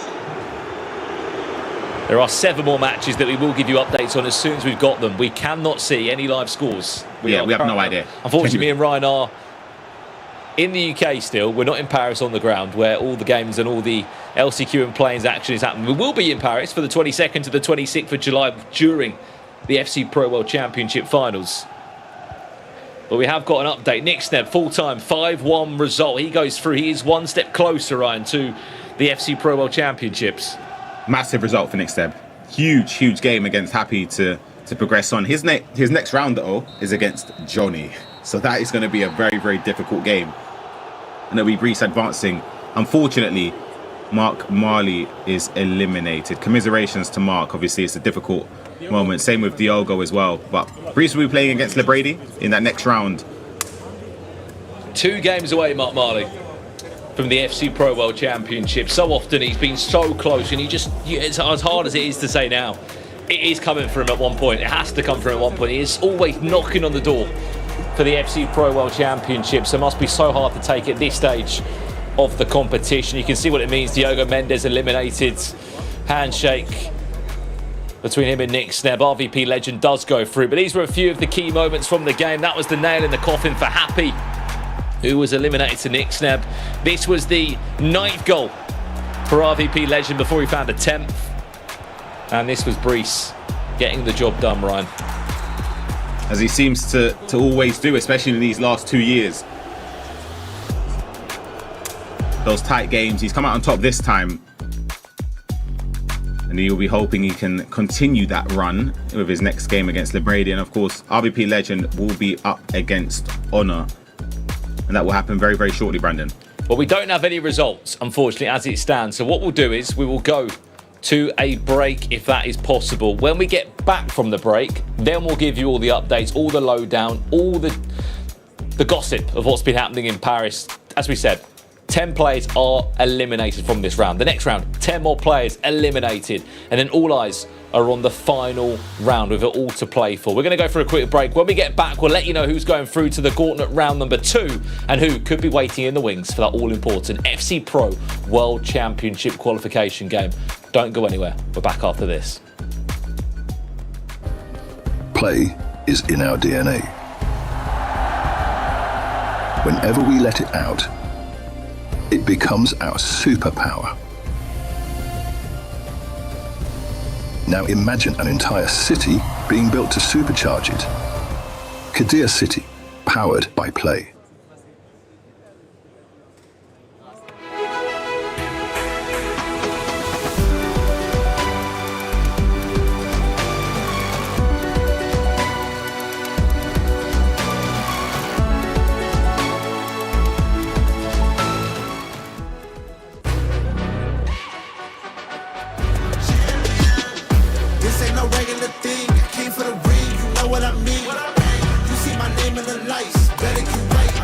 There are 7 more matches that we will give you updates on as soon as we've got them. We cannot see any live scores. We have no idea. Unfortunately, me and Ryan are in the UK still. We're not in Paris on the ground, where all the games and all the LCQ and Plains action is happening. We will be in Paris for the 22nd to the 26th of July during the FC Pro World Championship finals. But we have got an update. Nick Sneb, full-time, 5-1 result. He goes through. He is one step closer, Ryan, to the FC Pro World Championships. Massive result for Nick Sneb. Huge game against Happy to progress on. His next round, though, is against Johnny. So that is going to be a very difficult game. And it'll be Brice advancing. Unfortunately, Mark Marley is eliminated. Commiserations to Mark. Obviously, it's a difficult moment. Same with Diogo as well. But Brice will be playing against Lebrady in that next round. 2 games away, Mark Marley, from the FC Pro World Championship. So often he's been so close, and it's as hard as it is to say now, it is coming for him at one point. It has to come for him at one point. He is always knocking on the door for the FC Pro World Championship, so it must be so hard to take at this stage of the competition. You can see what it means. Diogo Mendes eliminated. Handshake between him and Nick Sneb. RVP Legend does go through, but these were a few of the key moments from the game. That was the nail in the coffin for Happy, who was eliminated to Nick Sneb. This was the 9th goal for RVP Legend before he found a 10th. And this was Brice getting the job done, Ryan. As he seems to always do, especially in these last 2 years. Those tight games. He's come out on top this time. And he'll be hoping he can continue that run with his next game against Lebrady. And of course, RVP Legend will be up against Honor. And that will happen very shortly, Brandon. Well, we don't have any results, unfortunately, as it stands. So what we'll do is we will go to a break if that is possible. When we get back from the break, then we'll give you all the updates, all the lowdown, all the gossip of what's been happening in Paris. As we said, 10 players are eliminated from this round. The next round, 10 more players eliminated. And then all eyes are on the final round with it all to play for. We're going to go for a quick break. When we get back, we'll let you know who's going through to the gauntlet round number 2 and who could be waiting in the wings for that all-important FC Pro World Championship qualification game. Don't go anywhere. We're back after this. Play is in our DNA. Whenever we let it out, it becomes our superpower. Now imagine an entire city being built to supercharge it. Qiddiya City, powered by play. This ain't no regular thing. I came for the ring, you know what I mean. You see my name in the lights, better get right.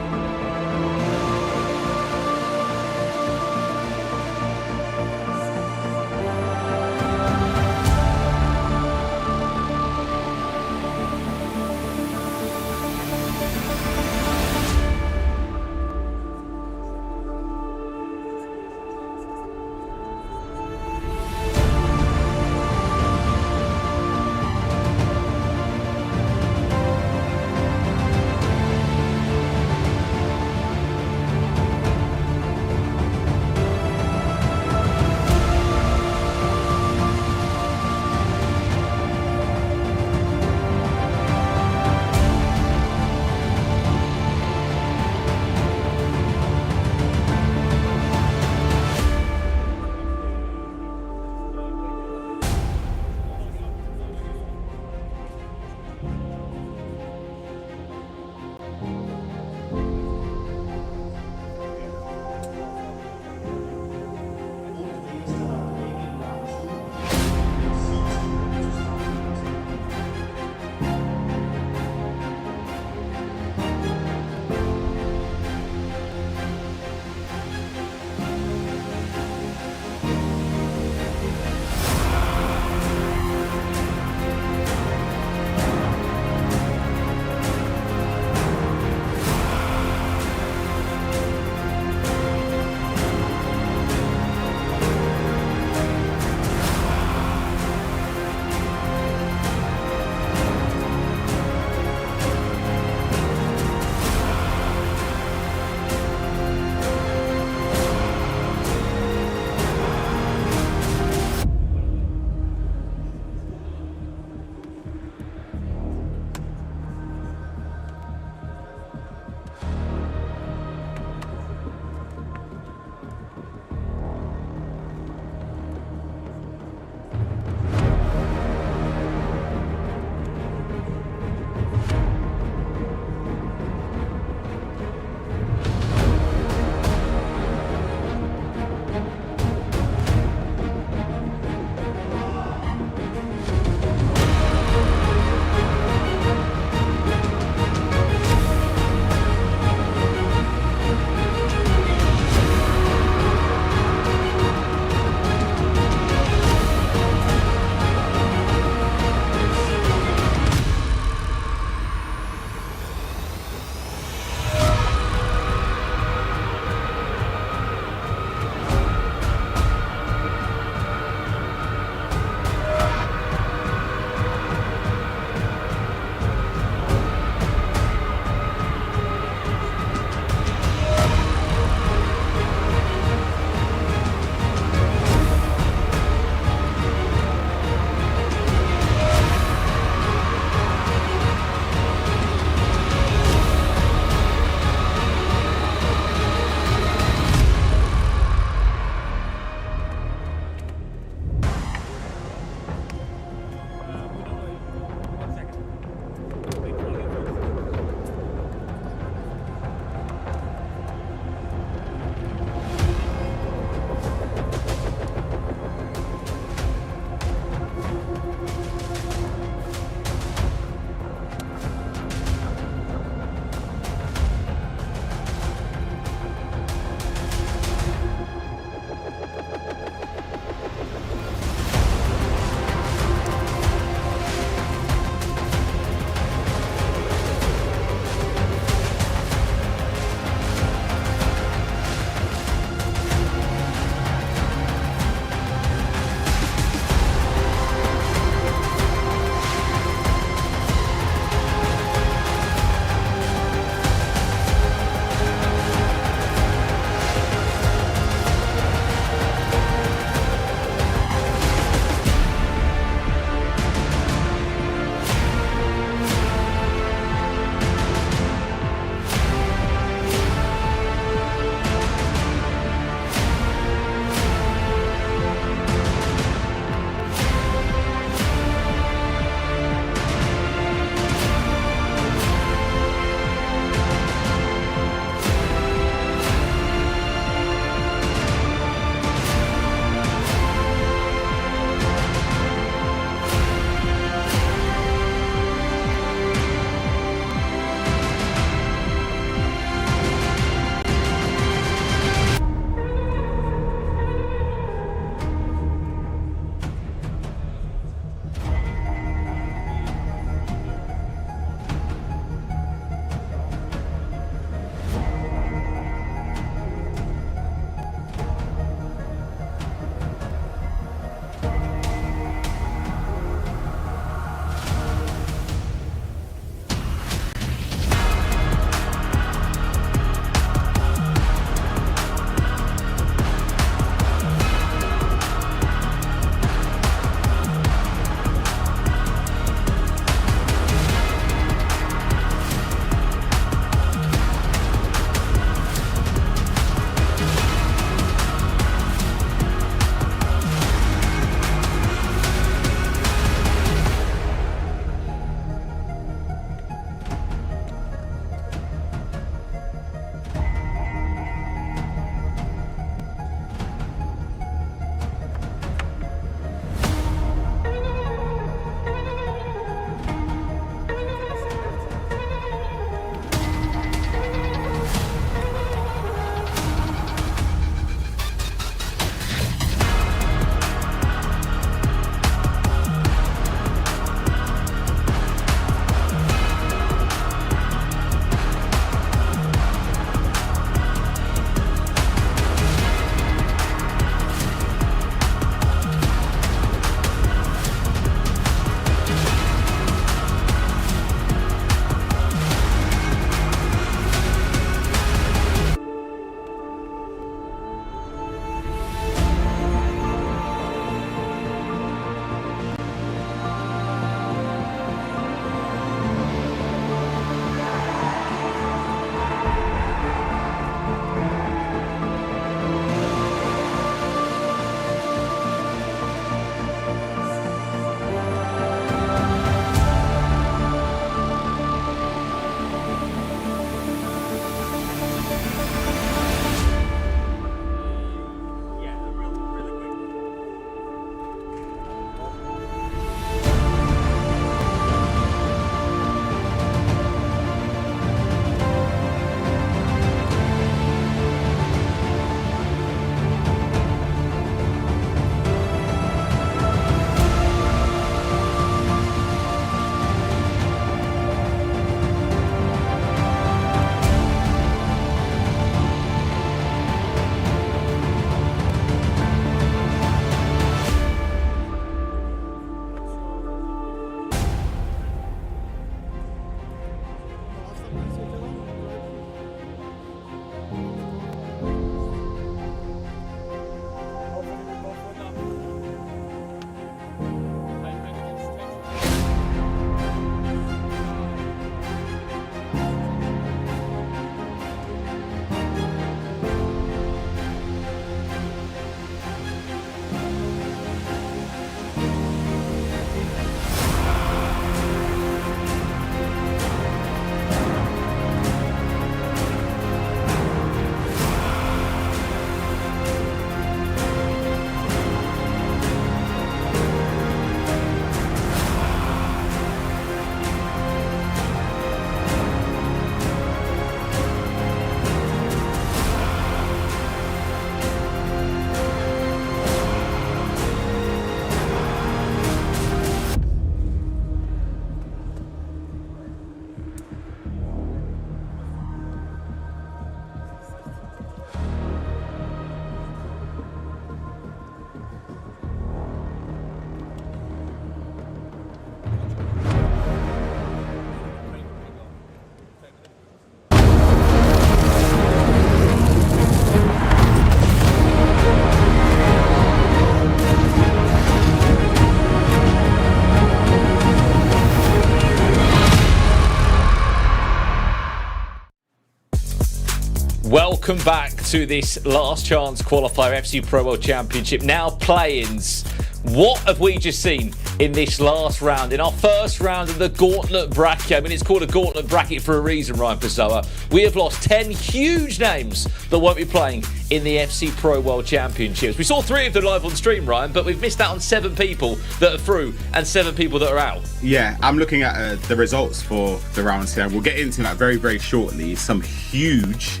welcome back to this last chance qualifier FC Pro World Championship. Now play-ins. What have we just seen in this last round? In our first round of the gauntlet bracket. I mean, it's called a gauntlet bracket for a reason, Ryan Pessoa. We have lost 10 huge names that won't be playing in the FC Pro World Championships. We saw 3 of them live on stream, Ryan, but we've missed out on 7 people that are through and 7 people that are out. Yeah, I'm looking at the results for the rounds here. We'll get into that very, very shortly. Some huge,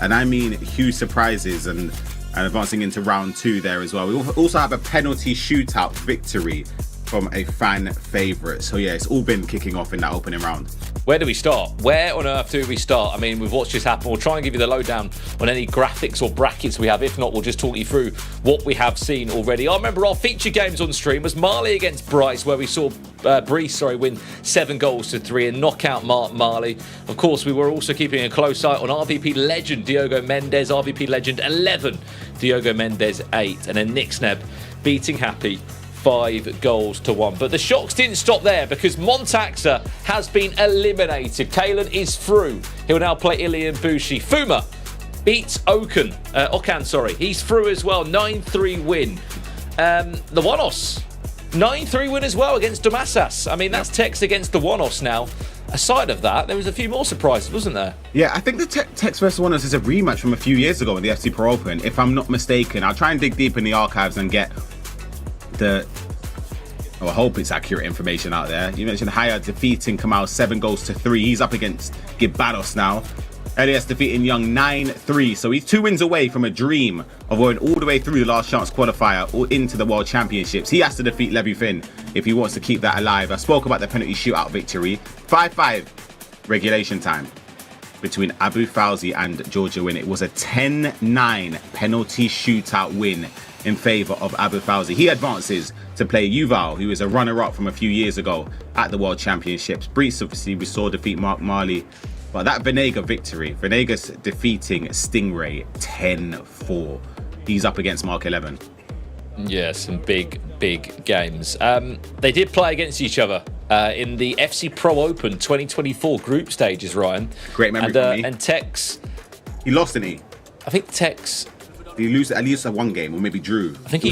and I mean huge surprises and advancing into round 2 there as well. We also have a penalty shootout victory from a fan favourite. So yeah, it's all been kicking off in that opening round. Where do we start? Where on earth do we start? I mean, we've watched this happen. We'll try and give you the lowdown on any graphics or brackets we have. If not, we'll just talk you through what we have seen already. I remember our feature games on stream was Marley against Bryce, where we saw Brees win 7-3 and knock out Marley. Of course, we were also keeping a close eye on RVP legend Diogo Mendes, RVP legend 11, Diogo Mendes 8, and then Nick Sneb beating Happy 5-1. But the shocks didn't stop there because Montaxa has been eliminated. Kalen is through. He'll now play Ilian Bushi. Fuma beats Okan. He's through as well. 9-3 win. The Wanos 9-3 win as well against Damasas. I mean, that's Tex against the Wanos now. Aside of that, there was a few more surprises, wasn't there? Yeah, I think the Tex vs Wanos is a rematch from a few years ago in the FC Pro Open, if I'm not mistaken. I'll try and dig deep in the archives and get I hope it's accurate information out there. You mentioned Haya defeating Kamal 7-3. He's up against Gibados now. Elias defeating Young 9-3. So he's 2 wins away from a dream of going all the way through the last chance qualifier or into the World Championships. He has to defeat Levy Finn if he wants to keep that alive. I spoke about the penalty shootout victory. 5-5 regulation time between Abu Fauzi and Georgia Win. It was a 10-9 penalty shootout win in favour of Abu Fauzi. He advances to play Yuval, who is a runner-up from a few years ago at the World Championships. Brees, obviously, we saw defeat Mark Marley. But that Venega victory, Venegas defeating Stingray 10-4. He's up against Mark 11. Yeah, some big games. They did play against each other in the FC Pro Open 2024 group stages, Ryan. Great memory for me. And Tex... He lost, didn't he? I think Tex... Did he lose at least one game, or maybe drew? I think he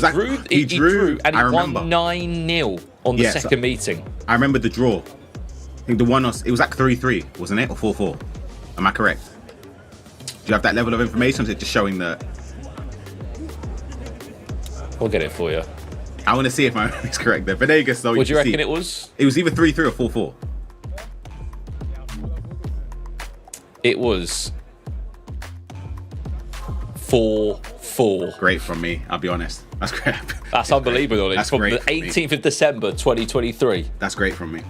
drew, and he won 9-0 on the second meeting. I remember the draw. I think the one was, it was like 3-3, wasn't it? Or 4-4? Am I correct? Do you have that level of information, or is it just showing that? We'll get it for you. I want to see if my memory is correct there. Venegas, though. What do you reckon it was? It was either 3-3 or 4-4. It was 4-4. Great from me, I'll be honest. That's great. That's unbelievable. That's it's from great the 18th of December 2023. That's great from me.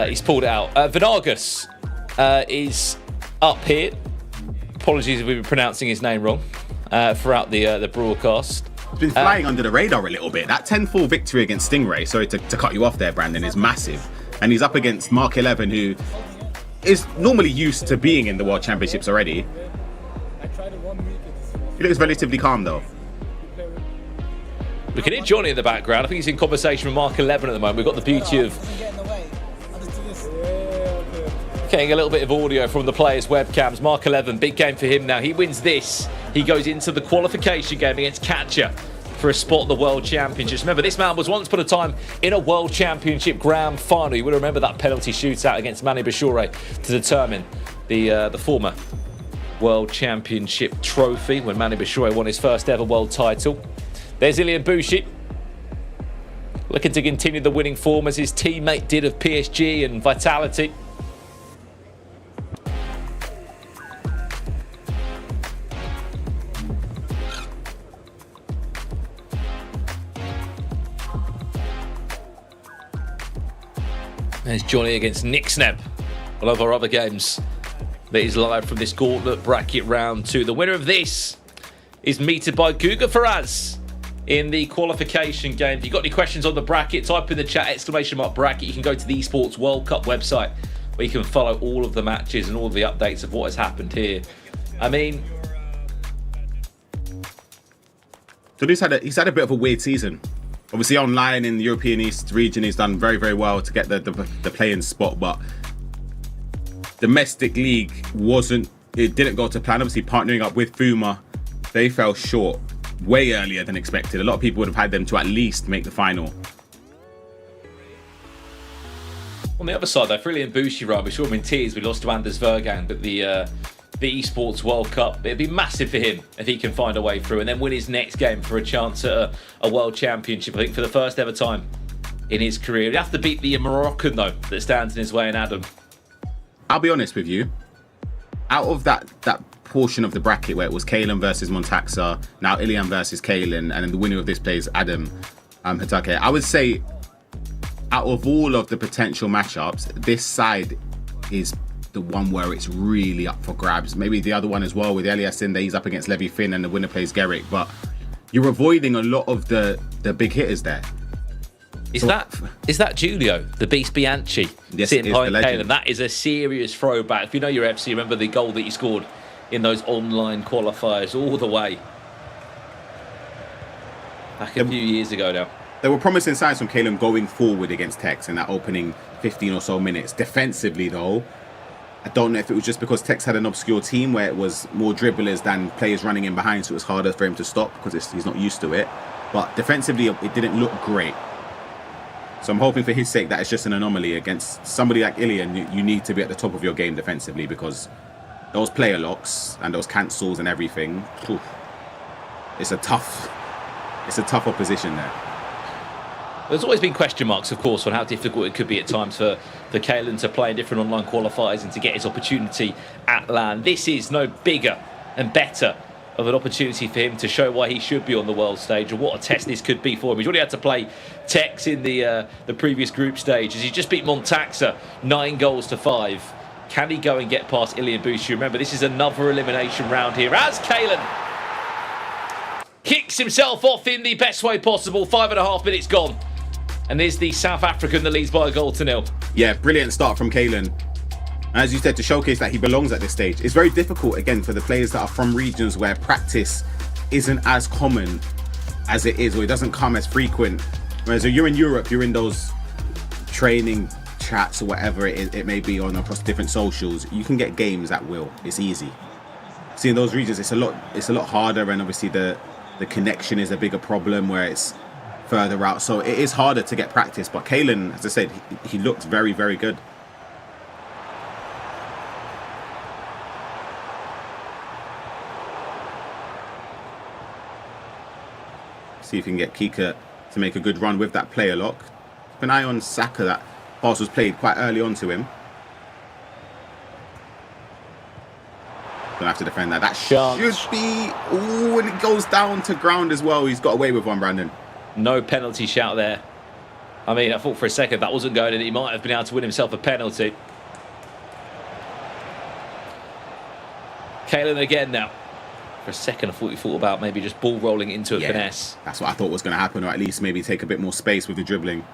He's pulled it out. Venagas is up here. Apologies if we've been pronouncing his name wrong throughout the broadcast. It's been flying under the radar a little bit. That 10-4 victory against Stingray, sorry to cut you off there, Brandon, is massive. And he's up against Mark 11, who is normally used to being in the World Championships already. He looks relatively calm, though. We can hear Johnny in the background. I think he's in conversation with Mark 11 at the moment. We've got the beauty of getting a little bit of audio from the players' webcams. Mark 11, big game for him now. He wins this. He goes into the qualification game against Katja for a spot at the World Championships. Remember, this man was once upon a time in a World Championship grand final. You will remember that penalty shootout against Manny Bashure to determine the former World Championship trophy when Manny Bashure won his first ever world title. There's Ilian Bushi, looking to continue the winning form as his teammate did of PSG and Vitality. There's Johnny against Nick Sneb, one of our other games that is live from this gauntlet bracket round 2. The winner of this is meted by Guga Faraz in the qualification game. If you've got any questions on the bracket, type in the chat, !bracket. You can go to the Esports World Cup website where you can follow all of the matches and all the updates of what has happened here. I mean... So he's had a bit of a weird season. Obviously online in the European East region, he's done very, very well to get the play-in spot, but domestic league wasn't it didn't go to plan. Obviously, partnering up with Fuma, they fell short way earlier than expected. A lot of people would have had them to at least make the final. On the other side, though, Frilly and Bouchira, we saw him in tears. We lost to Anders Vergang, but the Esports World Cup, it'd be massive for him if he can find a way through and then win his next game for a chance at a World Championship, I think, for the first ever time in his career. He'd have to beat the Moroccan, though, that stands in his way, and Adam. I'll be honest with you. Out of that portion of the bracket where it was Kalen versus Montaxa, now Ilian versus Kalen, and then the winner of this plays Adam Hatake, I would say out of all of the potential matchups, this side is the one where it's really up for grabs. Maybe the other one as well with Elias in there, he's up against Levy Finn and the winner plays Garrick, but you're avoiding a lot of the big hitters there. Is that Giulio, the Beast Bianchi, yes, sitting behind Caleb? Kalen? That is a serious throwback. If you know your FC, remember the goal that he scored in those online qualifiers all the way back a few years ago now. There were promising signs from Kalen going forward against Tex in that opening 15 or so minutes. Defensively, though, I don't know if it was just because Tex had an obscure team where it was more dribblers than players running in behind, so it was harder for him to stop because he's not used to it. But defensively, it didn't look great. So I'm hoping for his sake that it's just an anomaly against somebody like Ilian. You need to be at the top of your game defensively because those player locks and those cancels and everything, it's a tough opposition there. There's always been question marks, of course, on how difficult it could be at times for Kalen to play in different online qualifiers and to get his opportunity at LAN. This is no bigger and better of an opportunity for him to show why he should be on the world stage and what a test this could be for him. He's already had to play Tex in the previous group stage as he just beat Montaxa 9-5. Can he go and get past Ilian Bushi? Remember, this is another elimination round here as Kalen kicks himself off in the best way possible. 5.5 minutes gone. And there's the South African that leads by a 0-0. Yeah, brilliant start from Kalen. As you said, to showcase that he belongs at this stage. It's very difficult, again, for the players that are from regions where practice isn't as common as it is, or it doesn't come as frequent. Whereas if you're in Europe, you're in those training chats or whatever it may be on across different socials, you can get games at will. It's easy. See, in those regions, it's a lot harder, and obviously the connection is a bigger problem where it's further out, so it is harder to get practice. But Kalen, as I said, he looks very, very good. See if he can get Kika to make a good run with that player lock. Keep an eye on Saka. That pass was played quite early on to him. Gonna have to defend that. That should be. Oh, and it goes down to ground as well. He's got away with one, Brandon. No penalty shout there. I mean, I thought for a second that wasn't going in. He might have been able to win himself a penalty. Kalen again now. For a second, I thought he thought about maybe just ball rolling into a finesse. That's what I thought was going to happen, or at least maybe take a bit more space with the dribbling.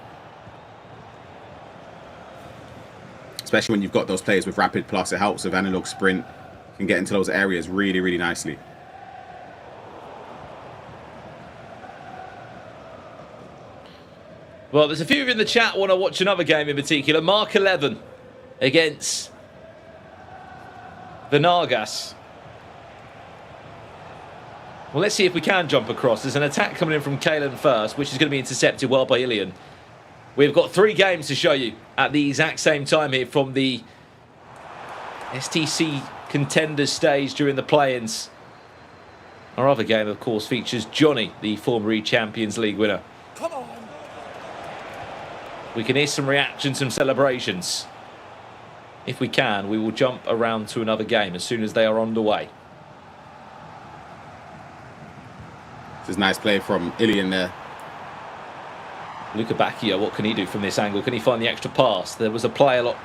Especially when you've got those players with rapid plus, it helps with analog sprint. You can get into those areas really, really nicely. Well, there's a few in the chat want to watch another game in particular. Mark 11 against Venagas. Well, let's see if we can jump across. There's an attack coming in from Kalen first, which is going to be intercepted well by Ilian. We've got 3 games to show you at the exact same time here from the STC contenders stage during the play-ins. Our other game, of course, features Johnny, the former Champions League winner. Come on. We can hear some reactions, some celebrations. If we can, we will jump around to another game as soon as they are underway. This is nice play from Ilian there. Luca Bacchio, what can he do from this angle? Can he find the extra pass? There was a player lock.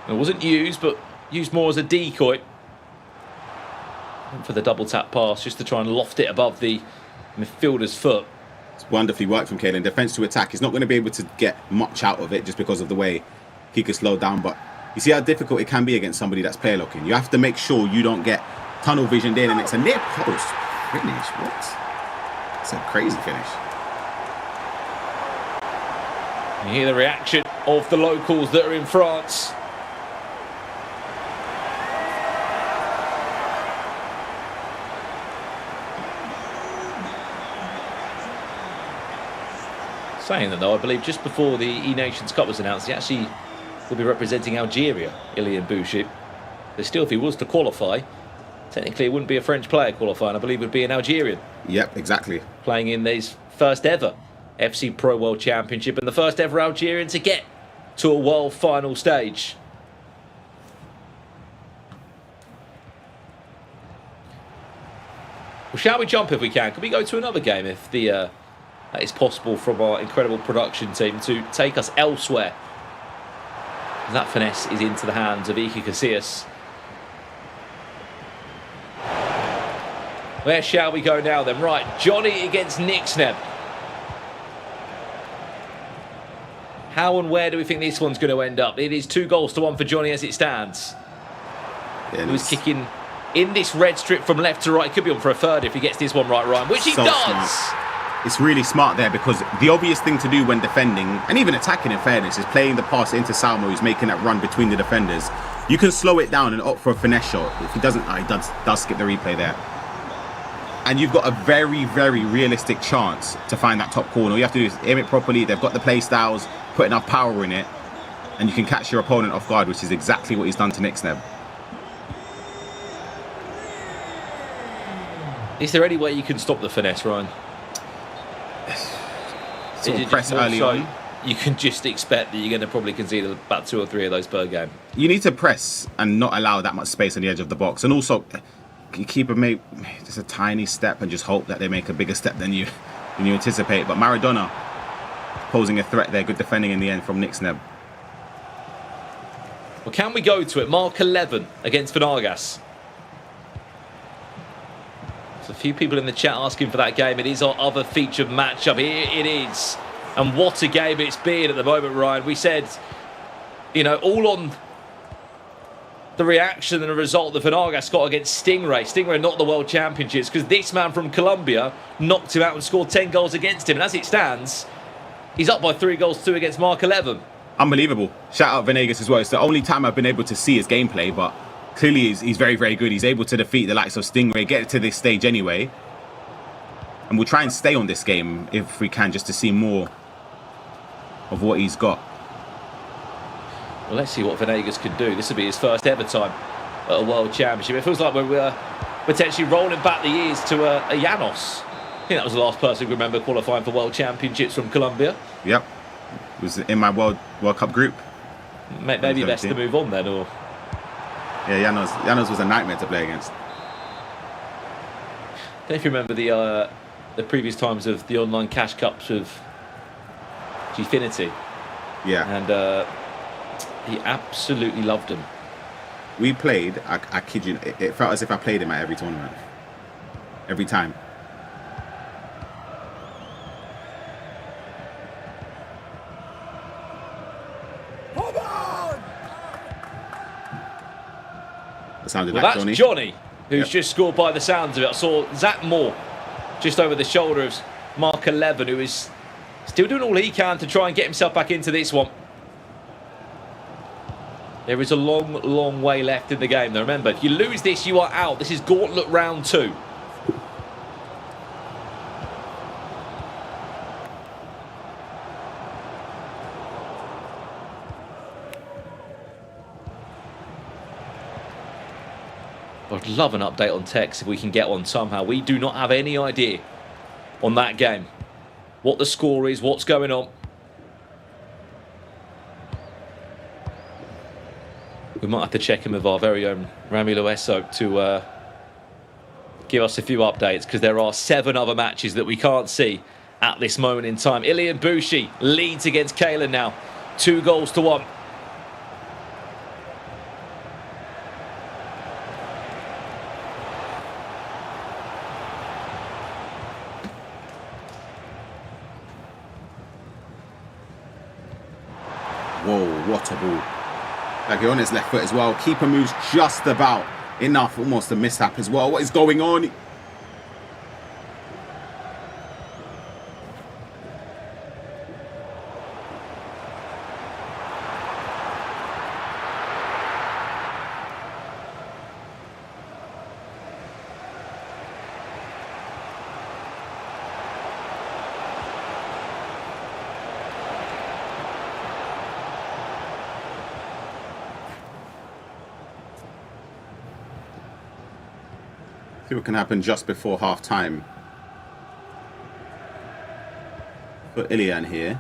It wasn't used, but used more as a decoy. And for the double tap pass, just to try and loft it above the midfielder's foot. It's wonderfully worked from Kalen. Defense to attack. He's not going to be able to get much out of it just because of the way he could slow down. But you see how difficult it can be against somebody that's player locking. You have to make sure you don't get tunnel visioned in, and it's a near post finish. What? It's a crazy finish. You hear the reaction of the locals that are in France. Saying that though, I believe just before the E-Nations Cup was announced, he actually will be representing Algeria, Ilian Bouchit. But still, if he was to qualify, technically it wouldn't be a French player qualifying. I believe it would be an Algerian. Yep, exactly. Playing in his first ever FC Pro World Championship and the first ever Algerian to get to a world final stage. Well, shall we jump if we can? Can we go to another game if that is possible from our incredible production team to take us elsewhere? That finesse is into the hands of Iker Casillas. Where shall we go now then? Right, Johnny against Nixneb. How and where do we think this one's going to end up? It is 2-1 for Johnny as it stands. Yeah, He was kicking in this red strip from left to right. Could be on for a third if he gets this one right, Ryan, which he does. Smart. It's really smart there because the obvious thing to do when defending and even attacking in fairness is playing the pass into Salmo, who's making that run between the defenders. You can slow it down and opt for a finesse shot. If he doesn't, he does skip the replay there. And you've got a very, very realistic chance to find that top corner. All you have to do is aim it properly. They've got the play styles, put enough power in it, and you can catch your opponent off guard, which is exactly what he's done to Nixneb. Is there any way you can stop the finesse, Ryan? Sort of press early on. You can just expect that you're going to probably concede about 2 or 3 of those per game. You need to press and not allow that much space on the edge of the box. And also, keeper make just a tiny step and just hope that they make a bigger step than you anticipate. But Maradona posing a threat there. Good defending in the end from Nixneb. Well, can we go to it? Mark 11 against Venagas. There's a few people in the chat asking for that game. It is our other featured matchup. Here it is. And what a game it's been at the moment, Ryan. We said, you know, all on the reaction and the result that Venagas got against Stingray. Stingray not the World Championships because this man from Colombia knocked him out and scored 10 goals against him. And as it stands, he's up by 3-2 against Mark 11. Unbelievable. Shout out Venegas as well. It's the only time I've been able to see his gameplay, but clearly he's very, very good. He's able to defeat the likes of Stingray, get to this stage anyway. And we'll try and stay on this game if we can, just to see more of what he's got. Well, let's see what Venegas could do. This will be his first ever time at a World Championship. It feels like we're potentially rolling back the years to a Janos. I think that was the last person who remember qualifying for World Championships from Colombia. Yep. It was in my World Cup group. Maybe best to move on then, or... Yeah, Janos was a nightmare to play against. I don't know if you remember the previous times of the online cash cups with Gfinity. Yeah. And he absolutely loved them. We played, I kid you, it felt as if I played him at every tournament. Every time. Sounded Well, like that's Johnny. Johnny, who's just scored by the sounds of it. I saw Zach Moore just over the shoulder of Mark 11, who is still doing all he can to try and get himself back into this one. There is a long, long way left in the game. Now remember, if you lose this, you are out. This is Gauntlet Round 2. I'd love an update on text if we can get one somehow. We do not have any idea on that game. What the score is, what's going on. We might have to check in with our very own Rami Loeso to give us a few updates, because there are 7 other matches that we can't see at this moment in time. Ilian Bouchit leads against Kalen now. 2-1. Whoa, what a ball. Like, on his left foot as well. Keeper moves just about enough, almost a mishap as well. What is going on? See what can happen just before half time. For Ilian here.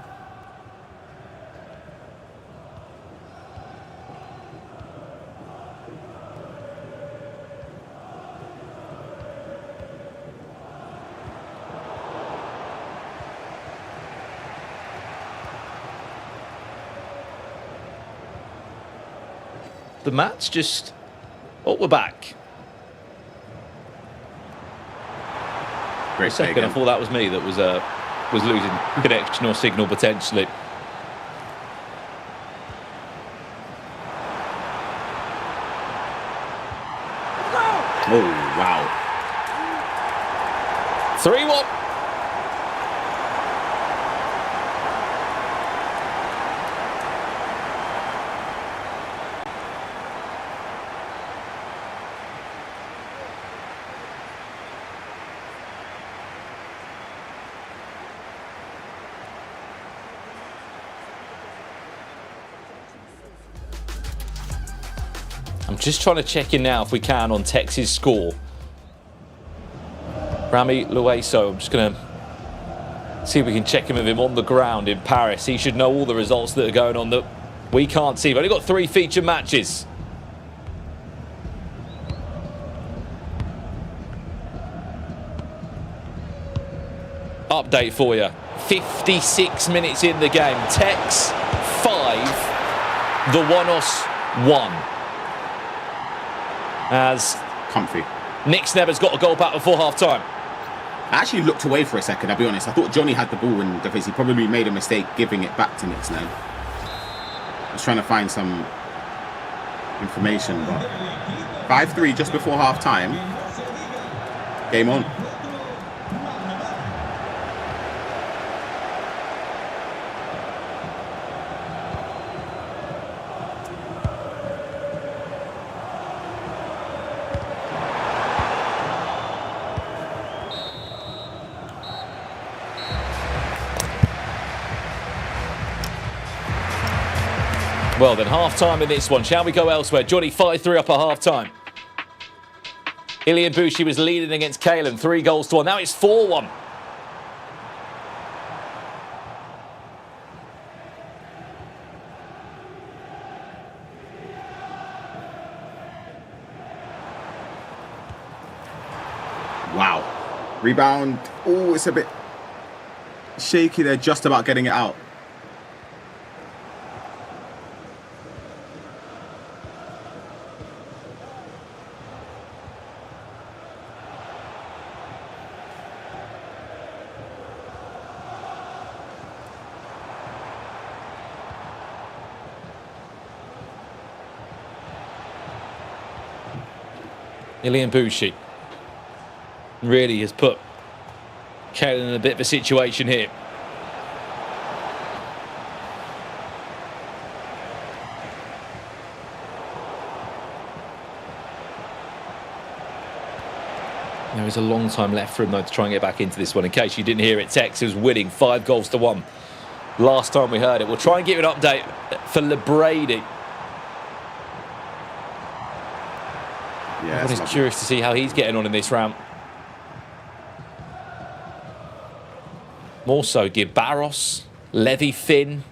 The match just... Oh, we're back. Great play Second, I again. thought that was me that was losing connection or signal potentially. Oh, wow. 3-1. I'm just trying to check in now if we can on Tex's score. Rami Lueso, I'm just going to see if we can check in with him on the ground in Paris. He should know all the results that are going on that we can't see. We've only got 3 feature matches. Update for you. 56 minutes in the game. Tex 5, the Wanos 1. As Comfy. Nick Snebber's got a goal back before half-time. I actually looked away for a second, I'll be honest. I thought Johnny had the ball in defence. He probably made a mistake giving it back to Nick Sneb. I was trying to find some information, but 5-3 just before half-time. Game on. Well, then half-time in this one. Shall we go elsewhere? Johnny 5-3 up at half-time. Ilian Bushi was leading against Kalen, 3-1. Now it's 4-1. Wow. Rebound. Oh, it's a bit shaky there, just about getting it out. Ilian Bushi really has put Kalen in a bit of a situation here. There is a long time left for him though to try and get back into this one. In case you didn't hear it, Texas winning 5-1 last time we heard it. We'll try and give you an update for LeBrady. Yeah, I'm just curious to see how he's getting on in this round. More so, Gibaros, Levy Finn,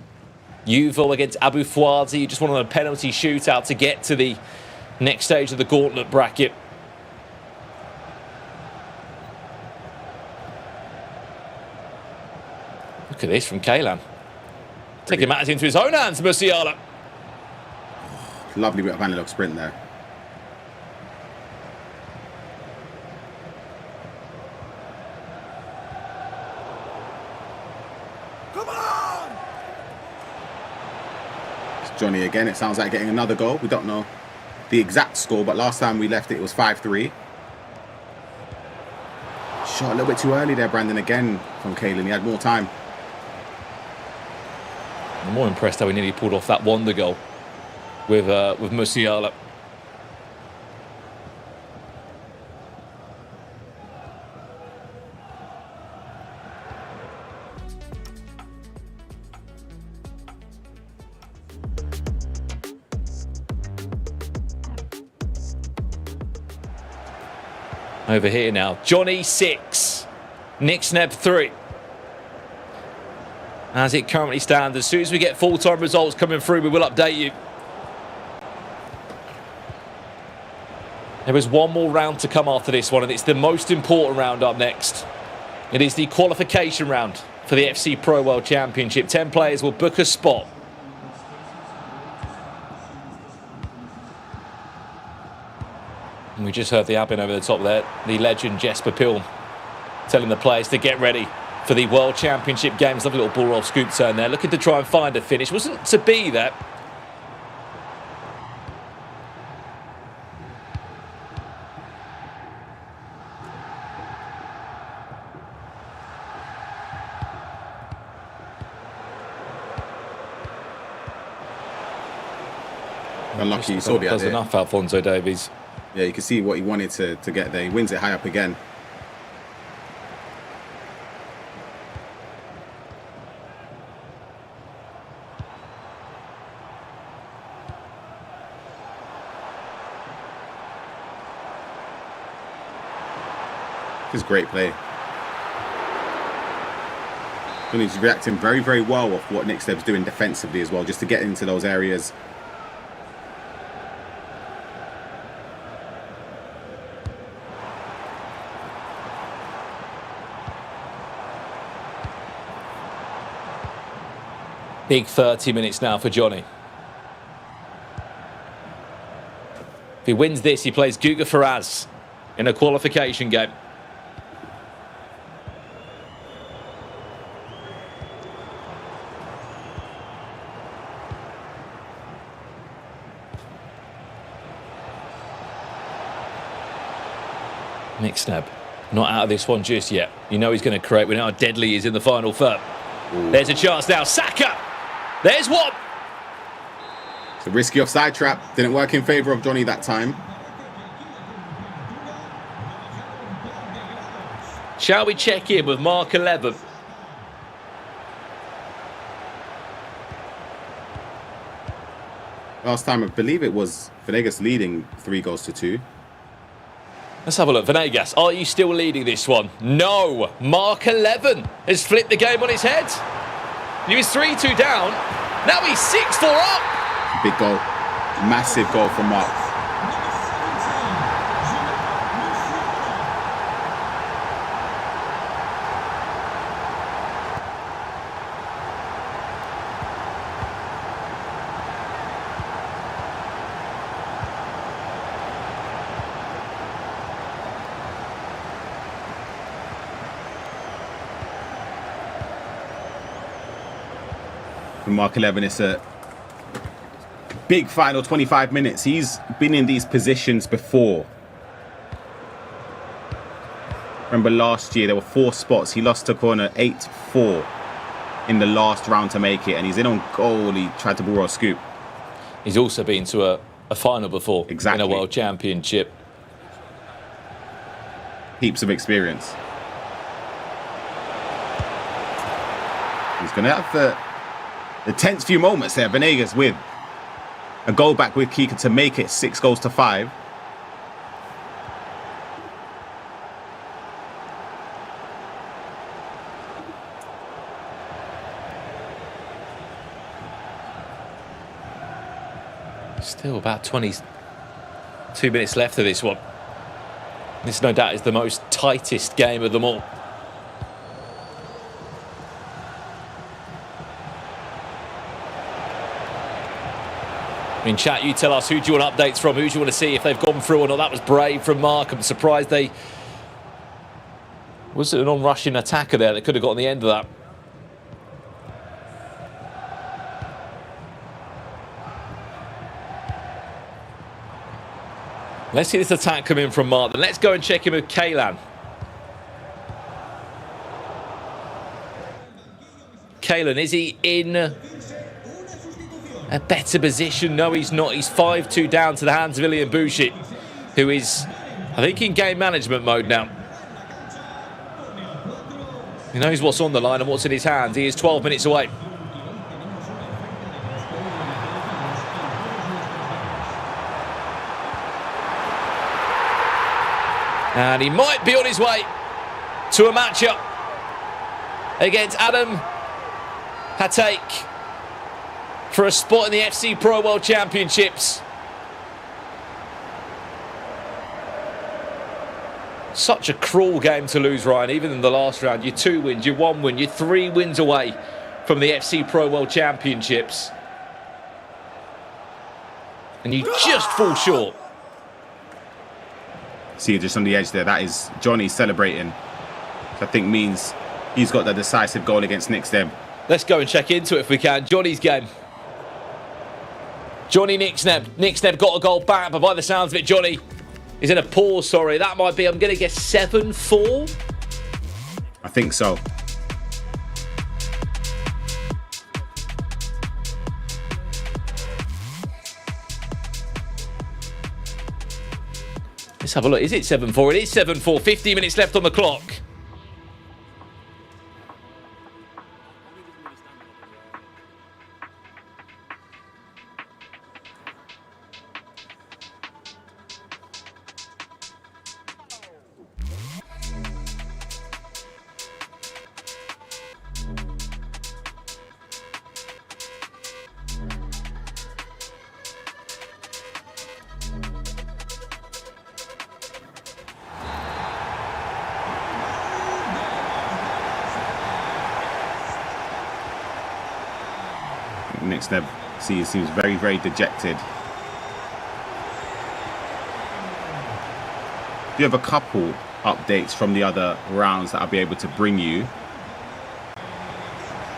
Yuval against Abu Fouazi. You just want a penalty shootout to get to the next stage of the gauntlet bracket. Look at this from Kaylan. Taking matters into his own hands, Musiala. Lovely bit of analog sprint there. Johnny again. It sounds like getting another goal. We don't know the exact score, but last time we left it was 5-3. Shot a little bit too early there, Brandon, again from Kalen. He had more time. I'm more impressed how he nearly pulled off that wonder goal with Musiala. over here now. Johnny 6, Nick Sneb 3. As it currently stands, as soon as we get full-time results coming through, we will update you. There is one more round to come after this one, and it's the most important round up next. It is the qualification round for the FC Pro World Championship. 10 players will book a spot. And we just heard the admin over the top there, the legend Jesper Pilm telling the players to get ready for the World Championship games. Lovely little ball roll scoop turn there, looking to try and find a finish. Wasn't to be that. Unlucky, you saw the Does idea. enough, Alphonso Davies. Yeah, you can see what he wanted to get there. He wins it high up again. This is great play. And he's reacting very, very well off what Nick Sneb's doing defensively as well, just to get into those areas. Big 30 minutes now for Johnny. If he wins this, he plays Guga Faraz in a qualification game. Nick Sneb, not out of this one just yet. You know he's going to create. We know how deadly he is in the final third. Ooh. There's a chance now. Saka! There's one! It's a risky offside trap. Didn't work in favour of Johnny that time. Shall we check in with Mark 11? Last time, I believe it was Venegas leading 3-2. Let's have a look. Venegas, are you still leading this one? No. Mark 11 has flipped the game on his head. He was 3-2 down. Now he's 6-4 up. Big goal. Massive goal from Mark. Mark 11, it's a big final 25 minutes. He's been in these positions before. Remember last year, there were 4 spots. He lost to corner 8-4 in the last round to make it, and he's in on goal. He tried to ball roll scoop. He's also been to a final before. Exactly. In a World Championship. Heaps of experience. He's going to have the tense few moments there. Venegas with a goal back with Kika to make it 6-5. Still about 22 minutes left of this one. This no doubt is the most tightest game of them all. In chat, you tell us who do you want updates from, who do you want to see if they've gone through or not. That was brave from Mark. I'm surprised they... Was it an on-rushing attacker there that could have got on the end of that? Let's see this attack come in from Mark. Then let's go and check in with Kaylan. Kaylan, is he in a better position? No, he's not. He's 5-2 down to the hands of Ilian Bushi, who is, I think, in game management mode now. He knows what's on the line and what's in his hands. He is 12 minutes away. And he might be on his way to a matchup against Adam Hatek for a spot in the FC Pro World Championships. Such a cruel game to lose, Ryan. Even in the last round, you're 2 wins, you're 1 win, you're 3 wins away from the FC Pro World Championships. And you just fall short. See, just on the edge there, that is Johnny celebrating. Which I think means he's got the decisive goal against Nick Sneb. Let's go and check into it if we can. Johnny's game. Johnny Nick Sneb. Nick Sneb got a goal back, but by the sounds of it, Johnny is in a pause, sorry. That might be, I'm going to guess, 7-4? I think so. Let's have a look. Is it 7-4? It is 7-4. 50 minutes left on the clock. Nick Sneb seems very, very dejected. Do you have a couple updates from the other rounds that I'll be able to bring you?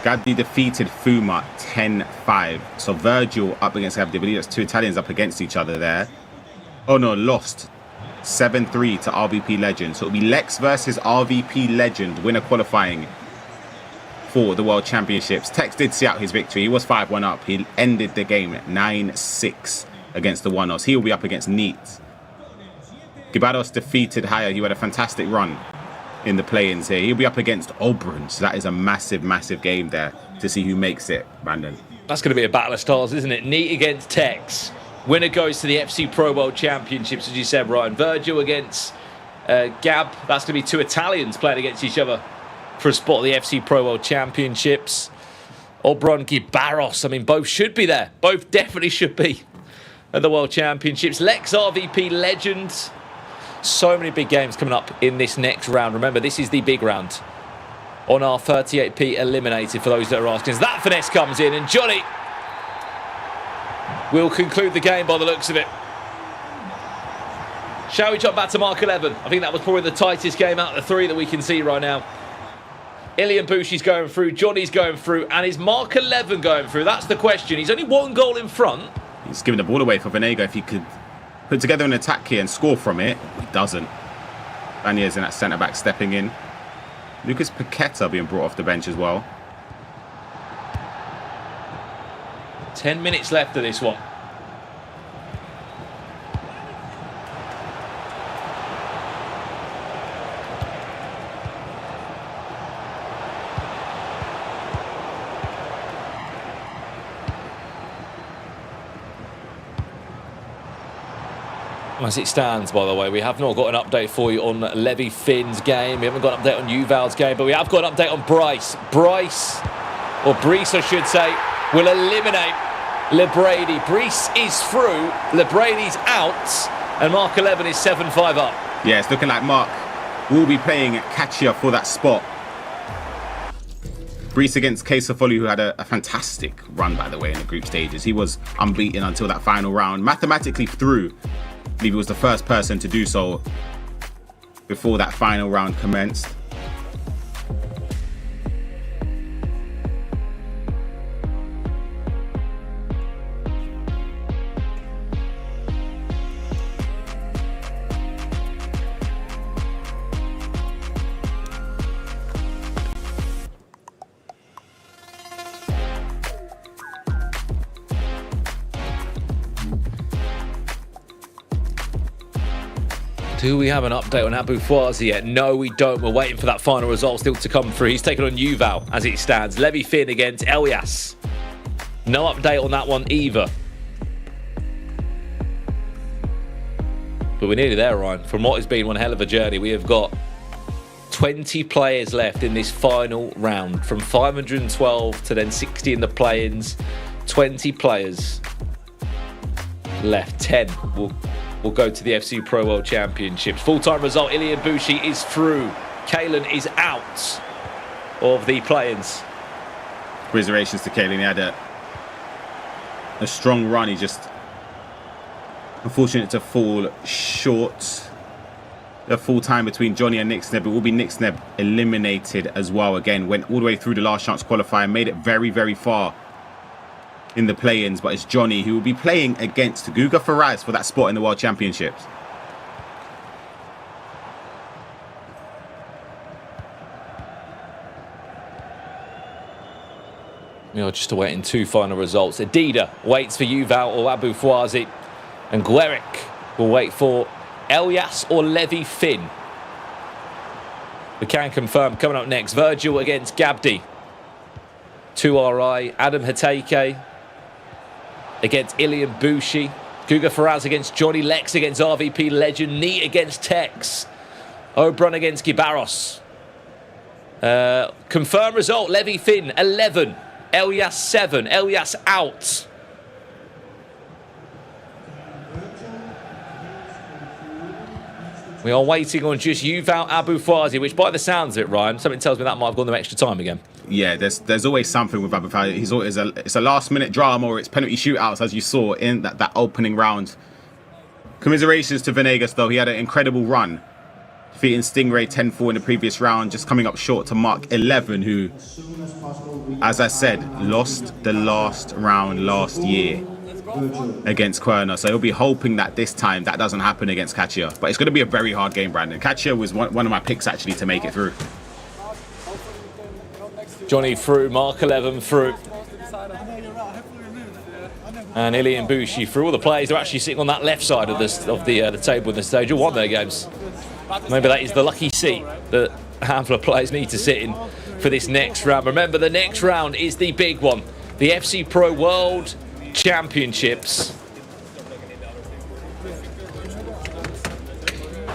Gabdi defeated Fuma 10-5. So Virgil up against Gabdi. I believe that's 2 Italians up against each other there. Oh no, lost 7-3 to RVP Legend. So it'll be Lex versus RVP Legend, winner qualifying for the World Championships. Tex did see out his victory. He was 5-1 up. He ended the game at 9-6 against the One-Os. He will be up against Neat. Gibados defeated Haya. He had a fantastic run in the play-ins here. He'll be up against Oberon. So that is a massive, massive game there to see who makes it, Brandon. That's going to be a battle of stars, isn't it? Neat against Tex. Winner goes to the FC Pro World Championships, as you said, Ryan. Virgil against Gab. That's going to be 2 Italians playing against each other for a spot at the FC Pro World Championships. Obron Gibaros. I mean, both should be there. Both definitely should be at the World Championships. Lex RVP Legend. So many big games coming up in this next round. Remember, this is the big round on our 38p eliminated for those that are asking. As that finesse comes in, and Johnny will conclude the game by the looks of it. Shall we jump back to Mark 11? I think that was probably the tightest game out of the 3 that we can see right now. Ilian Bushi's going through, Johnny's going through, and is Mark 11 going through? That's the question. He's only 1 goal in front. He's giving the ball away for Venega. If he could put together an attack here and score from it, he doesn't. Banier's in that centre-back stepping in. Lucas Paqueta being brought off the bench as well. 10 minutes left of this one. As it stands, by the way, we have not got an update for you on Levy Finn's game. We haven't got an update on Uval's game, but we have got an update on Bryce. Brees, I should say, will eliminate LeBrady. Brees is through, LeBrady's out, and Mark 11 is 7-5 up. Yeah, it's looking like Mark will be playing catcher for that spot. Brees against Casafoli, who had a fantastic run, by the way, in the group stages. He was unbeaten until that final round. Mathematically through. I believe he was the first person to do so before that final round commenced. Do we have an update on Abu Fwazi yet? No, we don't. We're waiting for that final result still to come through. He's taken on Uval as it stands. Levy Finn against Elias. No update on that one either. But we're nearly there, Ryan. From what has been one hell of a journey, we have got 20 players left in this final round. From 512 to then 60 in the play-ins. 20 players left. 10 will go to the FC Pro World Championships. Full-time result, Ilian Bushi is through. Kalen is out of the play-ins. Commiserations to Kalen. He had a strong run. He just unfortunate to fall short. The full time between Johnny and Nick Sneb. It will be Nick Sneb eliminated as well. Again, went all the way through the last chance qualifier, made it very, very far in the play-ins. But it's Johnny who will be playing against Guga Faraz for that spot in the World Championships. We are just awaiting 2 final results. Adida waits for Yuval or Abu Fouazi. And Gueric will wait for Elias or Levi Finn. We can confirm coming up next. Virgil against Gabdi. 2RI. Adam Hateke against Ilian Bushi. Guga Faraz against Johnny. Lex against RVP Legend. Neat against Tex. Obrun against Gibaros. Confirmed result. Levi Finn 11. Elias 7. Elias out. We are waiting on just Yuval Abu Fouazi, which by the sounds of it, Ryan, something tells me that might have gone them extra time again. Yeah, there's always something with Abu Fouazi. It's a last-minute drama, or it's penalty shootouts, as you saw in that opening round. Commiserations to Venegas, though. He had an incredible run, defeating Stingray 10-4 in the previous round, just coming up short to Mark 11, who, as I said, lost the last round last year against Querner. So he'll be hoping that this time that doesn't happen against Katia. But it's going to be a very hard game, Brandon. Katia was one of my picks, actually, to make it through. Johnny through, Mark 11 through. And Ilian Bushi through. All the players are actually sitting on that left side of the table in the stage. All won their games. Maybe that is the lucky seat that a handful of players need to sit in for this next round. Remember, the next round is the big one. The FC Pro World Championships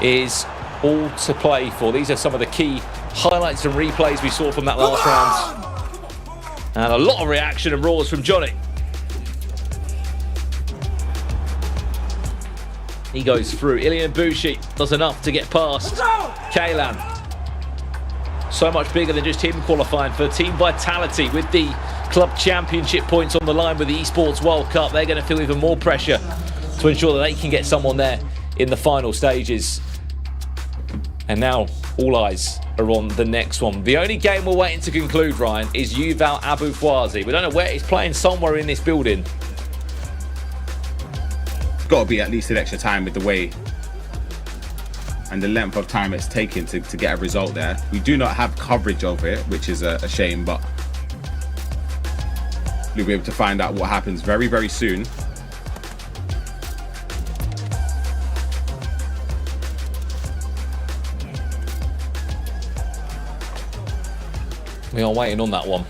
is all to play for. These are some of the key highlights and replays we saw from that last round. And a lot of reaction and roars from Johnny. He goes through. Ilian Bushi does enough to get past Kaylan. So much bigger than just him qualifying for Team Vitality with the Club Championship points on the line with the Esports World Cup. They're going to feel even more pressure to ensure that they can get someone there in the final stages. And now all eyes are on the next one. The only game we're waiting to conclude, Ryan, is Yuval Abu Fouazi. We don't know where he's playing, somewhere in this building. Got to be at least an extra time with the way and the length of time it's taken to get a result there. We do not have coverage of it, which is a shame, but we'll be able to find out what happens very, very soon. We are waiting on that one.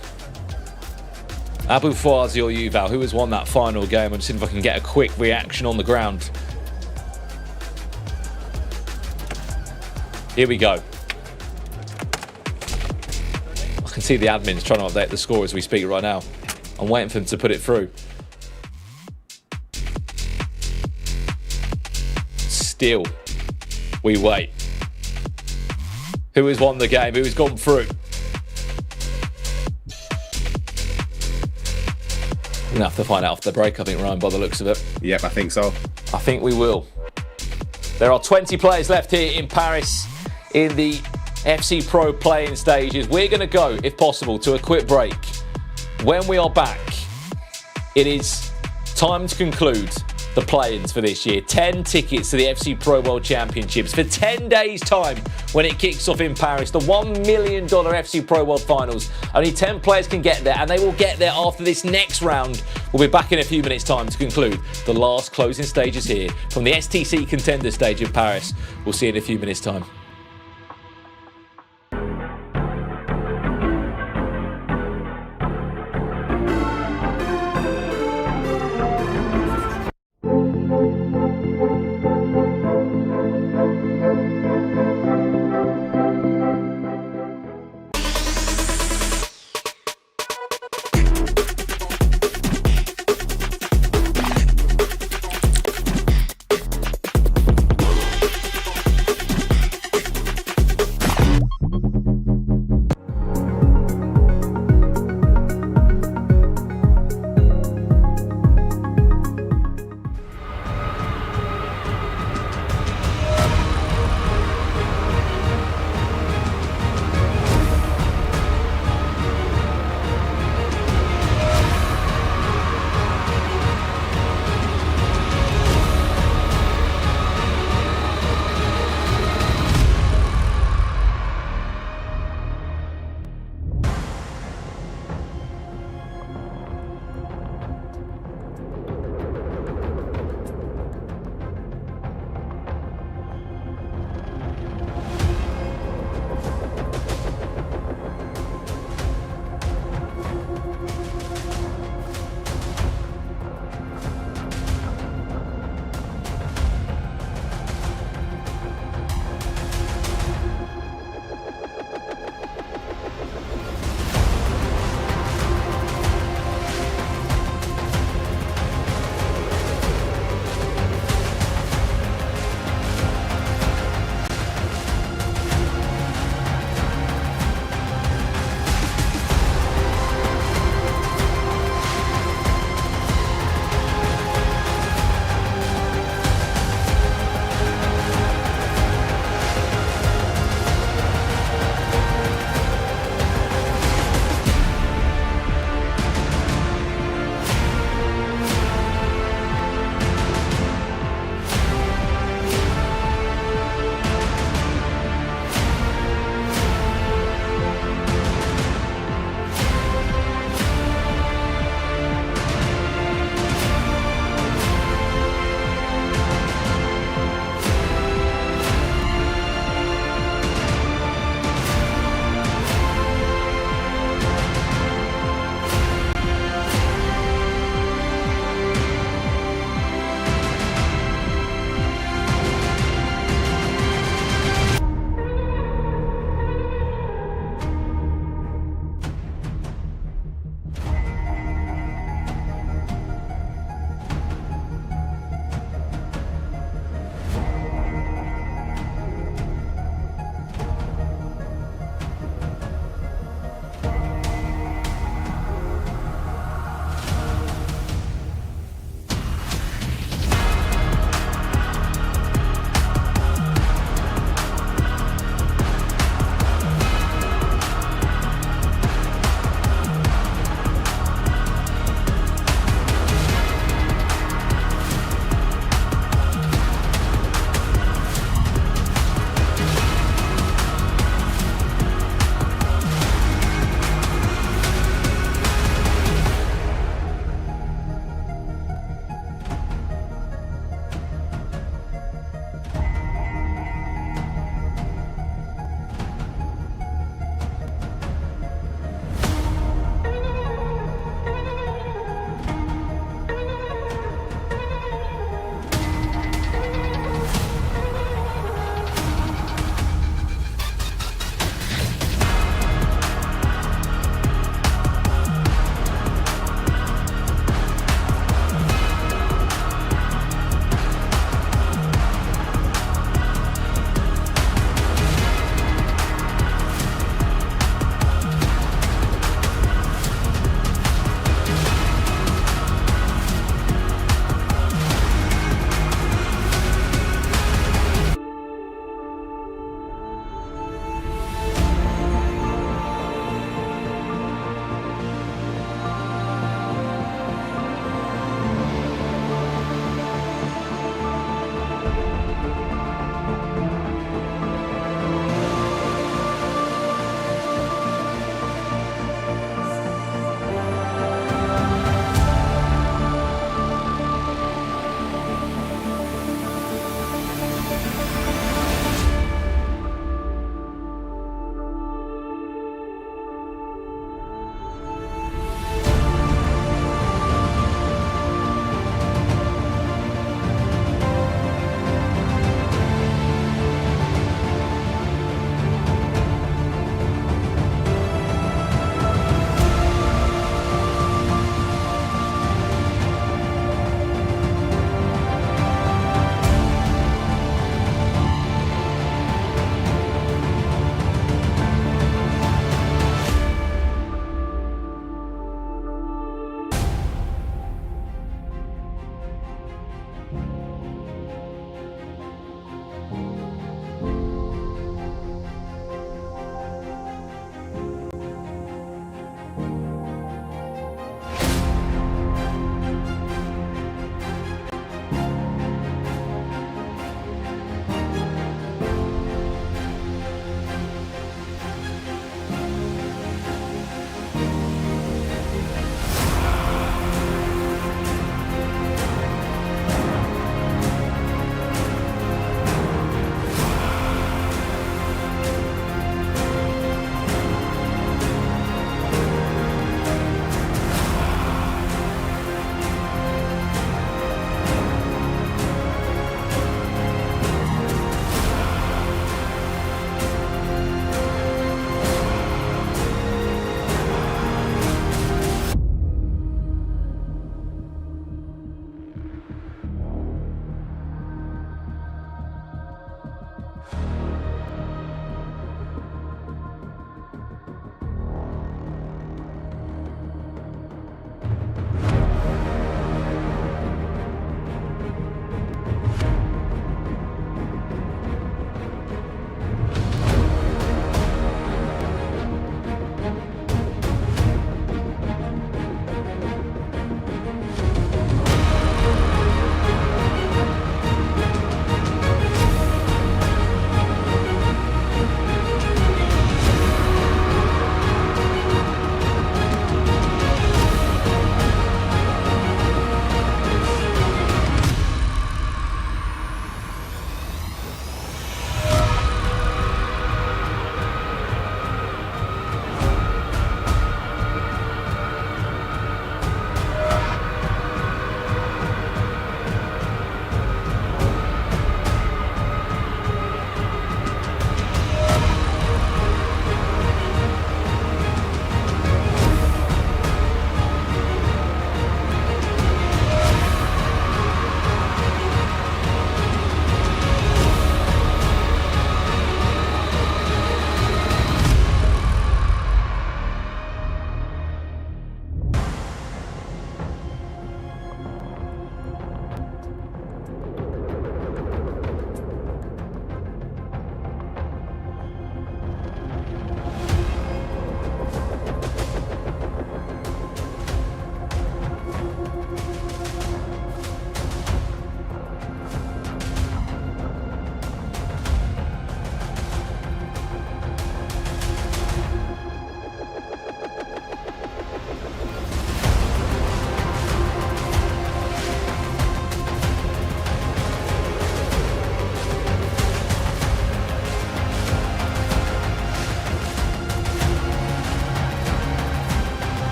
Abu Fouazi or Yuval, who has won that final game? I'm just seeing if I can get a quick reaction on the ground. Here we go. I can see the admins trying to update the score as we speak right now. I'm waiting for them to put it through. Still, we wait. Who has won the game? Who has gone through? We're going to have to find out after the break, I think, Ryan, by the looks of it. Yep, I think so. I think we will. There are 20 players left here in Paris in the FC Pro playing stages. We're going to go, if possible, to a quick break. When we are back, it is time to conclude the play-ins for this year. 10 tickets to the FC Pro World Championships for 10 days' time when it kicks off in Paris. The $1 million FC Pro World Finals. Only 10 players can get there, and they will get there after this next round. We'll be back in a few minutes' time to conclude the last closing stages here from the STC Contender stage in Paris. We'll see you in a few minutes' time.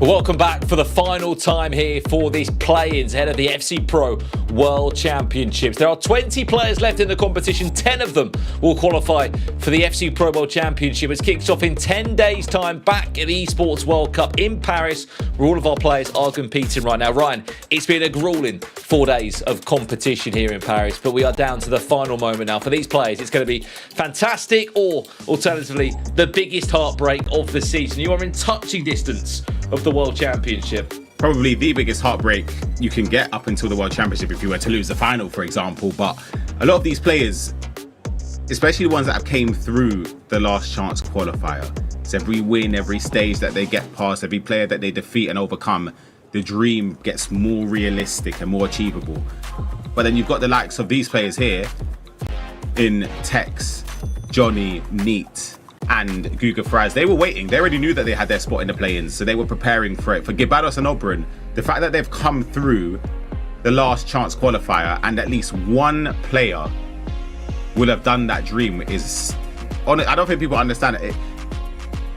Well, welcome back for the final time here for these play-ins ahead of the FC Pro World Championships. There are 20 players left in the competition. 10 of them will qualify for the FC Pro World Championship. It kicks off in 10 days' time back at the Esports World Cup in Paris, where all of our players are competing right now. Ryan, it's been a grueling 4 days of competition here in Paris, but we are down to the final moment now. For these players, it's going to be fantastic, or alternatively, the biggest heartbreak of the season. You are in touching distance of the World Championship. Probably the biggest heartbreak you can get up until the World Championship if you were to lose the final, for example. But a lot of these players, especially the ones that have came through the last chance qualifier, it's every win, every stage that they get past, every player that they defeat and overcome, the dream gets more realistic and more achievable. But then you've got the likes of these players here in Tex, Johnny, Neat, and Guga Faraz. They were waiting. They already knew that they had their spot in the play-ins, so they were preparing for it. For Gibaros and Oberon, the fact that they've come through the last chance qualifier and at least one player will have done that dream is... I don't think people understand it.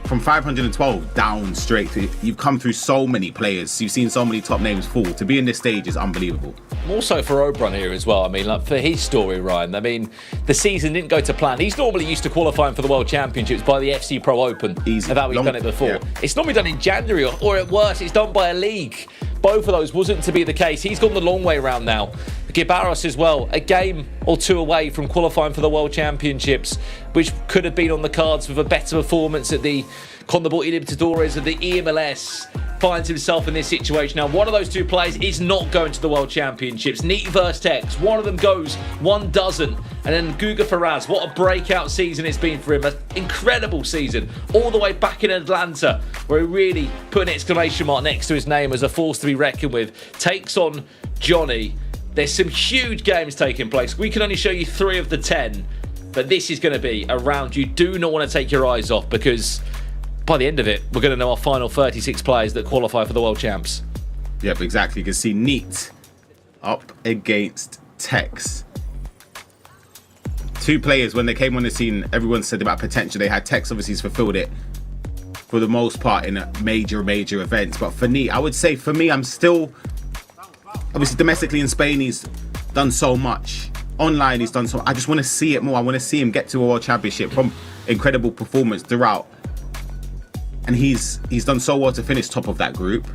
From 512 down straight to... You've come through so many players. You've seen so many top names fall. To be in this stage is unbelievable. More so for Oberon here as well. I mean, like, for his story, Ryan, I mean, the season didn't go to plan. He's normally used to qualifying for the World Championships by the FC Pro Open. Easy. About we've done it before. Yeah. It's normally done in January, or at worst, it's done by a league. Both of those wasn't to be the case. He's gone the long way around now. Gibaros as well, a game or two away from qualifying for the World Championships, which could have been on the cards with a better performance at the Condor Libertadores of the EMLS. Finds himself in this situation. Now, one of those two players is not going to the World Championships. Neat versus Tex. One of them goes, one doesn't. And then Guga Faraz, what a breakout season it's been for him. An incredible season. All the way back in Atlanta, where he really put an exclamation mark next to his name as a force to be reckoned with. Takes on Johnny. There's some huge games taking place. We can only show you 3 of the 10. But this is going to be a round you do not want to take your eyes off, because by the end of it, we're going to know our final 36 players that qualify for the World Champs. Yep, exactly. You can see Neat up against Tex. 2 players, when they came on the scene, everyone said about potential. They had Tex, obviously, has fulfilled it for the most part in a major events. But for Neat, I would say for me, I'm still... Obviously, domestically in Spain, he's done so much. Online, he's done so... I just want to see it more. I want to see him get to a World Championship from incredible performance throughout. And he's done so well to finish top of that group.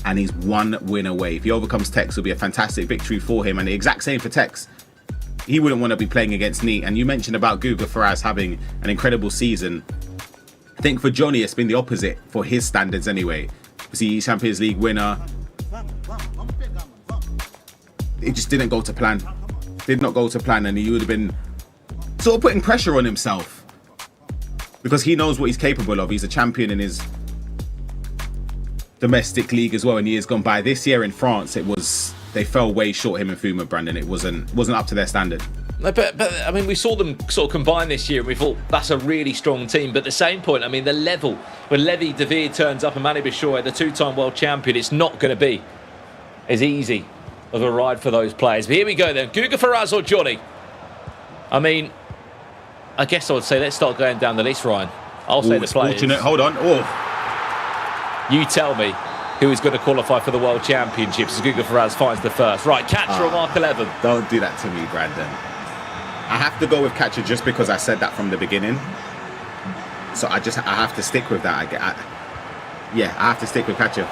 And he's 1 win away. If he overcomes Tex, it'll be a fantastic victory for him. And the exact same for Tex. He wouldn't want to be playing against Neat. And you mentioned about Guga Faraz having an incredible season. I think for Johnny, it's been the opposite for his standards anyway. See, Champions League winner. It just didn't go to plan. Did not go to plan. And he would have been sort of putting pressure on himself, because he knows what he's capable of. He's a champion in his domestic league as well, and years gone by. This year in France, they fell way short, him and Fuma, Brandon. It wasn't up to their standard. But I mean, we saw them sort of combine this year, and we thought that's a really strong team. But at the same point, I mean, the level when Levi David turns up and Manny Bishoy, the 2-time world champion, it's not going to be as easy of a ride for those players. But here we go then. Guga Faraz or Johnny? I mean, I guess I would say let's start going down the list, Ryan. I'll say the players. Fortunate. Hold on. Oh. You tell me who is going to qualify for the World Championships as Guga Faraz finds the first. Right, Catcher on mark 11. Don't do that to me, Brandon. I have to go with Catcher just because I said that from the beginning. So I have to stick with that. I have to stick with Catcher.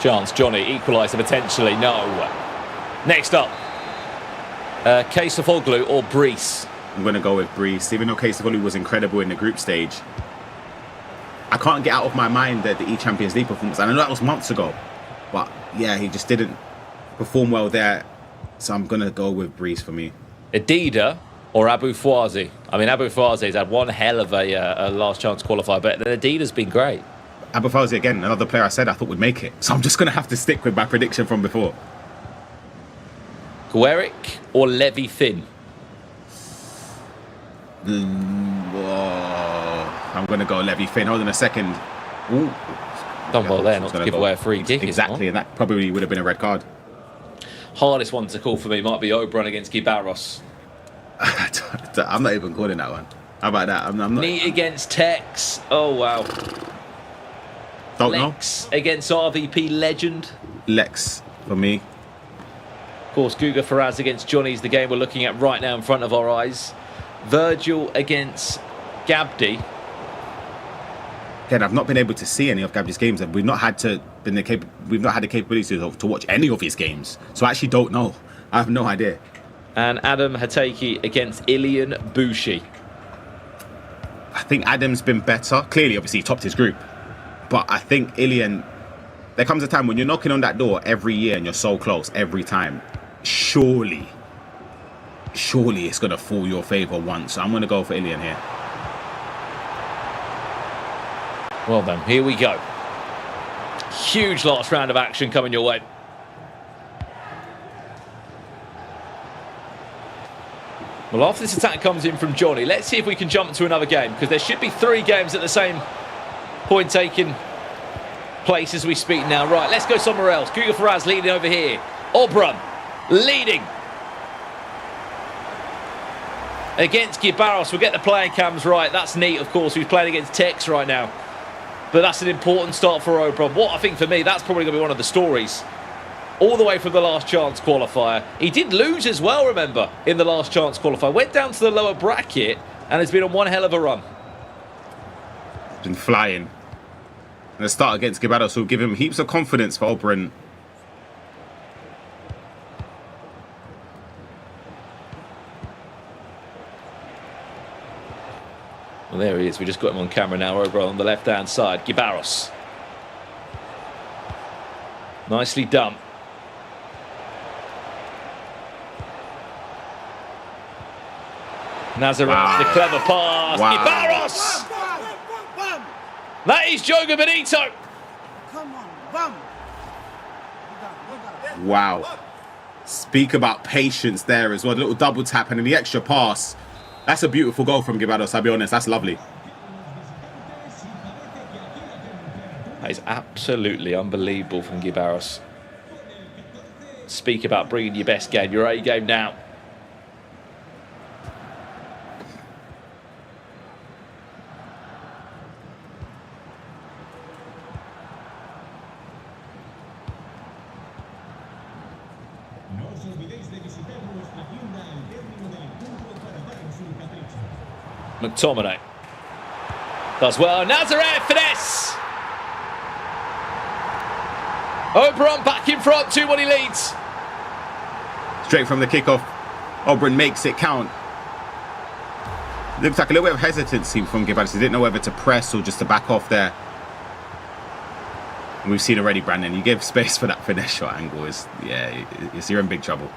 Chance, Johnny, equaliser potentially. No. Next up, Kesefoglu or Brees? I'm going to go with Brees. Even though Kesefoglu was incredible in the group stage, I can't get out of my mind the E-Champions League performance. I know that was months ago, but yeah, he just didn't perform well there. So I'm going to go with Brees for me. Adida or Abu Fwazi? I mean, Abu Fwazi's had one hell of a last chance qualifier, but Adida's been great. Abu Fwazi, again, another player I said I thought would make it. So I'm just going to have to stick with my prediction from before. Gueric or Levi Thin? I'm going to go Levi Thin. Hold on a second. Ooh. Done well there, not to give away a free kick. Exactly, and that probably would have been a red card. Hardest one to call for me might be Oberon against Gibaros. I'm not even calling that one. How about that? I'm not. Neat against Tex. Oh, wow. Don't know. Lex against RVP Legend. Lex for me. Of course, Guga Faraz against Johnny is the game we're looking at right now in front of our eyes. Virgil against Gabdi. Again, I've not been able to see any of Gabdi's games, and we've not had the capability to watch any of his games. So I actually don't know. I have no idea. And Adam Hateki against Ilian Bushi. I think Adam's been better. Clearly, obviously, he topped his group. But I think Ilian, there comes a time when you're knocking on that door every year and you're so close every time. Surely it's going to fall your favour once. So I'm going to go for Ilian here. Well then, here we go. Huge last round of action coming your way. Well, after this attack comes in from Johnny, let's see if we can jump to another game, because there should be 3 games at the same point taking place as we speak now. Right, let's go somewhere else. Guga Faraz leading over here. Obram leading against Gibaros. We'll get the playing cams right. That's neat, of course, who's playing against Tex right now. But that's an important start for Obram. What I think for me, that's probably going to be one of the stories. All the way from the last chance qualifier. He did lose as well, remember, in the last chance qualifier. Went down to the lower bracket and has been on one hell of a run. Been flying. And the start against Gibados will give him heaps of confidence for Obram. Well, there he is. We just got him on camera now over on the left-hand side. Gibaros. Nicely done. Nazareth, the clever pass. Wow. Gibaros! That is Joga Benito. Come on, bum. Wow. Speak about patience there as well. The little double tap and then the extra pass. That's a beautiful goal from Gibados, I'll be honest. That's lovely. That is absolutely unbelievable from Gibaros. Speak about bringing your best game, your A game now. McTominay does well. Nazareth, finesse. Obram back in front, 2-1 he leads. Straight from the kickoff, Obram makes it count. Looks like a little bit of hesitancy from Gibados. He didn't know whether to press or just to back off there. And we've seen already, Brandon, you give space for that finesse shot angle. You're in big trouble.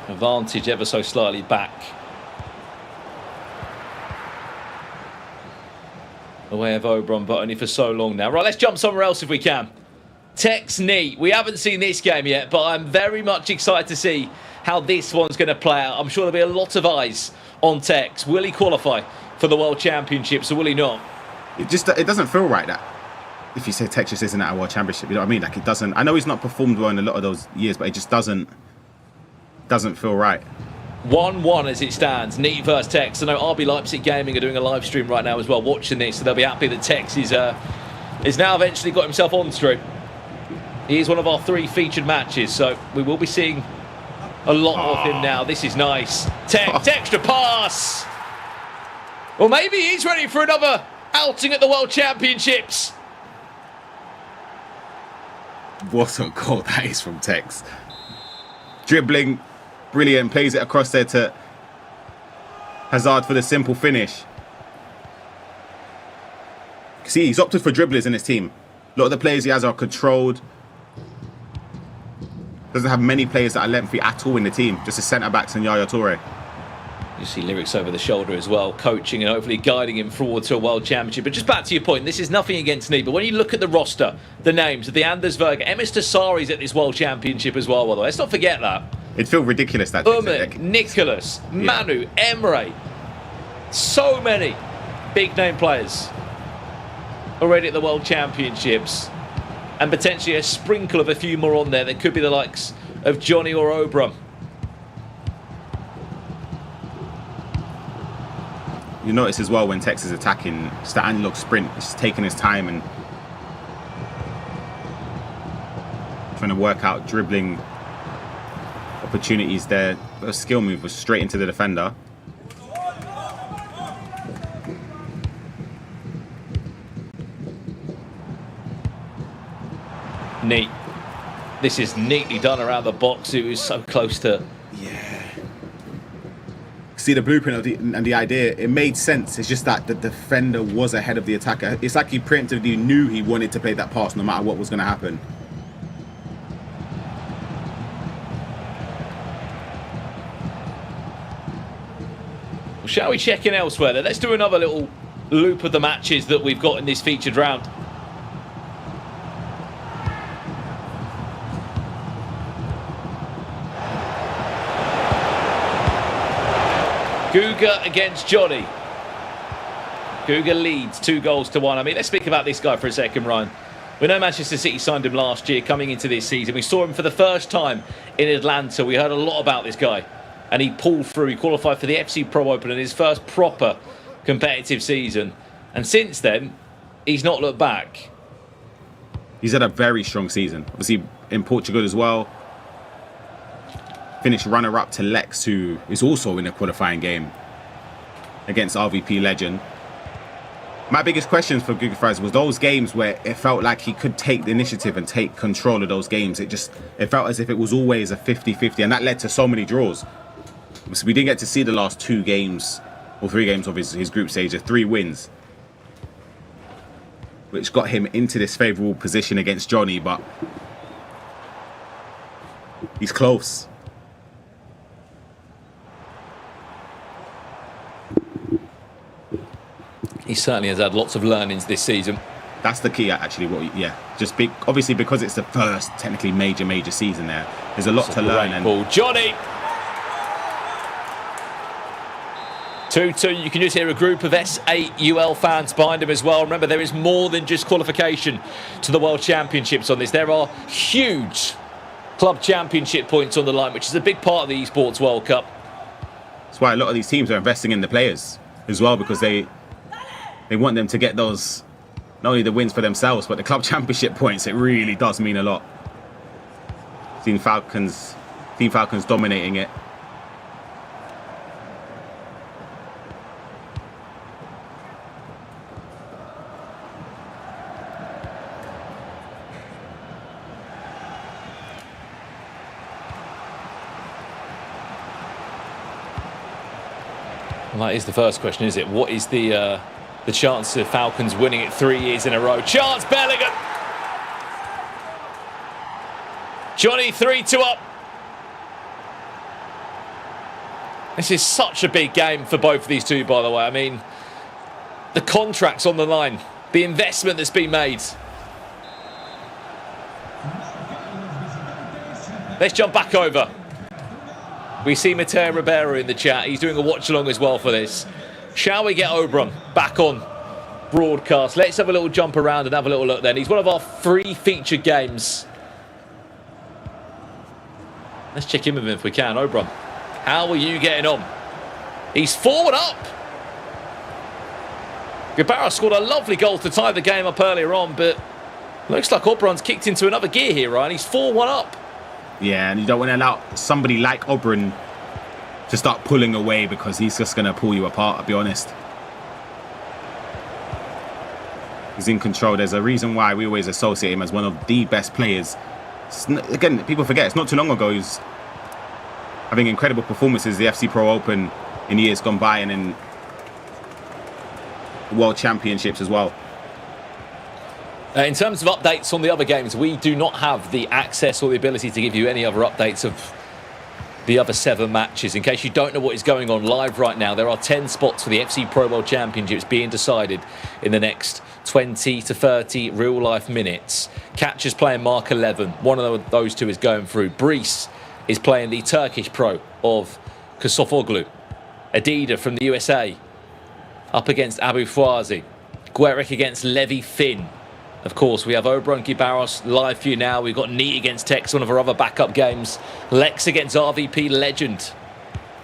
Advantage ever so slightly back. Away of Obram, but only for so long now. Right, let's jump somewhere else if we can. Tex knee. We haven't seen this game yet, but I'm very much excited to see how this one's going to play out. I'm sure there'll be a lot of eyes on Tex. Will he qualify for the World Championships or will he not? It doesn't feel right that if you say Tex just isn't at a World Championship, you know what I mean? Like it doesn't. I know he's not performed well in a lot of those years, but it just doesn't feel right. 1-1 as it stands. Neat versus Tex. I know RB Leipzig Gaming are doing a live stream right now as well, watching this, so they'll be happy that Tex is now eventually got himself on stream. He is one of our 3 featured matches, so we will be seeing a lot of him now. This is nice. Tex, extra pass. Well, maybe he's ready for another outing at the World Championships. What a goal that is from Tex. Dribbling, brilliant. Plays it across there to Hazard for the simple finish. See, he's opted for dribblers in his team. A lot of the players he has are controlled. Doesn't have many players that are lengthy at all in the team. Just his centre-backs and Yaya Toure. You see lyrics over the shoulder as well, coaching and hopefully guiding him forward to a World Championship. But just back to your point, this is nothing against Neat, but when you look at the roster, the names, the Anders Verga, Emis Tassari's at this World Championship as well, by the way. Let's not forget that. It'd feel ridiculous that. Nicholas, Manu, Emre. So many big name players already at the World Championships. And potentially a sprinkle of a few more on there. That could be the likes of Johnny or Obram. You notice as well when Tex is attacking, it's the analog sprint. He's taking his time and trying to work out dribbling opportunities there. A skill move was straight into the defender. Neat. This is neatly done around the box. It was so close to... Yeah. See the blueprint of and the idea, it made sense. It's just that the defender was ahead of the attacker. It's like he preemptively knew he wanted to play that pass no matter what was going to happen. Shall we check in elsewhere then? Let's do another little loop of the matches that we've got in this featured round. Guga against Johnny. Guga leads 2-1. I mean, let's speak about this guy for a second, Ryan. We know Manchester City signed him last year coming into this season. We saw him for the first time in Atlanta. We heard a lot about this guy. And he pulled through. He qualified for the FC Pro Open in his first proper competitive season. And since then, he's not looked back. He's had a very strong season. Obviously, in Portugal as well. Finished runner-up to Lex, who is also in a qualifying game against RVP legend. My biggest questions for Guga Fries was those games where it felt like he could take the initiative and take control of those games. It felt as if it was always a 50-50, and that led to so many draws. So we didn't get to see the last 2 games, or 3 games of his group stage, of 3 wins, which got him into this favourable position against Johnny, but he's close. He certainly has had lots of learnings this season. That's the key, actually. Obviously because it's the first technically major season there. There's a lot to learn. And Johnny. 2-2. You can just hear a group of S8 UL fans behind him as well. Remember, there is more than just qualification to the World Championships on this. There are huge Club Championship points on the line, which is a big part of the Esports World Cup. That's why a lot of these teams are investing in the players as well, because they want them to get those, not only the wins for themselves, but the Club Championship points. It really does mean a lot. Team Falcons dominating it. Well, that is the first question, is it? What is the chance of Falcons winning it 3 years in a row? Chance, Bellingham! Johnny, 3-2 up. This is such a big game for both of these two, by the way. I mean, the contracts on the line, the investment that's been made. Let's jump back over. We see Mateo Ribeiro in the chat. He's doing a watch-along as well for this. Shall we get Oberon back on broadcast? Let's have a little jump around and have a little look then. He's one of our free featured games. Let's check in with him if we can. Oberon, how are you getting on? He's forward up. Guevara scored a lovely goal to tie the game up earlier on, but looks like Oberon's kicked into another gear here, Ryan. He's 4-1 up. Yeah, and you don't want to allow somebody like Oberon to start pulling away, because he's just going to pull you apart, I'll be honest. He's in control. There's a reason why we always associate him as one of the best players. Again, people forget, it's not too long ago he was having incredible performances, the FC Pro Open in years gone by, and in World Championships as well. In terms of updates on the other games, we do not have the access or the ability to give you any other updates of the other 7 matches. In case you don't know what is going on live right now, there are 10 spots for the FC Pro World Championships being decided in the next 20 to 30 real-life minutes. Catcher's playing Mark 11. One of those two is going through. Brees is playing the Turkish Pro of Kosofoglu. Adida from the USA up against Abu Fwazi. Gueric against Levi Finn. Of course, we have Oberon Gibaros live for you now. We've got Neat against Tex, one of our other backup games. Lex against RVP Legend.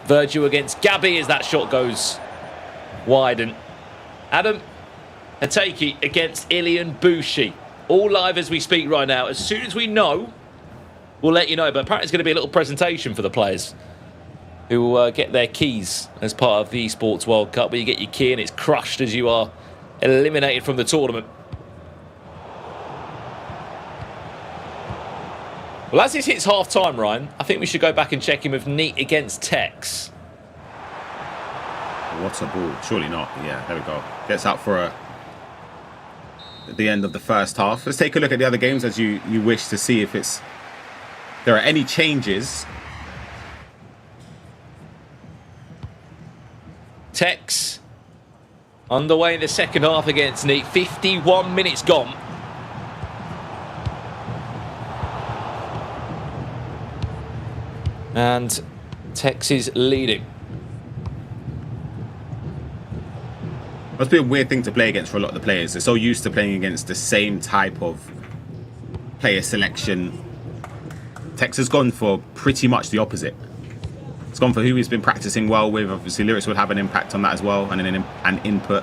Virgil against Gabby as that shot goes wide. And Adam Hateki against Ilian Bushi. All live as we speak right now. As soon as we know, we'll let you know. But apparently it's going to be a little presentation for the players who will get their keys as part of the Esports World Cup, where you get your key and it's crushed as you are eliminated from the tournament. Well, as this hits half-time, Ryan, I think we should go back and check in with Neat against Tex. What a ball. Surely not. Yeah, there we go. Gets out for the end of the first half. Let's take a look at the other games as you wish to see if there are any changes. Tex underway in the second half against Neat. 51 minutes gone. And Tex is leading. Must be a weird thing to play against for a lot of the players. They're so used to playing against the same type of player selection. Tex has gone for pretty much the opposite. It's gone for who he's been practicing well with. Obviously, lyrics would have an impact on that as well, and an input.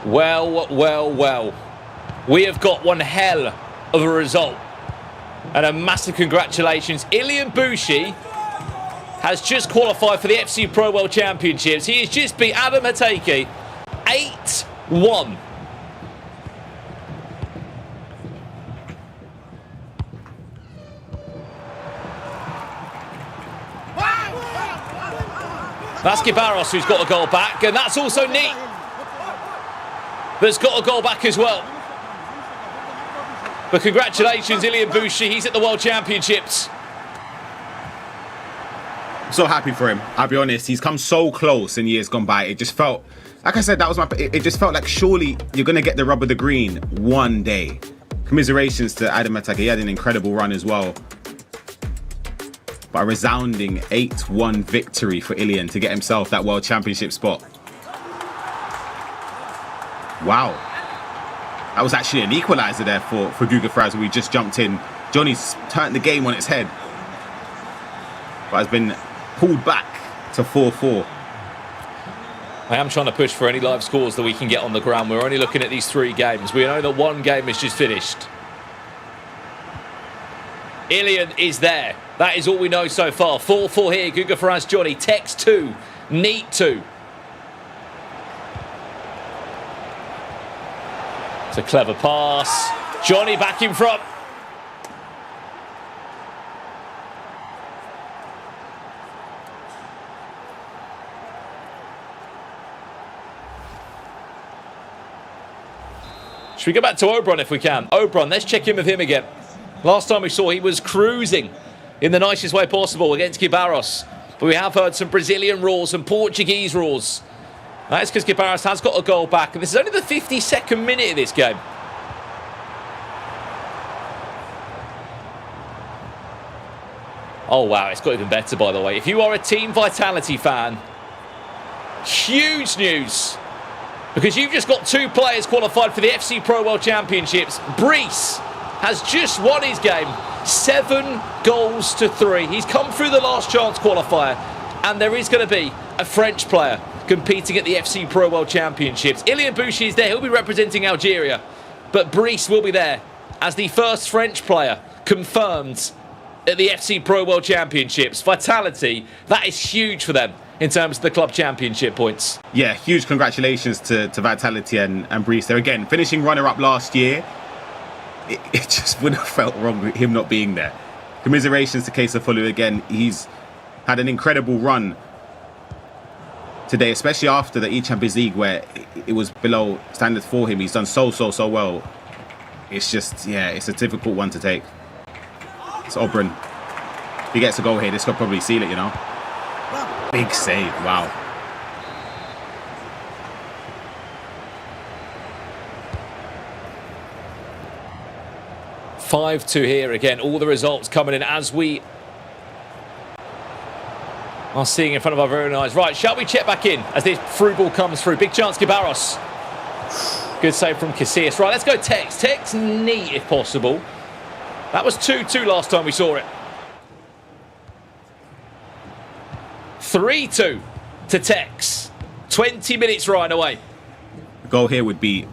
Well, well, well. We have got one hell of a result. And a massive congratulations. Ilian Bushi has just qualified for the FC Pro World Championships. He has just beat Adam Hateki 8-1. That's Gibaros who's got a goal back, and that's also Neat that's got a goal back as well. But congratulations, Ilian Bushi. He's at the World Championships. So happy for him. I'll be honest, he's come so close in years gone by. It just felt, like I said, it just felt like surely you're going to get the rub of the green one day. Commiserations to Adam Hateki. He had an incredible run as well. But a resounding 8-1 victory for Ilian to get himself that World Championship spot. Wow. That was actually an equaliser there for Guga Fraz when we just jumped in. Johnny's turned the game on its head. But has been pulled back to 4-4. I am trying to push for any live scores that we can get on the ground. We're only looking at these 3 games. We know that one game is just finished. Ilian is there. That is all we know so far. 4-4 here. Guga Fraz, Johnny. Tex 2. Neat 2. It's a clever pass. Johnny back in front. Should we go back to Obron if we can? Obron, let's check in with him again. Last time we saw he was cruising in the nicest way possible against Gibaros. But we have heard some Brazilian roars and Portuguese roars. That's because Gibaros has got a goal back. And this is only the 52nd minute of this game. Oh, wow. It's got even better, by the way. If you are a Team Vitality fan, huge news. Because you've just got 2 players qualified for the FC Pro World Championships. Brees has just won his game. 7 goals to 3. He's come through the last chance qualifier. And there is going to be a French player competing at the FC Pro World Championships. Ilian Bushi is there. He'll be representing Algeria. But Brees will be there as the first French player confirmed at the FC Pro World Championships. Vitality, that is huge for them in terms of the club championship points. Yeah, huge congratulations to Vitality and Brees there. Again, finishing runner-up last year, it just would have felt wrong with him not being there. Commiserations to Kesafolu again. He's had an incredible run today, especially after the E-Champions League where it was below standards for him. He's done so well. It's just, yeah, it's a difficult one to take. It's Obron. If he gets a goal here, this could probably seal it, you know. Big save, wow. Five-2 here again. All the results coming in as we are seeing in front of our very eyes. Right, shall we check back in as this through ball comes through? Big chance, Gibaros. Good save from Casillas. Right, let's go Tex. Tex neat if possible. That was 2-2 last time we saw it. 3-2 to Tex. 20 minutes right away. The goal here would be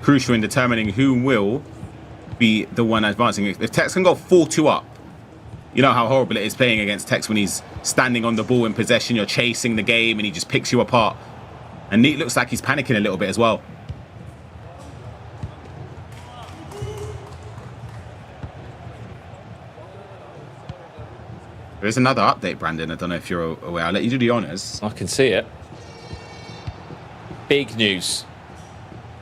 crucial in determining who will be the one advancing. If Tex can go 4-2 up, you know how horrible it is playing against Tex when he's standing on the ball in possession, you're chasing the game and he just picks you apart. And Neat looks like he's panicking a little bit as well. There is another update, Brandon. I don't know if you're aware. I'll let you do the honours. I can see it. Big news.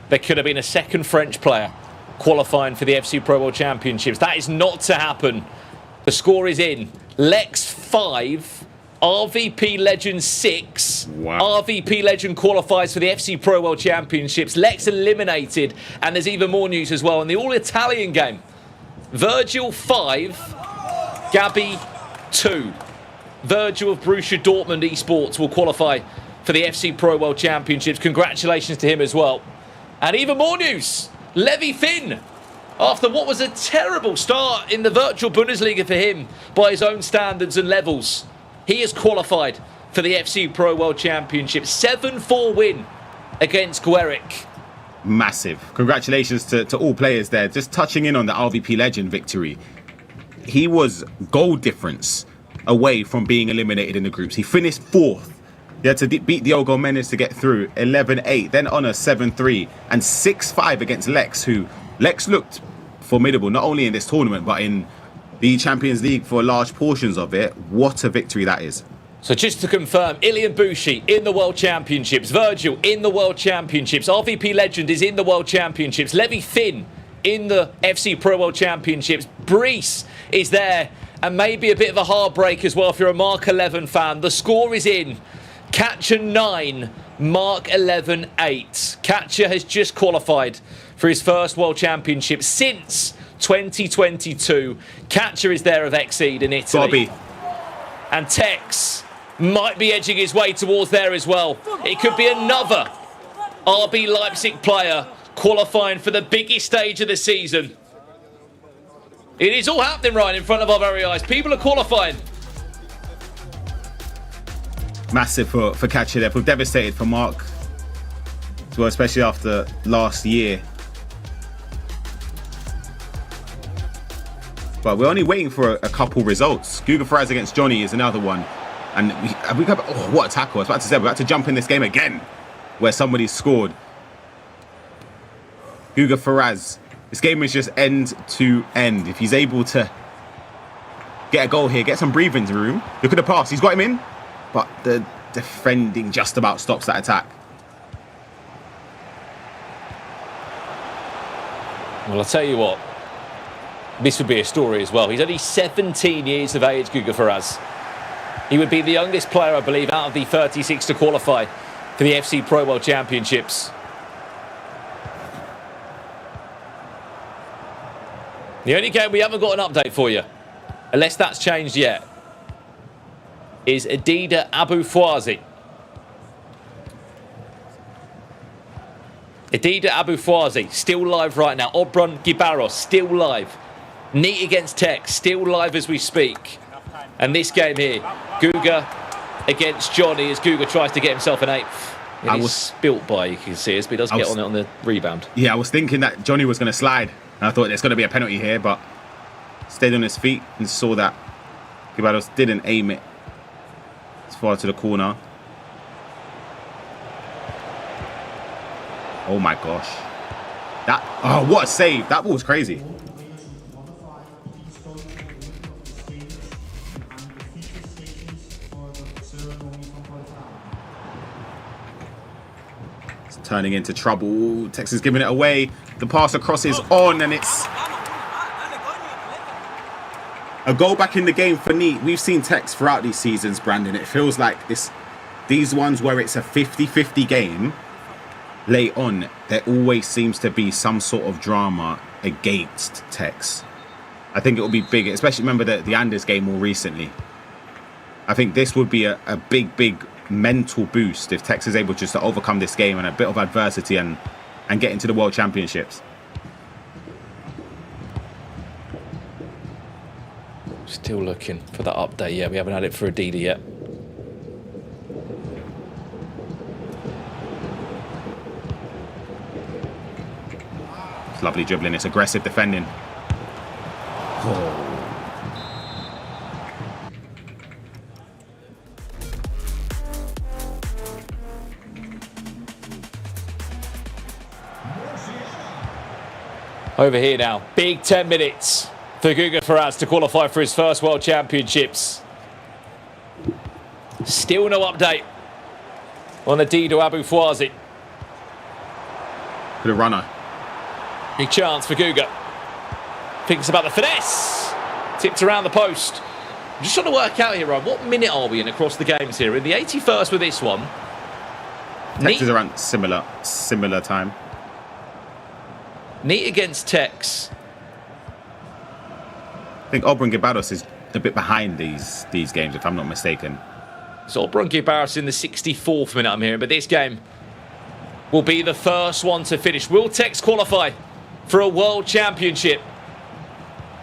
There could have been a second French player qualifying for the FC Pro World Championships. That is not to happen. The score is in. Lex 5, RVP Legend 6. Wow. RVP Legend qualifies for the FC Pro World Championships. Lex eliminated. And there's even more news as well in the all-Italian game. Virgil 5, Gabby 2. Virgil of Borussia Dortmund Esports will qualify for the FC Pro World Championships. Congratulations to him as well. And even more news. Levi Finn, after what was a terrible start in the virtual Bundesliga for him by his own standards and levels, he has qualified for the FC Pro World Championship. 7-4 win against Gueric. Massive. Congratulations to all players there. Just touching in on the RVP Legend victory. He was goal difference away from being eliminated in the groups. He finished 4th. He had to beat Diogo Mendes to get through. 11-8, then Honor 7-3 and 6-5 against Lex, who Lex looked formidable, not only in this tournament, but in the Champions League for large portions of it. What a victory that is. So just to confirm, Ilian Bushi in the World Championships, Virgil in the World Championships, RVP Legend is in the World Championships, Levi Finn in the FC Pro World Championships, Brees is there, and maybe a bit of a heartbreak as well if you're a Mark 11 fan. The score is in. Catcher 9, Mark 11 8. Catcher has just qualified for his first World Championship since 2022. Catcher is there of Exceed in Italy. Bobby. And Tex might be edging his way towards there as well. It could be another RB Leipzig player qualifying for the biggest stage of the season. It is all happening right in front of our very eyes. People are qualifying. Massive for Catcher there. Feel devastated for Mark as well, especially after last year. But we're only waiting for a couple results. Guga Faraz against Johnny is another one. And we got, oh, what a tackle. I was about to say, we're about to jump in this game again where somebody scored. Guga Faraz. This game is just end to end. If he's able to get a goal here, get some breathing room. Look at the pass. He's got him in. But the defending just about stops that attack. Well, I'll tell you what. This would be a story as well. He's only 17 years of age, Guga Faraz. He would be the youngest player, I believe, out of the 36 to qualify for the FC Pro World Championships. The only game we haven't got an update for you, unless that's changed yet, is Adida Abu Fwazi. Adida Abu Fwazi, still live right now. Obron Gibaros, still live. Neat against Tech, still live as we speak. And this game here, Guga against Johnny, as Guga tries to get himself an 8th. It is spilt by, you can see us, but he does get on it on the rebound. Yeah, I was thinking that Johnny was going to slide. And I thought there's going to be a penalty here, but stayed on his feet and saw that Gibaros didn't aim it as far to the corner. Oh my gosh. Oh, what a save. That ball was crazy. It's turning into trouble. Texas giving it away. The pass across is on, and it's a goal back in the game for Neat. We've seen Tex throughout these seasons, Brandon. It feels like these ones where it's a 50-50 game, late on, there always seems to be some sort of drama against Tex. I think it will be big, especially remember the Anders game more recently. I think this would be a big mental boost if Tex is able just to overcome this game and a bit of adversity and and get into the World Championships. Still looking for that update. Yeah, we haven't had it for Adidas yet. It's lovely dribbling. It's aggressive defending. Over here now. Big 10 minutes for Guga Faraz to qualify for his first World Championships. Still no update on Adidas Abu Fwazi. For the runner. Big chance for Guga. Thinks about the finesse. Tipped around the post. I'm just trying to work out here, Ryan, what minute are we in across the games here? In the 81st with this one. Tex is around similar time. Neat against Tex. I think Oberon Gibados is a bit behind these games, if I'm not mistaken. So Bronchi Barris in the 64th minute I'm hearing, but this game will be the first one to finish. Will Tex qualify for a World Championship?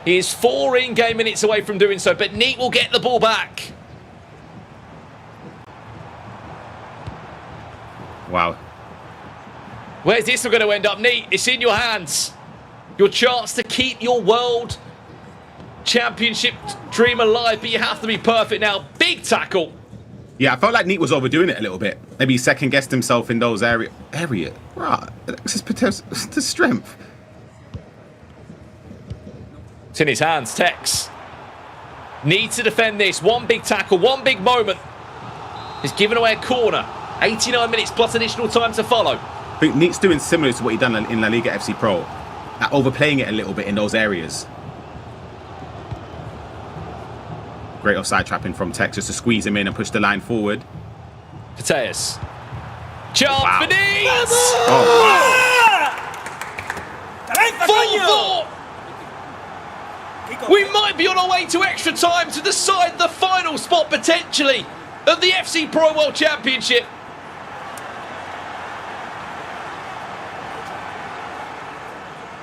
He is 4 in-game minutes away from doing so, but Neat will get the ball back. Wow. Where's this one going to end up, Neat? It's in your hands. Your chance to keep your World Championship dream alive, but you have to be perfect now. Big tackle. Yeah, I felt like Neat was overdoing it a little bit. Maybe he second-guessed himself in those area. Right. This is the strength. It's in his hands, Tex. Needs to defend this. One big tackle, one big moment. He's given away a corner. 89 minutes plus additional time to follow. I think Neat's doing similar to what he done in La Liga FC Pro. Like overplaying it a little bit in those areas. Great offside trapping from Tex just to squeeze him in and push the line forward. Mateus. Chance for Neat! Oh, wow. 4-4! We might be on our way to extra time to decide the final spot, potentially, of the FC Pro World Championship.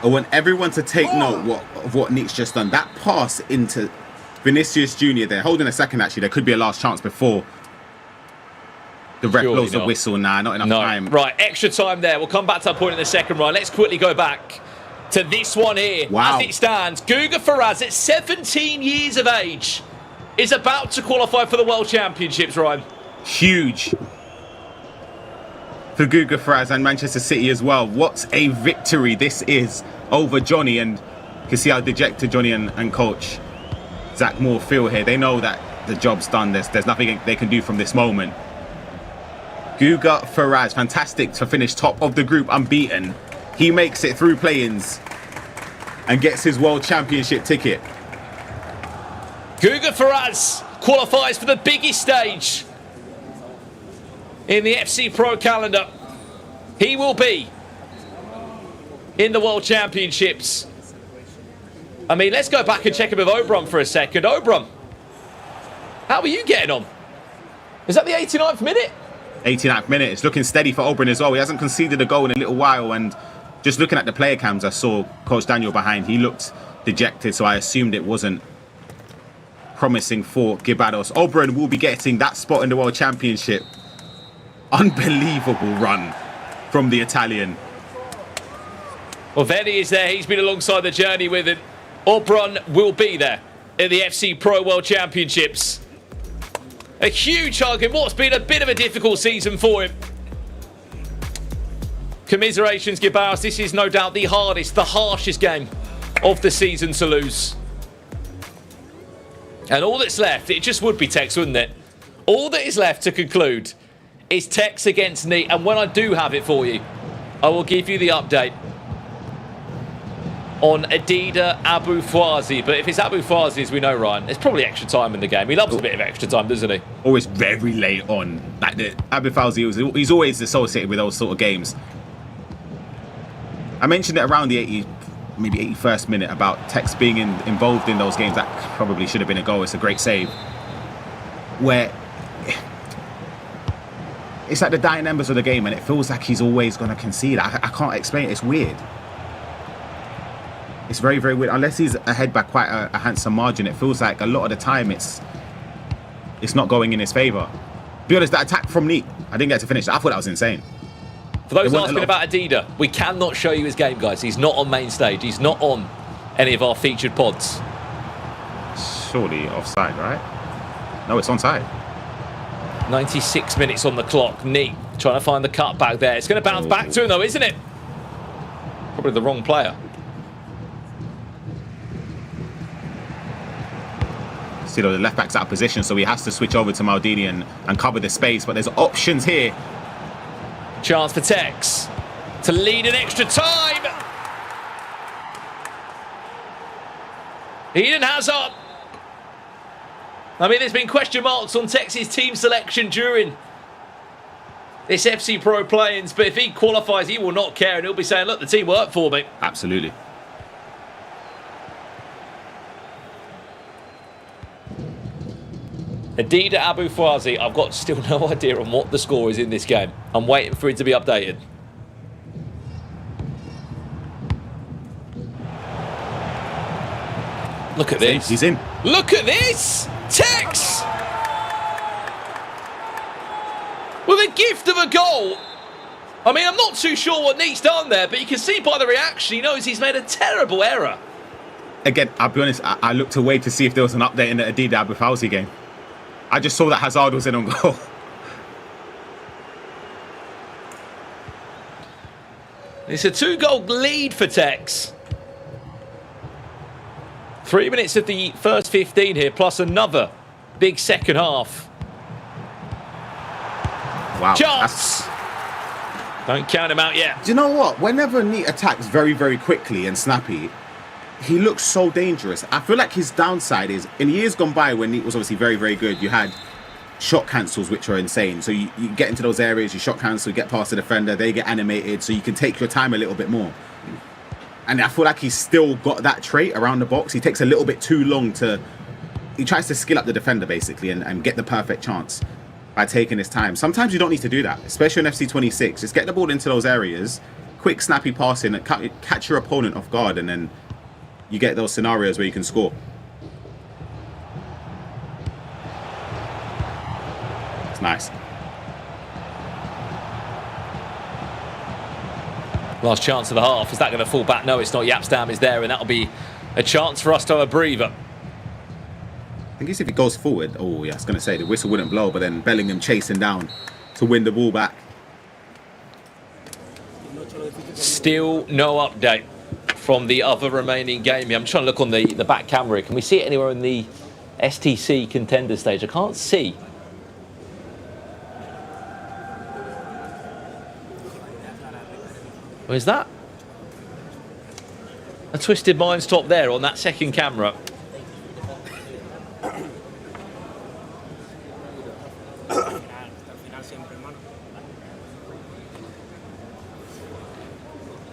I want everyone to take note of what Neat's just done. That pass into Vinicius Jr. there. Hold on a second, actually. There could be a last chance before the ref blows the whistle. Nah, not enough time. Right, extra time there. We'll come back to that point in a second, right? Let's quickly go back to this one here. Wow. As it stands, Guga Faraz, at 17 years of age, is about to qualify for the World Championships, Ryan. Huge for Guga Faraz and Manchester City as well. What a victory this is over Johnny, and you can see how dejected Johnny and coach Zach Moore feel here. They know that the job's done. There's nothing they can do from this moment. Guga Faraz, fantastic to finish top of the group unbeaten. He makes it through play-ins and gets his World Championship ticket. Guga Faraz qualifies for the biggest stage in the FC Pro calendar. He will be in the World Championships. I mean, let's go back and check in with Obron for a second. Obron, how are you getting on? Is that the 89th minute? 89th minute. It's looking steady for Obron as well. He hasn't conceded a goal in a little while, and just looking at the player cams, I saw Coach Daniel behind. He looked dejected, so I assumed it wasn't promising for Gibados. Obron will be getting that spot in the World Championship. Unbelievable run from the Italian. Well, Veni is there. He's been alongside the journey with him. Obron will be there in the FC Pro World Championships. A huge hug in what's been a bit of a difficult season for him. Commiserations, Gibaros. This is no doubt the hardest, the harshest game of the season to lose. And all that's left, it just would be Tex, wouldn't it? All that is left to conclude is Tex against Neat. And when I do have it for you, I will give you the update on Adidas Abu Fwazi. But if it's Abu Fwazi, as we know, Ryan, there's probably extra time in the game. He loves a bit of extra time, doesn't he? Always very late on. Like the Abu Fwazi, he's always associated with those sort of games. I mentioned it around the 80, maybe 81st minute about Tex being involved in those games. That probably should have been a goal. It's a great save. Where it's like the dying embers of the game, and it feels like he's always going to concede. I can't explain it. It's weird. It's very, very weird. Unless he's ahead by quite a handsome margin, it feels like a lot of the time it's not going in his favour. Be honest, that attack from Neat, I didn't get to finish. I thought that was insane. For those asking about Adida, we cannot show you his game, guys. He's not on main stage. He's not on any of our featured pods. Surely offside, right? No, it's onside. 96 minutes on the clock. Neat trying to find the cut back there. It's going to bounce back to him, though, isn't it? Probably the wrong player. See, the left back's out of position, so he has to switch over to Maldini and cover the space. But there's options here. Chance for Tex to lead in extra time. Eden Hazard. I mean, there's been question marks on Tex's team selection during this FC Pro play-ins, but if he qualifies, he will not care, and he'll be saying, look, the team worked for me. Absolutely. Adida Abu Fwazi, I've got still no idea on what the score is in this game. I'm waiting for it to be updated. Look at this. He's in. Look at this! Tex! With a gift of a goal. I mean, I'm not too sure what Neat's done there, but you can see by the reaction, he knows he's made a terrible error. Again, I'll be honest, I looked away to see if there was an update in the Adida Abu Fawzi game. I just saw that Hazard was in on goal. It's a 2-goal lead for Tex. 3 minutes of the first 15 here, plus another big second half. Wow. Chance! Don't count him out yet. Do you know what? Whenever Neat attacks very, very quickly and snappy, he looks so dangerous. I feel like his downside is, in years gone by when Neat was obviously very, very good, you had shot cancels, which are insane. So you get into those areas, you shot cancel, you get past the defender, they get animated, so you can take your time a little bit more. And I feel like he's still got that trait around the box. He takes a little bit too long to... He tries to skill up the defender, basically, and get the perfect chance by taking his time. Sometimes you don't need to do that, especially in FC 26. Just get the ball into those areas, quick, snappy passing, and catch your opponent off guard, and then you get those scenarios where you can score. It's nice. Last chance of the half. Is that going to fall back? No, it's not. Yapstam is there, and that'll be a chance for us to have a breather. I guess if it goes forward, oh yeah, I was going to say the whistle wouldn't blow, but then Bellingham chasing down to win the ball back. Still no update from the other remaining game here. I'm trying to look on the back camera. Can we see it anywhere in the STC contender stage? I can't see. Where's that? A twisted mind's top there on that second camera.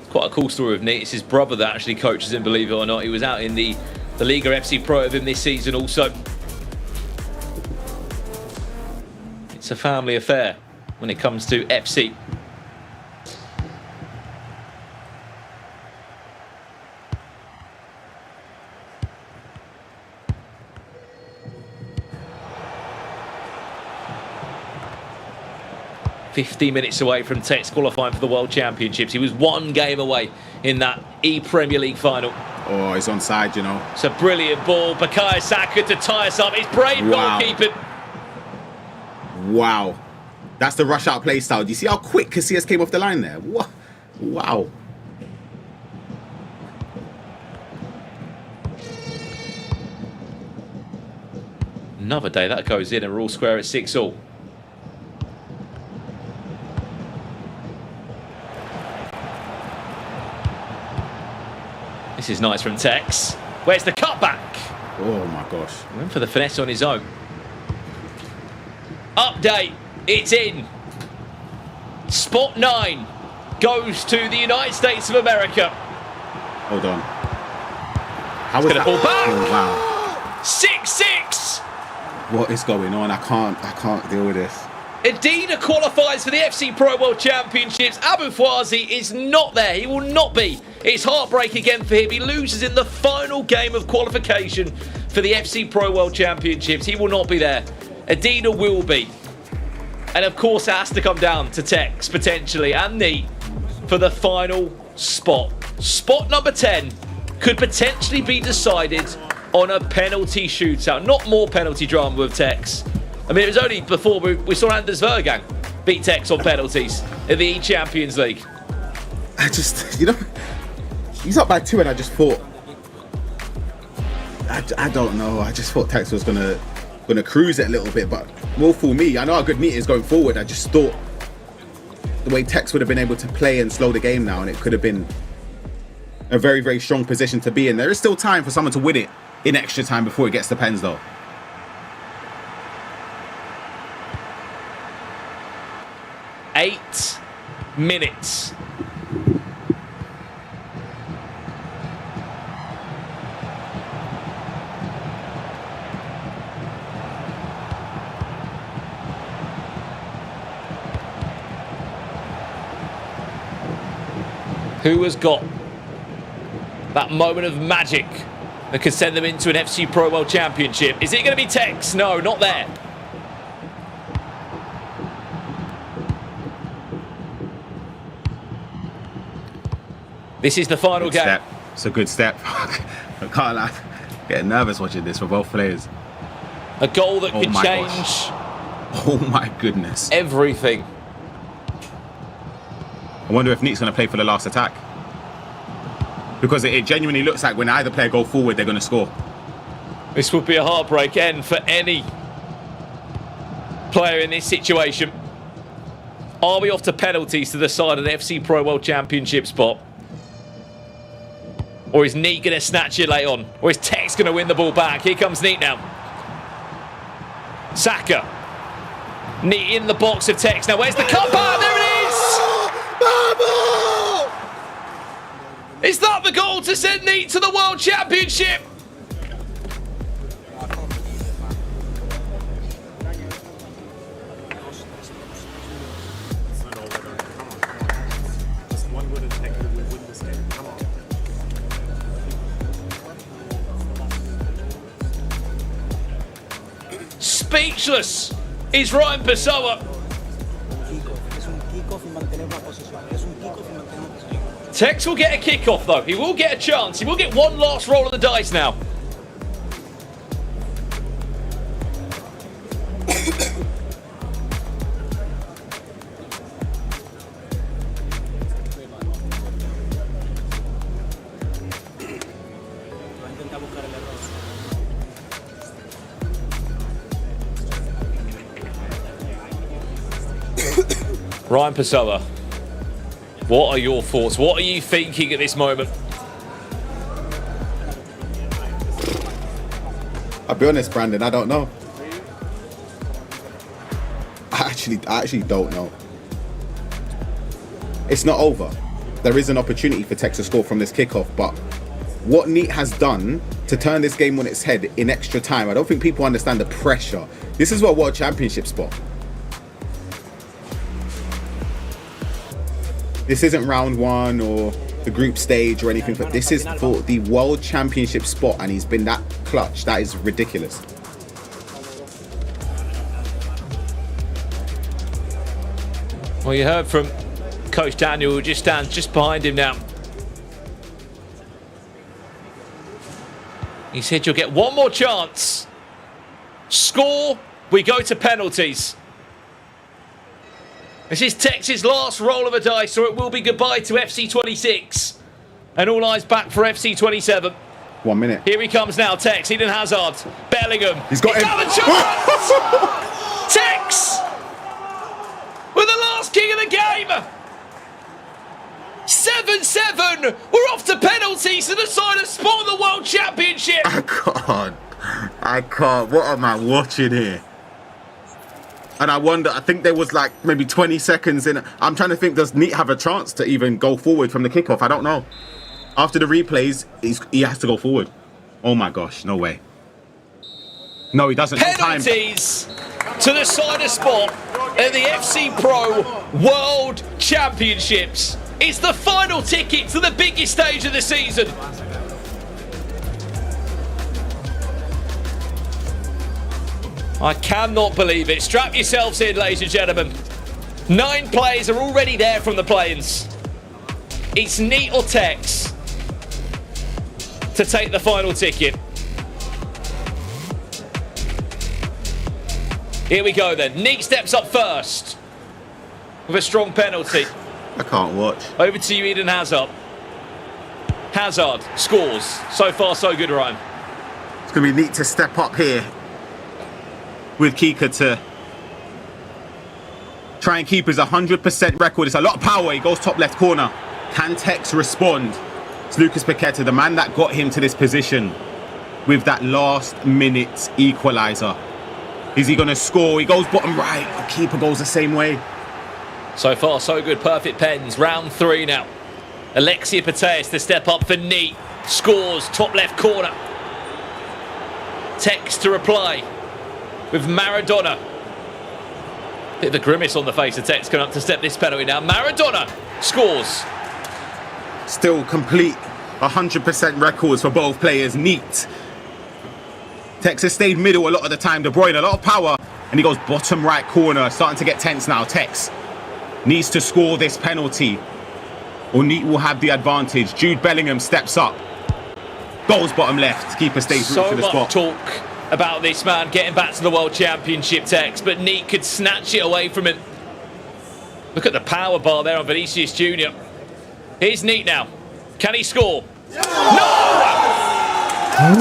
Quite a cool story of Nate. It's his brother that actually coaches him, believe it or not. He was out in the Liga FC Pro of him this season also. It's a family affair when it comes to FC. $50 minutes away from Tex qualifying for the World Championships. He was one game away in that E-Premier League final. Oh, he's onside, you know. It's a brilliant ball. Bukayo Saka to tie us up. It's brave goalkeeping. Wow. That's the rush out play style. Do you see how quick Casillas came off the line there? What? Wow. Another day that goes in and we're all square at 6-all. This is nice from Tex. Where's the cutback? Oh my gosh. Went for the finesse on his own. Update. It's in. Spot 9 goes to the United States of America. Hold on. How was It's going to that? fall back. Oh, wow. 6-6. What is going on? I can't deal with this. Edina qualifies for the FC Pro World Championships. Abu Fwazi is not there. He will not be. It's heartbreak again for him. He loses in the final game of qualification for the FC Pro World Championships. He will not be there. Edina will be. And of course, it has to come down to Tex, potentially, and Neat for the final spot. Spot number 10 could potentially be decided on a penalty shootout. Not more penalty drama with Tex. I mean, it was only before we saw Anders Vergang beat Tex on penalties in the E-Champions League. I just, he's up by 2 and I just thought, I don't know. I just thought Tex was gonna cruise it a little bit, but more for me. I know how good Neat is going forward. I just thought the way Tex would have been able to play and slow the game now, and it could have been a very, very strong position to be in. There is still time for someone to win it in extra time before it gets to pens, though. 8 minutes. Who has got that moment of magic that could send them into an FC Pro World Championship? Is it going to be Tex? No, not there. This is the final game. Step. It's a good step. I can't lie. Getting nervous watching this for both players. A goal that could change. Gosh. Oh my goodness. Everything. I wonder if Neat's going to play for the last attack. Because it genuinely looks like when either player go forward, they're going to score. This would be a heartbreak end for any player in this situation. Are we off to penalties to the side of the FC Pro World Championship spot? Or is Neat going to snatch it late on? Or is Tex going to win the ball back? Here comes Neat now. Saka. Neat in the box of Tex. Now, where's the cut back? There it is! Is that the goal to send Neat to the World Championship? Speechless is Ryan Pessoa. Tex will get a kickoff though. He will get a chance. He will get one last roll of the dice now. Ryan Pessoa, what are your thoughts? What are you thinking at this moment? I'll be honest, Brandon, I don't know. I actually don't know. It's not over. There is an opportunity for Tex to score from this kickoff, but what Neat has done to turn this game on its head in extra time, I don't think people understand the pressure. This is what World Championship spot. This isn't round 1 or the group stage or anything, but this is for the World Championship spot, and he's been that clutch. That is ridiculous. Well, you heard from Coach Daniel, who just stands just behind him now. He said you'll get one more chance. Score, we go to penalties. This is Tex's last roll of a dice, or it will be goodbye to FC 26. And all eyes back for FC 27. 1 minute. Here he comes now, Tex, Eden Hazard, Bellingham. He's got him. Tex! With the last kick of the game! 7-7! We're off to penalties to decide a spot in the World Championship! I can't. What am I watching here? And I wonder, I think there was like maybe 20 seconds in. I'm trying to think, does Neat have a chance to even go forward from the kickoff? I don't know. After the replays, he has to go forward. Oh my gosh, no way. No, he doesn't. Penalties! to the cider spot at the FC Pro World Championships. It's the final ticket to the biggest stage of the season. I cannot believe it. Strap yourselves in, ladies and gentlemen. 9 players are already there from the play-ins. It's Neat or Tex to take the final ticket. Here we go then. Neat steps up first with a strong penalty. I can't watch. Over to you, Eden Hazard. Hazard scores. So far, so good, Ryan. It's going to be Neat to step up here with Kika to try and keep his 100% record. It's a lot of power. He goes top left corner. Can Tex respond? It's Lucas Paqueta, the man that got him to this position with that last minute equaliser. Is he going to score? He goes bottom right. The keeper goes the same way. So far, so good. Perfect pens. Round 3 now. Alexia Pateas to step up for Neat. Scores top left corner. Tex to reply with Maradona. Bit of a grimace on the face of Tex coming up to step this penalty now. Maradona scores. Still complete 100% records for both players. Neat. Tex has stayed middle a lot of the time. De Bruyne, a lot of power. And he goes bottom right corner. Starting to get tense now. Tex needs to score this penalty, or Neat will have the advantage. Jude Bellingham steps up. Goes bottom left. Keeper stays rooted to the spot. So much talk about this man getting back to the World Championship, Tex, but Neat could snatch it away from him. Look at the power bar there on Vinicius Jr. Here's Neat now. Can he score? No!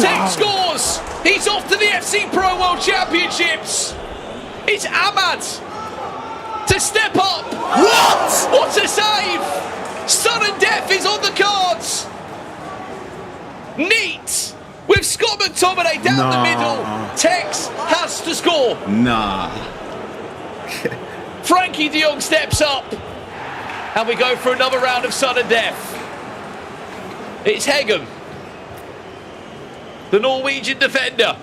Tex scores! He's off to the FC Pro World Championships! It's Ahmad to step up! What? What a save! Sudden death is on the cards! Neat! With Scott McTominay down the middle, Tex has to score. Nah. Frankie de Jong steps up. And we go for another round of sudden death. It's Hegem, the Norwegian defender.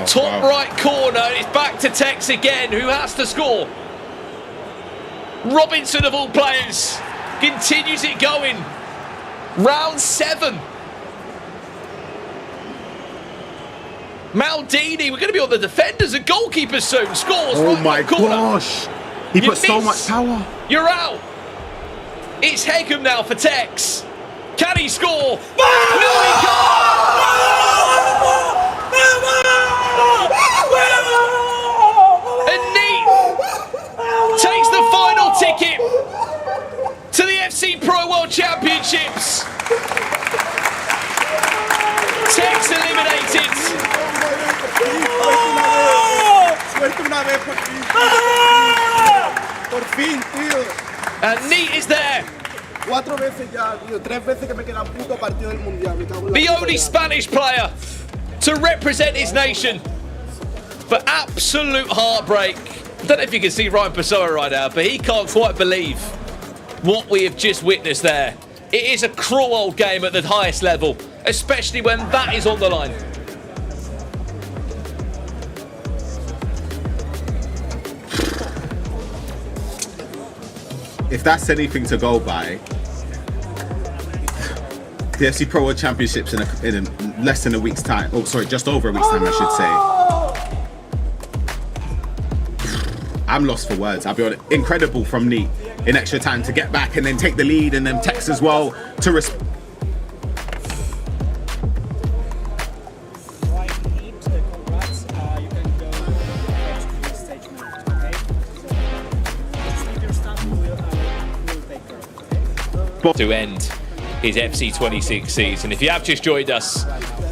Top right corner, it's back to Tex again, who has to score. Robinson, of all players, continues it going. Round 7. Maldini, we're going to be on the defenders and goalkeepers soon. Scores. Oh right my corner. gosh. He put so much power. You're out. It's Hegem now for Tex. Can he score? No, he can't. And Neat takes the final ticket to the FC Pro World Championships. Tex eliminated. And Neat is there. The only Spanish player to represent his nation. But absolute heartbreak. I don't know if you can see Ryan Pessoa right now, but he can't quite believe what we have just witnessed there. It is a cruel old game at the highest level, especially when that is on the line. If that's anything to go by, the FC Pro World Championships in less than a week's time. Oh, sorry, just over a week's time, I should say. I'm lost for words. I'll be honest. Incredible from Neat in extra time to get back and then take the lead, and then Tex as well to to end his FC 26 season. If you have just joined us,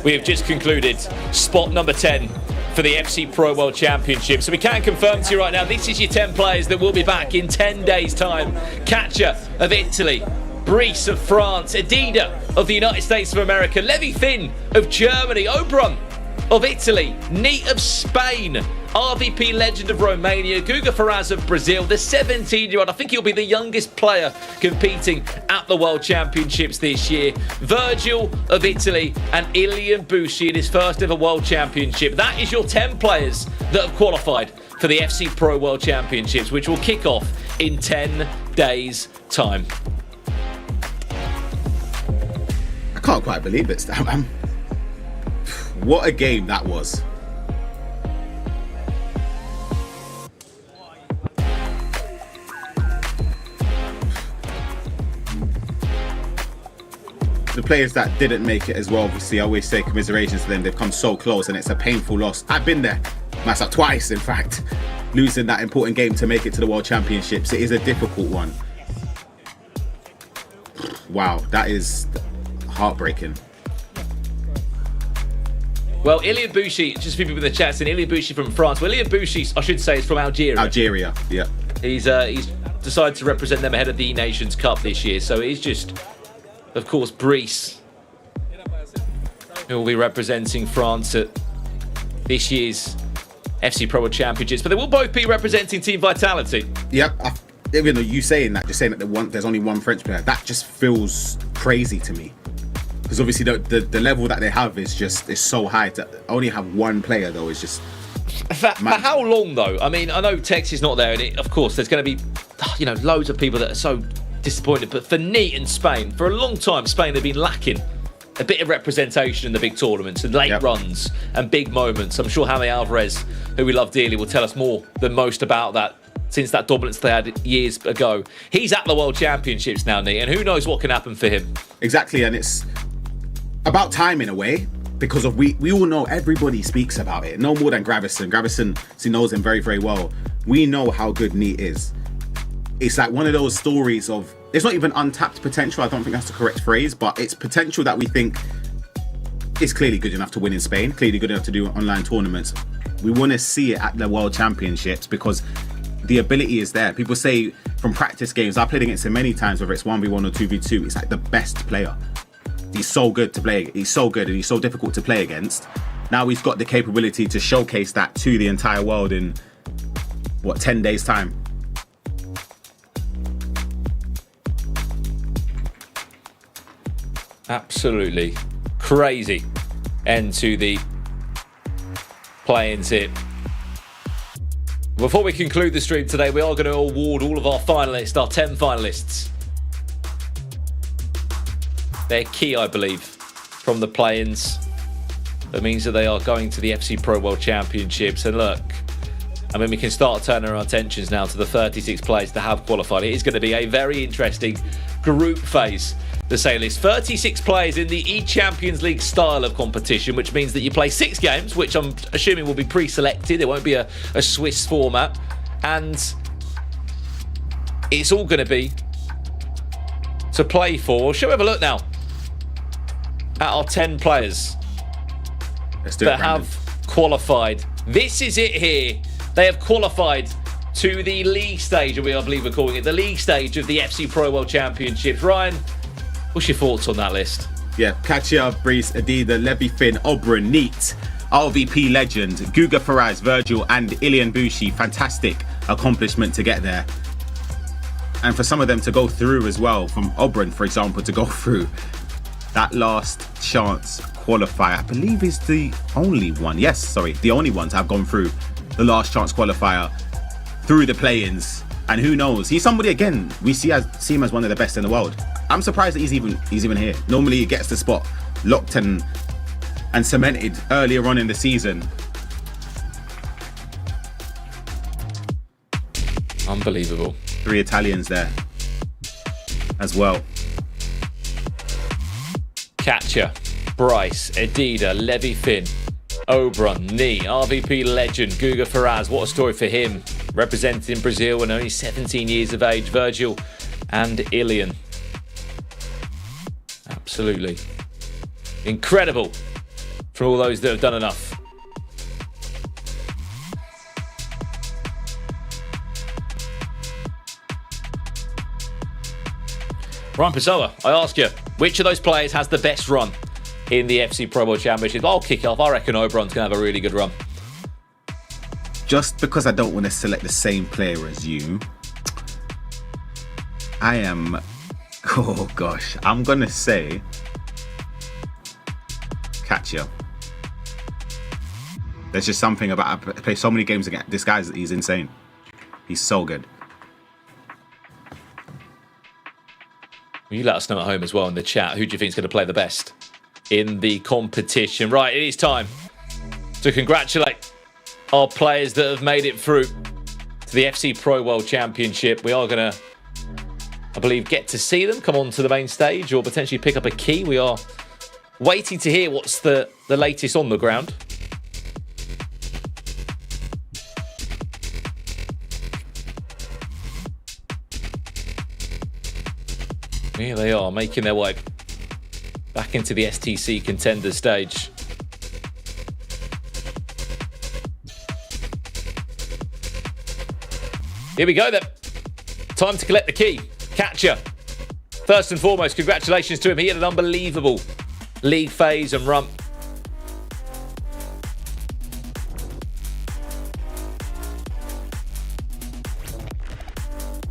we have just concluded spot number 10 for the FC Pro World Championship. So we can confirm to you right now, this is your 10 players that will be back in 10 days' time. Katja of Italy, Brice of France, Adida of the United States of America, Levi Finn of Germany, Obrun of Italy, Neat of Spain, RVP legend of Romania, Guga Ferraz of Brazil, the 17-year-old. I think he'll be the youngest player competing at the World Championships this year. Virgil of Italy and Ilian Bushi in his first ever World Championship. That is your 10 players that have qualified for the FC Pro World Championships, which will kick off in 10 days' time. I can't quite believe it, Stam. What a game that was. The players that didn't make it as well, obviously, I always say commiserations to them. They've come so close and it's a painful loss. I've been there myself twice, in fact, losing that important game to make it to the World Championships. It is a difficult one. Wow, that is heartbreaking. Well, Ilian Bushi, just for people in the chat, saying Ilian Bushi from France. Well, Ilian Bushi, I should say, is from Algeria. Algeria, yeah. He's decided to represent them ahead of the Nations Cup this year. So he's just, of course, Brice, who will be representing France at this year's FC Pro World Championships. But they will both be representing Team Vitality. Yep. Even though you saying that, just saying that there's only one French player, that just feels crazy to me. Because obviously the level that they have is so high. To only have one player though is just. For how long though? I mean, I know Tex is not there, and of course there's going to be, loads of people that are so disappointed. But for Neat and Spain, for a long time, Spain have been lacking a bit of representation in the big tournaments and late runs and big moments. I'm sure Jaime Alvarez, who we love dearly, will tell us more than most about that. Since that dominance they had years ago. He's at the World Championships now, Neat, and who knows what can happen for him. Exactly, and it's about time in a way, because of we all know, everybody speaks about it. No more than Gravison. Gravison knows him very, very well. We know how good Neat is. It's like one of those stories of, it's not even untapped potential, I don't think that's the correct phrase, but it's potential that we think is clearly good enough to win in Spain, clearly good enough to do online tournaments. We want to see it at the World Championships because the ability is there. People say from practice games, I've played against him many times, whether it's 1v1 or 2v2, it's like the best player. He's so good to play. He's so good and he's so difficult to play against. Now he's got the capability to showcase that to the entire world in, 10 days time. Absolutely crazy end to the play-ins here. Before we conclude the stream today, we are going to award all of our finalists, our 10 finalists. They're key, I believe, from the play-ins. That means that they are going to the FC Pro World Championships. And look, I mean, we can start turning our attentions now to the 36 players that have qualified. It is going to be a very interesting group phase, to say the least. 36 players in the E-Champions League style of competition, which means that you play 6 games, which I'm assuming will be pre-selected. It won't be a Swiss format. And it's all going to be to play for. Shall we have a look now at our 10 players that have qualified? This is it here. They have qualified to the league stage, I believe we're calling it, the league stage of the FC Pro World Championships. Ryan, what's your thoughts on that list? Yeah, Katia, Brice, Adida, Levy Finn, Oberon, Neat, RVP legend, Guga Ferraz, Virgil and Ilian Bushi. Fantastic accomplishment to get there. And for some of them to go through as well, from Oberon, for example, to go through that last chance qualifier, I believe is the only one. Yes, sorry, the only one to have gone through the last chance qualifier through the play-ins. And who knows? He's somebody, again, we see him as one of the best in the world. I'm surprised that he's even here. Normally he gets the spot locked and cemented earlier on in the season. Unbelievable. 3 Italians there as well. Katja, Brice, Adida, Levy Finn, Oberon, Nee, RVP legend, Guga Ferraz. What a story for him. Representing Brazil and only 17 years of age. Virgil and Ilian. Absolutely incredible for all those that have done enough. Ryan Pessoa, I ask you, which of those players has the best run in the FC Pro World Championship? I'll kick off. I reckon Oberon's going to have a really good run. just because I don't want to select the same player as you, oh gosh, I'm going to say Katja. There's just something about, I play so many games against this guy. He's insane. He's so good. You let us know at home as well in the chat. Who do you think is going to play the best in the competition? Right, it is time to congratulate our players that have made it through to the FC Pro World Championship. We are going to, I believe, get to see them come onto the main stage or potentially pick up a key. We are waiting to hear what's the latest on the ground. Here they are, making their way back into the STC contender stage. Here we go then. Time to collect the key. Catcher. First and foremost, congratulations to him. He had an unbelievable league phase and run.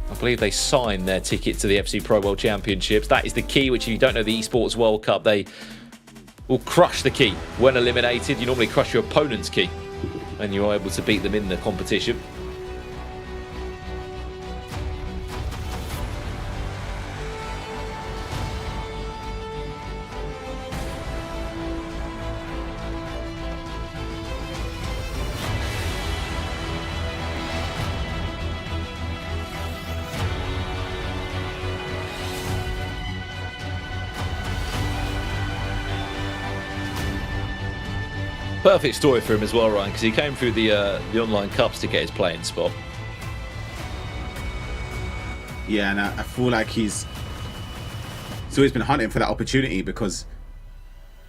I believe they signed their ticket to the FC Pro World Championships. That is the key, which if you don't know the Esports World Cup, they will crush the key when eliminated. You normally crush your opponent's key and you're able to beat them in the competition. Perfect story for him as well, Ryan, because he came through the online cups to get his playing spot. Yeah, and I feel like he's always been hunting for that opportunity because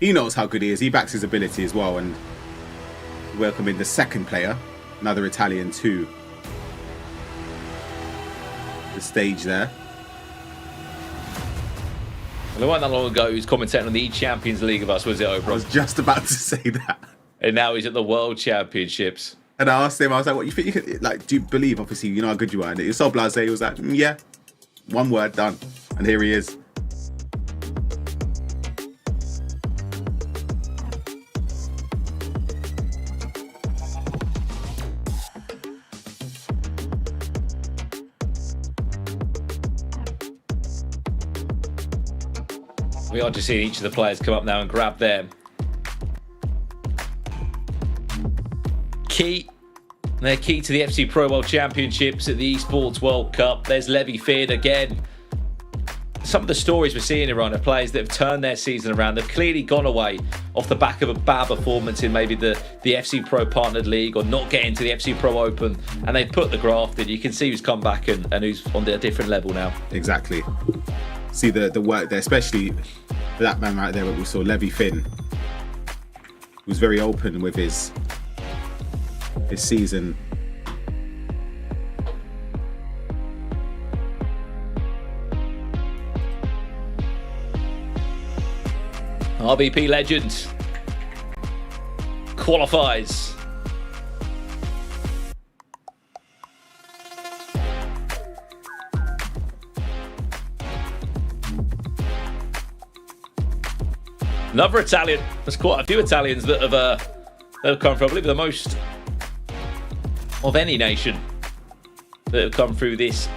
he knows how good he is. He backs his ability as well, and welcoming the second player, another Italian, to the stage there. Well, it wasn't that long ago he was commentating on the Champions League of us, was it, Oprah? I was just about to say that. And now he's at the World Championships. And I asked him, I was like, what, you think you could, like, do you believe, obviously, you know how good you are? And he was so blasé, he was like, yeah, one word, done. And here he is. We are just seeing each of the players come up now and grab them. Their key to the FC Pro World Championships at the Esports World Cup. There's Levy Finn again. Some of the stories we're seeing around are players that have turned their season around. They've clearly gone away off the back of a bad performance in maybe the FC Pro Partnered League or not getting to the FC Pro Open, and they've put the graft in. You can see who's come back and who's on a different level now. Exactly. See the work there, especially that man right there that we saw, Levy Finn, who's very open with his season. RBP legend qualifies. Another Italian. There's quite a few Italians that have come from, I believe, the most of any nation that have come through this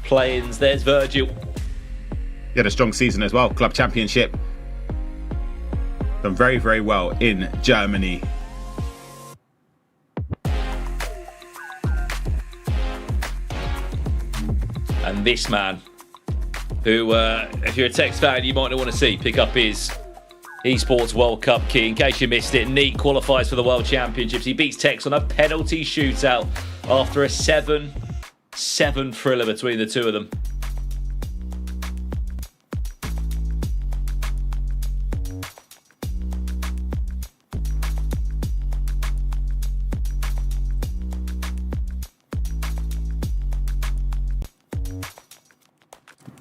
play-ins. There's Virgil. He had a strong season as well. Club Championship. Done very, very well in Germany. And this man, who, if you're a Tex fan, you might not want to see, pick up his Esports World Cup key. In case you missed it, Neat qualifies for the World Championships. He beats Tex on a penalty shootout after a 7-7 thriller between the two of them.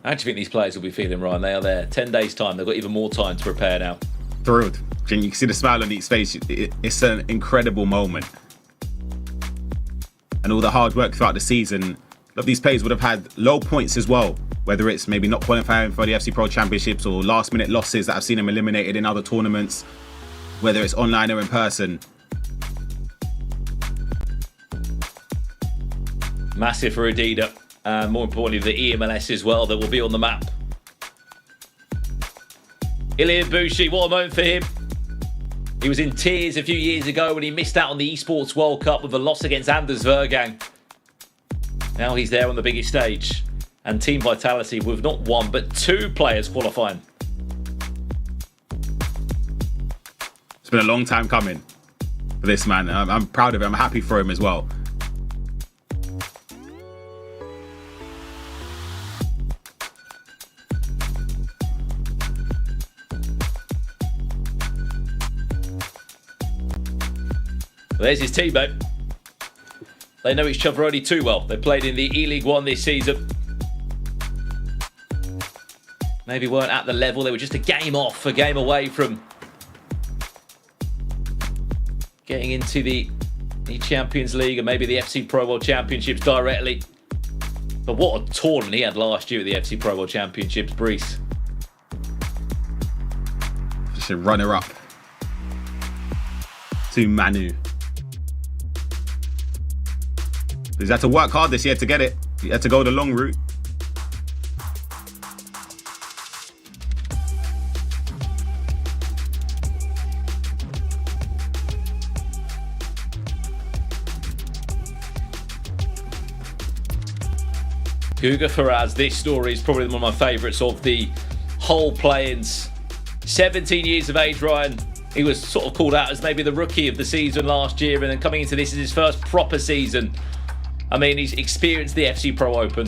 How do you think these players will be feeling, Ryan? They are there 10 days' time. They've got even more time to prepare now. Thrilled. And you can see the smile on Neat's face. It's an incredible moment. and all the hard work throughout the season, a lot of these players would have had low points as well, whether it's maybe not qualifying for the FC Pro Championships or last-minute losses that have seen them eliminated in other tournaments, whether it's online or in person. Massive for Adidas, and more importantly, the EMLS as well that will be on the map. Ilian Bushi, what a moment for him. He was in tears a few years ago when he missed out on the Esports World Cup with a loss against Anders Vergang. Now he's there on the biggest stage. And Team Vitality with not one, but 2 players qualifying. It's been a long time coming for this man. I'm proud of him. I'm happy for him as well. There's his teammate. They know each other only too well. They played in the E-League 1 this season. Maybe weren't at the level. They were just a game off, a game away from getting into the Champions League and maybe the FC Pro World Championships directly. But what a tournament he had last year at the FC Pro World Championships, Brees. Just a runner-up to Manu. He's had to work hard this year to get it. He had to go the long route. Guga Faraz, this story is probably one of my favourites of the whole play-ins. 17 years of age, Ryan. He was sort of called out as maybe the rookie of the season last year, and then coming into this is his first proper season. I mean, he's experienced the FC Pro Open.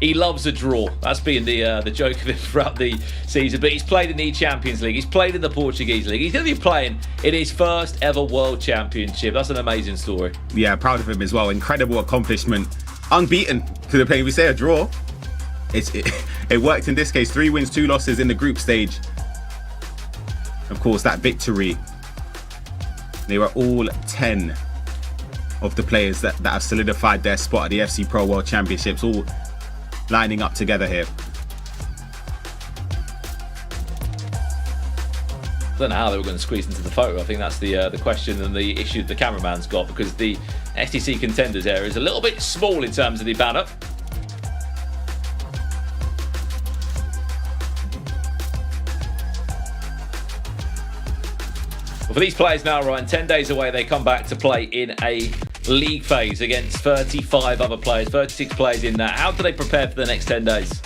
He loves a draw. That's been the joke of him throughout the season. But he's played in the Champions League. He's played in the Portuguese League. He's going to be playing in his first ever World Championship. That's an amazing story. Yeah, proud of him as well. Incredible accomplishment. Unbeaten to the play. We say a draw. It worked in this case. 3 wins, 2 losses in the group stage. Of course, that victory. They were all 10 of the players that have solidified their spot at the FC Pro World Championships, all lining up together here. I don't know how they were going to squeeze into the photo. I think that's the question and the issue the cameraman's got, because the STC contenders area is a little bit small in terms of the banner. Well, for these players now, Ryan, 10 days away, they come back to play in a league phase against 35 other players, 36 players in that. How do they prepare for the next 10 days?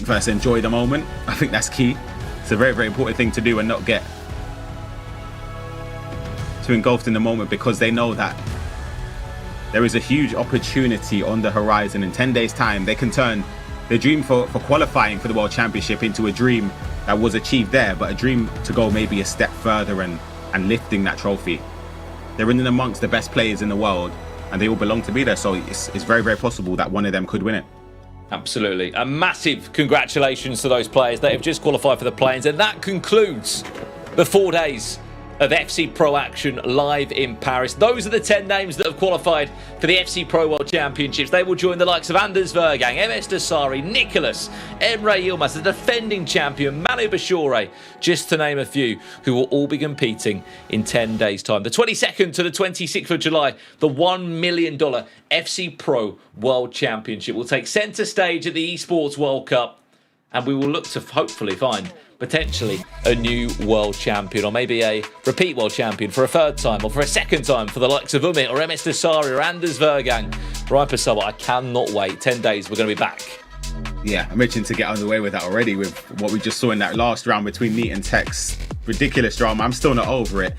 First, enjoy the moment. I think that's key. It's a very, very important thing to do and not get too engulfed in the moment, because they know that there is a huge opportunity on the horizon. In 10 days' time, they can turn the dream for qualifying for the World Championship into a dream that was achieved there, but a dream to go maybe a step further and lifting that trophy. They're in amongst the best players in the world, and they all belong to be there, so it's very, very possible that one of them could win it. Absolutely. A massive congratulations to those players. They have just qualified for the play-ins, and that concludes the 4 days of FC Pro action live in Paris. Those are the 10 names that have qualified for the FC Pro World Championships. They will join the likes of Anders Vergang, MS Desari, Nicholas, Emre Yilmaz, the defending champion, Manu Bashore, just to name a few, who will all be competing in 10 days' time. The 22nd to the 26th of July, the $1 million FC Pro World Championship will take centre stage at the Esports World Cup, and we will look to hopefully find potentially a new world champion, or maybe a repeat world champion for a third time or for a second time for the likes of Umit or MS Desari or Anders Vergang. Ryan Passoa, I cannot wait. 10 days, we're going to be back. Yeah, I'm itching to get on the way with that already, with what we just saw in that last round between Neat and Tex. Ridiculous drama. I'm still not over it.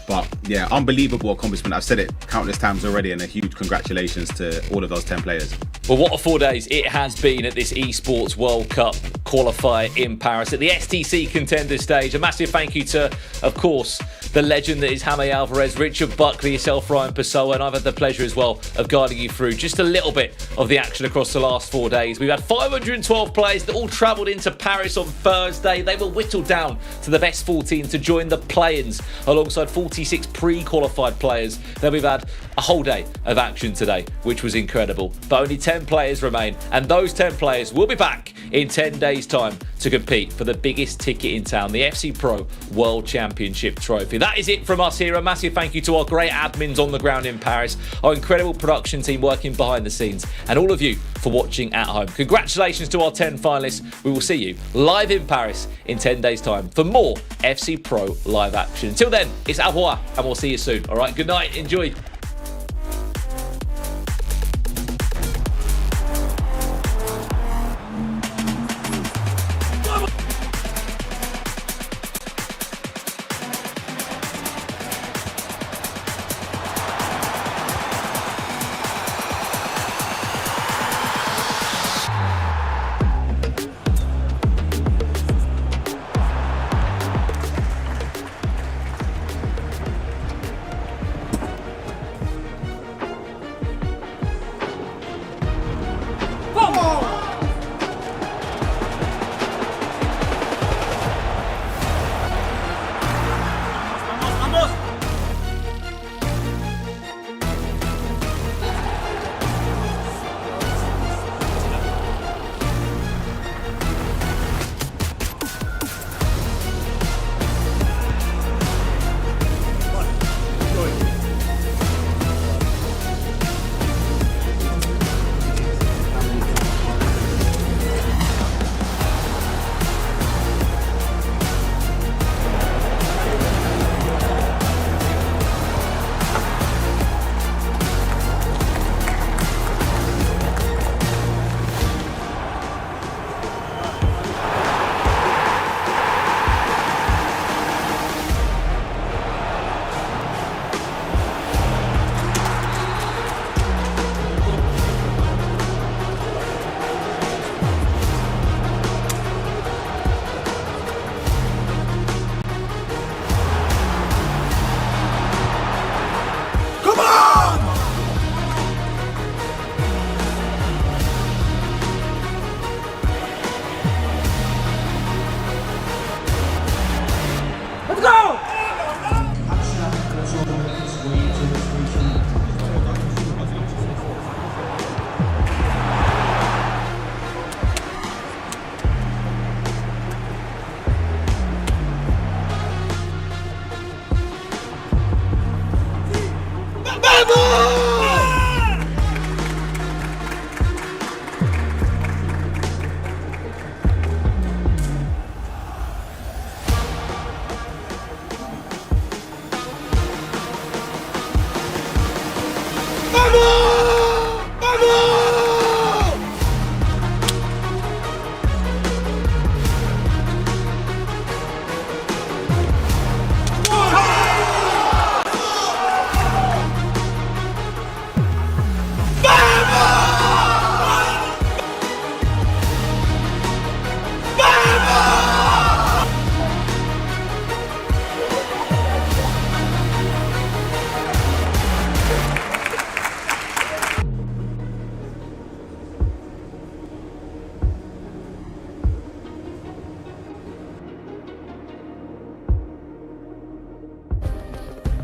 But yeah, unbelievable accomplishment. I've said it countless times already, and a huge congratulations to all of those 10 players. Well, what a 4 days it has been at this Esports World Cup qualifier in Paris at the STC contender stage. A massive thank you to, of course, the legend that is Jaime Alvarez, Richard Buckley, yourself, Ryan Pessoa, and I've had the pleasure as well of guiding you through just a little bit of the action across the last 4 days. We've had 512 players that all travelled into Paris on Thursday. They were whittled down to the best 14 to join the play-ins alongside 46 pre-qualified players. Then we've had a whole day of action today, which was incredible. But only 10 players remain, and those 10 players will be back in 10 days' time to compete for the biggest ticket in town, the FC Pro World Championship trophy. That is it from us here. A massive thank you to our great admins on the ground in Paris, our incredible production team working behind the scenes, and all of you for watching at home. Congratulations to our 10 finalists. We will see you live in Paris in 10 days' time for more FC Pro live action. Until then, it's au revoir, and we'll see you soon. All right, good night. Enjoy.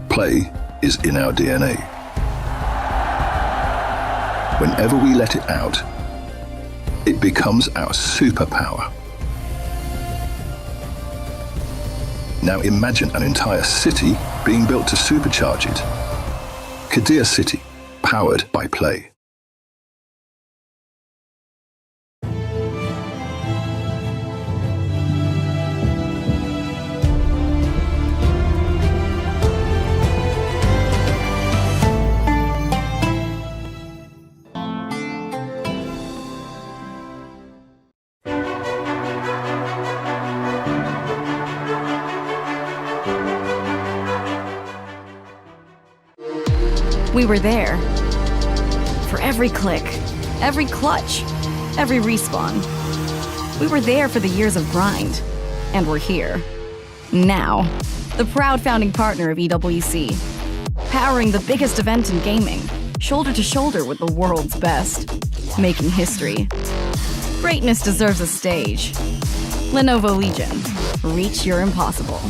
Play is in our DNA. Whenever we let it out, it becomes our superpower. Now imagine an entire city being built to supercharge it. Qiddiya City, powered by play. We were there. For every click, every clutch, every respawn. We were there for the years of grind. And we're here. Now. the proud founding partner of EWC, powering the biggest event in gaming, shoulder to shoulder with the world's best, making history. Greatness deserves a stage. Lenovo Legion, reach your impossible.